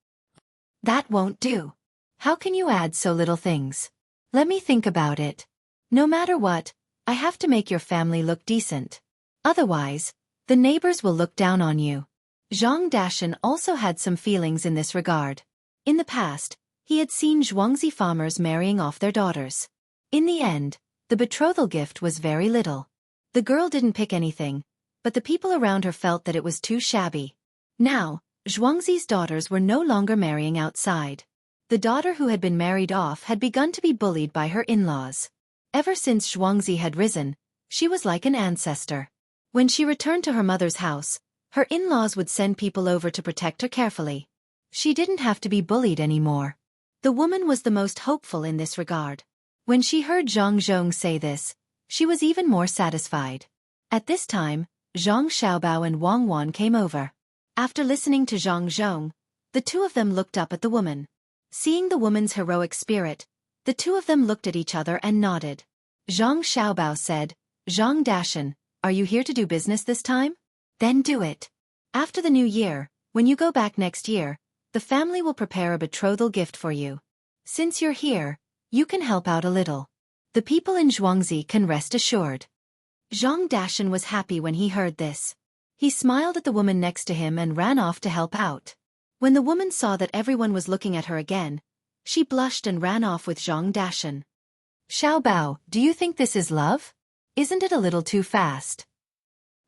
That won't do. How can you add so little things? Let me think about it. No matter what, I have to make your family look decent. Otherwise, the neighbors will look down on you. Zhang Dashan also had some feelings in this regard. In the past, he had seen Xueqi farmers marrying off their daughters. In the end, the betrothal gift was very little. The girl didn't pick anything, but the people around her felt that it was too shabby. Now, Xueqi's daughters were no longer marrying outside. The daughter who had been married off had begun to be bullied by her in-laws. Ever since Xueqi had risen, she was like an ancestor. When she returned to her mother's house, her in-laws would send people over to protect her carefully. She didn't have to be bullied anymore. The woman was the most hopeful in this regard. When she heard Zhang Zhong say this, she was even more satisfied. At this time, Zhang Xiaobao and Wang Wan came over. After listening to Zhang Zhong, the two of them looked up at the woman. Seeing the woman's heroic spirit, the two of them looked at each other and nodded. Zhang Xiaobao said, Zhang Dashan, are you here to do business this time? Then do it. After the new year, when you go back next year, the family will prepare a betrothal gift for you. Since you're here, you can help out a little. The people in Xueqi can rest assured. Zhang Dashan was happy when he heard this. He smiled at the woman next to him and ran off to help out. When the woman saw that everyone was looking at her again, she blushed and ran off with Zhang Dashan. Xiao Bao, do you think this is love? Isn't it a little too fast?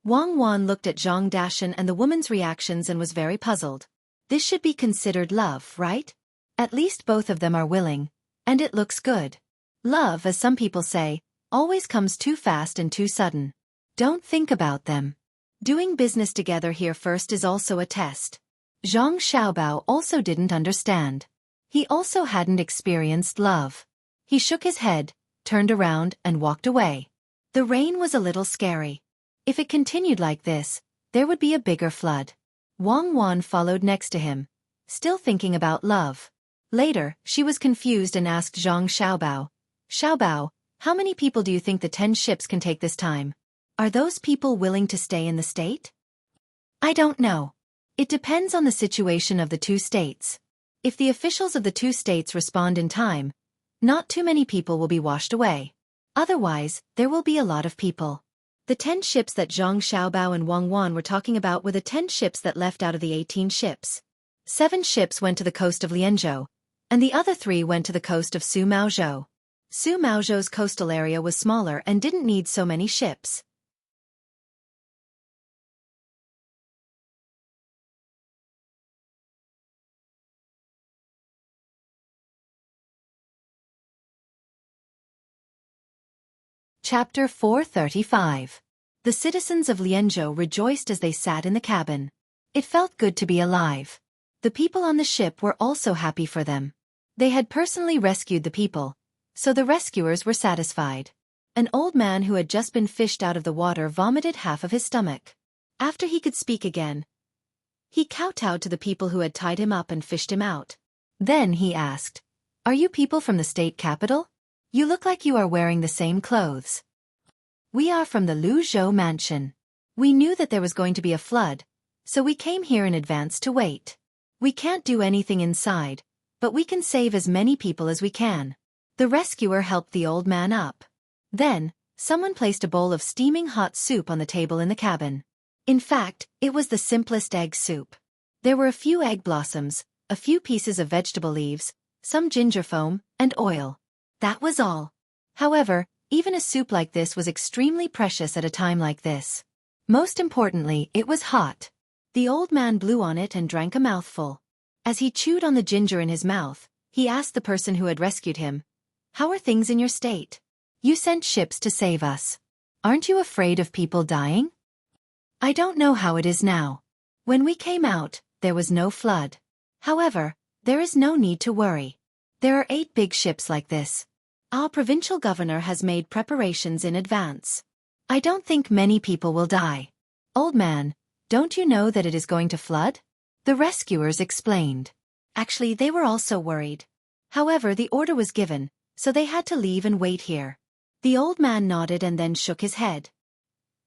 Wang Wan looked at Zhang Dashan and the woman's reactions and was very puzzled. This should be considered love, right? At least both of them are willing, and it looks good. Love, as some people say, always comes too fast and too sudden. Don't think about them. Doing business together here first is also a test. Zhang Xiaobao also didn't understand. He also hadn't experienced love. He shook his head, turned around and walked away. The rain was a little scary. If it continued like this, there would be a bigger flood. Wang Wan followed next to him, still thinking about love. Later, she was confused and asked Zhang Xiaobao, "Xiaobao, how many people do you think the 10 ships can take this time? Are those people willing to stay in the state?" "I don't know. It depends on the situation of the two states. If the officials of the two states respond in time, not too many people will be washed away. Otherwise, there will be a lot of people." The 10 ships that Zhang Xiaobao and Wang Wan were talking about were the 10 ships that left out of the 18 ships. 7 ships went to the coast of Lianzhou, and the other 3 went to the coast of Sumaozhou. Sumaozhou's coastal area was smaller and didn't need so many ships. Chapter 435. The citizens of Lianzhou rejoiced as they sat in the cabin. It felt good to be alive. The people on the ship were also happy for them. They had personally rescued the people, so the rescuers were satisfied. An old man who had just been fished out of the water vomited half of his stomach. After he could speak again, he kowtowed to the people who had tied him up and fished him out. Then he asked, "Are you people from the state capital? You look like you are wearing the same clothes." "We are from the Luzhou mansion. We knew that there was going to be a flood, so we came here in advance to wait. We can't do anything inside, but we can save as many people as we can." The rescuer helped the old man up. Then, someone placed a bowl of steaming hot soup on the table in the cabin. In fact, it was the simplest egg soup. There were a few egg blossoms, a few pieces of vegetable leaves, some ginger foam, and oil. That was all. However, even a soup like this was extremely precious at a time like this. Most importantly, it was hot. The old man blew on it and drank a mouthful. As he chewed on the ginger in his mouth, he asked the person who had rescued him, "How are things in your state? You sent ships to save us. Aren't you afraid of people dying?" "I don't know how it is now. When we came out, there was no flood. However, there is no need to worry. There are 8 big ships like this. Our provincial governor has made preparations in advance. I don't think many people will die." "Old man, don't you know that it is going to flood?" The rescuers explained. Actually, they were also worried. However, the order was given, so they had to leave and wait here. The old man nodded and then shook his head.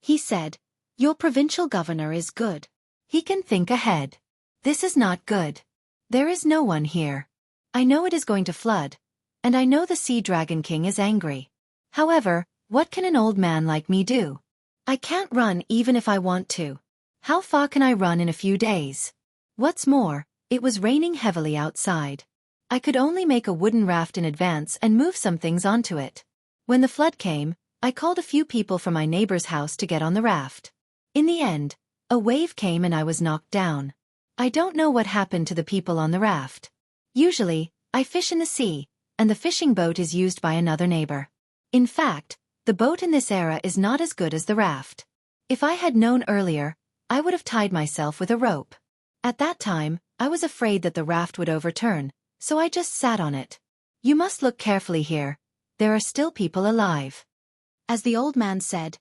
He said, "Your provincial governor is good. He can think ahead. This is not good. There is no one here. I know it is going to flood, and I know the Sea Dragon King is angry. However, what can an old man like me do? I can't run even if I want to. How far can I run in a few days? What's more, it was raining heavily outside. I could only make a wooden raft in advance and move some things onto it. When the flood came, I called a few people from my neighbor's house to get on the raft. In the end, a wave came and I was knocked down. I don't know what happened to the people on the raft. Usually, I fish in the sea, and the fishing boat is used by another neighbor. In fact, the boat in this era is not as good as the raft. If I had known earlier, I would have tied myself with a rope. At that time, I was afraid that the raft would overturn, so I just sat on it. You must look carefully here. There are still people alive." As the old man said,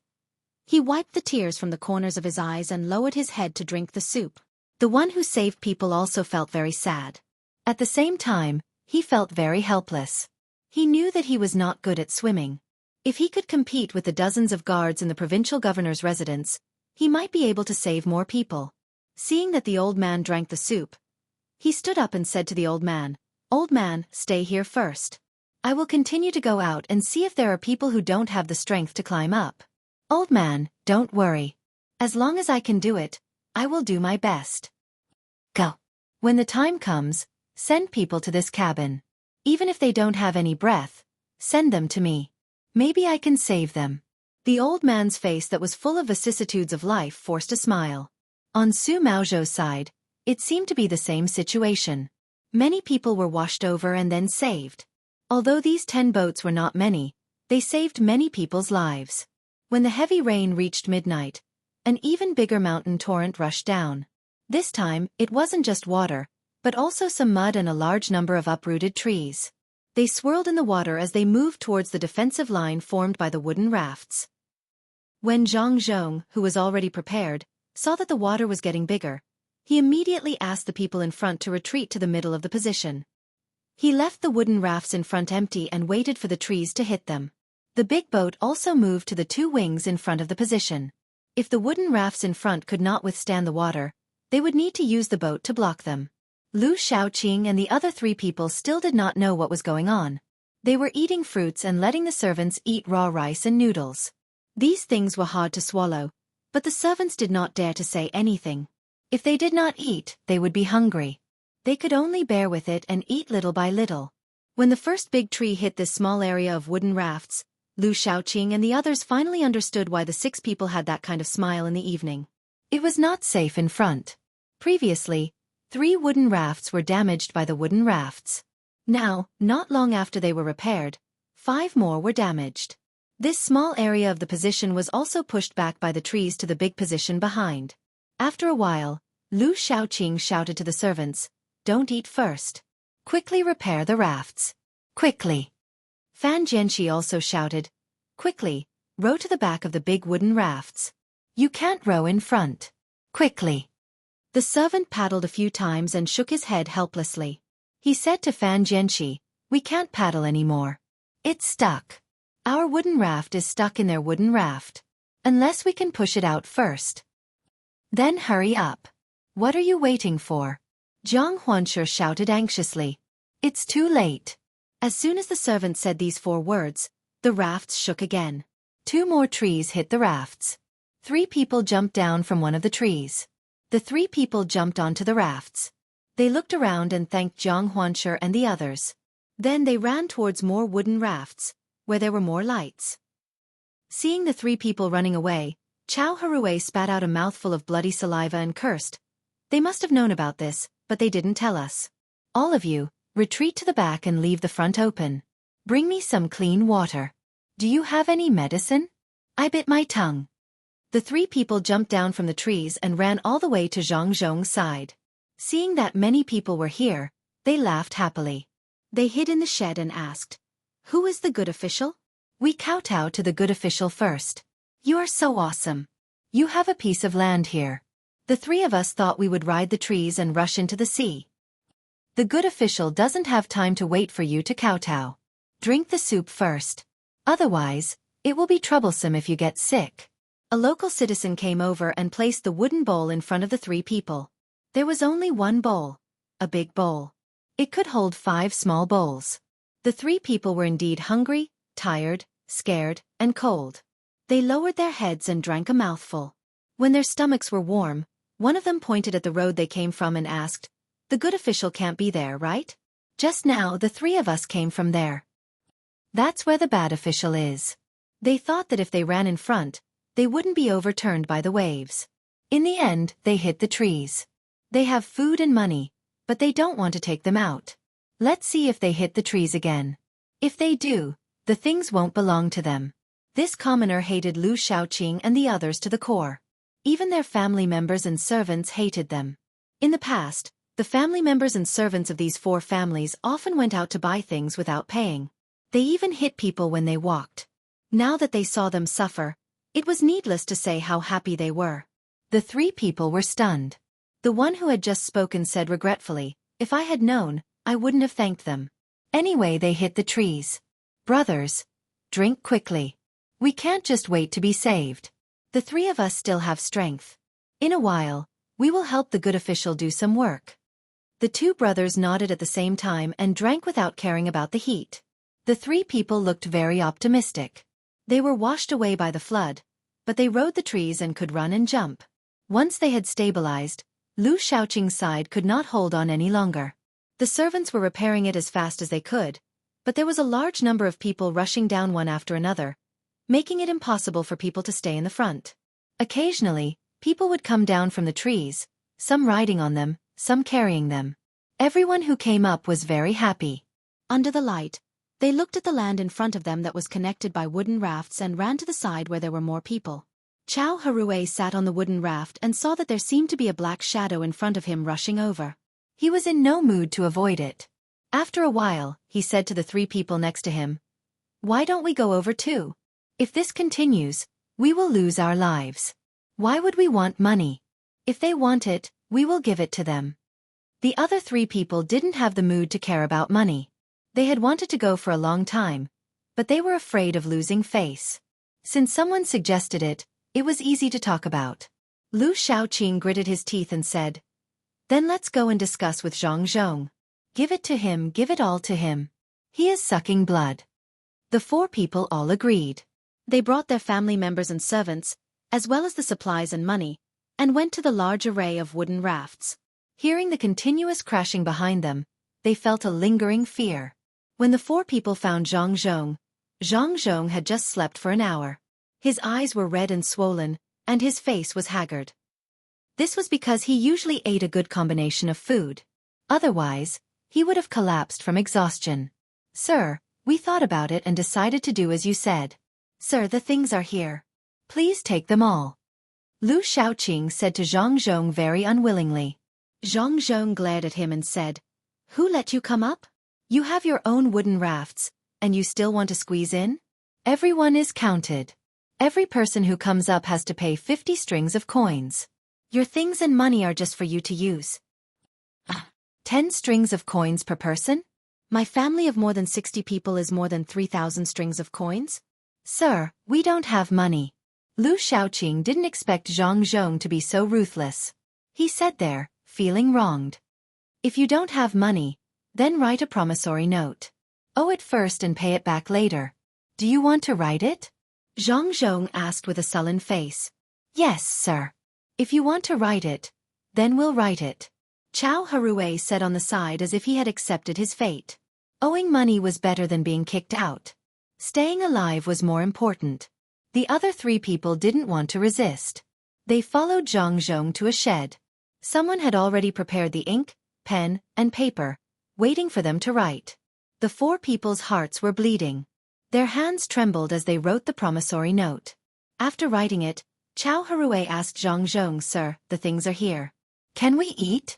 he wiped the tears from the corners of his eyes and lowered his head to drink the soup. The one who saved people also felt very sad. At the same time, he felt very helpless. He knew that he was not good at swimming. If he could compete with the dozens of guards in the provincial governor's residence, he might be able to save more people. Seeing that the old man drank the soup, he stood up and said to the old man, "Old man, stay here first. I will continue to go out and see if there are people who don't have the strength to climb up. Old man, don't worry. As long as I can do it, I will do my best. Go. When the time comes, send people to this cabin. Even if they don't have any breath, send them to me. Maybe I can save them." The old man's face that was full of vicissitudes of life forced a smile. On Su Maozhou's side, it seemed to be the same situation. Many people were washed over and then saved. Although these 10 boats were not many, they saved many people's lives. When the heavy rain reached midnight, an even bigger mountain torrent rushed down. This time, it wasn't just water, but also some mud and a large number of uprooted trees. They swirled in the water as they moved towards the defensive line formed by the wooden rafts. When Zhang Zhong, who was already prepared, saw that the water was getting bigger, he immediately asked the people in front to retreat to the middle of the position. He left the wooden rafts in front empty and waited for the trees to hit them. The big boat also moved to the two wings in front of the position. If the wooden rafts in front could not withstand the water, they would need to use the boat to block them. Lu Shaoqing and the other three people still did not know what was going on. They were eating fruits and letting the servants eat raw rice and noodles. These things were hard to swallow, but the servants did not dare to say anything. If they did not eat, they would be hungry. They could only bear with it and eat little by little. When the first big tree hit this small area of wooden rafts, Lu Shaoqing and the others finally understood why the 6 people had that kind of smile in the evening. It was not safe in front. Previously, 3 wooden rafts were damaged by the wooden rafts. Now, not long after they were repaired, 5 more were damaged. This small area of the position was also pushed back by the trees to the big position behind. After a while, Lu Shaoqing shouted to the servants, "Don't eat first. Quickly repair the rafts. Quickly." Fan Jianxi also shouted, "Quickly, row to the back of the big wooden rafts. You can't row in front. Quickly." The servant paddled a few times and shook his head helplessly. He said to Fan Jianxi, "We can't paddle anymore. It's stuck. Our wooden raft is stuck in their wooden raft. Unless we can push it out first. Then hurry up. What are you waiting for?" Zhang Huanshi shouted anxiously. "It's too late." As soon as the servant said these 4 words, the rafts shook again. 2 more trees hit the rafts. 3 people jumped down from one of the trees. The 3 people jumped onto the rafts. They looked around and thanked Zhang Huanshi and the others. Then they ran towards more wooden rafts, where there were more lights. Seeing the 3 people running away, Chao Harue spat out a mouthful of bloody saliva and cursed. "They must have known about this, but they didn't tell us. All of you, retreat to the back and leave the front open. Bring me some clean water. Do you have any medicine?" I bit my tongue. The 3 people jumped down from the trees and ran all the way to Zhang Zhong's side. Seeing that many people were here, they laughed happily. They hid in the shed and asked, "Who is the good official?" "We kowtow to the good official first. You are so awesome. You have a piece of land here. The 3 of us thought we would ride the trees and rush into the sea. The good official doesn't have time to wait for you to kowtow. Drink the soup first. Otherwise, it will be troublesome if you get sick." A local citizen came over and placed the wooden bowl in front of the 3 people. There was only one bowl, a big bowl. It could hold 5 small bowls. The 3 people were indeed hungry, tired, scared, and cold. They lowered their heads and drank a mouthful. When their stomachs were warm, one of them pointed at the road they came from and asked, "The good official can't be there, right? Just now the 3 of us came from there." "That's where the bad official is." They thought that if they ran in front, they wouldn't be overturned by the waves. In the end, they hit the trees. They have food and money, but they don't want to take them out. Let's see if they hit the trees again. If they do, the things won't belong to them. This commoner hated Lu Shaoqing and the others to the core. Even their family members and servants hated them. In the past, the family members and servants of these 4 families often went out to buy things without paying. They even hit people when they walked. Now that they saw them suffer, it was needless to say how happy they were. The 3 people were stunned. The one who had just spoken said regretfully, "If I had known, I wouldn't have thanked them." Anyway, they hit the trees. "Brothers, drink quickly. We can't just wait to be saved. The 3 of us still have strength. In a while, we will help the good official do some work." The 2 brothers nodded at the same time and drank without caring about the heat. The 3 people looked very optimistic. They were washed away by the flood, but they rode the trees and could run and jump. Once they had stabilized, Lu Shaoqing's side could not hold on any longer. The servants were repairing it as fast as they could, but there was a large number of people rushing down one after another, making it impossible for people to stay in the front. Occasionally, people would come down from the trees, some riding on them, some carrying them. Everyone who came up was very happy. Under the light, they looked at the land in front of them that was connected by wooden rafts and ran to the side where there were more people. Chow Harue sat on the wooden raft and saw that there seemed to be a black shadow in front of him rushing over. He was in no mood to avoid it. After a while, he said to the three people next to him, "Why don't we go over too? If this continues, we will lose our lives. Why would we want money? If they want it, we will give it to them." The other three people didn't have the mood to care about money. They had wanted to go for a long time, but they were afraid of losing face. Since someone suggested it, it was easy to talk about. Lu Shaoqing gritted his teeth and said, "Then let's go and discuss with Zhang Zhong. Give it to him, give it all to him. He is sucking blood." The four people all agreed. They brought their family members and servants, as well as the supplies and money, and went to the large array of wooden rafts. Hearing the continuous crashing behind them, they felt a lingering fear. When the four people found Zhang Zhong had just slept for an hour. His eyes were red and swollen, and his face was haggard. This was because he usually ate a good combination of food. Otherwise, he would have collapsed from exhaustion. "Sir, we thought about it and decided to do as you said. Sir, the things are here. Please take them all." Lu Shaoqing said to Zhang Zhong very unwillingly. Zhang Zhong glared at him and said, "Who let you come up? You have your own wooden rafts, and you still want to squeeze in? Everyone is counted. Every person who comes up has to pay 50 strings of coins. Your things and money are just for you to use." 10 strings of coins per person? My family of more than 60 people is more than 3,000 strings of coins? Sir, we don't have money. Lu Shaoqing didn't expect Zhang Zhong to be so ruthless. He said there, feeling wronged. "If you don't have money, then write a promissory note. Owe it first and pay it back later. Do you want to write it?" Zhang Zhong asked with a sullen face. "Yes, sir. If you want to write it, then we'll write it." Chow Harue said on the side as if he had accepted his fate. Owing money was better than being kicked out. Staying alive was more important. The other three people didn't want to resist. They followed Zhang Zhong to a shed. Someone had already prepared the ink, pen, and paper, waiting for them to write. The four people's hearts were bleeding. Their hands trembled as they wrote the promissory note. After writing it, Chow Harue asked Zhang Zhong, "Sir, the things are here. Can we eat?"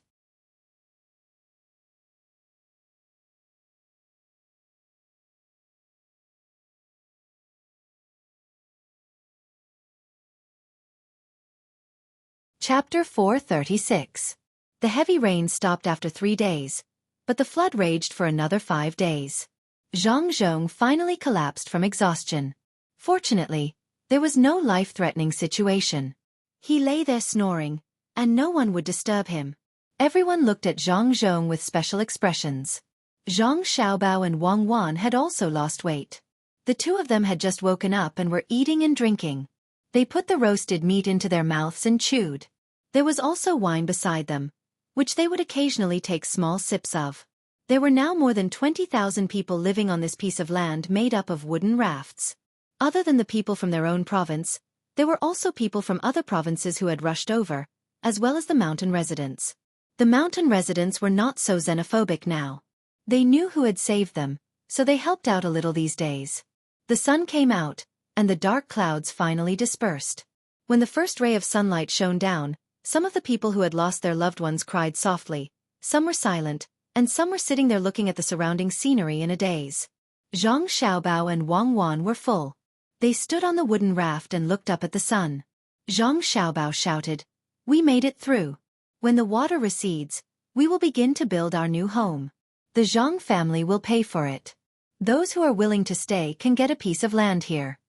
Chapter 436. The heavy rain stopped after 3 days, but the flood raged for another 5 days. Zhang Zhong finally collapsed from exhaustion. Fortunately, there was no life-threatening situation. He lay there snoring, and no one would disturb him. Everyone looked at Zhang Zhong with special expressions. Zhang Xiaobao and Wang Wan had also lost weight. The two of them had just woken up and were eating and drinking. They put the roasted meat into their mouths and chewed. There was also wine beside them, which they would occasionally take small sips of. There were now more than 20,000 people living on this piece of land made up of wooden rafts. Other than the people from their own province, there were also people from other provinces who had rushed over, as well as the mountain residents. The mountain residents were not so xenophobic now. They knew who had saved them, so they helped out a little these days. The sun came out, and the dark clouds finally dispersed. When the first ray of sunlight shone down, some of the people who had lost their loved ones cried softly, some were silent, and some were sitting there looking at the surrounding scenery in a daze. Zhang Xiaobao and Wang Wan were full. They stood on the wooden raft and looked up at the sun. Zhang Xiaobao shouted, "We made it through. When the water recedes, we will begin to build our new home. The Zhang family will pay for it. Those who are willing to stay can get a piece of land here."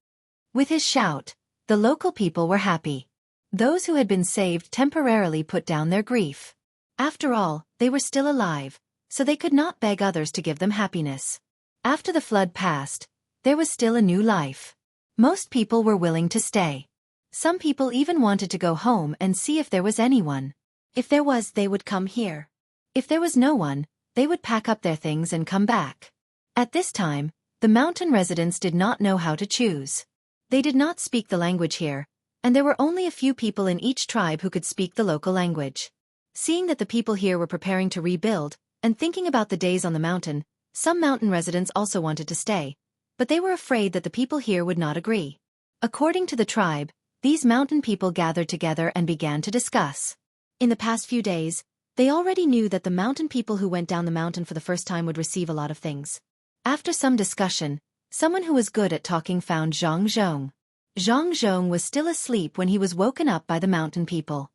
With his shout, the local people were happy. Those who had been saved temporarily put down their grief. After all, they were still alive, so they could not beg others to give them happiness. After the flood passed, there was still a new life. Most people were willing to stay. Some people even wanted to go home and see if there was anyone. If there was, they would come here. If there was no one, they would pack up their things and come back. At this time, the mountain residents did not know how to choose. They did not speak the language here, and there were only a few people in each tribe who could speak the local language. Seeing that the people here were preparing to rebuild, and thinking about the days on the mountain, some mountain residents also wanted to stay, but they were afraid that the people here would not agree. According to the tribe, these mountain people gathered together and began to discuss. In the past few days, they already knew that the mountain people who went down the mountain for the first time would receive a lot of things. After some discussion, someone who was good at talking found Zhang Zhong. Zhang Zhong was still asleep when he was woken up by the mountain people.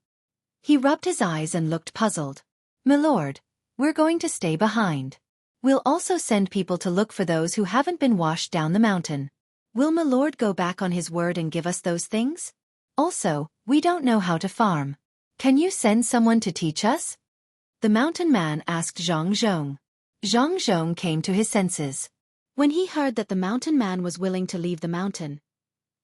He rubbed his eyes and looked puzzled. "Milord, we're going to stay behind. We'll also send people to look for those who haven't been washed down the mountain. Will Milord go back on his word and give us those things? Also, we don't know how to farm. Can you send someone to teach us?" The mountain man asked Zhang Zhong. Zhang Zhong came to his senses. When he heard that the mountain man was willing to leave the mountain,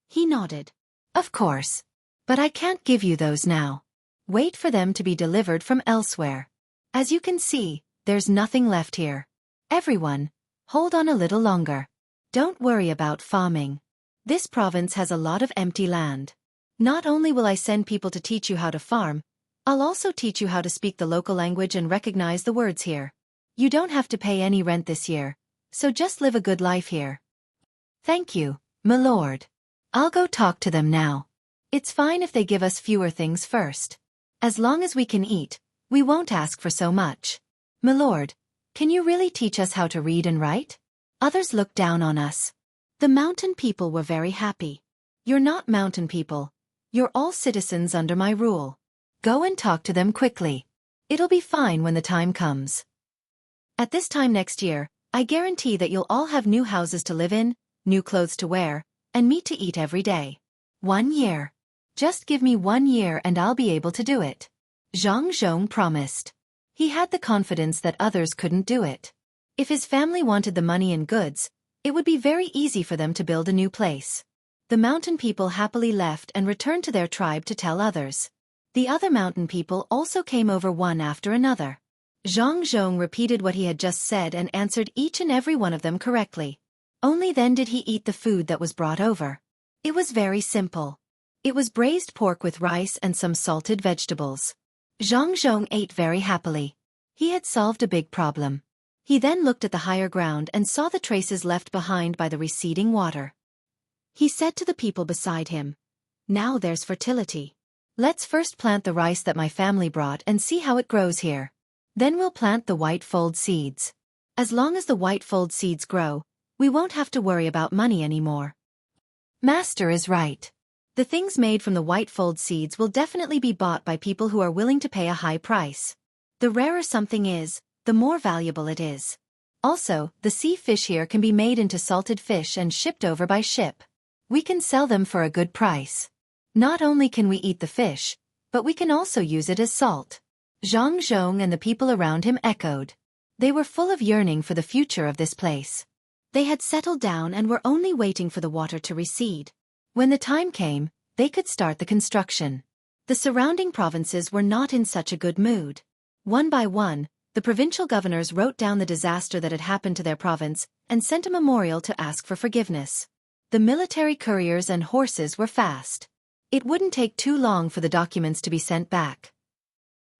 he nodded. "Of course. But I can't give you those now. Wait for them to be delivered from elsewhere. As you can see, there's nothing left here. Everyone, hold on a little longer. Don't worry about farming. This province has a lot of empty land. Not only will I send people to teach you how to farm, I'll also teach you how to speak the local language and recognize the words here. You don't have to pay any rent this year, so just live a good life here." "Thank you, milord. I'll go talk to them now. It's fine if they give us fewer things first. As long as we can eat, we won't ask for so much. Milord, can you really teach us how to read and write? Others look down on us." The mountain people were very happy. "You're not mountain people. You're all citizens under my rule. Go and talk to them quickly. It'll be fine when the time comes. At this time next year, I guarantee that you'll all have new houses to live in, new clothes to wear, and meat to eat every day. 1 year. Just give me 1 year and I'll be able to do it." Zhang Zhong promised. He had the confidence that others couldn't do it. If his family wanted the money and goods, it would be very easy for them to build a new place. The mountain people happily left and returned to their tribe to tell others. The other mountain people also came over one after another. Zhang Zhong repeated what he had just said and answered each and every one of them correctly. Only then did he eat the food that was brought over. It was very simple. It was braised pork with rice and some salted vegetables. Zhang Zhong ate very happily. He had solved a big problem. He then looked at the higher ground and saw the traces left behind by the receding water. He said to the people beside him, "Now there's fertility. Let's first plant the rice that my family brought and see how it grows here. Then we'll plant the white fold seeds. As long as the white fold seeds grow, we won't have to worry about money anymore." Master is right. The things made from the white fold seeds will definitely be bought by people who are willing to pay a high price. The rarer something is, the more valuable it is. Also, the sea fish here can be made into salted fish and shipped over by ship. We can sell them for a good price. Not only can we eat the fish, but we can also use it as salt. Zhang Zhong and the people around him echoed. They were full of yearning for the future of this place. They had settled down and were only waiting for the water to recede. When the time came, they could start the construction. The surrounding provinces were not in such a good mood. One by one, the provincial governors wrote down the disaster that had happened to their province and sent a memorial to ask for forgiveness. The military couriers and horses were fast. It wouldn't take too long for the documents to be sent back.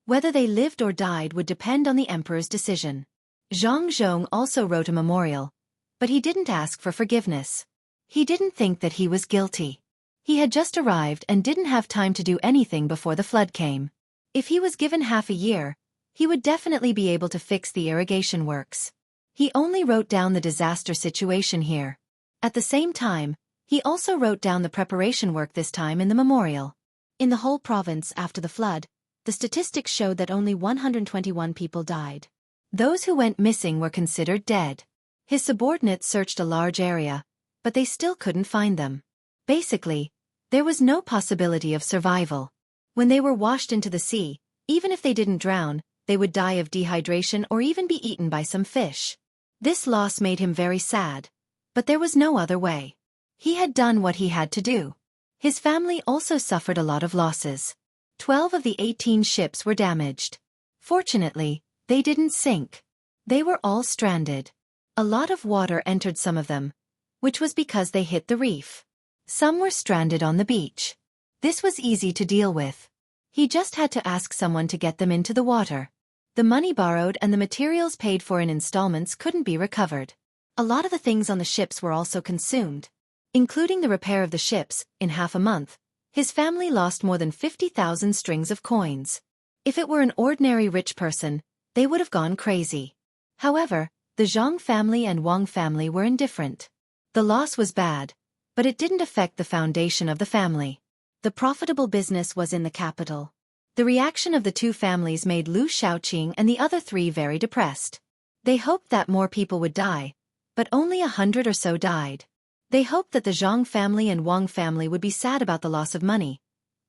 Whether they lived or died would depend on the emperor's decision. Zhang Zhong also wrote a memorial, but he didn't ask for forgiveness. He didn't think that he was guilty. He had just arrived and didn't have time to do anything before the flood came. If he was given half a year, he would definitely be able to fix the irrigation works. He only wrote down the disaster situation here. At the same time, he also wrote down the preparation work this time in the memorial. In the whole province after the flood, the statistics showed that only 121 people died. Those who went missing were considered dead. His subordinates searched a large area, but they still couldn't find them. Basically, there was no possibility of survival. When they were washed into the sea, even if they didn't drown, they would die of dehydration or even be eaten by some fish. This loss made him very sad, but there was no other way. He had done what he had to do. His family also suffered a lot of losses. 12 of the 18 ships were damaged. Fortunately, they didn't sink. They were all stranded. A lot of water entered some of them, which was because they hit the reef. Some were stranded on the beach. This was easy to deal with. He just had to ask someone to get them into the water. The money borrowed and the materials paid for in installments couldn't be recovered. A lot of the things on the ships were also consumed. Including the repair of the ships, in half a month, His family lost more than 50,000 strings of coins. If it were an ordinary rich person, they would have gone crazy. However, the Zhang family and Wang family were indifferent. The loss was bad, but it didn't affect the foundation of the family. The profitable business was in the capital. The reaction of the two families made Lu Shaoqing and the other three very depressed. They hoped that more people would die, but only 100 or so died. They hoped that the Zhang family and Wang family would be sad about the loss of money,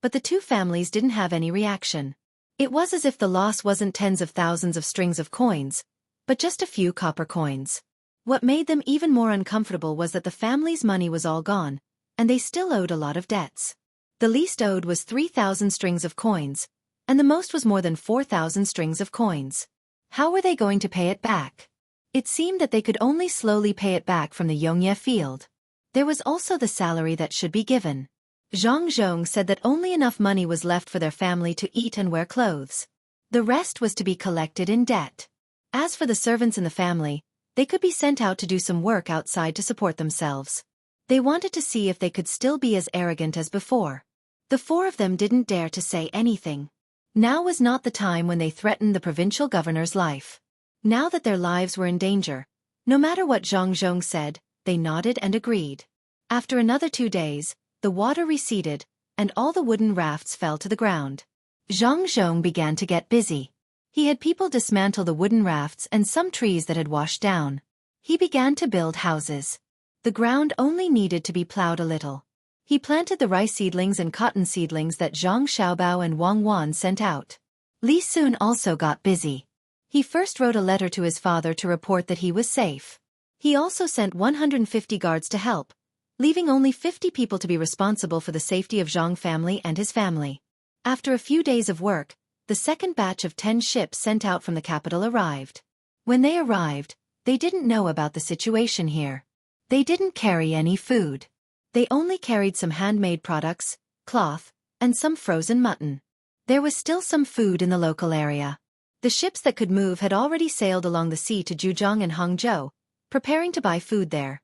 but the two families didn't have any reaction. It was as if the loss wasn't tens of thousands of strings of coins, but just a few copper coins. What made them even more uncomfortable was that the family's money was all gone, and they still owed a lot of debts. The least owed was 3,000 strings of coins, and the most was more than 4,000 strings of coins. How were they going to pay it back? It seemed that they could only slowly pay it back from the Yongye field. There was also the salary that should be given. Zhang Zhong said that only enough money was left for their family to eat and wear clothes. The rest was to be collected in debt. As for the servants in the family, they could be sent out to do some work outside to support themselves. They wanted to see if they could still be as arrogant as before. The four of them didn't dare to say anything. Now was not the time when they threatened the provincial governor's life. Now that their lives were in danger, no matter what Zhang Zhong said, they nodded and agreed. After another 2 days, the water receded, and all the wooden rafts fell to the ground. Zhang Zhong began to get busy. He had people dismantle the wooden rafts and some trees that had washed down. He began to build houses. The ground only needed to be plowed a little. He planted the rice seedlings and cotton seedlings that Zhang Xiaobao and Wang Wan sent out. Li Sun also got busy. He first wrote a letter to his father to report that he was safe. He also sent 150 guards to help, leaving only 50 people to be responsible for the safety of Zhang family and his family. After a few days of work, the second batch of 10 ships sent out from the capital arrived. When they arrived, they didn't know about the situation here. They didn't carry any food. They only carried some handmade products, cloth, and some frozen mutton. There was still some food in the local area. The ships that could move had already sailed along the sea to Zhujiang and Hangzhou, preparing to buy food there.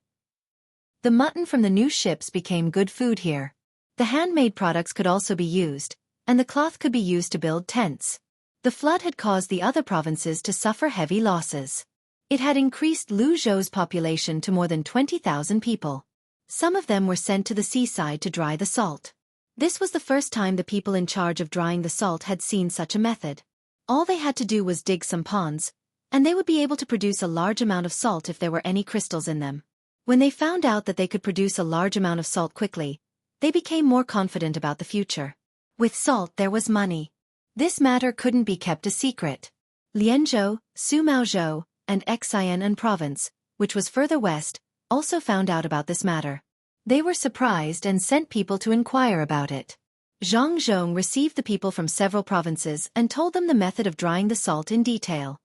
The mutton from the new ships became good food here. The handmade products could also be used, and the cloth could be used to build tents. The flood had caused the other provinces to suffer heavy losses. It had increased Luzhou's population to more than 20,000 people. Some of them were sent to the seaside to dry the salt. This was the first time the people in charge of drying the salt had seen such a method. All they had to do was dig some ponds, and they would be able to produce a large amount of salt if there were any crystals in them. When they found out that they could produce a large amount of salt quickly, they became more confident about the future. With salt there was money. This matter couldn't be kept a secret. Lianzhou, Sumaozhou, and Xian province, which was further west, also found out about this matter. They were surprised and sent people to inquire about it. Zhang Zhong received the people from several provinces and told them the method of drying the salt in detail.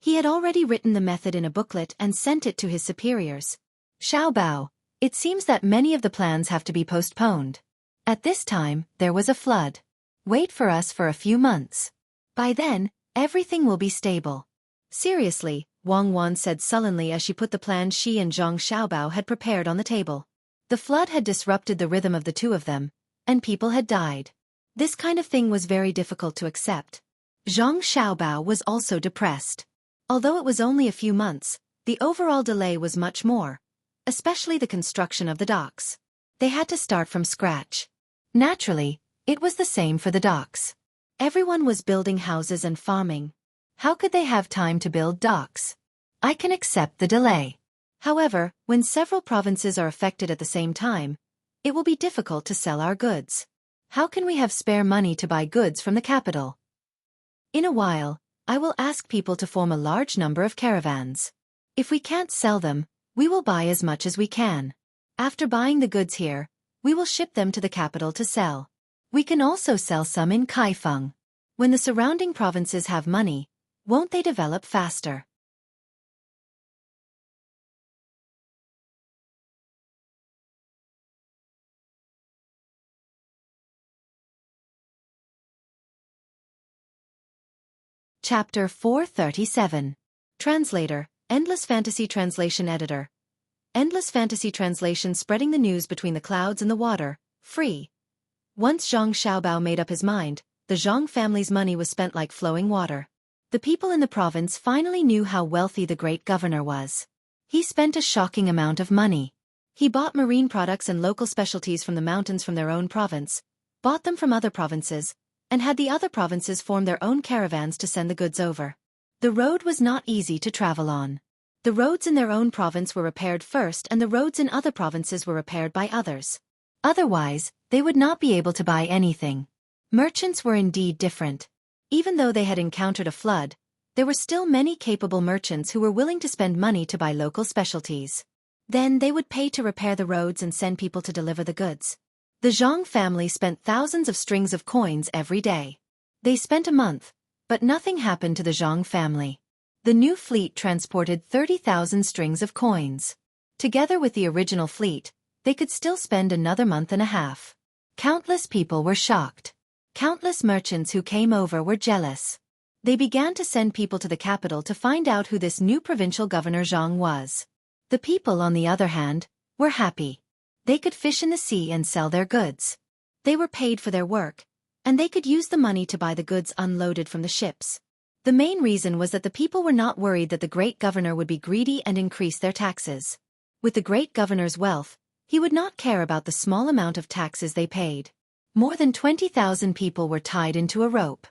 He had already written the method in a booklet and sent it to his superiors. Xiaobao, it seems that many of the plans have to be postponed. At this time, there was a flood. Wait for us for a few months. By then, everything will be stable. Seriously, Wang Wan said sullenly as she put the plans she and Zhang Xiaobao had prepared on the table. The flood had disrupted the rhythm of the two of them, and people had died. This kind of thing was very difficult to accept. Zhang Xiaobao was also depressed. Although it was only a few months, the overall delay was much more, especially the construction of the docks. They had to start from scratch. Naturally, it was the same for the docks. Everyone was building houses and farming. How could they have time to build docks? I can accept the delay. However, when several provinces are affected at the same time, it will be difficult to sell our goods. How can we have spare money to buy goods from the capital? In a while, I will ask people to form a large number of caravans. If we can't sell them, we will buy as much as we can. After buying the goods here, we will ship them to the capital to sell. We can also sell some in Kaifeng. When the surrounding provinces have money, won't they develop faster? Chapter 437. Translator, Endless Fantasy Translation Editor. Endless Fantasy Translation, spreading the news between the clouds and the water, free. Once Zhang Xiaobao made up his mind, the Zhang family's money was spent like flowing water. The people in the province finally knew how wealthy the great governor was. He spent a shocking amount of money. He bought marine products and local specialties from the mountains from their own province, bought them from other provinces, and had the other provinces form their own caravans to send the goods over. The road was not easy to travel on. The roads in their own province were repaired first and the roads in other provinces were repaired by others. Otherwise, they would not be able to buy anything. Merchants were indeed different. Even though they had encountered a flood, there were still many capable merchants who were willing to spend money to buy local specialties. Then they would pay to repair the roads and send people to deliver the goods. The Zhang family spent thousands of strings of coins every day. They spent a month, but nothing happened to the Zhang family. The new fleet transported 30,000 strings of coins. Together with the original fleet, they could still spend another month and a half. Countless people were shocked. Countless merchants who came over were jealous. They began to send people to the capital to find out who this new provincial governor Zhang was. The people, on the other hand, were happy. They could fish in the sea and sell their goods. They were paid for their work, and they could use the money to buy the goods unloaded from the ships. The main reason was that the people were not worried that the great governor would be greedy and increase their taxes. With the great governor's wealth, he would not care about the small amount of taxes they paid. More than 20,000 people were tied into a rope.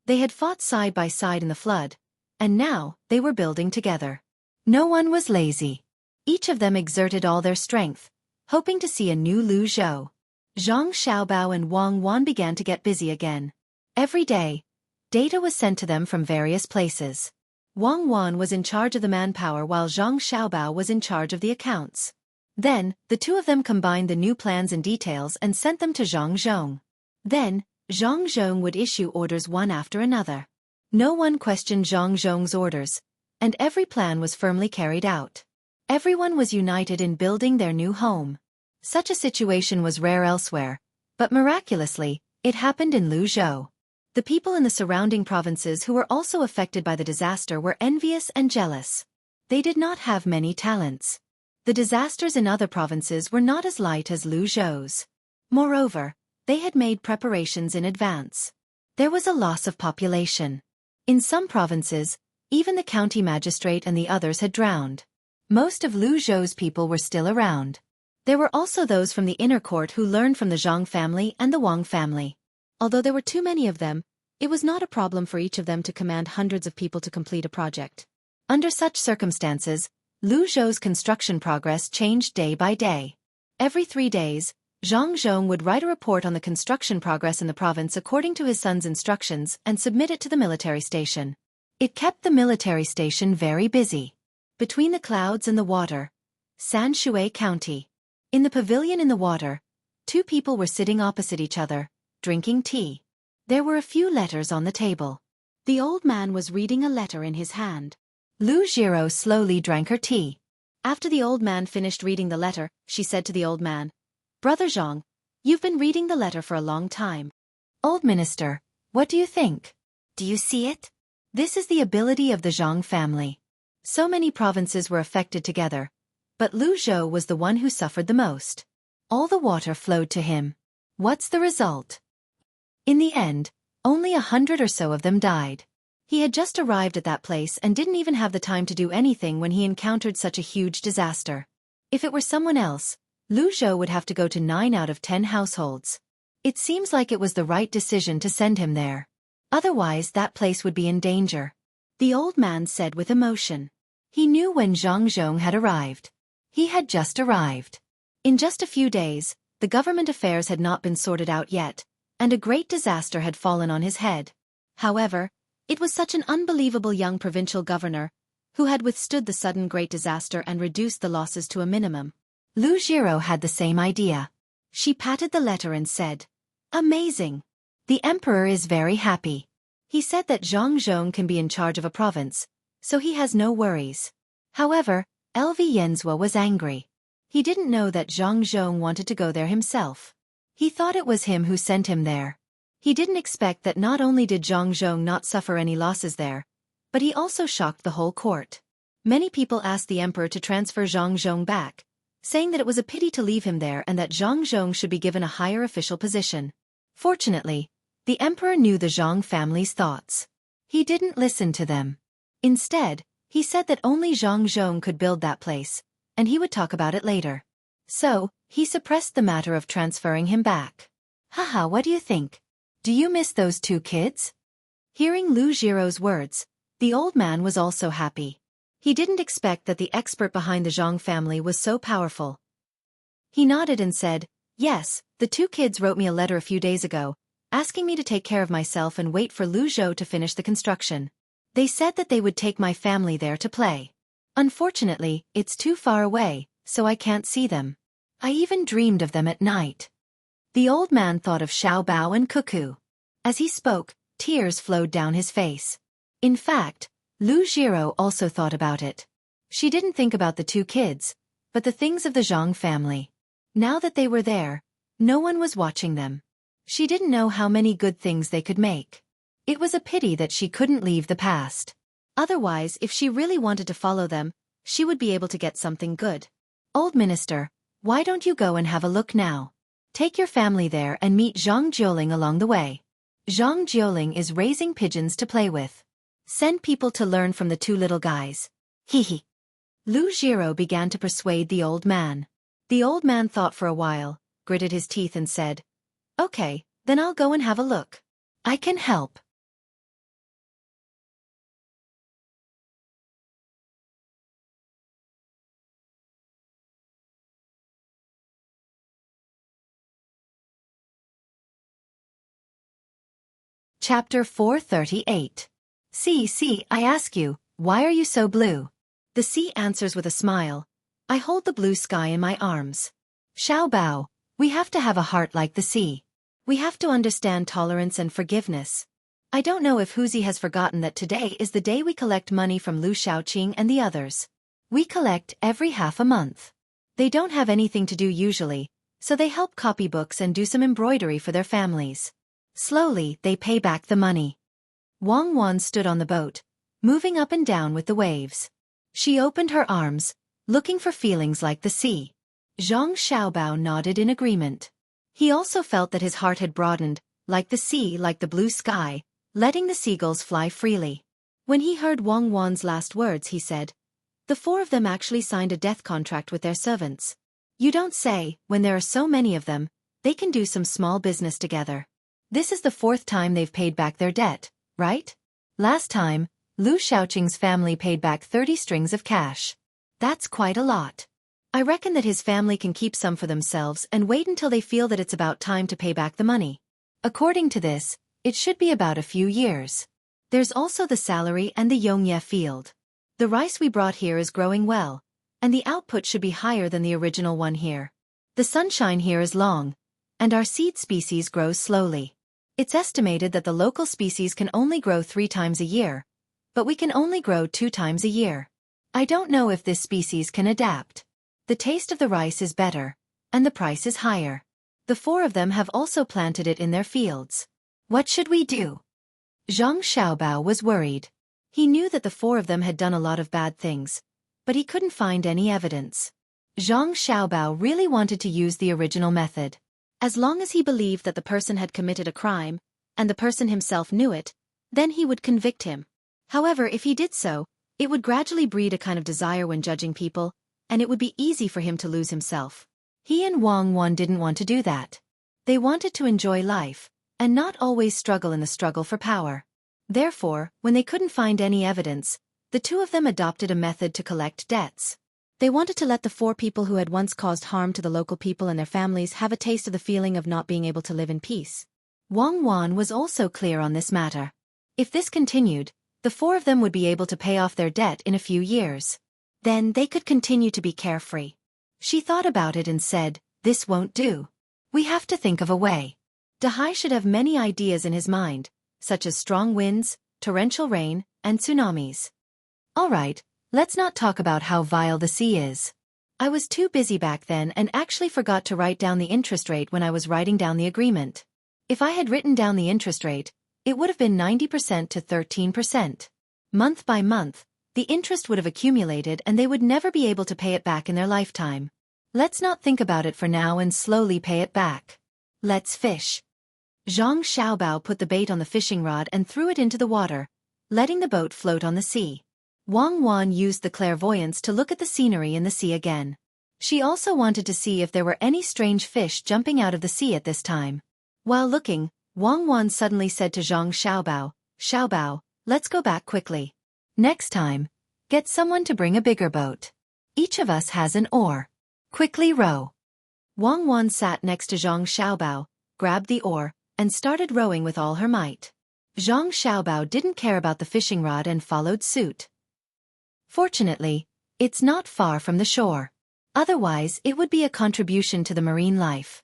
They had fought side by side in the flood, and now they were building together. No one was lazy. Each of them exerted all their strength, hoping to see a new Lu Zhou. Zhang Xiaobao and Wang Wan began to get busy again. Every day, data was sent to them from various places. Wang Wan was in charge of the manpower while Zhang Xiaobao was in charge of the accounts. Then, the two of them combined the new plans and details and sent them to Zhang Zhong. Then, Zhang Zhong would issue orders one after another. No one questioned Zhang Zhong's orders, and every plan was firmly carried out. Everyone was united in building their new home. Such a situation was rare elsewhere, but miraculously, it happened in Lu Zhou. The people in the surrounding provinces who were also affected by the disaster were envious and jealous. They did not have many talents. The disasters in other provinces were not as light as Lu Zhou's. Moreover, they had made preparations in advance. There was a loss of population. In some provinces, even the county magistrate and the others had drowned. Most of Lu Zhou's people were still around. There were also those from the inner court who learned from the Zhang family and the Wang family. Although there were too many of them, it was not a problem for each of them to command hundreds of people to complete a project. Under such circumstances, Lu Zhou's construction progress changed day by day. Every 3 days, Zhang Zhong would write a report on the construction progress in the province according to his son's instructions and submit it to the military station. It kept the military station very busy. Between the clouds and the water, Xueqi County. In the pavilion in the water, 2 people were sitting opposite each other, drinking tea. There were a few letters on the table. The old man was reading a letter in his hand. Lu Jiro slowly drank her tea. After the old man finished reading the letter, she said to the old man, "Brother Zhang, you've been reading the letter for a long time. Old minister, what do you think? Do you see it? This is the ability of the Zhang family. So many provinces were affected together, but Lu Zhou was the one who suffered the most. All the water flowed to him. What's the result? In the end, only 100 or so of them died. He had just arrived at that place and didn't even have the time to do anything when he encountered such a huge disaster. If it were someone else, Lu Zhou would have to go to 9 out of 10 households. It seems like it was the right decision to send him there. Otherwise that place would be in danger," the old man said with emotion. He knew when Zhang Zhong had arrived. He had just arrived. In just a few days, the government affairs had not been sorted out yet, and a great disaster had fallen on his head. However, it was such an unbelievable young provincial governor, who had withstood the sudden great disaster and reduced the losses to a minimum. Lu Jiro had the same idea. She patted the letter and said, "Amazing. The emperor is very happy. He said that Zhang Zhong can be in charge of a province, so he has no worries." However, Lv Yenzhua was angry. He didn't know that Zhang Zhong wanted to go there himself. He thought it was him who sent him there. He didn't expect that not only did Zhang Zhong not suffer any losses there, but he also shocked the whole court. Many people asked the emperor to transfer Zhang Zhong back, saying that it was a pity to leave him there and that Zhang Zhong should be given a higher official position. Fortunately, the emperor knew the Zhang family's thoughts. He didn't listen to them. Instead, he said that only Zhang Zhong could build that place, and he would talk about it later. So, he suppressed the matter of transferring him back. Haha, what do you think? Do you miss those two kids? Hearing Lu Jiro's words, the old man was also happy. He didn't expect that the expert behind the Zhang family was so powerful. He nodded and said, "Yes, the two kids wrote me a letter a few days ago, asking me to take care of myself and wait for Lu Zhou to finish the construction. They said that they would take my family there to play. Unfortunately, it's too far away, so I can't see them. I even dreamed of them at night." The old man thought of Xiao Bao and Cuckoo. As he spoke, tears flowed down his face. In fact, Lu Jiro also thought about it. She didn't think about the two kids, but the things of the Zhang family. Now that they were there, no one was watching them. She didn't know how many good things they could make. It was a pity that she couldn't leave the past. Otherwise, if she really wanted to follow them, she would be able to get something good. "Old minister, why don't you go and have a look now? Take your family there and meet Zhang Jiuling along the way. Zhang Jiuling is raising pigeons to play with. Send people to learn from the two little guys." Hee. Lu Jiro began to persuade the old man. The old man thought for a while, gritted his teeth and said, "Okay, then I'll go and have a look. I can help." Chapter 438. See, I ask you, why are you so blue? The sea answers with a smile. I hold the blue sky in my arms. Xiao Bao, we have to have a heart like the sea. We have to understand tolerance and forgiveness. I don't know if Huzi has forgotten that today is the day we collect money from Lu Shaoqing and the others. We collect every half a month. They don't have anything to do usually, so they help copy books and do some embroidery for their families. Slowly, they pay back the money. Wang Wan stood on the boat, moving up and down with the waves. She opened her arms, looking for feelings like the sea. Zhang Xiaobao nodded in agreement. He also felt that his heart had broadened, like the sea, like the blue sky, letting the seagulls fly freely. When he heard Wang Wan's last words, he said, "The four of them actually signed a death contract with their servants. You don't say, when there are so many of them, they can do some small business together. This is the fourth time they've paid back their debt, right? Last time, Lu Shaoqing's family paid back 30 strings of cash. That's quite a lot. I reckon that his family can keep some for themselves and wait until they feel that it's about time to pay back the money. According to this, it should be about a few years. There's also the salary and the Yongye field. The rice we brought here is growing well, and the output should be higher than the original one here. The sunshine here is long, and our seed species grows slowly. It's estimated that the local species can only grow 3 times a year, but we can only grow 2 times a year. I don't know if this species can adapt. The taste of the rice is better, and the price is higher. The 4 of them have also planted it in their fields. What should we do?" Zhang Xiaobao was worried. He knew that the 4 of them had done a lot of bad things, but he couldn't find any evidence. Zhang Xiaobao really wanted to use the original method. As long as he believed that the person had committed a crime, and the person himself knew it, then he would convict him. However, if he did so, it would gradually breed a kind of desire when judging people, and it would be easy for him to lose himself. He and Wang Wan didn't want to do that. They wanted to enjoy life, and not always struggle in the struggle for power. Therefore, when they couldn't find any evidence, the 2 of them adopted a method to collect debts. They wanted to let the 4 people who had once caused harm to the local people and their families have a taste of the feeling of not being able to live in peace. Wang Wan was also clear on this matter. If this continued, the 4 of them would be able to pay off their debt in a few years. Then they could continue to be carefree. She thought about it and said, "This won't do. We have to think of a way." Dahai should have many ideas in his mind, such as strong winds, torrential rain, and tsunamis. All right. Let's not talk about how vile the sea is. I was too busy back then and actually forgot to write down the interest rate when I was writing down the agreement. If I had written down the interest rate, it would have been 90% to 13%. Month by month, the interest would have accumulated and they would never be able to pay it back in their lifetime. Let's not think about it for now and slowly pay it back. Let's fish. Zhang Xiaobao put the bait on the fishing rod and threw it into the water, letting the boat float on the sea. Wang Wan used the clairvoyance to look at the scenery in the sea again. She also wanted to see if there were any strange fish jumping out of the sea at this time. While looking, Wang Wan suddenly said to Zhang Xiaobao, "Xiaobao, let's go back quickly. Next time, get someone to bring a bigger boat. Each of us has an oar. Quickly row." Wang Wan sat next to Zhang Xiaobao, grabbed the oar, and started rowing with all her might. Zhang Xiaobao didn't care about the fishing rod and followed suit. Fortunately, it's not far from the shore. Otherwise, it would be a contribution to the marine life.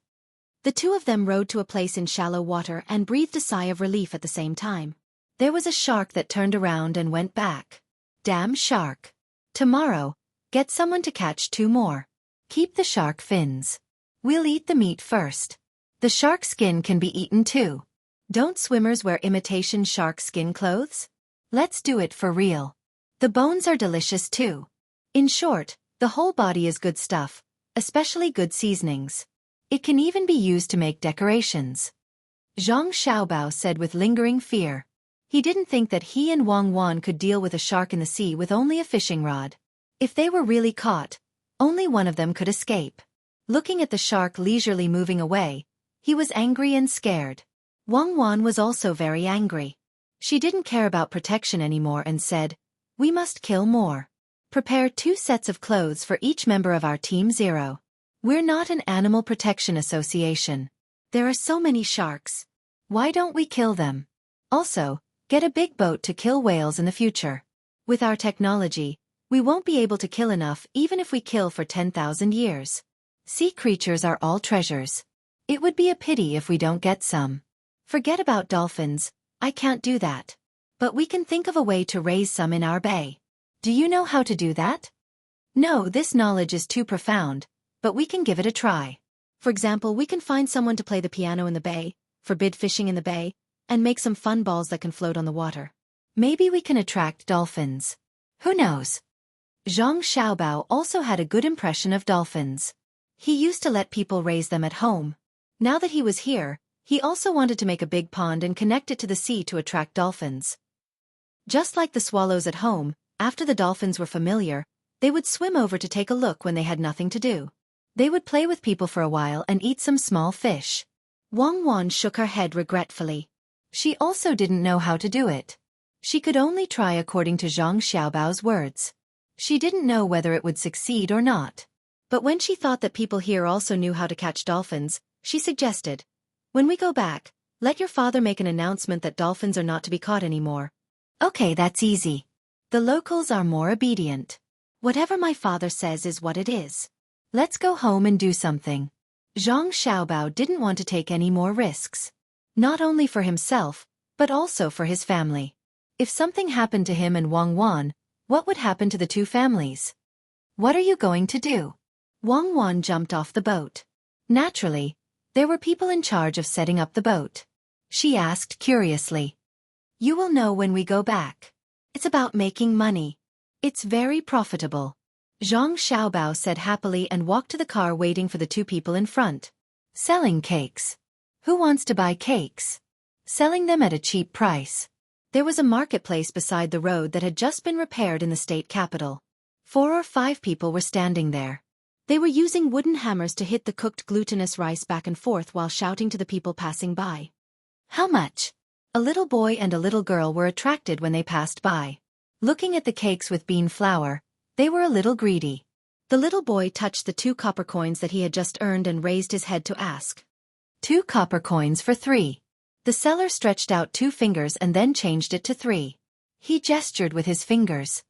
The two of them rowed to a place in shallow water and breathed a sigh of relief at the same time. There was a shark that turned around and went back. Damn shark. Tomorrow, get someone to catch 2 more. Keep the shark fins. We'll eat the meat first. The shark skin can be eaten too. Don't swimmers wear imitation shark skin clothes? Let's do it for real. The bones are delicious too. In short, the whole body is good stuff, especially good seasonings. It can even be used to make decorations. Zhang Xiaobao said with lingering fear. He didn't think that he and Wang Wan could deal with a shark in the sea with only a fishing rod. If they were really caught, only one of them could escape. Looking at the shark leisurely moving away, he was angry and scared. Wang Wan was also very angry. She didn't care about protection anymore and said, "We must kill more. Prepare 2 sets of clothes for each member of our Team 0. We're not an animal protection association. There are so many sharks. Why don't we kill them? Also, get a big boat to kill whales in the future. With our technology, we won't be able to kill enough even if we kill for 10,000 years. Sea creatures are all treasures. It would be a pity if we don't get some. Forget about dolphins, I can't do that. But we can think of a way to raise some in our bay. Do you know how to do that?" "No, this knowledge is too profound, but we can give it a try. For example, we can find someone to play the piano in the bay, forbid fishing in the bay, and make some fun balls that can float on the water. Maybe we can attract dolphins. Who knows?" Zhang Xiaobao also had a good impression of dolphins. He used to let people raise them at home. Now that he was here, he also wanted to make a big pond and connect it to the sea to attract dolphins. Just like the swallows at home, after the dolphins were familiar, they would swim over to take a look when they had nothing to do. They would play with people for a while and eat some small fish. Wang Wan shook her head regretfully. She also didn't know how to do it. She could only try according to Zhang Xiaobao's words. She didn't know whether it would succeed or not. But when she thought that people here also knew how to catch dolphins, she suggested, "When we go back, let your father make an announcement that dolphins are not to be caught anymore." "Okay, that's easy. The locals are more obedient. Whatever my father says is what it is. Let's go home and do something." Zhang Xiaobao didn't want to take any more risks. Not only for himself, but also for his family. If something happened to him and Wang Wan, what would happen to the 2 families? "What are you going to do?" Wang Wan jumped off the boat. Naturally, there were people in charge of setting up the boat. She asked curiously. "You will know when we go back. It's about making money. It's very profitable." Zhang Xiaobao said happily and walked to the car waiting for the 2 people in front. Selling cakes. Who wants to buy cakes? Selling them at a cheap price. There was a marketplace beside the road that had just been repaired in the state capital. 4 or 5 people were standing there. They were using wooden hammers to hit the cooked glutinous rice back and forth while shouting to the people passing by. "How much?" A little boy and a little girl were attracted when they passed by. Looking at the cakes with bean flour, they were a little greedy. The little boy touched the 2 copper coins that he had just earned and raised his head to ask. 2 copper coins for 3. The seller stretched out 2 fingers and then changed it to 3. He gestured with his fingers.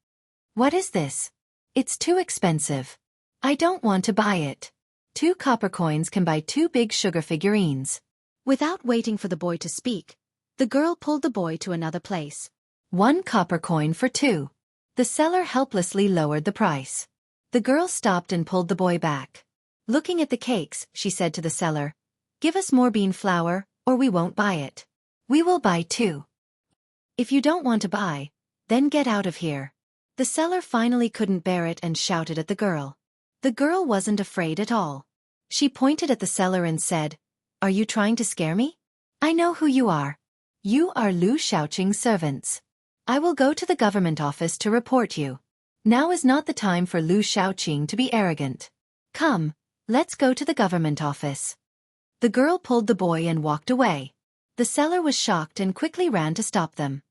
"What is this? It's too expensive. I don't want to buy it. 2 copper coins can buy 2 big sugar figurines." Without waiting for the boy to speak, the girl pulled the boy to another place. 1 copper coin for 2. The seller helplessly lowered the price. The girl stopped and pulled the boy back. Looking at the cakes, she said to the seller, "Give us more bean flour, or we won't buy it. We will buy 2. If you don't want to buy, then get out of here." The seller finally couldn't bear it and shouted at the girl. The girl wasn't afraid at all. She pointed at the seller and said, "Are you trying to scare me? I know who you are. You are Lu Shaoqing's servants. I will go to the government office to report you. Now is not the time for Lu Shaoqing to be arrogant. Come, let's go to the government office. The girl pulled the boy and walked away. The seller was shocked and quickly ran to stop them.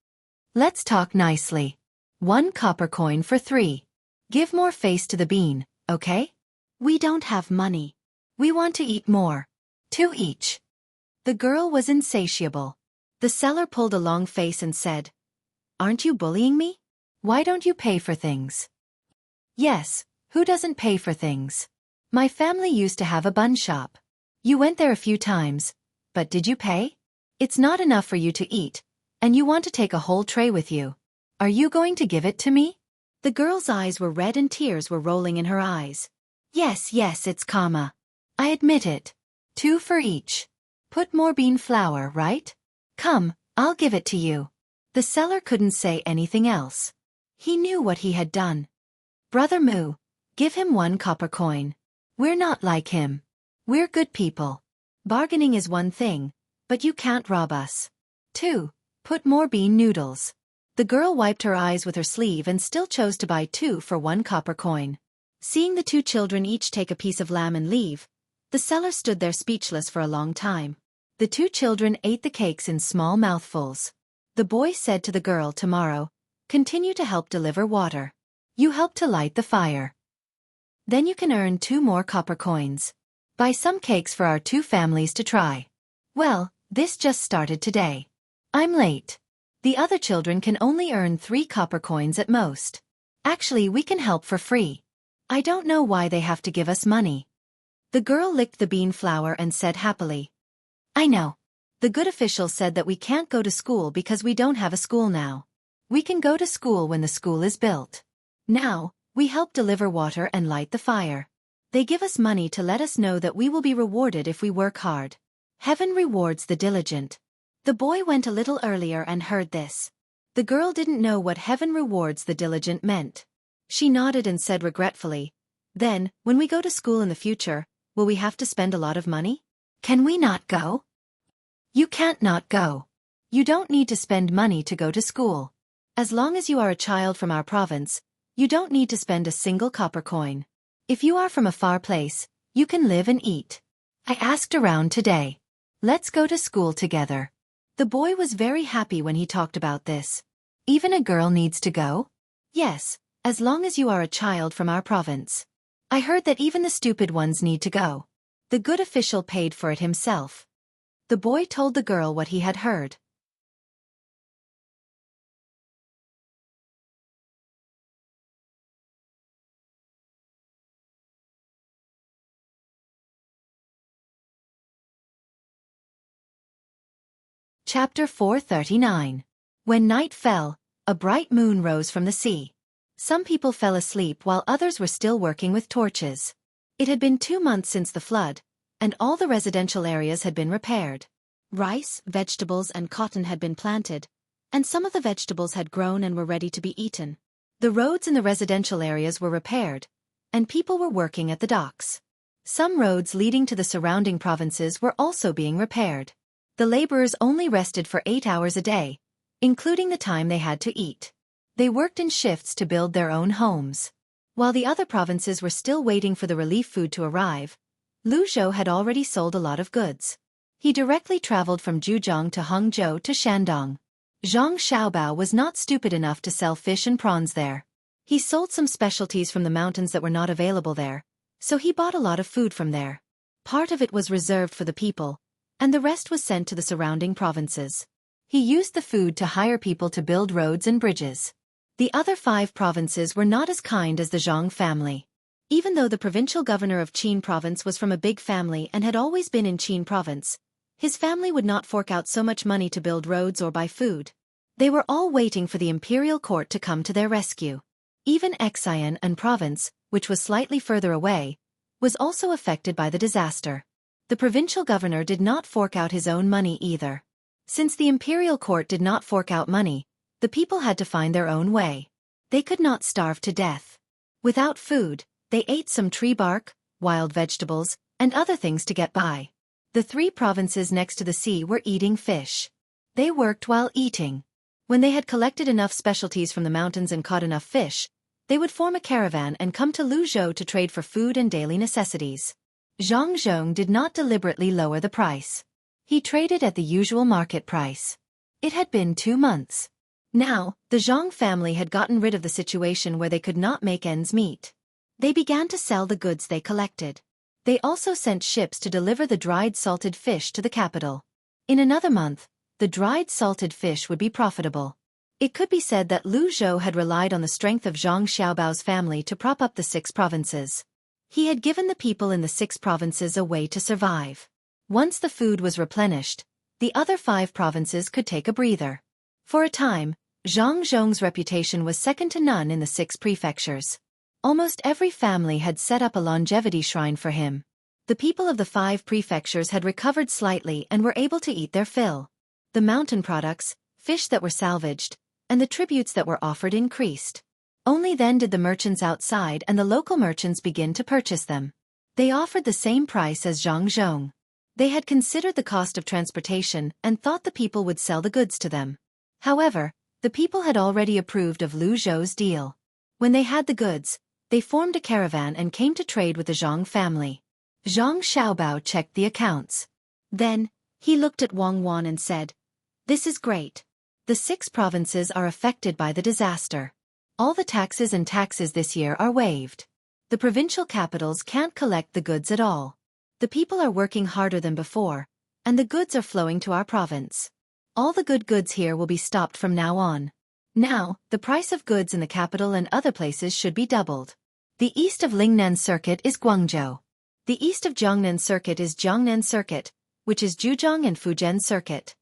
Let's talk nicely. 1 copper coin for 3. Give more face to the bean, okay? We don't have money. We want to eat more. 2 each. The girl was insatiable. The seller pulled a long face and said, Aren't you bullying me? Why don't you pay for things? Yes, who doesn't pay for things? My family used to have a bun shop. You went there a few times, but did you pay? It's not enough for you to eat, and you want to take a whole tray with you. Are you going to give it to me? The girl's eyes were red and tears were rolling in her eyes. Yes, it's karma. I admit it. 2 for each. Put more bean flour, right? Come, I'll give it to you. The seller couldn't say anything else. He knew what he had done. Brother Mu, give him 1 copper coin. We're not like him. We're good people. Bargaining is one thing, but you can't rob us. 2. Put more bean noodles. The girl wiped her eyes with her sleeve and still chose to buy 2 for 1 copper coin. Seeing the 2 children each take a piece of lamb and leave, the seller stood there speechless for a long time. The 2 children ate the cakes in small mouthfuls. The boy said to the girl, tomorrow, continue to help deliver water. You help to light the fire. Then you can earn 2 more copper coins. Buy some cakes for our 2 families to try. Well, this just started today. I'm late. The other children can only earn 3 copper coins at most. Actually, we can help for free. I don't know why they have to give us money. The girl licked the bean flour and said happily, I know. The good official said that we can't go to school because we don't have a school now. We can go to school when the school is built. Now, we help deliver water and light the fire. They give us money to let us know that we will be rewarded if we work hard. Heaven rewards the diligent. The boy went a little earlier and heard this. The girl didn't know what heaven rewards the diligent meant. She nodded and said regretfully, Then, when we go to school in the future, will we have to spend a lot of money? Can we not go? You can't not go. You don't need to spend money to go to school. As long as you are a child from our province, you don't need to spend a single copper coin. If you are from a far place, you can live and eat. I asked around today. Let's go to school together. The boy was very happy when he talked about this. Even a girl needs to go? Yes, as long as you are a child from our province. I heard that even the stupid ones need to go. The good official paid for it himself. The boy told the girl what he had heard. Chapter 439. When night fell, a bright moon rose from the sea. Some people fell asleep while others were still working with torches. It had been 2 months since the flood, and all the residential areas had been repaired. Rice, vegetables, and cotton had been planted, and some of the vegetables had grown and were ready to be eaten. The roads in the residential areas were repaired, and people were working at the docks. Some roads leading to the surrounding provinces were also being repaired. The laborers only rested for 8 hours a day, including the time they had to eat. They worked in shifts to build their own homes. While the other provinces were still waiting for the relief food to arrive, Lu Zhou had already sold a lot of goods. He directly traveled from Zhujiang to Hangzhou to Shandong. Zhang Xiaobao was not stupid enough to sell fish and prawns there. He sold some specialties from the mountains that were not available there, so he bought a lot of food from there. Part of it was reserved for the people, and the rest was sent to the surrounding provinces. He used the food to hire people to build roads and bridges. The other 5 provinces were not as kind as the Zhang family. Even though the provincial governor of Qin province was from a big family and had always been in Qin province, his family would not fork out so much money to build roads or buy food. They were all waiting for the imperial court to come to their rescue. Even Xian province, which was slightly further away, was also affected by the disaster. The provincial governor did not fork out his own money either. Since the imperial court did not fork out money, the people had to find their own way. They could not starve to death. Without food, they ate some tree bark, wild vegetables, and other things to get by. The 3 provinces next to the sea were eating fish. They worked while eating. When they had collected enough specialties from the mountains and caught enough fish, they would form a caravan and come to Luzhou to trade for food and daily necessities. Zhang Zhong did not deliberately lower the price. He traded at the usual market price. It had been 2 months. Now, the Zhang family had gotten rid of the situation where they could not make ends meet. They began to sell the goods they collected. They also sent ships to deliver the dried salted fish to the capital. In another month, the dried salted fish would be profitable. It could be said that Luzhou had relied on the strength of Zhang Xiaobao's family to prop up the 6 provinces. He had given the people in the 6 provinces a way to survive. Once the food was replenished, the other 5 provinces could take a breather. For a time, Zhang Zhong's reputation was second to none in the 6 prefectures. Almost every family had set up a longevity shrine for him. The people of the 5 prefectures had recovered slightly and were able to eat their fill. The mountain products, fish that were salvaged, and the tributes that were offered increased. Only then did the merchants outside and the local merchants begin to purchase them. They offered the same price as Zhang Zhong. They had considered the cost of transportation and thought the people would sell the goods to them. However, the people had already approved of Lu Zhou's deal. When they had the goods, they formed a caravan and came to trade with the Zhang family. Zhang Xiaobao checked the accounts. Then, he looked at Wang Wan and said, "This is great. The 6 provinces are affected by the disaster. All the taxes this year are waived. The provincial capitals can't collect the goods at all. The people are working harder than before, and the goods are flowing to our province. All the good goods here will be stopped from now on. Now, the price of goods in the capital and other places should be doubled. The east of Lingnan Circuit is Guangzhou. The east of Jiangnan Circuit is Jiangnan Circuit, which is Zhujiang and Fujian Circuit.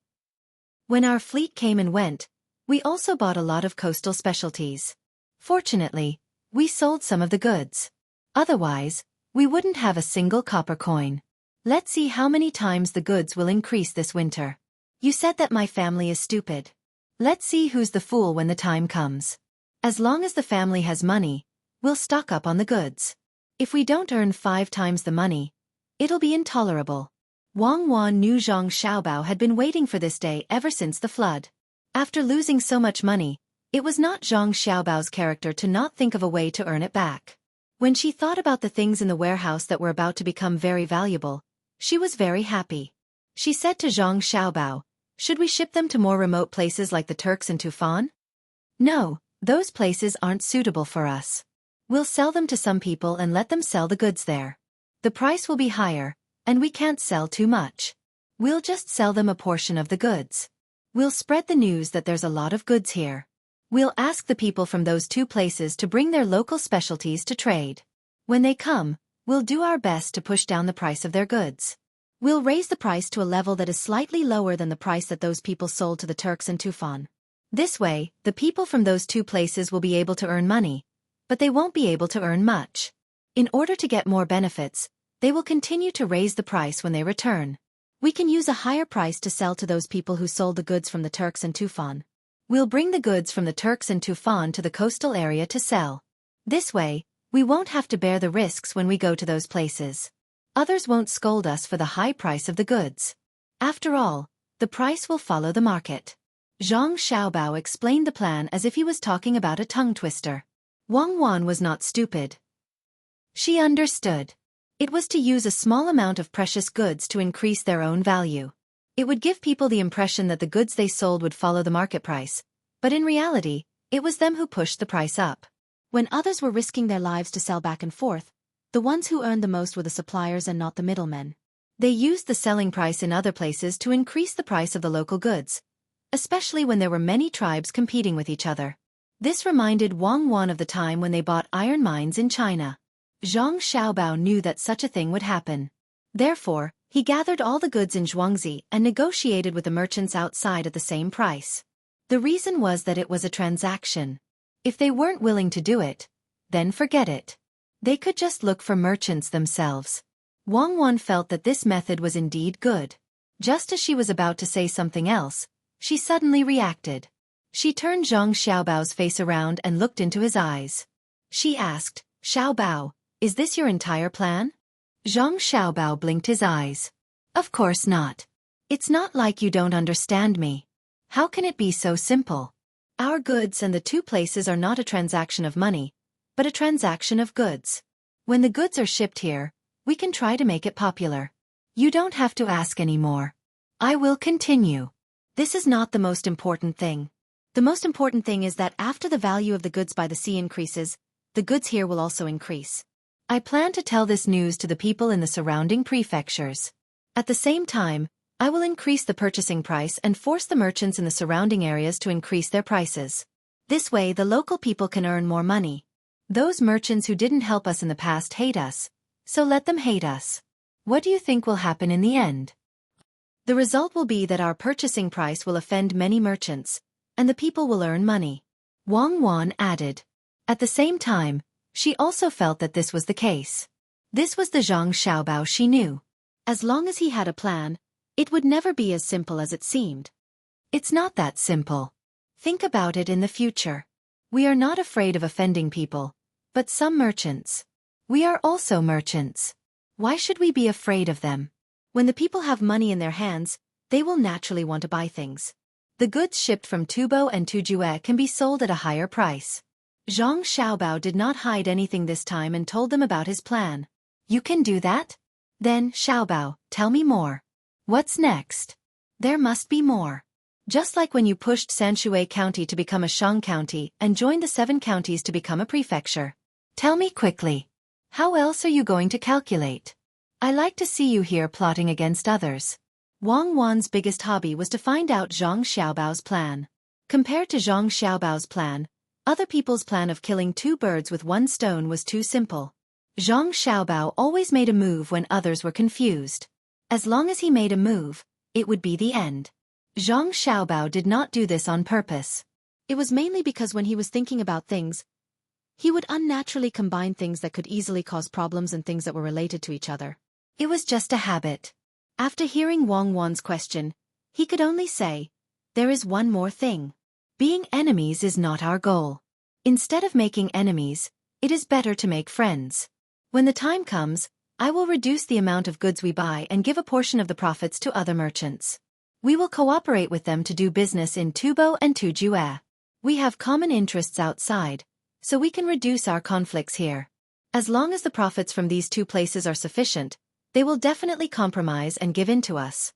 When our fleet came and went, we also bought a lot of coastal specialties. Fortunately, we sold some of the goods. Otherwise, we wouldn't have a single copper coin. Let's see how many times the goods will increase this winter. You said that my family is stupid. Let's see who's the fool when the time comes. As long as the family has money, we'll stock up on the goods. If we don't earn 5 times the money, it'll be intolerable." Wang Wan knew Zhang Xiaobao had been waiting for this day ever since the flood. After losing so much money, it was not Zhang Xiaobao's character to not think of a way to earn it back. When she thought about the things in the warehouse that were about to become very valuable, she was very happy. She said to Zhang Xiaobao, "Should we ship them to more remote places like the Turks and Tufan?" "No, those places aren't suitable for us. We'll sell them to some people and let them sell the goods there. The price will be higher, and we can't sell too much. We'll just sell them a portion of the goods. We'll spread the news that there's a lot of goods here. We'll ask the people from those 2 places to bring their local specialties to trade. When they come, we'll do our best to push down the price of their goods. We'll raise the price to a level that is slightly lower than the price that those people sold to the Turks and Tufan. This way, the people from those 2 places will be able to earn money, but they won't be able to earn much. In order to get more benefits, they will continue to raise the price when they return. We can use a higher price to sell to those people who sold the goods from the Turks and Tufan. We'll bring the goods from the Turks and Tufan to the coastal area to sell. This way, we won't have to bear the risks when we go to those places. Others won't scold us for the high price of the goods. After all, the price will follow the market." Zhang Xiaobao explained the plan as if he was talking about a tongue twister. Wang Wan was not stupid. She understood. It was to use a small amount of precious goods to increase their own value. It would give people the impression that the goods they sold would follow the market price, but in reality, it was them who pushed the price up. When others were risking their lives to sell back and forth, the ones who earned the most were the suppliers and not the middlemen. They used the selling price in other places to increase the price of the local goods, especially when there were many tribes competing with each other. This reminded Wang Wan of the time when they bought iron mines in China. Zhang Xiaobao knew that such a thing would happen. Therefore, he gathered all the goods in Zhuangzi and negotiated with the merchants outside at the same price. The reason was that it was a transaction. If they weren't willing to do it, then forget it. They could just look for merchants themselves. Wang Wan felt that this method was indeed good. Just as she was about to say something else, she suddenly reacted. She turned Zhang Xiaobao's face around and looked into his eyes. She asked, "Xiaobao, is this your entire plan?" Zhang Xiaobao blinked his eyes. Of course not. It's not like you don't understand me. How can it be so simple? Our goods and the two places are not a transaction of money, but a transaction of goods. When the goods are shipped here, we can try to make it popular. You don't have to ask anymore. I will continue. This is not the most important thing. The most important thing is that after the value of the goods by the sea increases, the goods here will also increase. I plan to tell this news to the people in the surrounding prefectures. At the same time, I will increase the purchasing price and force the merchants in the surrounding areas to increase their prices. This way the local people can earn more money. Those merchants who didn't help us in the past hate us, so let them hate us. What do you think will happen in the end? The result will be that our purchasing price will offend many merchants, and the people will earn money. Wang Wan added. At the same time, she also felt that this was the case. This was the Zhang Xiaobao she knew. As long as he had a plan, it would never be as simple as it seemed. It's not that simple. Think about it in the future. We are not afraid of offending people, but some merchants. We are also merchants. Why should we be afraid of them? When the people have money in their hands, they will naturally want to buy things. The goods shipped from Tubo and Tujue can be sold at a higher price. Zhang Xiaobao did not hide anything this time and told them about his plan. You can do that? Then, Xiaobao, tell me more. What's next? There must be more. Just like when you pushed Sanshui County to become a Shang County and joined the 7 counties to become a prefecture. Tell me quickly. How else are you going to calculate? I like to see you here plotting against others. Wang Wan's biggest hobby was to find out Zhang Xiaobao's plan. Compared to Zhang Xiaobao's plan, other people's plan of killing 2 birds with 1 stone was too simple. Zhang Xiaobao always made a move when others were confused. As long as he made a move, it would be the end. Zhang Xiaobao did not do this on purpose. It was mainly because when he was thinking about things, he would unnaturally combine things that could easily cause problems and things that were related to each other. It was just a habit. After hearing Wang Wan's question, he could only say, there is one more thing. Being enemies is not our goal. Instead of making enemies, it is better to make friends. When the time comes, I will reduce the amount of goods we buy and give a portion of the profits to other merchants. We will cooperate with them to do business in Tubo and Tujue. We have common interests outside, so we can reduce our conflicts here. As long as the profits from these 2 places are sufficient, they will definitely compromise and give in to us.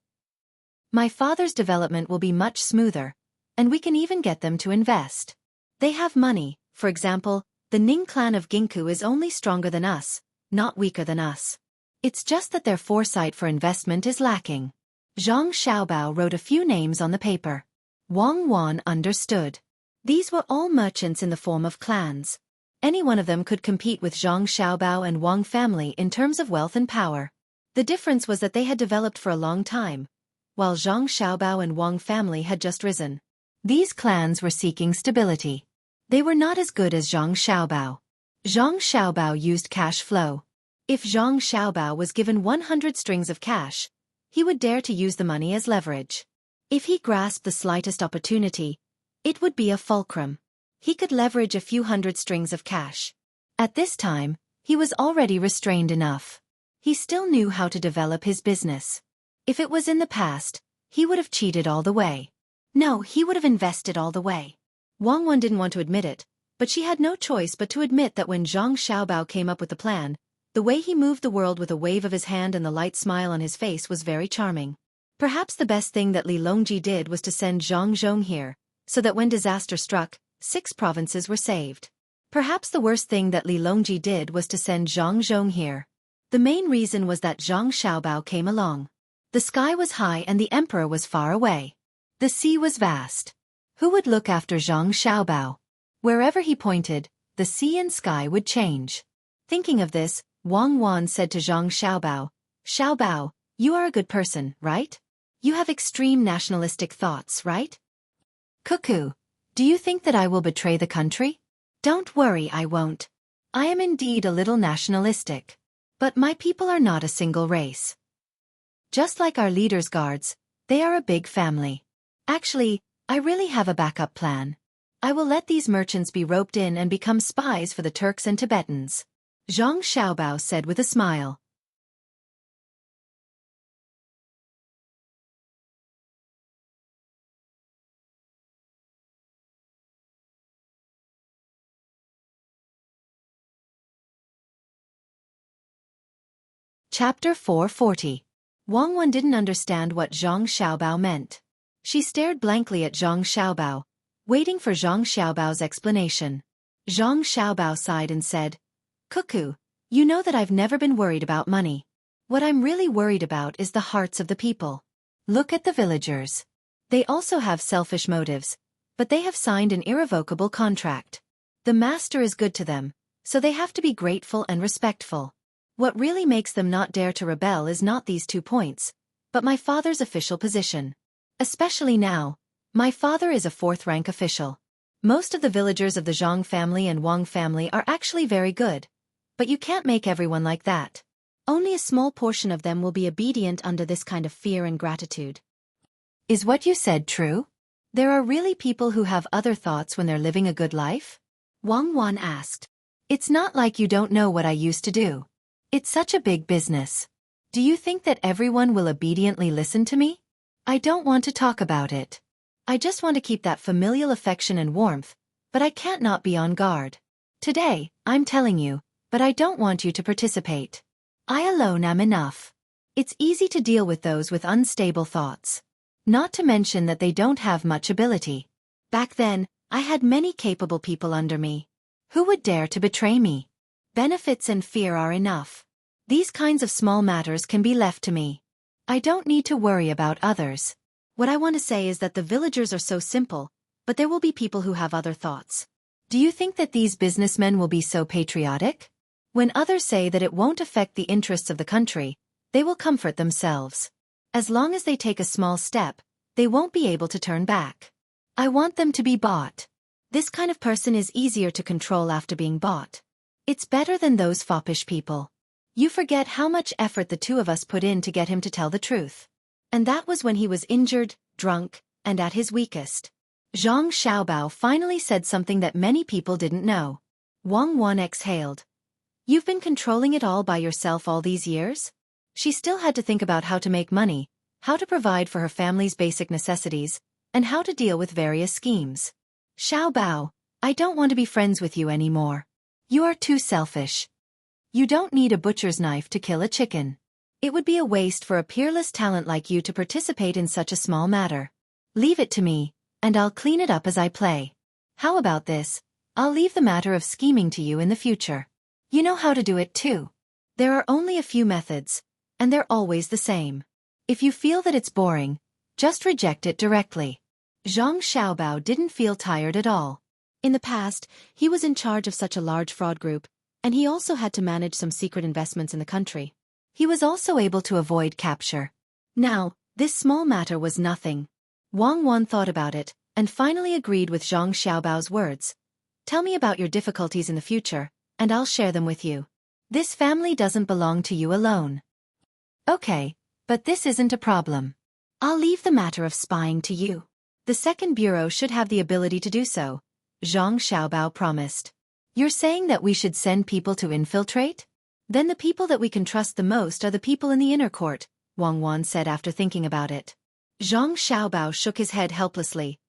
My father's development will be much smoother, and we can even get them to invest. They have money, for example, the Ning clan of Ginku is only stronger than us, not weaker than us. It's just that their foresight for investment is lacking. Zhang Xiaobao wrote a few names on the paper. Wang Wan understood. These were all merchants in the form of clans. Any one of them could compete with Zhang Xiaobao and Wang family in terms of wealth and power. The difference was that they had developed for a long time, while Zhang Xiaobao and Wang family had just risen. These clans were seeking stability. They were not as good as Zhang Xiaobao. Zhang Xiaobao used cash flow. If Zhang Xiaobao was given 100 strings of cash, he would dare to use the money as leverage. If he grasped the slightest opportunity, it would be a fulcrum. He could leverage a few hundred strings of cash. At this time, he was already restrained enough. He still knew how to develop his business. If it was in the past, he would have cheated all the way. No, he would have invested all the way. Wang Wan didn't want to admit it, but she had no choice but to admit that when Zhang Xiaobao came up with the plan, the way he moved the world with a wave of his hand and the light smile on his face was very charming. Perhaps the best thing that Li Longji did was to send Zhang Zhong here, so that when disaster struck, 6 provinces were saved. Perhaps the worst thing that Li Longji did was to send Zhang Zhong here. The main reason was that Zhang Xiaobao came along. The sky was high and the emperor was far away. The sea was vast. Who would look after Zhang Xiaobao? Wherever he pointed, the sea and sky would change. Thinking of this, Wang Wan said to Zhang Xiaobao, Xiaobao, you are a good person, right? You have extreme nationalistic thoughts, right? Cuckoo, do you think that I will betray the country? Don't worry, I won't. I am indeed a little nationalistic. But my people are not a single race. Just like our leaders' guards, they are a big family. Actually, I really have a backup plan. I will let these merchants be roped in and become spies for the Turks and Tibetans. Zhang Xiaobao said with a smile. Chapter 440. Wang Wan didn't understand what Zhang Xiaobao meant. She stared blankly at Zhang Xiaobao, waiting for Zhang Xiaobao's explanation. Zhang Xiaobao sighed and said, "Cuckoo, you know that I've never been worried about money. What I'm really worried about is the hearts of the people. Look at the villagers. They also have selfish motives, but they have signed an irrevocable contract. The master is good to them, so they have to be grateful and respectful. What really makes them not dare to rebel is not these 2 points, but my father's official position. Especially now, my father is a 4th-rank official. Most of the villagers of the Zhang family and Wang family are actually very good, but you can't make everyone like that. Only a small portion of them will be obedient under this kind of fear and gratitude." Is what you said true? There are really people who have other thoughts when they're living a good life? Wang Wan asked. It's not like you don't know what I used to do. It's such a big business. Do you think that everyone will obediently listen to me? I don't want to talk about it. I just want to keep that familial affection and warmth, but I can't not be on guard. Today, I'm telling you, but I don't want you to participate. I alone am enough. It's easy to deal with those with unstable thoughts. Not to mention that they don't have much ability. Back then, I had many capable people under me. Who would dare to betray me? Benefits and fear are enough. These kinds of small matters can be left to me. I don't need to worry about others. What I want to say is that the villagers are so simple, but there will be people who have other thoughts. Do you think that these businessmen will be so patriotic? When others say that it won't affect the interests of the country, they will comfort themselves. As long as they take a small step, they won't be able to turn back. I want them to be bought. This kind of person is easier to control after being bought. It's better than those foppish people. You forget how much effort the 2 of us put in to get him to tell the truth. And that was when he was injured, drunk, and at his weakest. Zhang Xiaobao finally said something that many people didn't know. Wang Wan exhaled. You've been controlling it all by yourself all these years? She still had to think about how to make money, how to provide for her family's basic necessities, and how to deal with various schemes. Xiaobao, I don't want to be friends with you anymore. You are too selfish. You don't need a butcher's knife to kill a chicken. It would be a waste for a peerless talent like you to participate in such a small matter. Leave it to me, and I'll clean it up as I play. How about this? I'll leave the matter of scheming to you in the future. You know how to do it too. There are only a few methods, and they're always the same. If you feel that it's boring, just reject it directly. Zhang Xiaobao didn't feel tired at all. In the past, he was in charge of such a large fraud group, and he also had to manage some secret investments in the country. He was also able to avoid capture. Now, this small matter was nothing. Wang Wan thought about it, and finally agreed with Zhang Xiaobao's words. Tell me about your difficulties in the future, and I'll share them with you. This family doesn't belong to you alone. Okay, but this isn't a problem. I'll leave the matter of spying to you. The second bureau should have the ability to do so, Zhang Xiaobao promised. You're saying that we should send people to infiltrate? Then the people that we can trust the most are the people in the inner court, Wang Wan said after thinking about it. Zhang Xiaobao shook his head helplessly.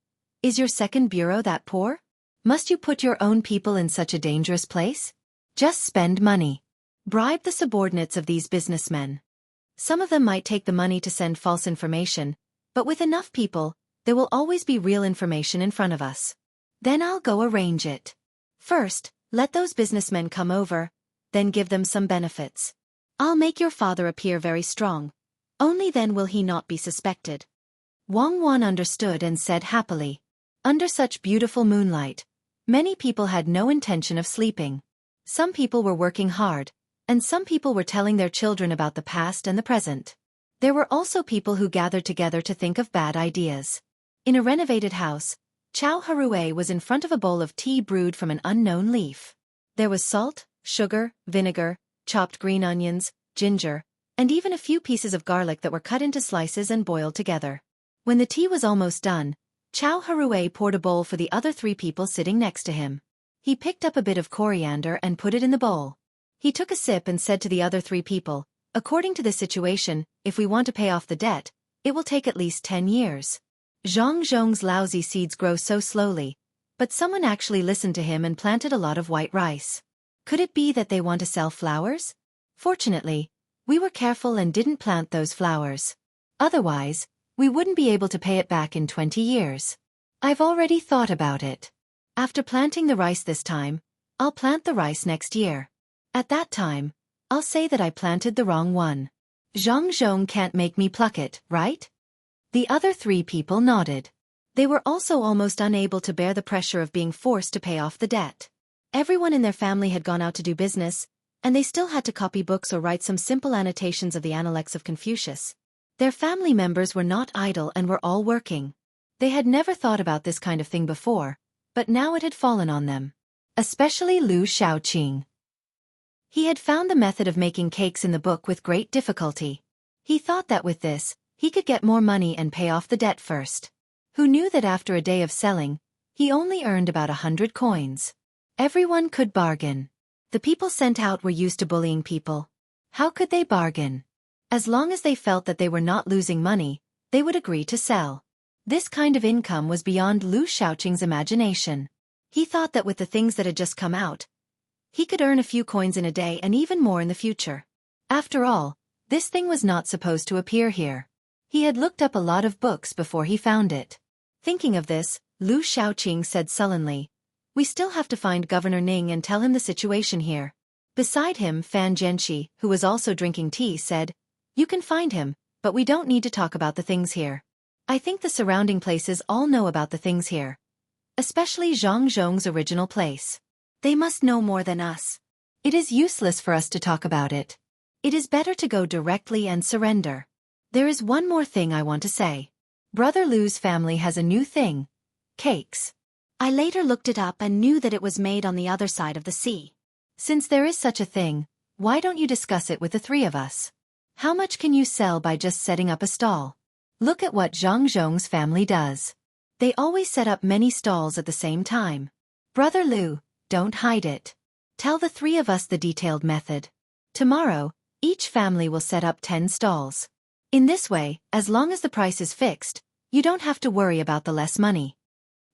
Is your second bureau that poor? Must you put your own people in such a dangerous place? Just spend money. Bribe the subordinates of these businessmen. Some of them might take the money to send false information, but with enough people, there will always be real information in front of us. Then I'll go arrange it. First, let those businessmen come over, then give them some benefits. I'll make your father appear very strong. Only then will he not be suspected. Wang Wan understood and said happily. Under such beautiful moonlight, many people had no intention of sleeping. Some people were working hard, and some people were telling their children about the past and the present. There were also people who gathered together to think of bad ideas. In a renovated house, Chow Harue was in front of a bowl of tea brewed from an unknown leaf. There was salt, sugar, vinegar, chopped green onions, ginger, and even a few pieces of garlic that were cut into slices and boiled together. When the tea was almost done, Chow Harue poured a bowl for the other 3 people sitting next to him. He picked up a bit of coriander and put it in the bowl. He took a sip and said to the other 3 people, according to the situation, if we want to pay off the debt, it will take at least 10 years. Zhang Zhong's lousy seeds grow so slowly, but someone actually listened to him and planted a lot of white rice. Could it be that they want to sell flowers? Fortunately, We were careful and didn't plant those flowers. Otherwise, we wouldn't be able to pay it back in 20 years. I've already thought about it. After planting the rice this time, I'll plant the rice next year. At that time, I'll say that I planted the wrong one. Zhang Zhong can't make me pluck it, right? The other 3 people nodded. They were also almost unable to bear the pressure of being forced to pay off the debt. Everyone in their family had gone out to do business, and they still had to copy books or write some simple annotations of the Analects of Confucius. Their family members were not idle and were all working. They had never thought about this kind of thing before, but now it had fallen on them. Especially Lu Shaoqing. He had found the method of making cakes in the book with great difficulty. He thought that with this, he could get more money and pay off the debt first. Who knew that after a day of selling, he only earned about 100 coins. Everyone could bargain. The people sent out were used to bullying people. How could they bargain? As long as they felt that they were not losing money, they would agree to sell. This kind of income was beyond Lu Shaoqing's imagination. He thought that with the things that had just come out, he could earn a few coins in a day and even more in the future. After all, this thing was not supposed to appear here. He had looked up a lot of books before he found it. Thinking of this, Lu Shaoqing said sullenly, "We still have to find Governor Ning and tell him the situation here." Beside him, Fan Jianxi, who was also drinking tea, said, "You can find him, but we don't need to talk about the things here. I think the surrounding places all know about the things here. Especially Zhang Zhong's original place. They must know more than us. It is useless for us to talk about it. It is better to go directly and surrender. There is one more thing I want to say. Brother Lu's family has a new thing. Cakes. I later looked it up and knew that it was made on the other side of the sea. Since there is such a thing, why don't you discuss it with the 3 of us? How much can you sell by just setting up a stall? Look at what Zhang Zhong's family does. They always set up many stalls at the same time. Brother Lu, don't hide it. Tell the 3 of us the detailed method. Tomorrow, each family will set up 10 stalls. In this way, as long as the price is fixed, you don't have to worry about the less money."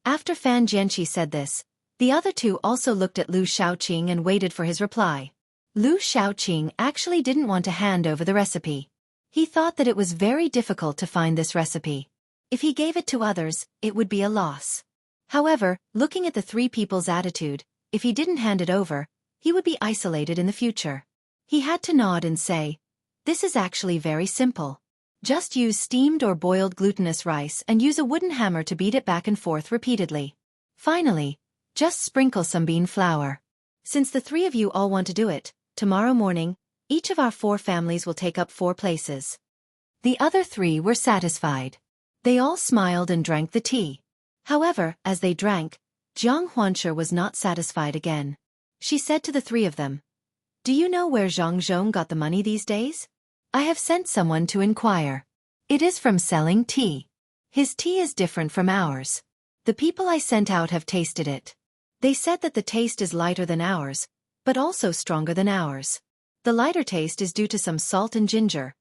After Fan Jianxi said this, the other 2 also looked at Lu Shaoqing and waited for his reply. Lu Shaoqing actually didn't want to hand over the recipe. He thought that it was very difficult to find this recipe. If he gave it to others, it would be a loss. However, looking at the 3 people's attitude, if he didn't hand it over, he would be isolated in the future. He had to nod and say, "This is actually very simple. Just use steamed or boiled glutinous rice and use a wooden hammer to beat it back and forth repeatedly. Finally, just sprinkle some bean flour. Since the 3 of you all want to do it, tomorrow morning, each of our 4 families will take up 4 places." The other 3 were satisfied. They all smiled and drank the tea. However, as they drank, Jiang Huanshe was not satisfied again. She said to the 3 of them, "Do you know where Zhang Zhong got the money these days? I have sent someone to inquire. It is from selling tea. His tea is different from ours. The people I sent out have tasted it. They said that the taste is lighter than ours, but also stronger than ours. The lighter taste is due to some salt and ginger,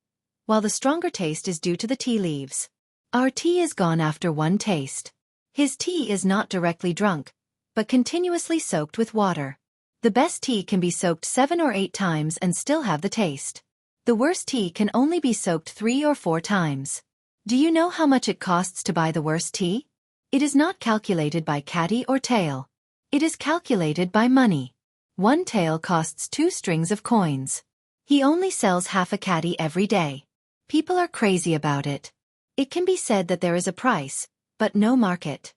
while the stronger taste is due to the tea leaves. Our tea is gone after one taste. His tea is not directly drunk, but continuously soaked with water. The best tea can be soaked 7 or 8 times and still have the taste. The worst tea can only be soaked 3 or 4 times. Do you know how much it costs to buy the worst tea? It is not calculated by catty or tael. It is calculated by money. 1 tael costs 2 strings of coins. He only sells half a catty every day. People are crazy about it. It can be said that there is a price, but no market."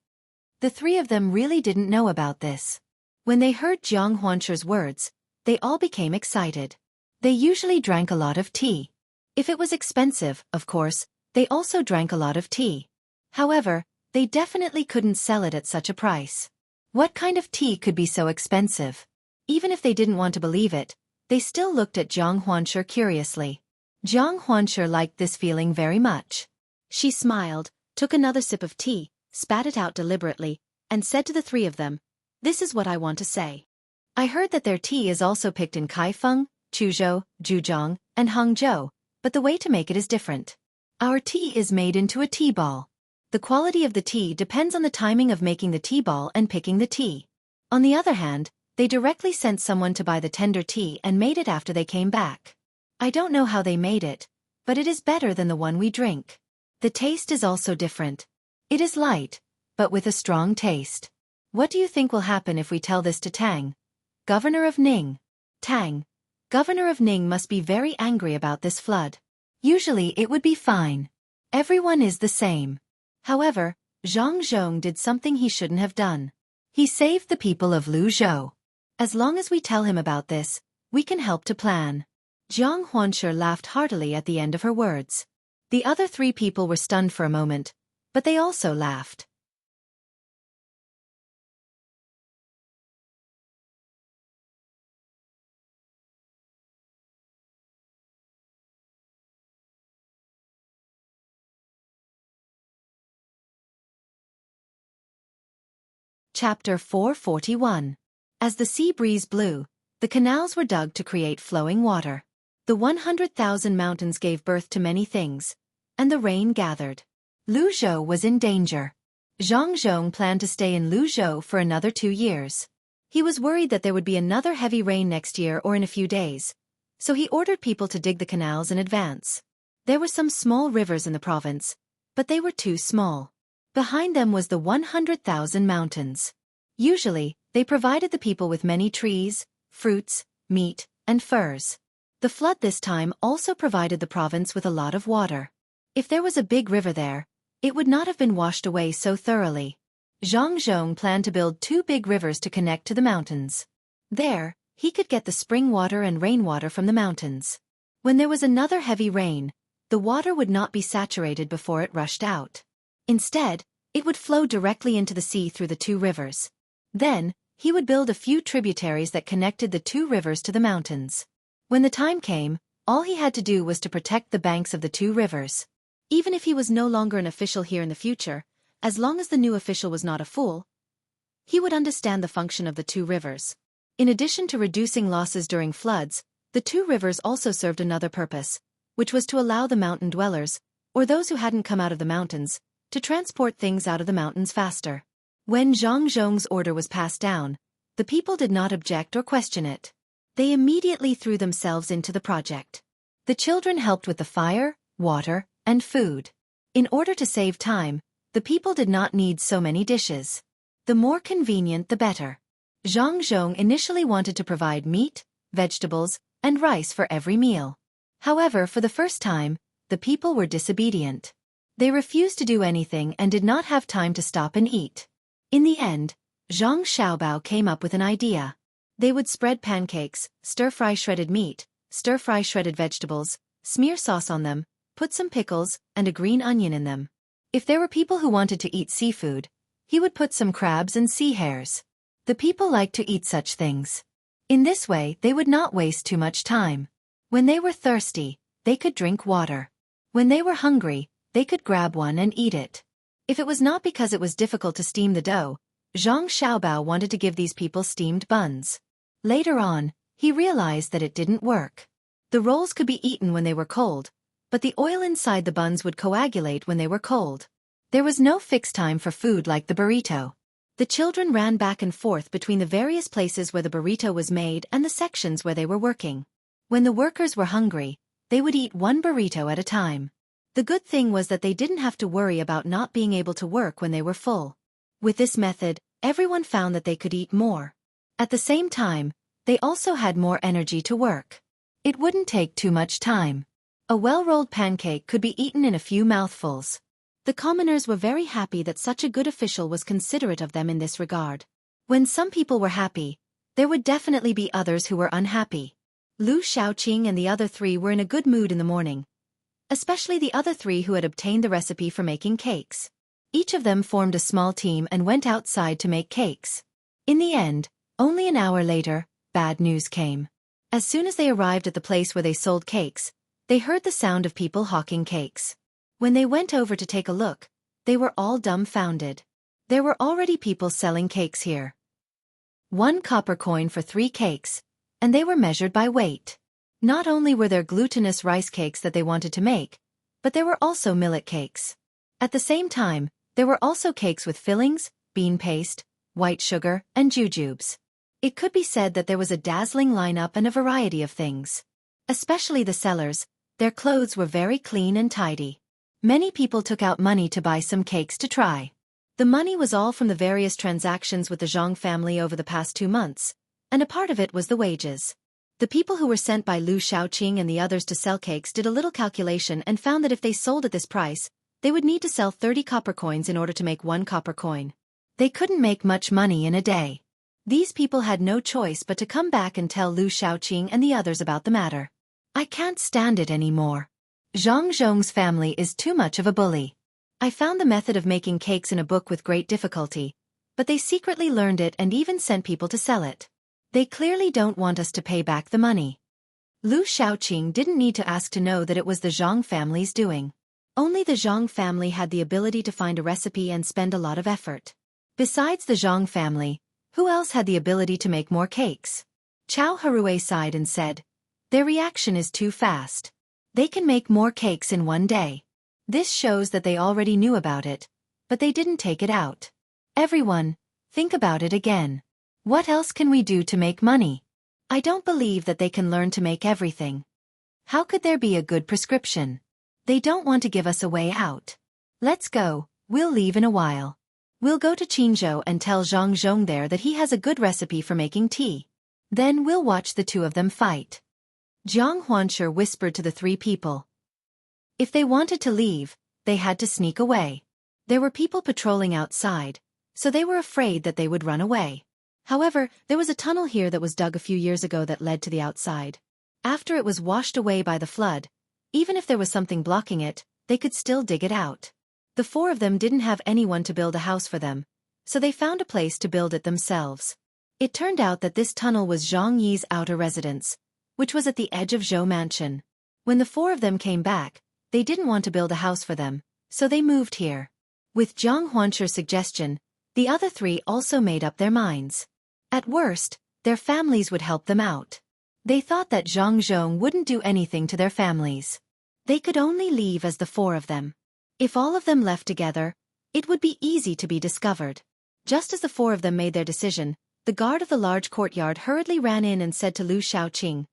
The 3 of them really didn't know about this. When they heard Jiang Huanshe's words, they all became excited. They usually drank a lot of tea. If it was expensive, of course, they also drank a lot of tea. However, they definitely couldn't sell it at such a price. What kind of tea could be so expensive? Even if they didn't want to believe it, they still looked at Jiang Huanshe curiously. Jiang Huanshe liked this feeling very much. She smiled, took another sip of tea, spat it out deliberately, and said to the 3 of them, "This is what I want to say. I heard that their tea is also picked in Kaifeng, Chuzhou, Zhujiang, and Hangzhou, but the way to make it is different. Our tea is made into a tea ball. The quality of the tea depends on the timing of making the tea ball and picking the tea. On the other hand, they directly sent someone to buy the tender tea and made it after they came back. I don't know how they made it, but it is better than the one we drink. The taste is also different. It is light, but with a strong taste. What do you think will happen if we tell this to Tang, governor of Ning? Tang, governor of Ning, must be very angry about this flood. Usually it would be fine. Everyone is the same. However, Zhang Zhong did something he shouldn't have done. He saved the people of Luzhou. As long as we tell him about this, we can help to plan. Jiang Huanshe laughed heartily at the end of her words. The other three people were stunned for a moment, but they also laughed. Chapter 441. As the sea breeze blew, the canals were dug to create flowing water. The 100,000 mountains gave birth to many things, and the rain gathered. Luzhou was in danger. Zhang Zhong planned to stay in Luzhou for another 2 years. He was worried that there would be another heavy rain next year or in a few days, so he ordered people to dig the canals in advance. There were some small rivers in the province, but they were too small. Behind them was the 100,000 mountains. Usually, they provided the people with many trees, fruits, meat, and furs. The flood this time also provided the province with a lot of water. If there was a big river there, it would not have been washed away so thoroughly. Zhang Zhong planned to build 2 big rivers to connect to the mountains. There, he could get the spring water and rainwater from the mountains. When there was another heavy rain, the water would not be saturated before it rushed out. Instead, it would flow directly into the sea through the 2 rivers. Then, he would build a few tributaries that connected the 2 rivers to the mountains. When the time came, all he had to do was to protect the banks of the 2 rivers. Even if he was no longer an official here in the future, as long as the new official was not a fool, he would understand the function of the 2 rivers. In addition to reducing losses during floods, the 2 rivers also served another purpose, which was to allow the mountain dwellers, or those who hadn't come out of the mountains, to transport things out of the mountains faster. When Zhang Zhong's order was passed down, the people did not object or question it. They immediately threw themselves into the project. The children helped with the fire, water, and food. In order to save time, the people did not need so many dishes. The more convenient the better. Zhang Zhong initially wanted to provide meat, vegetables, and rice for every meal. However, for the first time, the people were disobedient. They refused to do anything and did not have time to stop and eat. In the end, Zhang Xiaobao came up with an idea. They would spread pancakes, stir-fry shredded meat, stir-fry shredded vegetables, smear sauce on them, put some pickles and a green onion in them. If there were people who wanted to eat seafood, he would put some crabs and sea hares. The people liked to eat such things. In this way, they would not waste too much time. When they were thirsty, they could drink water. When they were hungry, they could grab one and eat it. If it was not because it was difficult to steam the dough, Zhang Xiaobao wanted to give these people steamed buns. Later on, he realized that it didn't work. The rolls could be eaten when they were cold, but the oil inside the buns would coagulate when they were cold. There was no fixed time for food like the burrito. The children ran back and forth between the various places where the burrito was made and the sections where they were working. When the workers were hungry, they would eat 1 burrito at a time. The good thing was that they didn't have to worry about not being able to work when they were full. With this method, everyone found that they could eat more. At the same time, they also had more energy to work. It wouldn't take too much time. A well-rolled pancake could be eaten in a few mouthfuls. The commoners were very happy that such a good official was considerate of them in this regard. When some people were happy, there would definitely be others who were unhappy. Lu Shaoqing and the other 3 were in a good mood in the morning, especially the other 3 who had obtained the recipe for making cakes. Each of them formed a small team and went outside to make cakes. In the end, only an hour later, bad news came. As soon as they arrived at the place where they sold cakes, they heard the sound of people hawking cakes. When they went over to take a look, they were all dumbfounded. There were already people selling cakes here. 1 copper coin for 3 cakes, and they were measured by weight. Not only were there glutinous rice cakes that they wanted to make, but there were also millet cakes. At the same time, there were also cakes with fillings, bean paste, white sugar, and jujubes. It could be said that there was a dazzling lineup and a variety of things. Especially the sellers, their clothes were very clean and tidy. Many people took out money to buy some cakes to try. The money was all from the various transactions with the Zhang family over the past 2 months, and a part of it was the wages. The people who were sent by Lu Shaoqing and the others to sell cakes did a little calculation and found that if they sold at this price, they would need to sell 30 copper coins in order to make 1 copper coin. They couldn't make much money in a day. These people had no choice but to come back and tell Lu Shaoqing and the others about the matter. I can't stand it anymore. Zhang Zhong's family is too much of a bully. I found the method of making cakes in a book with great difficulty, but they secretly learned it and even sent people to sell it. They clearly don't want us to pay back the money. Lu Shaoqing didn't need to ask to know that it was the Zhang family's doing. Only the Zhang family had the ability to find a recipe and spend a lot of effort. Besides the Zhang family, who else had the ability to make more cakes? Chao Harue sighed and said, "Their reaction is too fast. They can make more cakes in 1 day. This shows that they already knew about it, but they didn't take it out. Everyone, think about it again. What else can we do to make money? I don't believe that they can learn to make everything. How could there be a good prescription? They don't want to give us a way out. Let's go, we'll leave in a while. We'll go to Qinzhou and tell Zhang Zhong there that he has a good recipe for making tea. Then we'll watch the 2 of them fight." Jiang Huanshe whispered to the 3 people. If they wanted to leave, they had to sneak away. There were people patrolling outside, so they were afraid that they would run away. However, there was a tunnel here that was dug a few years ago that led to the outside. After it was washed away by the flood, even if there was something blocking it, they could still dig it out. The 4 of them didn't have anyone to build a house for them, so they found a place to build it themselves. It turned out that this tunnel was Zhang Yi's outer residence, which was at the edge of Zhou Mansion. When the 4 of them came back, they didn't want to build a house for them, so they moved here. With Jiang Huanshe's suggestion, the other 3 also made up their minds. At worst, their families would help them out. They thought that Zhang Zhong wouldn't do anything to their families. They could only leave as the 4 of them. If all of them left together, it would be easy to be discovered. Just as the 4 of them made their decision, the guard of the large courtyard hurriedly ran in and said to Lu Shaoqing,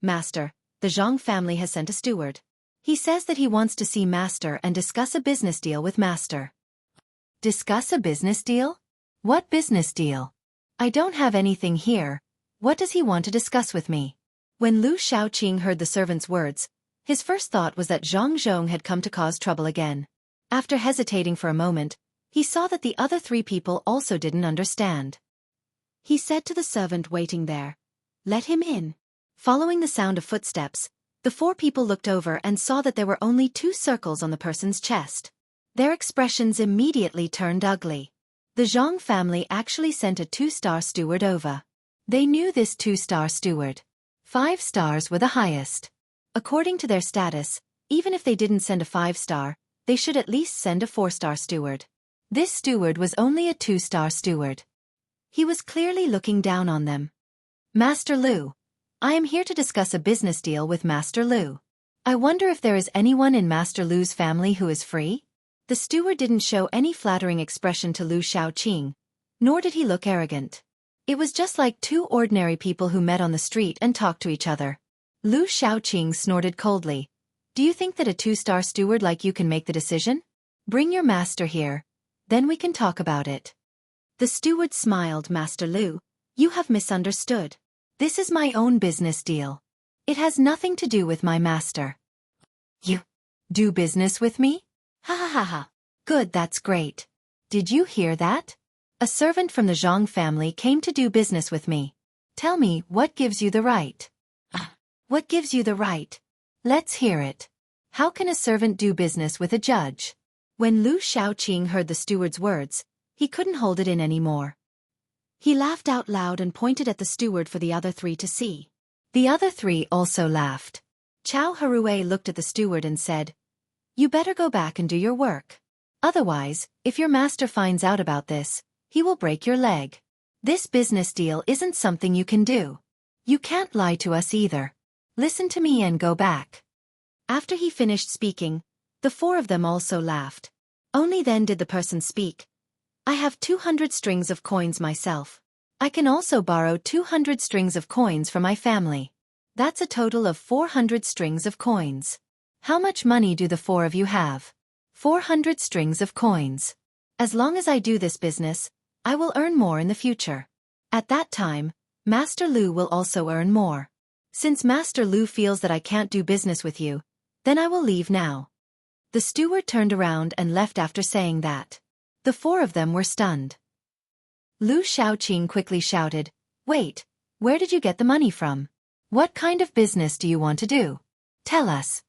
"Master, the Zhang family has sent a steward. He says that he wants to see Master and discuss a business deal with Master." "Discuss a business deal? What business deal? I don't have anything here. What does he want to discuss with me?" When Lu Shaoqing heard the servant's words, his first thought was that Zhang Zhong had come to cause trouble again. After hesitating for a moment, he saw that the other 3 people also didn't understand. He said to the servant waiting there, "Let him in." Following the sound of footsteps, the 4 people looked over and saw that there were only 2 circles on the person's chest. Their expressions immediately turned ugly. The Zhang family actually sent a 2-star steward over. They knew this 2-star steward. 5 stars were the highest. According to their status, even if they didn't send a 5-star, they should at least send a 4-star steward. This steward was only a 2-star steward. He was clearly looking down on them. "Master Lu, I am here to discuss a business deal with Master Lu. I wonder if there is anyone in Master Lu's family who is free?" The steward didn't show any flattering expression to Lu Shaoqing, nor did he look arrogant. It was just like 2 ordinary people who met on the street and talked to each other. Lu Shaoqing snorted coldly. "Do you think that a 2-star steward like you can make the decision? Bring your master here, then we can talk about it." The steward smiled. "Master Lu, you have misunderstood. This is my own business deal. It has nothing to do with my master." "You do business with me? Ha ha ha ha. Good, that's great. Did you hear that? A servant from the Zhang family came to do business with me. Tell me, what gives you the right?" "What gives you the right? Let's hear it. How can a servant do business with a judge?" When Lu Shaoqing heard the steward's words, he couldn't hold it in anymore. He laughed out loud and pointed at the steward for the other 3 to see. The other 3 also laughed. Chao Harue looked at the steward and said, "You better go back and do your work. Otherwise, if your master finds out about this, he will break your leg. This business deal isn't something you can do. You can't lie to us either. Listen to me and go back." After he finished speaking, the 4 of them also laughed. Only then did the person speak. "I have 200 strings of coins myself. I can also borrow 200 strings of coins from my family. That's a total of 400 strings of coins. How much money do the four of you have? 400 strings of coins. As long as I do this business, I will earn more in the future. At that time, Master Lu will also earn more. Since Master Lu feels that I can't do business with you, then I will leave now. The steward turned around and left after saying that. The four of them were stunned. Lu Shaoqing quickly shouted, "Wait, where did you get the money from? What kind of business do you want to do? Tell us."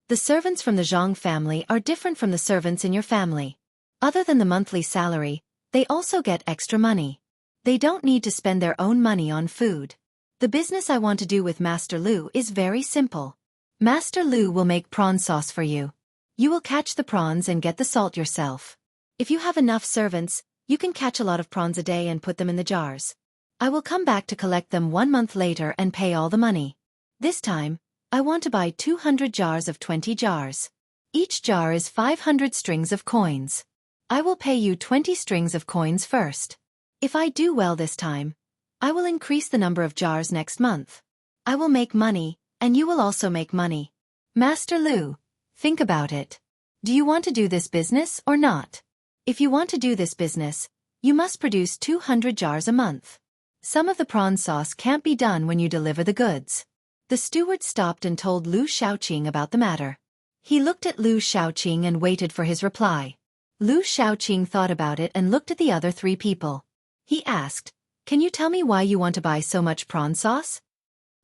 The servants from the Zhang family are different from the servants in your family. Other than the monthly salary, they also get extra money. They don't need to spend their own money on food. The business I want to do with Master Lu is very simple. Master Lu will make prawn sauce for you. You will catch the prawns and get the salt yourself. If you have enough servants, you can catch a lot of prawns a day and put them in the jars. I will come back to collect them 1 month later and pay all the money. This time, I want to buy 200 jars of 20 jars. Each jar is 500 strings of coins. I will pay you 20 strings of coins first. If I do well this time, I will increase the number of jars next month. I will make money, and you will also make money. Master Lu, think about it. Do you want to do this business or not? If you want to do this business, you must produce 200 jars a month. Some of the prawn sauce can't be done when you deliver the goods. The steward stopped and told Lu Shaoqing about the matter. He looked at Lu Shaoqing and waited for his reply. Lu Shaoqing thought about it and looked at the other three people. He asked, "Can you tell me why you want to buy so much prawn sauce?"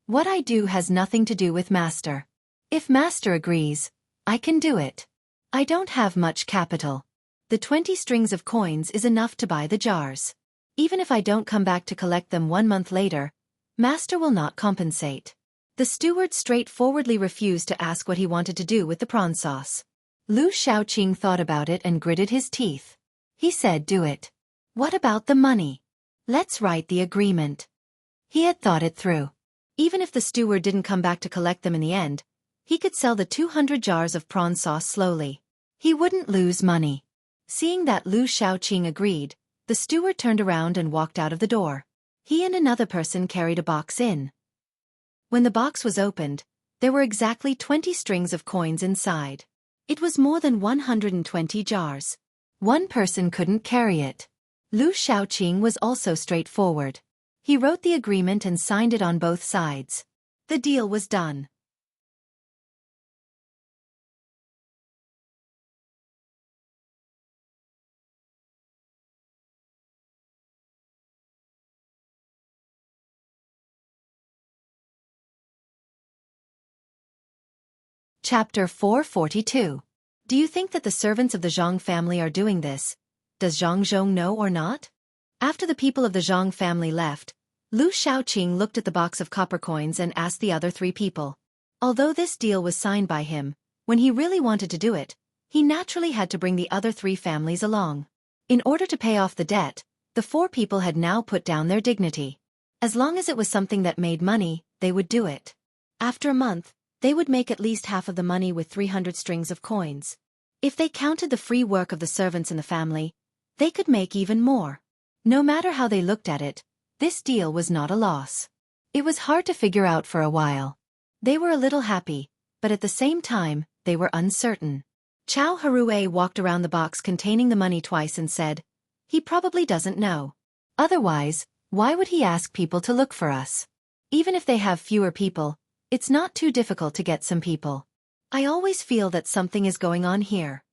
"What I do has nothing to do with Master. If Master agrees, I can do it. I don't have much capital. The 20 strings of coins is enough to buy the jars. Even if I don't come back to collect them 1 month later, Master will not compensate." The steward straightforwardly refused to ask what he wanted to do with the prawn sauce. Lu Shaoqing thought about it and gritted his teeth. He said, "Do it." "What about the money? Let's write the agreement." He had thought it through. Even if the steward didn't come back to collect them in the end, he could sell the 200 jars of prawn sauce slowly. He wouldn't lose money. Seeing that Lu Shaoqing agreed, the steward turned around and walked out of the door. He and another person carried a box in. When the box was opened, there were exactly 20 strings of coins inside. It was more than 120 jars. One person couldn't carry it. Lu Shaoqing was also straightforward. He wrote the agreement and signed it on both sides. The deal was done. Chapter 442. Do you think that the servants of the Zhang family are doing this? Does Zhang Zhong know or not? After the people of the Zhang family left, Lu Shaoqing looked at the box of copper coins and asked the other three people. Although this deal was signed by him, when he really wanted to do it, he naturally had to bring the other three families along. In order to pay off the debt, the four people had now put down their dignity. As long as it was something that made money, they would do it. After a month, they would make at least half of the money with 300 strings of coins. If they counted the free work of the servants in the family, they could make even more. No matter how they looked at it, this deal was not a loss. It was hard to figure out for a while. They were a little happy, but at the same time, they were uncertain. Chao Harue walked around the box containing the money twice and said, "He probably doesn't know. Otherwise, why would he ask people to look for us? Even if they have fewer people, it's not too difficult to get some people. I always feel that something is going on here.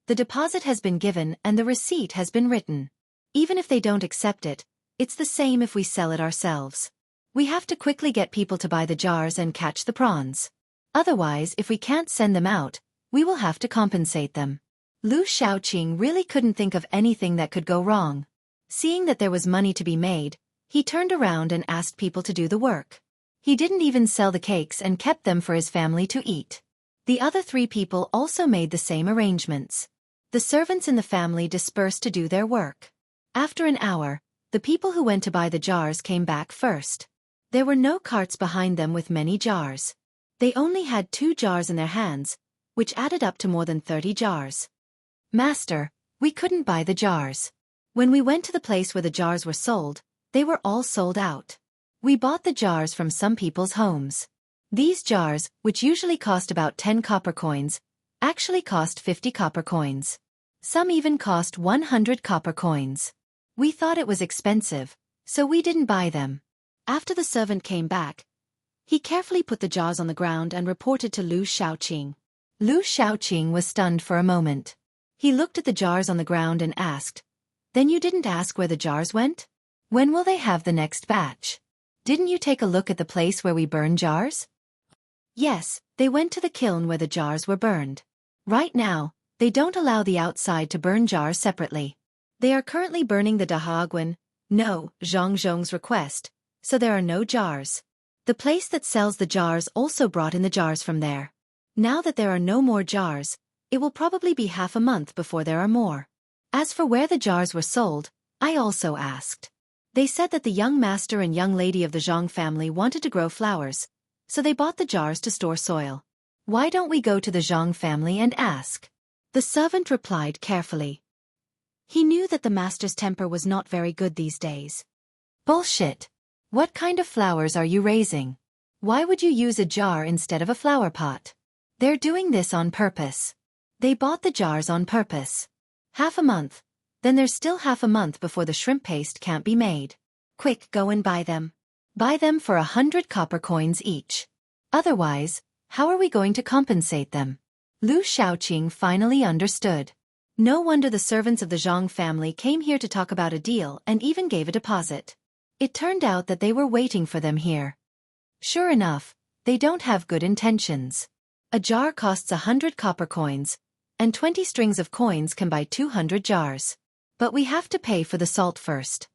The deposit has been given and the receipt has been written. Even if they don't accept it, it's the same if we sell it ourselves. We have to quickly get people to buy the jars and catch the prawns. Otherwise, if we can't send them out, we will have to compensate them." Lu Shaoqing really couldn't think of anything that could go wrong. Seeing that there was money to be made, he turned around and asked people to do the work. He didn't even sell the cakes and kept them for his family to eat. The other three people also made the same arrangements. The servants in the family dispersed to do their work. After an hour, the people who went to buy the jars came back first. There were no carts behind them with many jars. They only had 2 jars in their hands, which added up to more than 30 jars. "Master, we couldn't buy the jars. When we went to the place where the jars were sold, they were all sold out. We bought the jars from some people's homes. These jars, which usually cost about 10 copper coins, actually cost 50 copper coins. Some even cost 100 copper coins. We thought it was expensive, so we didn't buy them. After the servant came back, he carefully put the jars on the ground and reported to Lu Shaoqing. Lu Shaoqing was stunned for a moment. He looked at the jars on the ground and asked, "Then you didn't ask where the jars went? When will they have the next batch? Didn't you take a look at the place where we burn jars?" "Yes, they went to the kiln where the jars were burned. Right now, they don't allow the outside to burn jars separately. They are currently burning the Dahaguan, no, Zhangzhong's request, so there are no jars. The place that sells the jars also brought in the jars from there. Now that there are no more jars, it will probably be half a month before there are more. As for where the jars were sold, I also asked. They said that the young master and young lady of the Zhang family wanted to grow flowers, so they bought the jars to store soil. Why don't we go to the Zhang family and ask?" The servant replied carefully. He knew that the master's temper was not very good these days. "Bullshit. What kind of flowers are you raising? Why would you use a jar instead of a flower pot? They're doing this on purpose. They bought the jars on purpose. Half a month. Then there's still half a month before the shrimp paste can't be made. Quick, go and buy them. Buy them for 100 copper coins each. Otherwise, how are we going to compensate them?" Lu Shaoqing finally understood. No wonder the servants of the Zhang family came here to talk about a deal and even gave a deposit. It turned out that they were waiting for them here. Sure enough, they don't have good intentions. A jar costs 100 copper coins, and 20 strings of coins can buy 200 jars. But we have to pay for the salt first.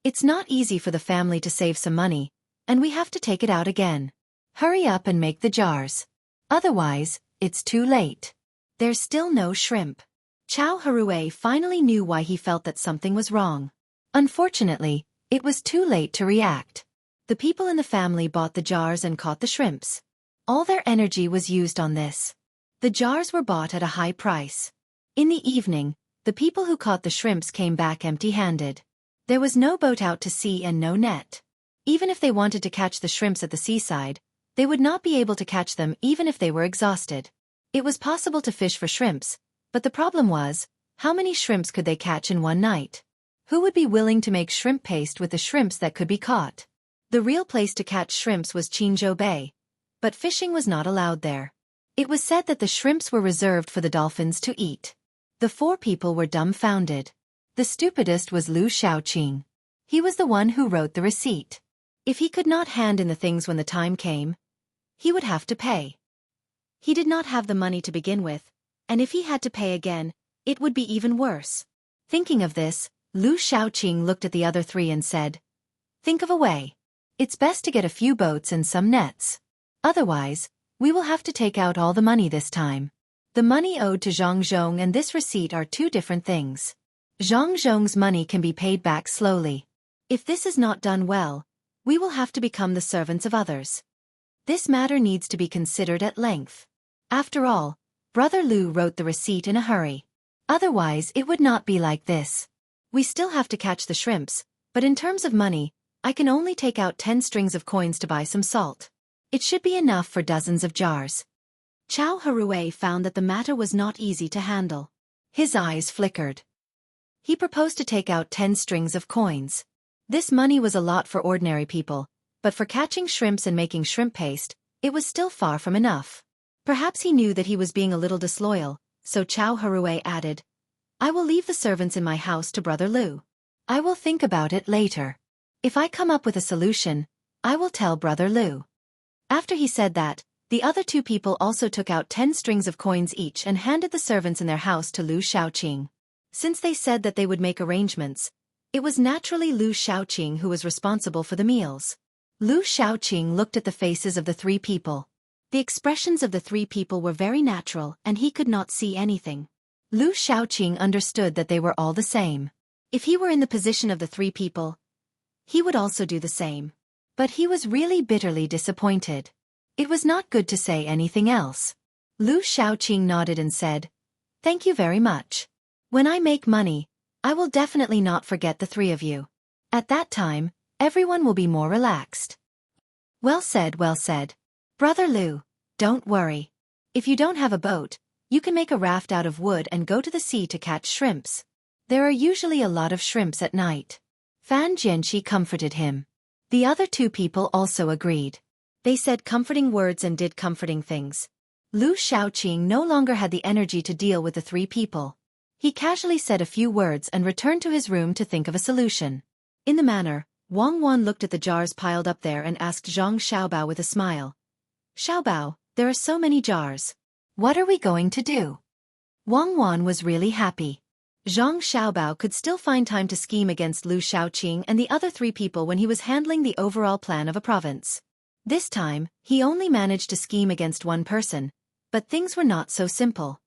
It's not easy for the family to save some money, and we have to take it out again. Hurry up and make the jars. Otherwise, it's too late. There's still no shrimp. Chow Harue finally knew why he felt that something was wrong. Unfortunately, it was too late to react. The people in the family bought the jars and caught the shrimps. All their energy was used on this. The jars were bought at a high price. In the evening, the people who caught the shrimps came back empty-handed. There was no boat out to sea and no net. Even if they wanted to catch the shrimps at the seaside, they would not be able to catch them even if they were exhausted. It was possible to fish for shrimps, but the problem was, how many shrimps could they catch in one night? Who would be willing to make shrimp paste with the shrimps that could be caught? The real place to catch shrimps was Qinzhou Bay, but fishing was not allowed there. It was said that the shrimps were reserved for the dolphins to eat. The four people were dumbfounded. The stupidest was Lu Shaoqing. He was the one who wrote the receipt. If he could not hand in the things when the time came, he would have to pay. He did not have the money to begin with, and if he had to pay again, it would be even worse. Thinking of this, Lu Shaoqing looked at the other three and said, "Think of a way. It's best to get a few boats and some nets. Otherwise, we will have to take out all the money this time. The money owed to Zhangzhong and this receipt are two different things. Zhangzhong's money can be paid back slowly. If this is not done well, we will have to become the servants of others. This matter needs to be considered at length. After all, Brother Lu wrote the receipt in a hurry. Otherwise it would not be like this. We still have to catch the shrimps, but in terms of money, I can only take out 10 strings of coins to buy some salt. It should be enough for dozens of jars." Chow Harue found that the matter was not easy to handle. His eyes flickered. He proposed to take out 10 strings of coins. This money was a lot for ordinary people, but for catching shrimps and making shrimp paste, it was still far from enough. Perhaps he knew that he was being a little disloyal, so Chow Harue added, "I will leave the servants in my house to Brother Lu. I will think about it later. If I come up with a solution, I will tell Brother Lu." After he said that, the other two people also took out 10 strings of coins each and handed the servants in their house to Lu Shaoqing. Since they said that they would make arrangements, it was naturally Lu Shaoqing who was responsible for the meals. Lu Shaoqing looked at the faces of the three people. The expressions of the three people were very natural and he could not see anything. Lu Shaoqing understood that they were all the same. If he were in the position of the three people, he would also do the same. But he was really bitterly disappointed. It was not good to say anything else. Lu Shaoqing nodded and said, "Thank you very much. When I make money, I will definitely not forget the three of you." At that time, Everyone will be more relaxed. Well said, well said. Brother Lu, don't worry. If you don't have a boat, you can make a raft out of wood and go to the sea to catch shrimps. There are usually a lot of shrimps at night. Fan Jianqi comforted him. The other two people also agreed. They said comforting words and did comforting things. Lu Shaoqing no longer had the energy to deal with the three people. He casually said a few words and returned to his room to think of a solution. In the manner, Wang Wan looked at the jars piled up there and asked Zhang Xiaobao with a smile. Xiaobao, there are so many jars. What are we going to do? Wang Wan was really happy. Zhang Xiaobao could still find time to scheme against Lu Shaoqing and the other three people when he was handling the overall plan of a province. This time, he only managed to scheme against one person, but things were not so simple.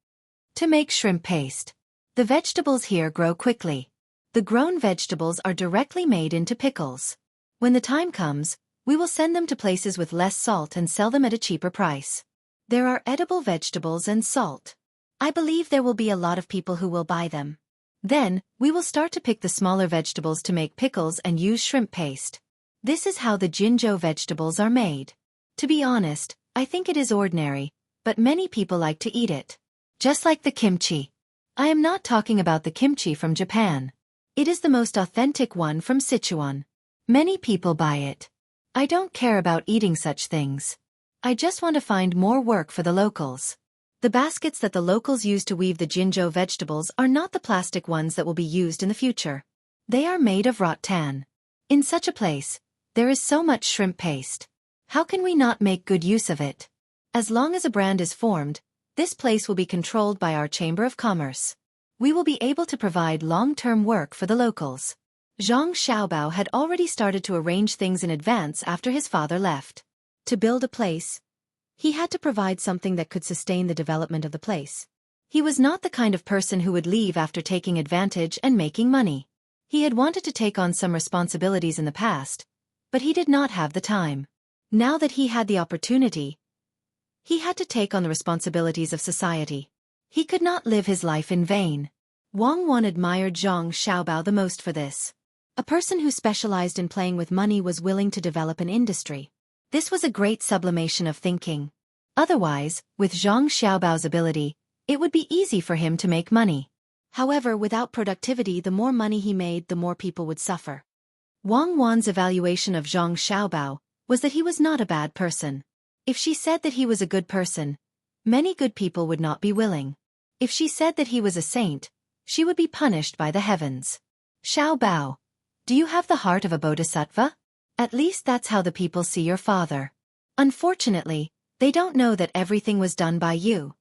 To make shrimp paste. The vegetables here grow quickly. The grown vegetables are directly made into pickles. When the time comes, we will send them to places with less salt and sell them at a cheaper price. There are edible vegetables and salt. I believe there will be a lot of people who will buy them. Then, we will start to pick the smaller vegetables to make pickles and use shrimp paste. This is how the Jinzhou vegetables are made. To be honest, I think it is ordinary, but many people like to eat it. Just like the kimchi. I am not talking about the kimchi from Japan. It is the most authentic one from Sichuan. Many people buy it. I don't care about eating such things. I just want to find more work for the locals. The baskets that the locals use to weave the Jinzhou vegetables are not the plastic ones that will be used in the future. They are made of rattan. In such a place, there is so much shrimp paste. How can we not make good use of it? As long as a brand is formed, this place will be controlled by our Chamber of Commerce. We will be able to provide long-term work for the locals. Zhang Xiaobao had already started to arrange things in advance after his father left. To build a place, he had to provide something that could sustain the development of the place. He was not the kind of person who would leave after taking advantage and making money. He had wanted to take on some responsibilities in the past, but he did not have the time. Now that he had the opportunity, he had to take on the responsibilities of society. He could not live his life in vain. Wang Wan admired Zhang Xiaobao the most for this. A person who specialized in playing with money was willing to develop an industry. This was a great sublimation of thinking. Otherwise, with Zhang Xiaobao's ability, it would be easy for him to make money. However, without productivity, the more money he made, the more people would suffer. Wang Wan's evaluation of Zhang Xiaobao was that he was not a bad person. If she said that he was a good person, many good people would not be willing. If she said that he was a saint, she would be punished by the heavens. Xiaobao, do you have the heart of a bodhisattva? At least that's how the people see your father. Unfortunately, they don't know that everything was done by you.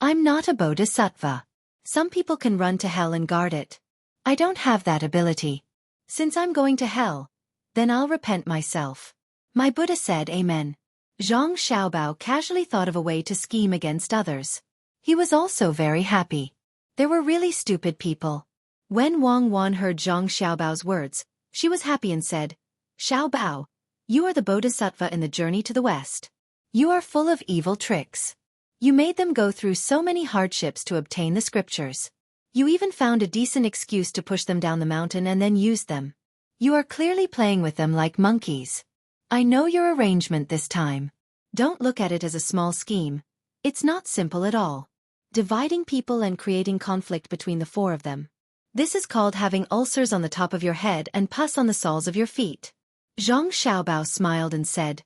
I'm not a bodhisattva. Some people can run to hell and guard it. I don't have that ability. Since I'm going to hell, then I'll repent myself. My Buddha said amen. Zhang Xiaobao casually thought of a way to scheme against others. He was also very happy. There were really stupid people. When Wang Wan heard Zhang Xiaobao's words, she was happy and said, Xiaobao, you are the bodhisattva in the journey to the west. You are full of evil tricks. You made them go through so many hardships to obtain the scriptures. You even found a decent excuse to push them down the mountain and then used them. You are clearly playing with them like monkeys. I know your arrangement this time. Don't look at it as a small scheme. It's not simple at all. Dividing people and creating conflict between the four of them. This is called having ulcers on the top of your head and pus on the soles of your feet. Zhang Xiaobao smiled and said,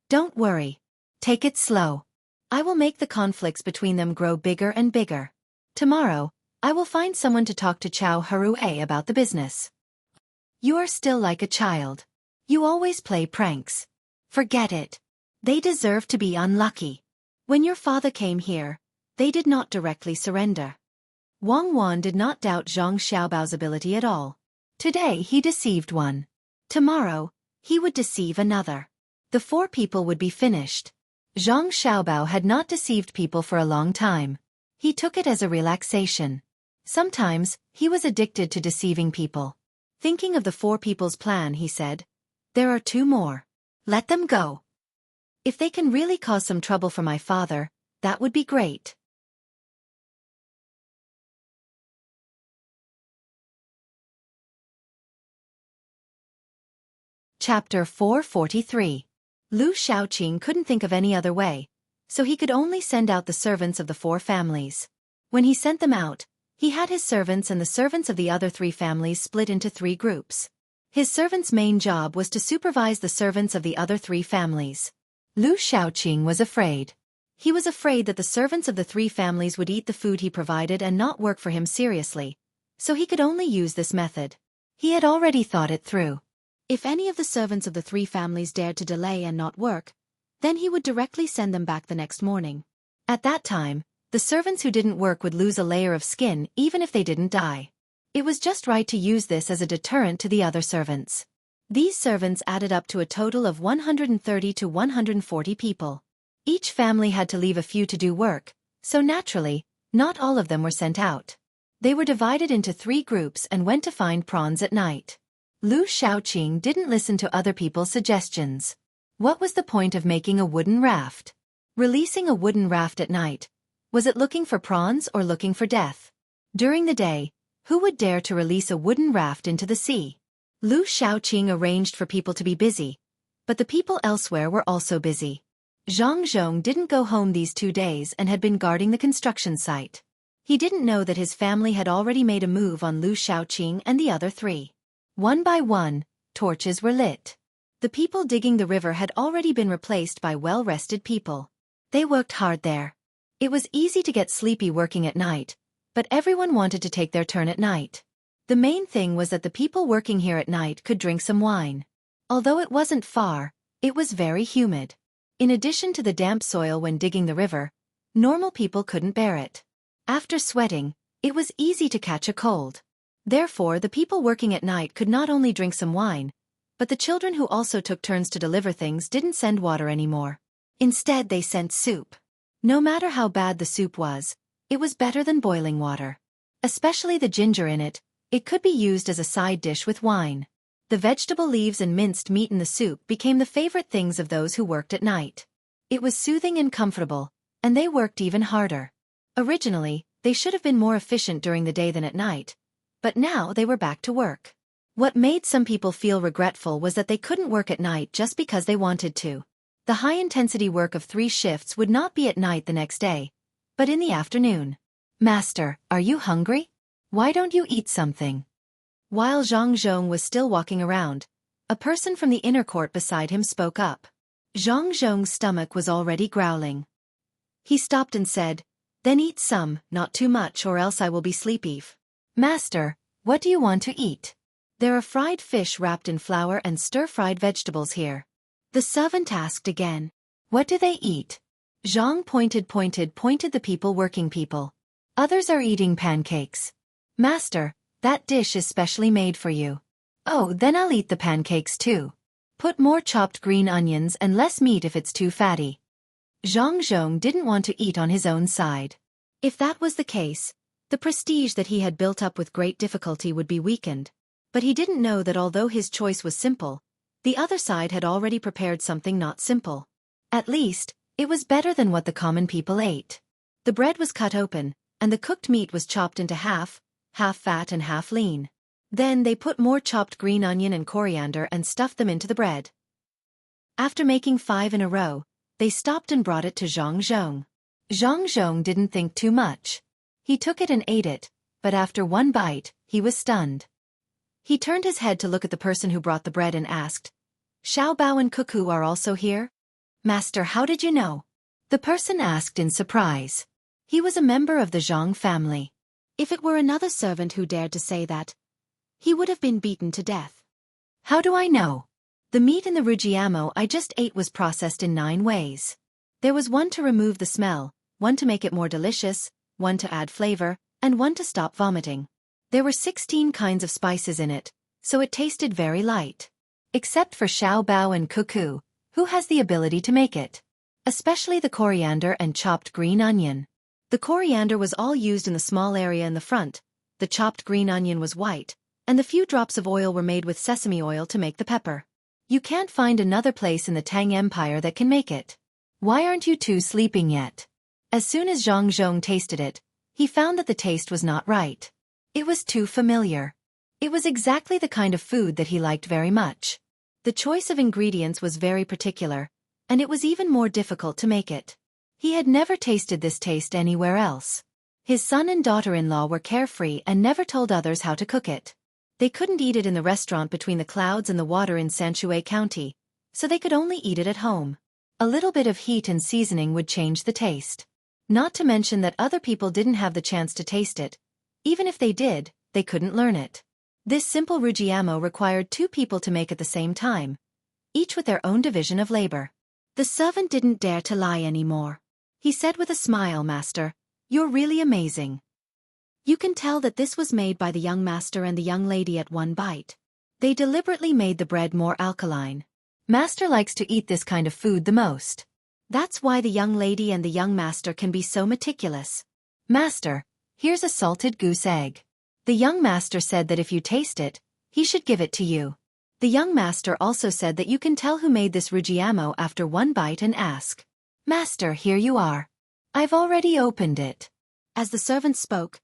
Don't worry. Take it slow. I will make the conflicts between them grow bigger and bigger. Tomorrow, I will find someone to talk to Chao Harue about the business. You are still like a child. You always play pranks. Forget it. They deserve to be unlucky. When your father came here, they did not directly surrender. Wang Wan did not doubt Zhang Xiaobao's ability at all. Today he deceived one. Tomorrow, he would deceive another. The four people would be finished. Zhang Xiaobao had not deceived people for a long time. He took it as a relaxation. Sometimes, he was addicted to deceiving people. Thinking of the four people's plan, he said, There are two more. Let them go. If they can really cause some trouble for my father, that would be great. Chapter 443. Lu Shaoqing couldn't think of any other way, so he could only send out the servants of the 4 families. When he sent them out, he had his servants and the servants of the other 3 families split into 3 groups. His servants' main job was to supervise the servants of the other 3 families. Lu Shaoqing was afraid. He was afraid that the servants of the 3 families would eat the food he provided and not work for him seriously, so he could only use this method. He had already thought it through. If any of the servants of the 3 families dared to delay and not work, then he would directly send them back the next morning. At that time, the servants who didn't work would lose a layer of skin even if they didn't die. It was just right to use this as a deterrent to the other servants. These servants added up to a total of 130 to 140 people. Each family had to leave a few to do work, so naturally, not all of them were sent out. They were divided into 3 groups and went to find prawns at night. Lu Shaoqing didn't listen to other people's suggestions. What was the point of making a wooden raft? Releasing a wooden raft at night, was it looking for prawns or looking for death? During the day, who would dare to release a wooden raft into the sea? Lu Shaoqing arranged for people to be busy, but the people elsewhere were also busy. Zhang Zhong didn't go home these 2 days and had been guarding the construction site. He didn't know that his family had already made a move on Lu Shaoqing and the other 3. One by one, torches were lit. The people digging the river had already been replaced by well-rested people. They worked hard there. It was easy to get sleepy working at night, but everyone wanted to take their turn at night. The main thing was that the people working here at night could drink some wine. Although it wasn't far, it was very humid. In addition to the damp soil when digging the river, normal people couldn't bear it. After sweating, it was easy to catch a cold. Therefore, the people working at night could not only drink some wine, but the children who also took turns to deliver things didn't send water anymore. Instead, they sent soup. No matter how bad the soup was, it was better than boiling water. Especially the ginger in it, it could be used as a side dish with wine. The vegetable leaves and minced meat in the soup became the favorite things of those who worked at night. It was soothing and comfortable, and they worked even harder. Originally, they should have been more efficient during the day than at night, but now they were back to work. What made some people feel regretful was that they couldn't work at night just because they wanted to. The high-intensity work of 3 shifts would not be at night the next day, but in the afternoon. "Master, are you hungry? Why don't you eat something?" While Zhang Zhong was still walking around, a person from the inner court beside him spoke up. Zhang Zhong's stomach was already growling. He stopped and said, "Then eat some, not too much, or else I will be sleepy." "Master, what do you want to eat? There are fried fish wrapped in flour and stir-fried vegetables here." The servant asked again. "What do they eat?" Zhang pointed the people working people. "Others are eating pancakes." "Master, that dish is specially made for you." "Oh, then I'll eat the pancakes too. Put more chopped green onions and less meat if it's too fatty." Zhang Zhong didn't want to eat on his own side. If that was the case, the prestige that he had built up with great difficulty would be weakened. But he didn't know that although his choice was simple, the other side had already prepared something not simple. At least, it was better than what the common people ate. The bread was cut open, and the cooked meat was chopped into half fat and half lean. Then they put more chopped green onion and coriander and stuffed them into the bread. After making 5 in a row, they stopped and brought it to Zhang Zhong. Zhang Zhong didn't think too much. He took it and ate it, but after 1 bite, he was stunned. He turned his head to look at the person who brought the bread and asked, "Xiao Bao and Cuckoo are also here?" "Master, how did you know?" the person asked in surprise. He was a member of the Zhang family. If it were another servant who dared to say that, he would have been beaten to death. "How do I know? The meat in the rujiamo I just ate was processed in 9 ways. There was 1 to remove the smell, 1 to make it more delicious, 1 to add flavor, and 1 to stop vomiting. There were 16 kinds of spices in it, so it tasted very light. Except for Xiao Bao and Cuckoo, who has the ability to make it. Especially the coriander and chopped green onion. The coriander was all used in the small area in the front, the chopped green onion was white, and the few drops of oil were made with sesame oil to make the pepper. You can't find another place in the Tang Empire that can make it. Why aren't you 2 sleeping yet?" As soon as Zhang Zhong tasted it, he found that the taste was not right. It was too familiar. It was exactly the kind of food that he liked very much. The choice of ingredients was very particular, and it was even more difficult to make it. He had never tasted this taste anywhere else. His son and daughter-in-law were carefree and never told others how to cook it. They couldn't eat it in the restaurant between the clouds and the water in Xueqi County, so they could only eat it at home. A little bit of heat and seasoning would change the taste. Not to mention that other people didn't have the chance to taste it. Even if they did, they couldn't learn it. This simple rujiamo required 2 people to make at the same time, each with their own division of labor. The servant didn't dare to lie anymore. He said with a smile, "Master, you're really amazing. You can tell that this was made by the young master and the young lady at one bite. They deliberately made the bread more alkaline. Master likes to eat this kind of food the most. That's why the young lady and the young master can be so meticulous. Master, here's a salted goose egg." The young master said that if you taste it, he should give it to you. The young master also said that you can tell who made this rujiamo after one bite and ask, "Master, here you are. I've already opened it." As the servant spoke,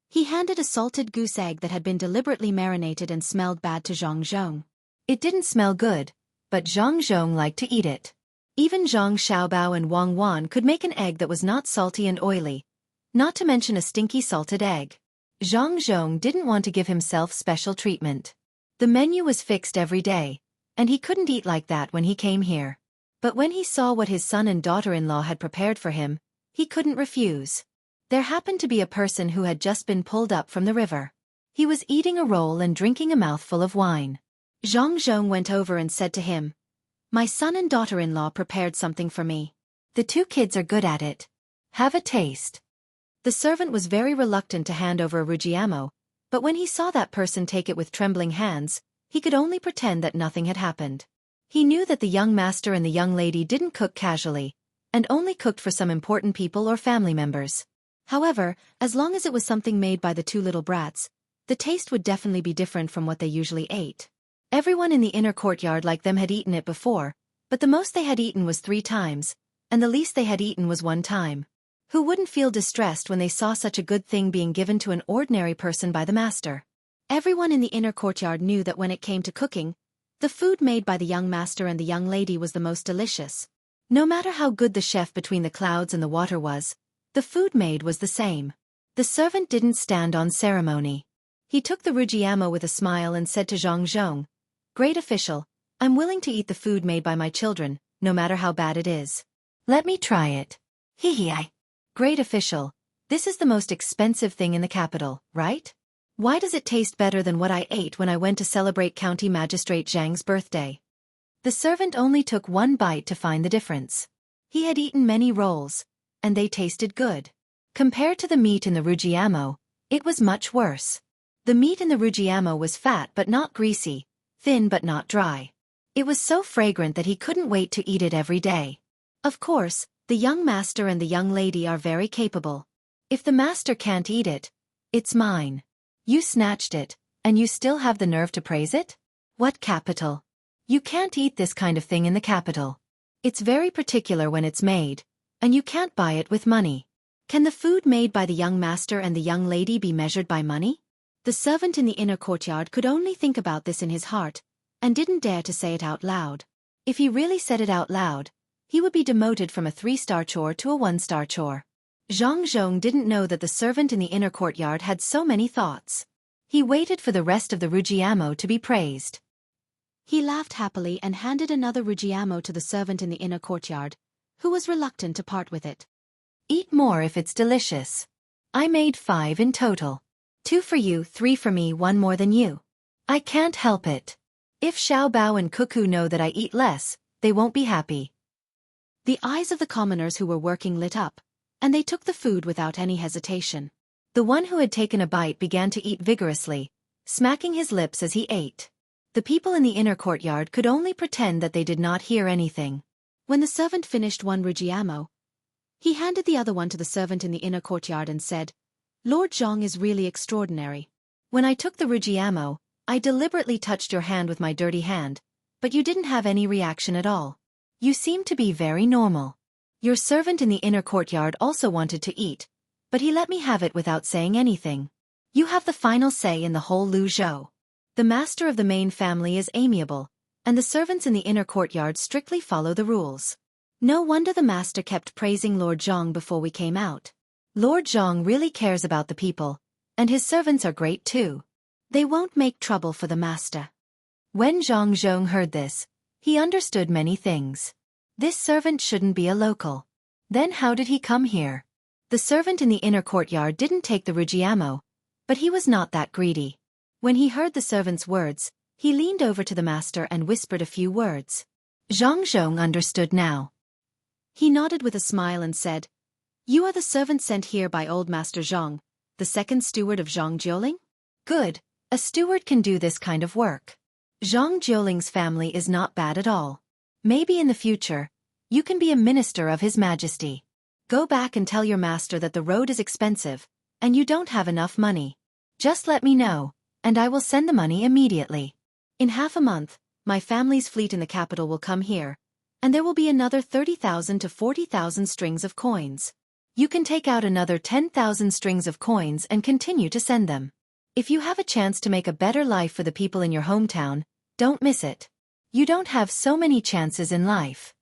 he handed a salted goose egg that had been deliberately marinated and smelled bad to Zhang Zhong. It didn't smell good, but Zhang Zhong liked to eat it. Even Zhang Xiaobao and Wang Wan could make an egg that was not salty and oily, not to mention a stinky salted egg. Zhang Zhong didn't want to give himself special treatment. The menu was fixed every day, and he couldn't eat like that when he came here. But when he saw what his son and daughter-in-law had prepared for him, he couldn't refuse. There happened to be a person who had just been pulled up from the river. He was eating a roll and drinking a mouthful of wine. Zhang Zhong went over and said to him, "My son and daughter-in-law prepared something for me. The 2 kids are good at it. Have a taste." The servant was very reluctant to hand over a rujiamo, but when he saw that person take it with trembling hands, he could only pretend that nothing had happened. He knew that the young master and the young lady didn't cook casually, and only cooked for some important people or family members. However, as long as it was something made by the 2 little brats, the taste would definitely be different from what they usually ate. Everyone in the inner courtyard like them had eaten it before, but the most they had eaten was 3 times, and the least they had eaten was 1 time. Who wouldn't feel distressed when they saw such a good thing being given to an ordinary person by the master? Everyone in the inner courtyard knew that when it came to cooking, the food made by the young master and the young lady was the most delicious. No matter how good the chef between the clouds and the water was, the food made was the same. The servant didn't stand on ceremony. He took the rujiamo with a smile and said to Zhang Zhong, "Great official, I'm willing to eat the food made by my children, no matter how bad it is. Let me try it." "Hee. Great official, this is the most expensive thing in the capital, right? Why does it taste better than what I ate when I went to celebrate County Magistrate Zhang's birthday?" The servant only took 1 bite to find the difference. He had eaten many rolls, and they tasted good. Compared to the meat in the rujiamo, it was much worse. The meat in the rujiamo was fat but not greasy, thin but not dry. It was so fragrant that he couldn't wait to eat it every day. Of course, the young master and the young lady are very capable. If the master can't eat it, it's mine. You snatched it, and you still have the nerve to praise it? What capital? You can't eat this kind of thing in the capital. It's very particular when it's made, and you can't buy it with money. Can the food made by the young master and the young lady be measured by money? The servant in the inner courtyard could only think about this in his heart, and didn't dare to say it out loud. If he really said it out loud, he would be demoted from a 3-star chore to a 1-star chore. Zhang Zhong didn't know that the servant in the inner courtyard had so many thoughts. He waited for the rest of the rujiamo to be praised. He laughed happily and handed another rujiamo to the servant in the inner courtyard, who was reluctant to part with it. "Eat more if it's delicious. I made 5 in total. 2 for you, 3 for me, 1 more than you. I can't help it. If Xiaobao and Cuckoo know that I eat less, they won't be happy." The eyes of the commoners who were working lit up, and they took the food without any hesitation. The one who had taken a bite began to eat vigorously, smacking his lips as he ate. The people in the inner courtyard could only pretend that they did not hear anything. When the servant finished 1 rujiamo, he handed the other one to the servant in the inner courtyard and said, "Lord Zhang is really extraordinary. When I took the rujiamo, I deliberately touched your hand with my dirty hand, but you didn't have any reaction at all. You seem to be very normal. Your servant in the inner courtyard also wanted to eat, but he let me have it without saying anything. You have the final say in the whole Lu Zhou. The master of the main family is amiable, and the servants in the inner courtyard strictly follow the rules. No wonder the master kept praising Lord Zhang before we came out. Lord Zhang really cares about the people, and his servants are great too. They won't make trouble for the master. When Zhang Zhong heard this, he understood many things. This servant shouldn't be a local. Then how did he come here? The servant in the inner courtyard didn't take the Rujiamo, but he was not that greedy. When he heard the servant's words, he leaned over to the master and whispered a few words. Zhang Zhong understood now. He nodded with a smile and said, "You are the servant sent here by old Master Zhang, the second steward of Zhang Jiuling? Good, a steward can do this kind of work. Zhang Jiuling's family is not bad at all. Maybe in the future, you can be a minister of His Majesty. Go back and tell your master that the road is expensive, and you don't have enough money. Just let me know, and I will send the money immediately. In half a month, my family's fleet in the capital will come here, and there will be another 30,000 to 40,000 strings of coins. You can take out another 10,000 strings of coins and continue to send them. If you have a chance to make a better life for the people in your hometown, don't miss it. You don't have so many chances in life."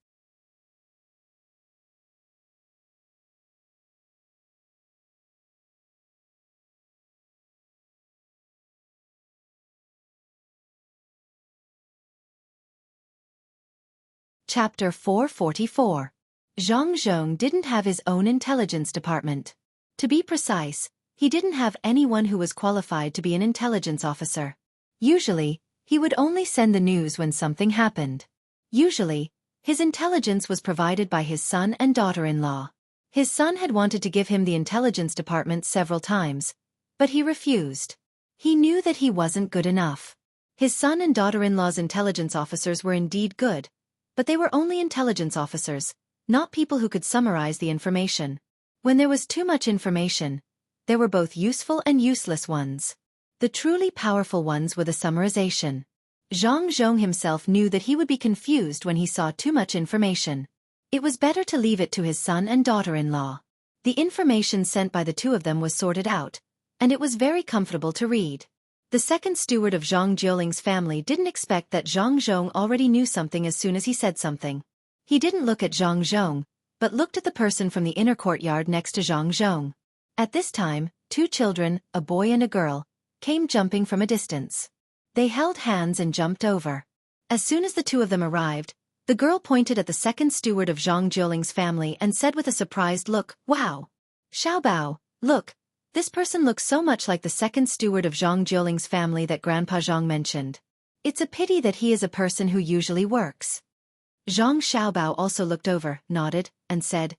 Chapter 444. Zhang Zhong didn't have his own intelligence department. To be precise, he didn't have anyone who was qualified to be an intelligence officer. Usually, he would only send the news when something happened. Usually, his intelligence was provided by his son and daughter-in-law. His son had wanted to give him the intelligence department several times, but he refused. He knew that he wasn't good enough. His son and daughter-in-law's intelligence officers were indeed good, but they were only intelligence officers, not people who could summarize the information. When there was too much information, there were both useful and useless ones. The truly powerful ones were the summarization. Zhang Zhong himself knew that he would be confused when he saw too much information. It was better to leave it to his son and daughter-in-law. The information sent by the two of them was sorted out, and it was very comfortable to read. The second steward of Zhang Jiuling's family didn't expect that Zhang Zhong already knew something as soon as he said something. He didn't look at Zhang Zhong, but looked at the person from the inner courtyard next to Zhang Zhong. At this time, two children, a boy and a girl, came jumping from a distance. They held hands and jumped over. As soon as the two of them arrived, the girl pointed at the second steward of Zhang Jiuling's family and said with a surprised look, "Wow! Xiaobao, look, this person looks so much like the second steward of Zhang Jiuling's family that Grandpa Zhang mentioned. It's a pity that he is a person who usually works." Zhang Xiaobao also looked over, nodded, and said,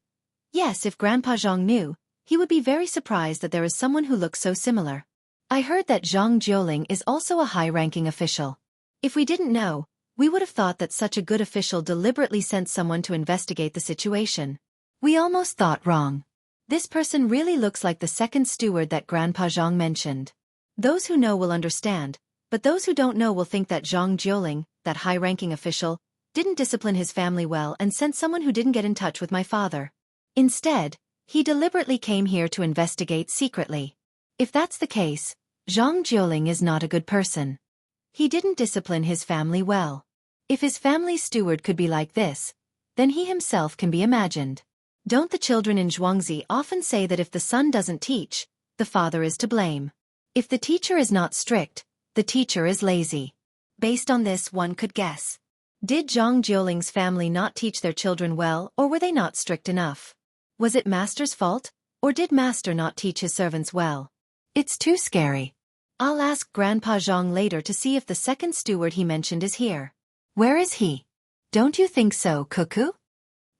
"Yes, if Grandpa Zhang knew, he would be very surprised that there is someone who looks so similar. I heard that Zhang Jiuling is also a high-ranking official. If we didn't know, we would have thought that such a good official deliberately sent someone to investigate the situation. We almost thought wrong. This person really looks like the second steward that Grandpa Zhang mentioned. Those who know will understand, but those who don't know will think that Zhang Jiuling, that high-ranking official, didn't discipline his family well and sent someone who didn't get in touch with my father. Instead, he deliberately came here to investigate secretly. If that's the case, Zhang Jiuling is not a good person. He didn't discipline his family well. If his family's steward could be like this, then he himself can be imagined. Don't the children in Zhuangzi often say that if the son doesn't teach, the father is to blame? If the teacher is not strict, the teacher is lazy. Based on this, one could guess. Did Zhang Jiuling's family not teach their children well, or were they not strict enough? Was it master's fault, or did master not teach his servants well? It's too scary. I'll ask Grandpa Zhang later to see if the second steward he mentioned is here. Where is he? Don't you think so, Cuckoo?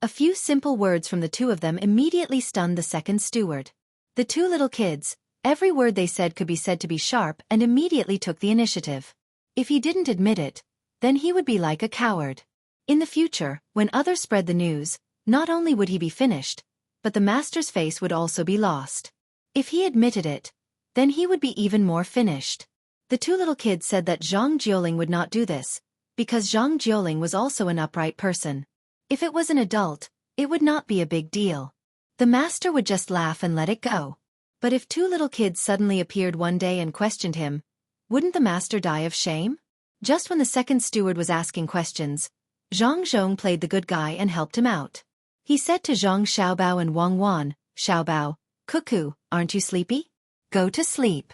A few simple words from the two of them immediately stunned the second steward. The two little kids, every word they said could be said to be sharp and immediately took the initiative. If he didn't admit it, then he would be like a coward. In the future, when others spread the news, not only would he be finished, but the master's face would also be lost. If he admitted it, then he would be even more finished. The two little kids said that Zhang Jiuling would not do this, because Zhang Jiuling was also an upright person. If it was an adult, it would not be a big deal. The master would just laugh and let it go. But if two little kids suddenly appeared one day and questioned him, wouldn't the master die of shame? Just when the second steward was asking questions, Zhang Zhong played the good guy and helped him out. He said to Zhang Xiaobao and Wang Wan, "Xiaobao, cuckoo, aren't you sleepy? Go to sleep."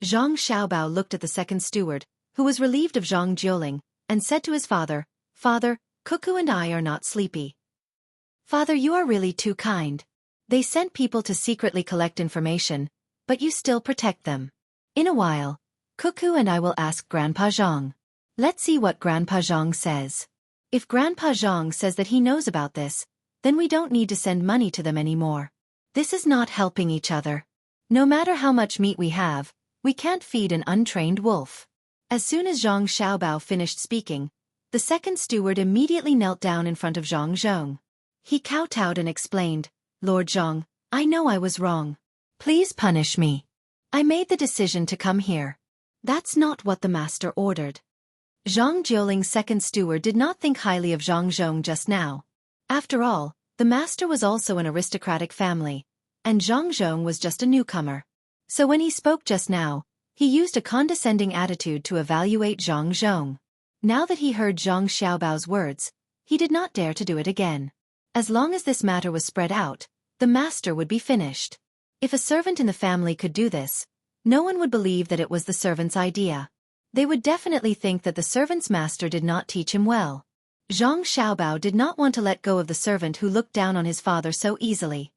Zhang Xiaobao looked at the second steward, who was relieved of Zhang Jiuling, and said to his father, "Father, Cuckoo and I are not sleepy." "Father, you are really too kind. They sent people to secretly collect information, but you still protect them. In a while, Cuckoo and I will ask Grandpa Zhang. Let's see what Grandpa Zhang says. If Grandpa Zhang says that he knows about this, then we don't need to send money to them anymore. This is not helping each other. No matter how much meat we have, we can't feed an untrained wolf." As soon as Zhang Xiaobao finished speaking, the second steward immediately knelt down in front of Zhang Zhong. He kowtowed and explained, "Lord Zhang, I know I was wrong. Please punish me. I made the decision to come here. That's not what the master ordered." Zhang Jiuling's second steward did not think highly of Zhang Zhong just now. After all, the master was also an aristocratic family, and Zhang Zhong was just a newcomer. So when he spoke just now, he used a condescending attitude to evaluate Zhang Zhong. Now that he heard Zhang Xiaobao's words, he did not dare to do it again. As long as this matter was spread out, the master would be finished. If a servant in the family could do this, no one would believe that it was the servant's idea. They would definitely think that the servant's master did not teach him well. Zhang Xiaobao did not want to let go of the servant who looked down on his father so easily.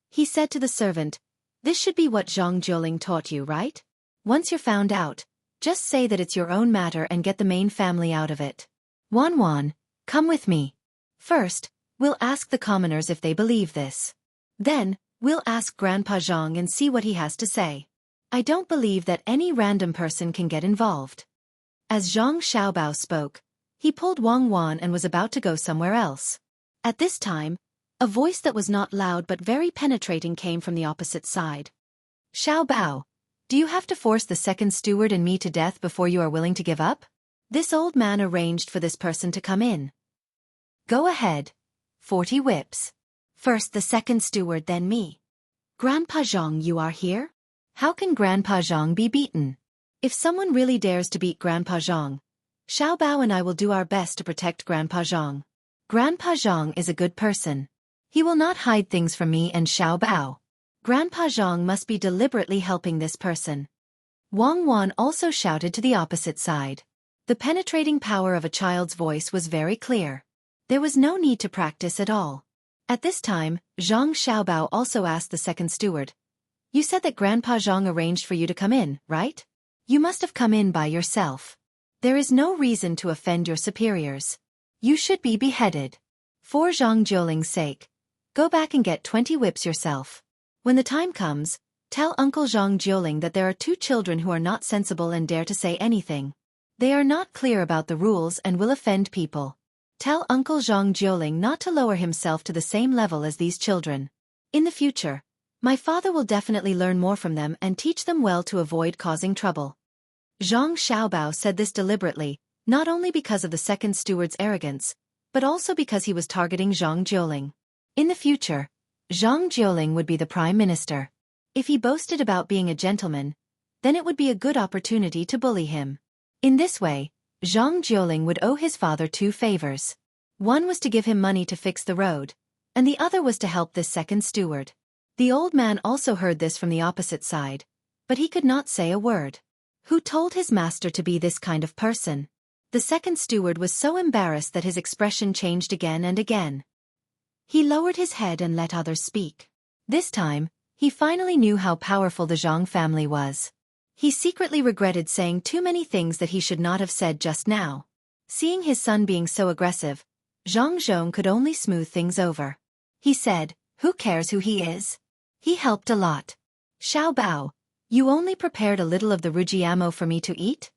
He said to the servant, "This should be what Zhang Jiuling taught you, right? Once you're found out, just say that it's your own matter and get the main family out of it. Wan Wan, come with me. First, we'll ask the commoners if they believe this. Then, we'll ask Grandpa Zhang and see what he has to say. I don't believe that any random person can get involved." As Zhang Xiaobao spoke, he pulled Wang Wan and was about to go somewhere else. At this time, a voice that was not loud but very penetrating came from the opposite side. "Xiaobao, do you have to force the second steward and me to death before you are willing to give up?" This old man arranged for this person to come in. "Go ahead. 40 whips. First the second steward, then me." "Grandpa Zhang, you are here? How can Grandpa Zhang be beaten? If someone really dares to beat Grandpa Zhang, Xiaobao and I will do our best to protect Grandpa Zhang. Grandpa Zhang is a good person. He will not hide things from me and Xiaobao. Grandpa Zhang must be deliberately helping this person." Wang Wan also shouted to the opposite side. The penetrating power of a child's voice was very clear. There was no need to practice at all. At this time, Zhang Xiaobao also asked the second steward, "You said that Grandpa Zhang arranged for you to come in, right? You must have come in by yourself. There is no reason to offend your superiors. You should be beheaded. For Zhang Jiuling's sake, go back and get 20 whips yourself. When the time comes, tell Uncle Zhang Jiuling that there are 2 children who are not sensible and dare to say anything. They are not clear about the rules and will offend people. Tell Uncle Zhang Jiuling not to lower himself to the same level as these children. In the future, my father will definitely learn more from them and teach them well to avoid causing trouble." Zhang Xiaobao said this deliberately, not only because of the second steward's arrogance, but also because he was targeting Zhang Jiuling. In the future, Zhang Jiuling would be the prime minister. If he boasted about being a gentleman, then it would be a good opportunity to bully him. In this way, Zhang Jiuling would owe his father 2 favors. One was to give him money to fix the road, and the other was to help this second steward. The old man also heard this from the opposite side, but he could not say a word. Who told his master to be this kind of person? The second steward was so embarrassed that his expression changed again and again. He lowered his head and let others speak. This time, he finally knew how powerful the Zhang family was. He secretly regretted saying too many things that he should not have said just now. Seeing his son being so aggressive, Zhang Zhong could only smooth things over. He said, "Who cares who he is? He helped a lot. Xiaobao, you only prepared a little of the rujiamo for me to eat?"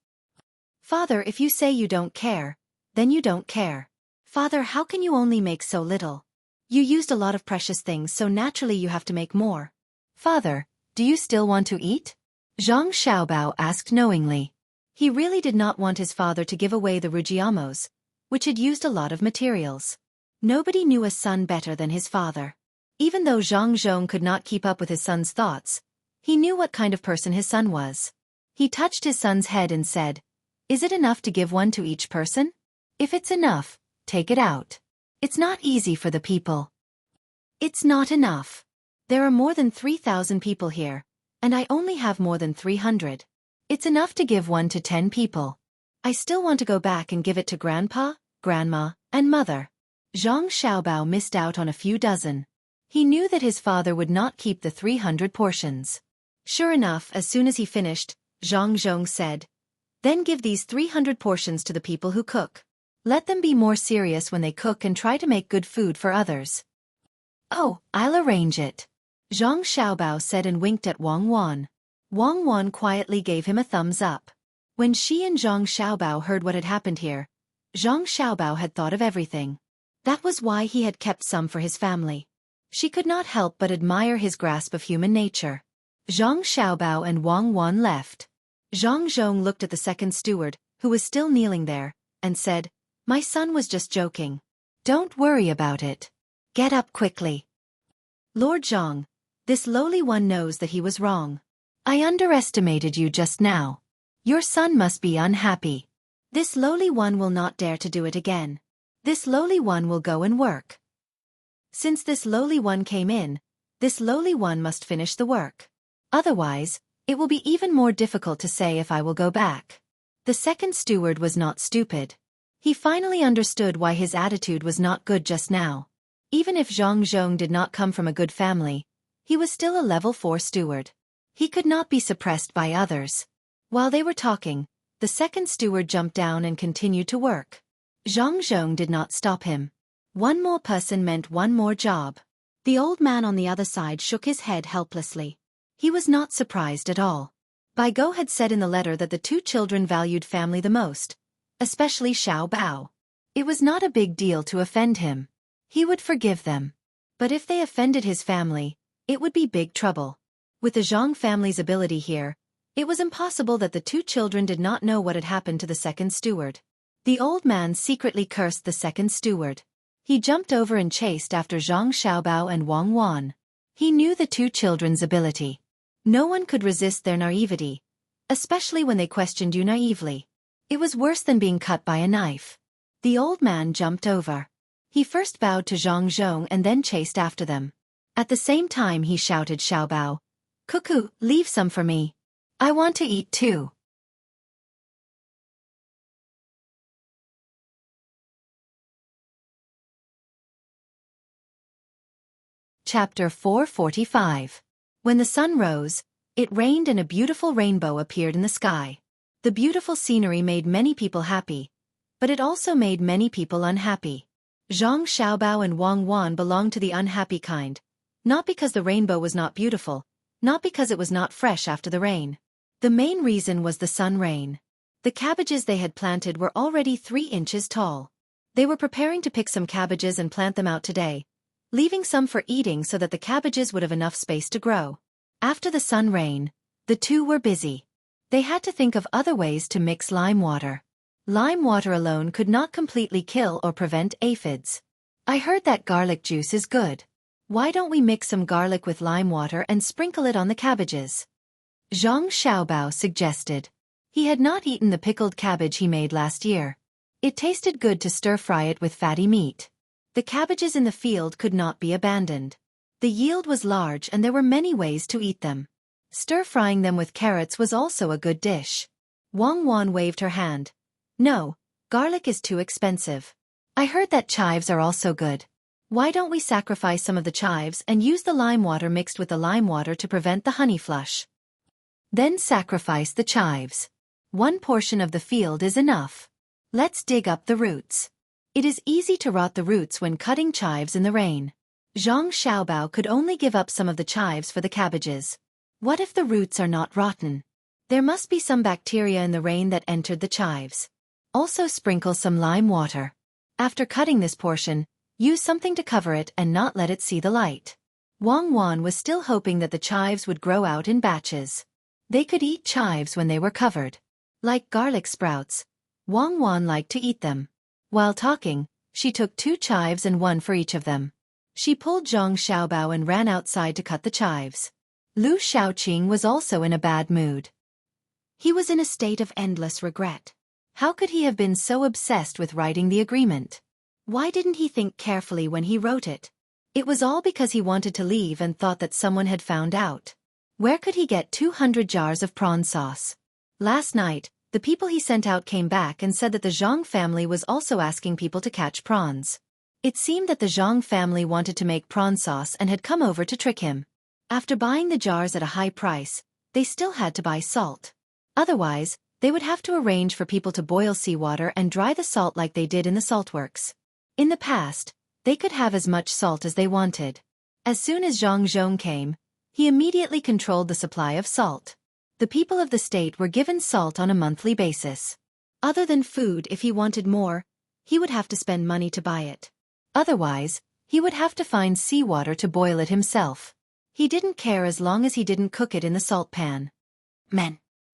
"Father, if you say you don't care, then you don't care. Father, how can you only make so little? You used a lot of precious things, so naturally you have to make more. Father, do you still want to eat?" Zhang Xiaobao asked knowingly. He really did not want his father to give away the rujiamos, which had used a lot of materials. Nobody knew a son better than his father. Even though Zhang Zhong could not keep up with his son's thoughts, he knew what kind of person his son was. He touched his son's head and said, Is it enough to give one to each person? If it's enough, take it out. It's not easy for the people. It's not enough. There are more than 3,000 people here, and I only have more than 300. It's enough to give one to 10 people. I still want to go back and give it to Grandpa, Grandma, and Mother. Zhang Xiaobao missed out on a few dozen. He knew that his father would not keep the 300 portions. Sure enough, as soon as he finished, Zhang Zhong said, "Then give these 300 portions to the people who cook. Let them be more serious when they cook and try to make good food for others." "Oh, I'll arrange it," Zhang Xiaobao said and winked at Wang Wan. Wang Wan quietly gave him a thumbs up. When she and Zhang Xiaobao heard what had happened here, Zhang Xiaobao had thought of everything. That was why he had kept some for his family. She could not help but admire his grasp of human nature. Zhang Xiaobao and Wang Wan left. Zhang Zhong looked at the second steward, who was still kneeling there, and said, "My son was just joking. Don't worry about it. Get up quickly." "Lord Zhang, this lowly one knows that he was wrong. I underestimated you just now. Your son must be unhappy. This lowly one will not dare to do it again. This lowly one will go and work. Since this lowly one came in, this lowly one must finish the work. Otherwise, it will be even more difficult to say if I will go back." The second steward was not stupid. He finally understood why his attitude was not good just now. Even if Zhang Zhong did not come from a good family, he was still a level 4 steward. He could not be suppressed by others. While they were talking, the second steward jumped down and continued to work. Zhang Zhong did not stop him. One more person meant one more job. The old man on the other side shook his head helplessly. He was not surprised at all. Bai Go had said in the letter that the two children valued family the most, especially Xiao Bao. It was not a big deal to offend him. He would forgive them. But if they offended his family, it would be big trouble. With the Zhang family's ability here, it was impossible that the two children did not know what had happened to the second steward. The old man secretly cursed the second steward. He jumped over and chased after Zhang Xiaobao and Wang Wan. He knew the two children's ability. No one could resist their naivety, especially when they questioned you naively. It was worse than being cut by a knife. The old man jumped over. He first bowed to Zhang Zhong and then chased after them. At the same time he shouted, "Xiaobao, Cuckoo, leave some for me. I want to eat too." Chapter 445. When the sun rose, it rained and a beautiful rainbow appeared in the sky. The beautiful scenery made many people happy, but it also made many people unhappy. Zhang Xiaobao and Wang Wan belonged to the unhappy kind, not because the rainbow was not beautiful, not because it was not fresh after the rain. The main reason was the sun rain. The cabbages they had planted were already 3 inches tall. They were preparing to pick some cabbages and plant them out today, leaving some for eating so that the cabbages would have enough space to grow. After the sun rain, the two were busy. They had to think of other ways to mix lime water. Lime water alone could not completely kill or prevent aphids. "I heard that garlic juice is good. Why don't we mix some garlic with lime water and sprinkle it on the cabbages?" Zhang Xiaobao suggested. He had not eaten the pickled cabbage he made last year. It tasted good to stir-fry it with fatty meat. The cabbages in the field could not be abandoned. The yield was large and there were many ways to eat them. Stir-frying them with carrots was also a good dish. Wang Wan waved her hand. "No, garlic is too expensive. I heard that chives are also good. Why don't we sacrifice some of the chives and use the lime water mixed with the lime water to prevent the honey flush? Then sacrifice the chives. 1 portion of the field is enough. Let's dig up the roots. It is easy to rot the roots when cutting chives in the rain." Zhang Xiaobao could only give up some of the chives for the cabbages. What if the roots are not rotten? There must be some bacteria in the rain that entered the chives. Also sprinkle some lime water. After cutting this portion, use something to cover it and not let it see the light. Wang Wan was still hoping that the chives would grow out in batches. They could eat chives when they were covered. Like garlic sprouts, Wang Wan liked to eat them. While talking, she took 2 chives and 1 for each of them. She pulled Zhang Xiaobao and ran outside to cut the chives. Lu Shaoqing was also in a bad mood. He was in a state of endless regret. How could he have been so obsessed with writing the agreement? Why didn't he think carefully when he wrote it? It was all because he wanted to leave and thought that someone had found out. Where could he get 200 jars of prawn sauce? Last night, the people he sent out came back and said that the Zhang family was also asking people to catch prawns. It seemed that the Zhang family wanted to make prawn sauce and had come over to trick him. After buying the jars at a high price, they still had to buy salt. Otherwise, they would have to arrange for people to boil seawater and dry the salt like they did in the saltworks. In the past, they could have as much salt as they wanted. As soon as Zhang Zhong came, he immediately controlled the supply of salt. The people of the state were given salt on a monthly basis. Other than food, if he wanted more, he would have to spend money to buy it. Otherwise, he would have to find seawater to boil it himself. He didn't care as long as he didn't cook it in the salt pan.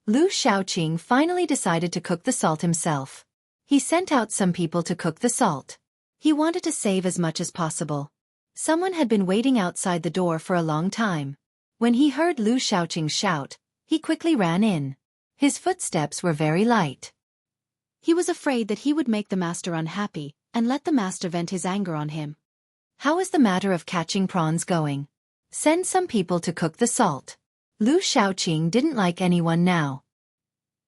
Lu Shaoqing finally decided to cook the salt himself. He sent out some people to cook the salt. He wanted to save as much as possible. Someone had been waiting outside the door for a long time. When he heard Lu Shaoqing shout, he quickly ran in. His footsteps were very light. He was afraid that he would make the master unhappy and let the master vent his anger on him. How is the matter of catching prawns going? Send some people to cook the salt. Lu Shaoqing didn't like anyone now.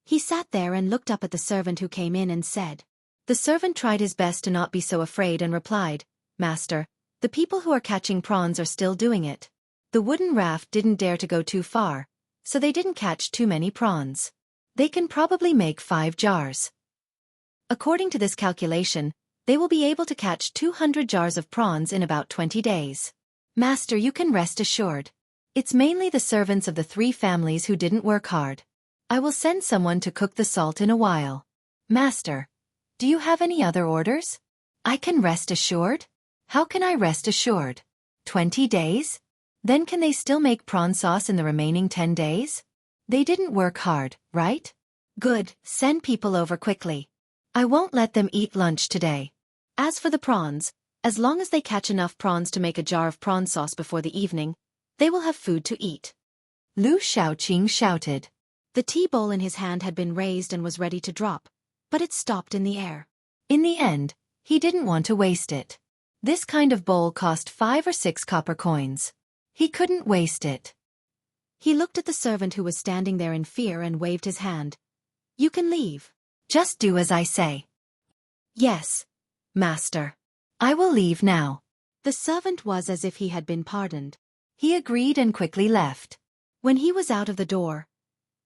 He sat there and looked up at the servant who came in and said. The servant tried his best to not be so afraid and replied, Master, the people who are catching prawns are still doing it. The wooden raft didn't dare to go too far, so they didn't catch too many prawns. They can probably make 5 jars. According to this calculation, they will be able to catch 200 jars of prawns in about 20 days. Master, you can rest assured. It's mainly the servants of the 3 families who didn't work hard. I will send someone to cook the salt in a while. Master, do you have any other orders? I can rest assured? How can I rest assured? 20 days? Then can they still make prawn sauce in the remaining 10 days? They didn't work hard, right? Good, send people over quickly. I won't let them eat lunch today. As for the prawns, as long as they catch enough prawns to make a jar of prawn sauce before the evening, they will have food to eat. Lu Shaoqing shouted. The tea bowl in his hand had been raised and was ready to drop, but it stopped in the air. In the end, he didn't want to waste it. This kind of bowl cost 5 or 6 copper coins. He couldn't waste it. He looked at the servant who was standing there in fear and waved his hand. You can leave. Just do as I say. Yes, master. I will leave now. The servant was as if he had been pardoned. He agreed and quickly left. When he was out of the door,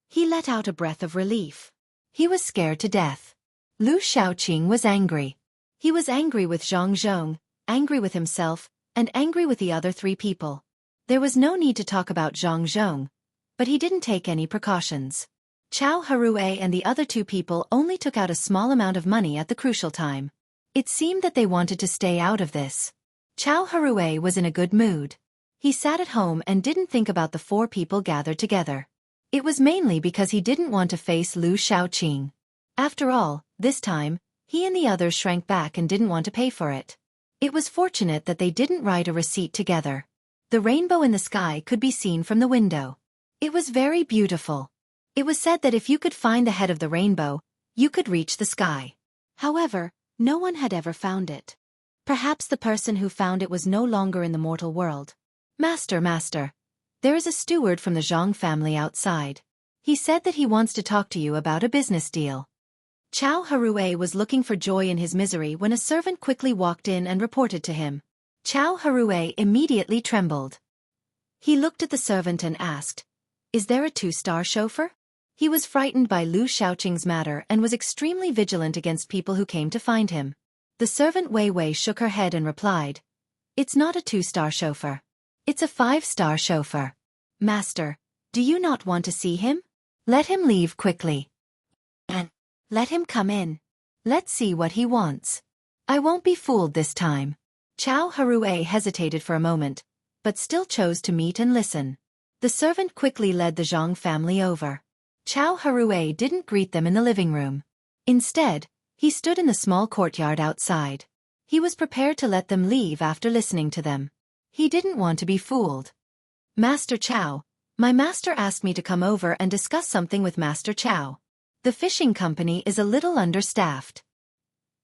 he let out a breath of relief. He was scared to death. Lu Shaoqing was angry. He was angry with Zhang Zhong, angry with himself, and angry with the other 3 people. There was no need to talk about Zhang Zhong, but he didn't take any precautions. Chao Harue and the other 2 people only took out a small amount of money at the crucial time. It seemed that they wanted to stay out of this. Chao Harue was in a good mood. He sat at home and didn't think about the 4 people gathered together. It was mainly because he didn't want to face Lu Shaoqing. After all, this time, he and the others shrank back and didn't want to pay for it. It was fortunate that they didn't write a receipt together. The rainbow in the sky could be seen from the window. It was very beautiful. It was said that if you could find the head of the rainbow, you could reach the sky. However, no one had ever found it. Perhaps the person who found it was no longer in the mortal world. Master, there is a steward from the Zhang family outside. He said that he wants to talk to you about a business deal. Chao Harue was looking for joy in his misery when a servant quickly walked in and reported to him. Chao Harue immediately trembled. He looked at the servant and asked, Is there a 2-star chauffeur? He was frightened by Lu Shaoqing's matter and was extremely vigilant against people who came to find him. The servant Wei Wei shook her head and replied, It's not a 2-star chauffeur. It's a 5-star chauffeur. Master, do you not want to see him? Let him leave quickly. And let him come in. Let's see what he wants. I won't be fooled this time. Chao Harue hesitated for a moment, but still chose to meet and listen. The servant quickly led the Zhang family over. Chao Harue didn't greet them in the living room. Instead, he stood in the small courtyard outside. He was prepared to let them leave after listening to them. He didn't want to be fooled. Master Chao, my master asked me to come over and discuss something with Master Chao. The fishing company is a little understaffed.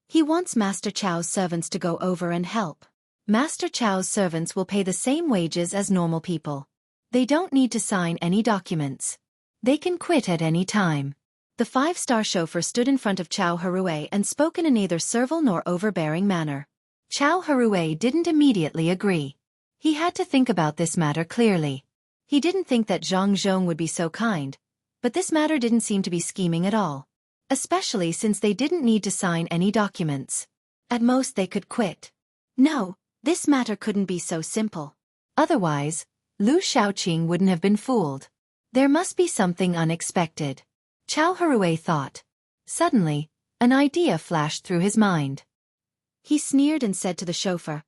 He wants Master Chow's servants to go over and help. Master Chow's servants will pay the same wages as normal people. They don't need to sign any documents. They can quit at any time. The five-star chauffeur stood in front of Chow Harue and spoke in a neither servile nor overbearing manner. Chow Harue didn't immediately agree. He had to think about this matter clearly. He didn't think that Zhang Zhong would be so kind, but this matter didn't seem to be scheming at all. Especially since they didn't need to sign any documents. At most they could quit. No, this matter couldn't be so simple. Otherwise, Lu Shaoqing wouldn't have been fooled. There must be something unexpected. Chow Harue thought. Suddenly, an idea flashed through his mind. He sneered and said to the chauffeur,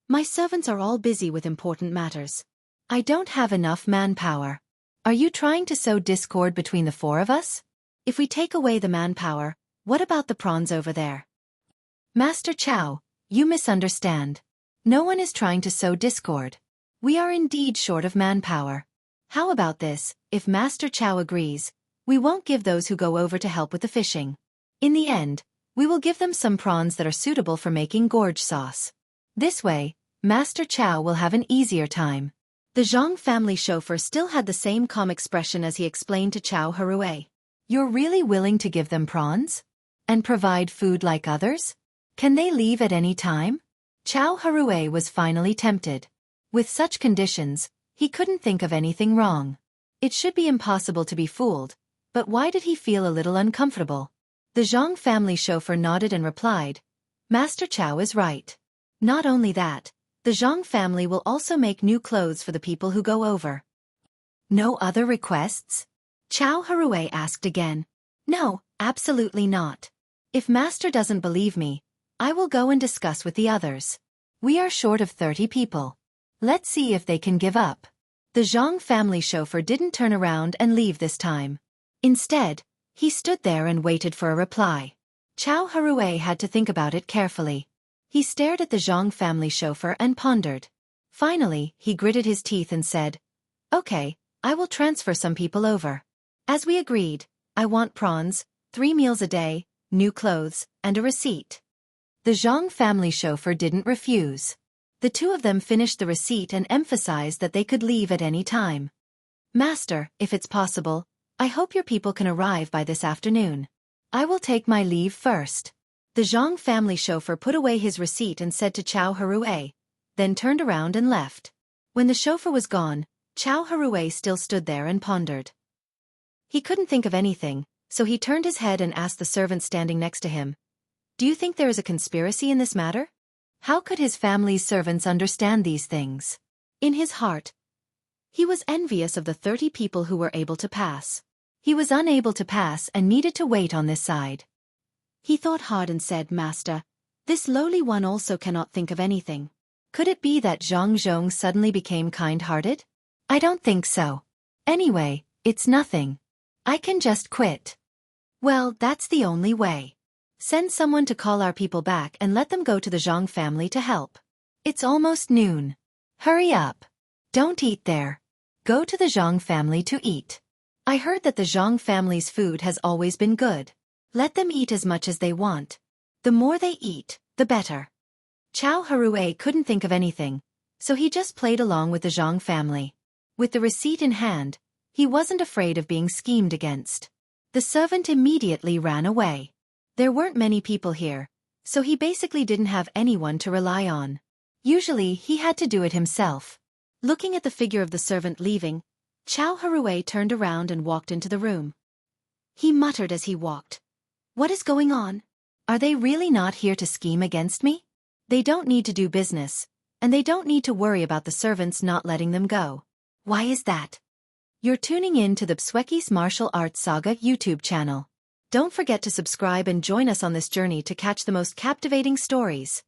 "My servants are all busy with important matters. I don't have enough manpower. Are you trying to sow discord between the four of us? If we take away the manpower, what about the prawns over there?" "Master Chow, you misunderstand. No one is trying to sow discord. We are indeed short of manpower. How about this, if Master Chow agrees, we won't give those who go over to help with the fishing. In the end, we will give them some prawns that are suitable for making gorge sauce. This way, Master Chow will have an easier time." The Zhang family chauffeur still had the same calm expression as he explained to Chow Harue. "You're really willing to give them prawns? And provide food like others? Can they leave at any time?" Chow Harue was finally tempted. With such conditions, he couldn't think of anything wrong. It should be impossible to be fooled, but why did he feel a little uncomfortable? The Zhang family chauffeur nodded and replied, "Master Chow is right. Not only that, the Zhang family will also make new clothes for the people who go over." "No other requests?" Chow Harue asked again. "No, absolutely not. If Master doesn't believe me, I will go and discuss with the others. We are short of 30 people. Let's see if they can give up." The Zhang family chauffeur didn't turn around and leave this time. Instead, he stood there and waited for a reply. Chow Harue had to think about it carefully. He stared at the Zhang family chauffeur and pondered. Finally, he gritted his teeth and said, "Okay, I will transfer some people over. As we agreed, I want prawns, 3 meals a day, new clothes, and a receipt." The Zhang family chauffeur didn't refuse. The two of them finished the receipt and emphasized that they could leave at any time. "Master, if it's possible, I hope your people can arrive by this afternoon. I will take my leave first." The Zhang family chauffeur put away his receipt and said to Chow Harue, then turned around and left. When the chauffeur was gone, Chow Harue still stood there and pondered. He couldn't think of anything, so he turned his head and asked the servant standing next to him, "Do you think there is a conspiracy in this matter?" How could his family's servants understand these things? In his heart, he was envious of the 30 people who were able to pass. He was unable to pass and needed to wait on this side. He thought hard and said, "Master, this lowly one also cannot think of anything. Could it be that Zhang Zhong suddenly became kind-hearted? I don't think so. Anyway, it's nothing. I can just quit." "Well, that's the only way. Send someone to call our people back and let them go to the Zhang family to help. It's almost noon. Hurry up. Don't eat there. Go to the Zhang family to eat. I heard that the Zhang family's food has always been good. Let them eat as much as they want. The more they eat, the better." Chow Harue couldn't think of anything, so he just played along with the Zhang family. With the receipt in hand, he wasn't afraid of being schemed against. The servant immediately ran away. There weren't many people here, so he basically didn't have anyone to rely on. Usually he had to do it himself. Looking at the figure of the servant leaving, Chow Harue turned around and walked into the room. He muttered as he walked, "What is going on? Are they really not here to scheme against me? They don't need to do business, and they don't need to worry about the servants not letting them go. Why is that?" You're tuning in to the Xueqi's Martial Arts Saga YouTube channel. Don't forget to subscribe and join us on this journey to catch the most captivating stories.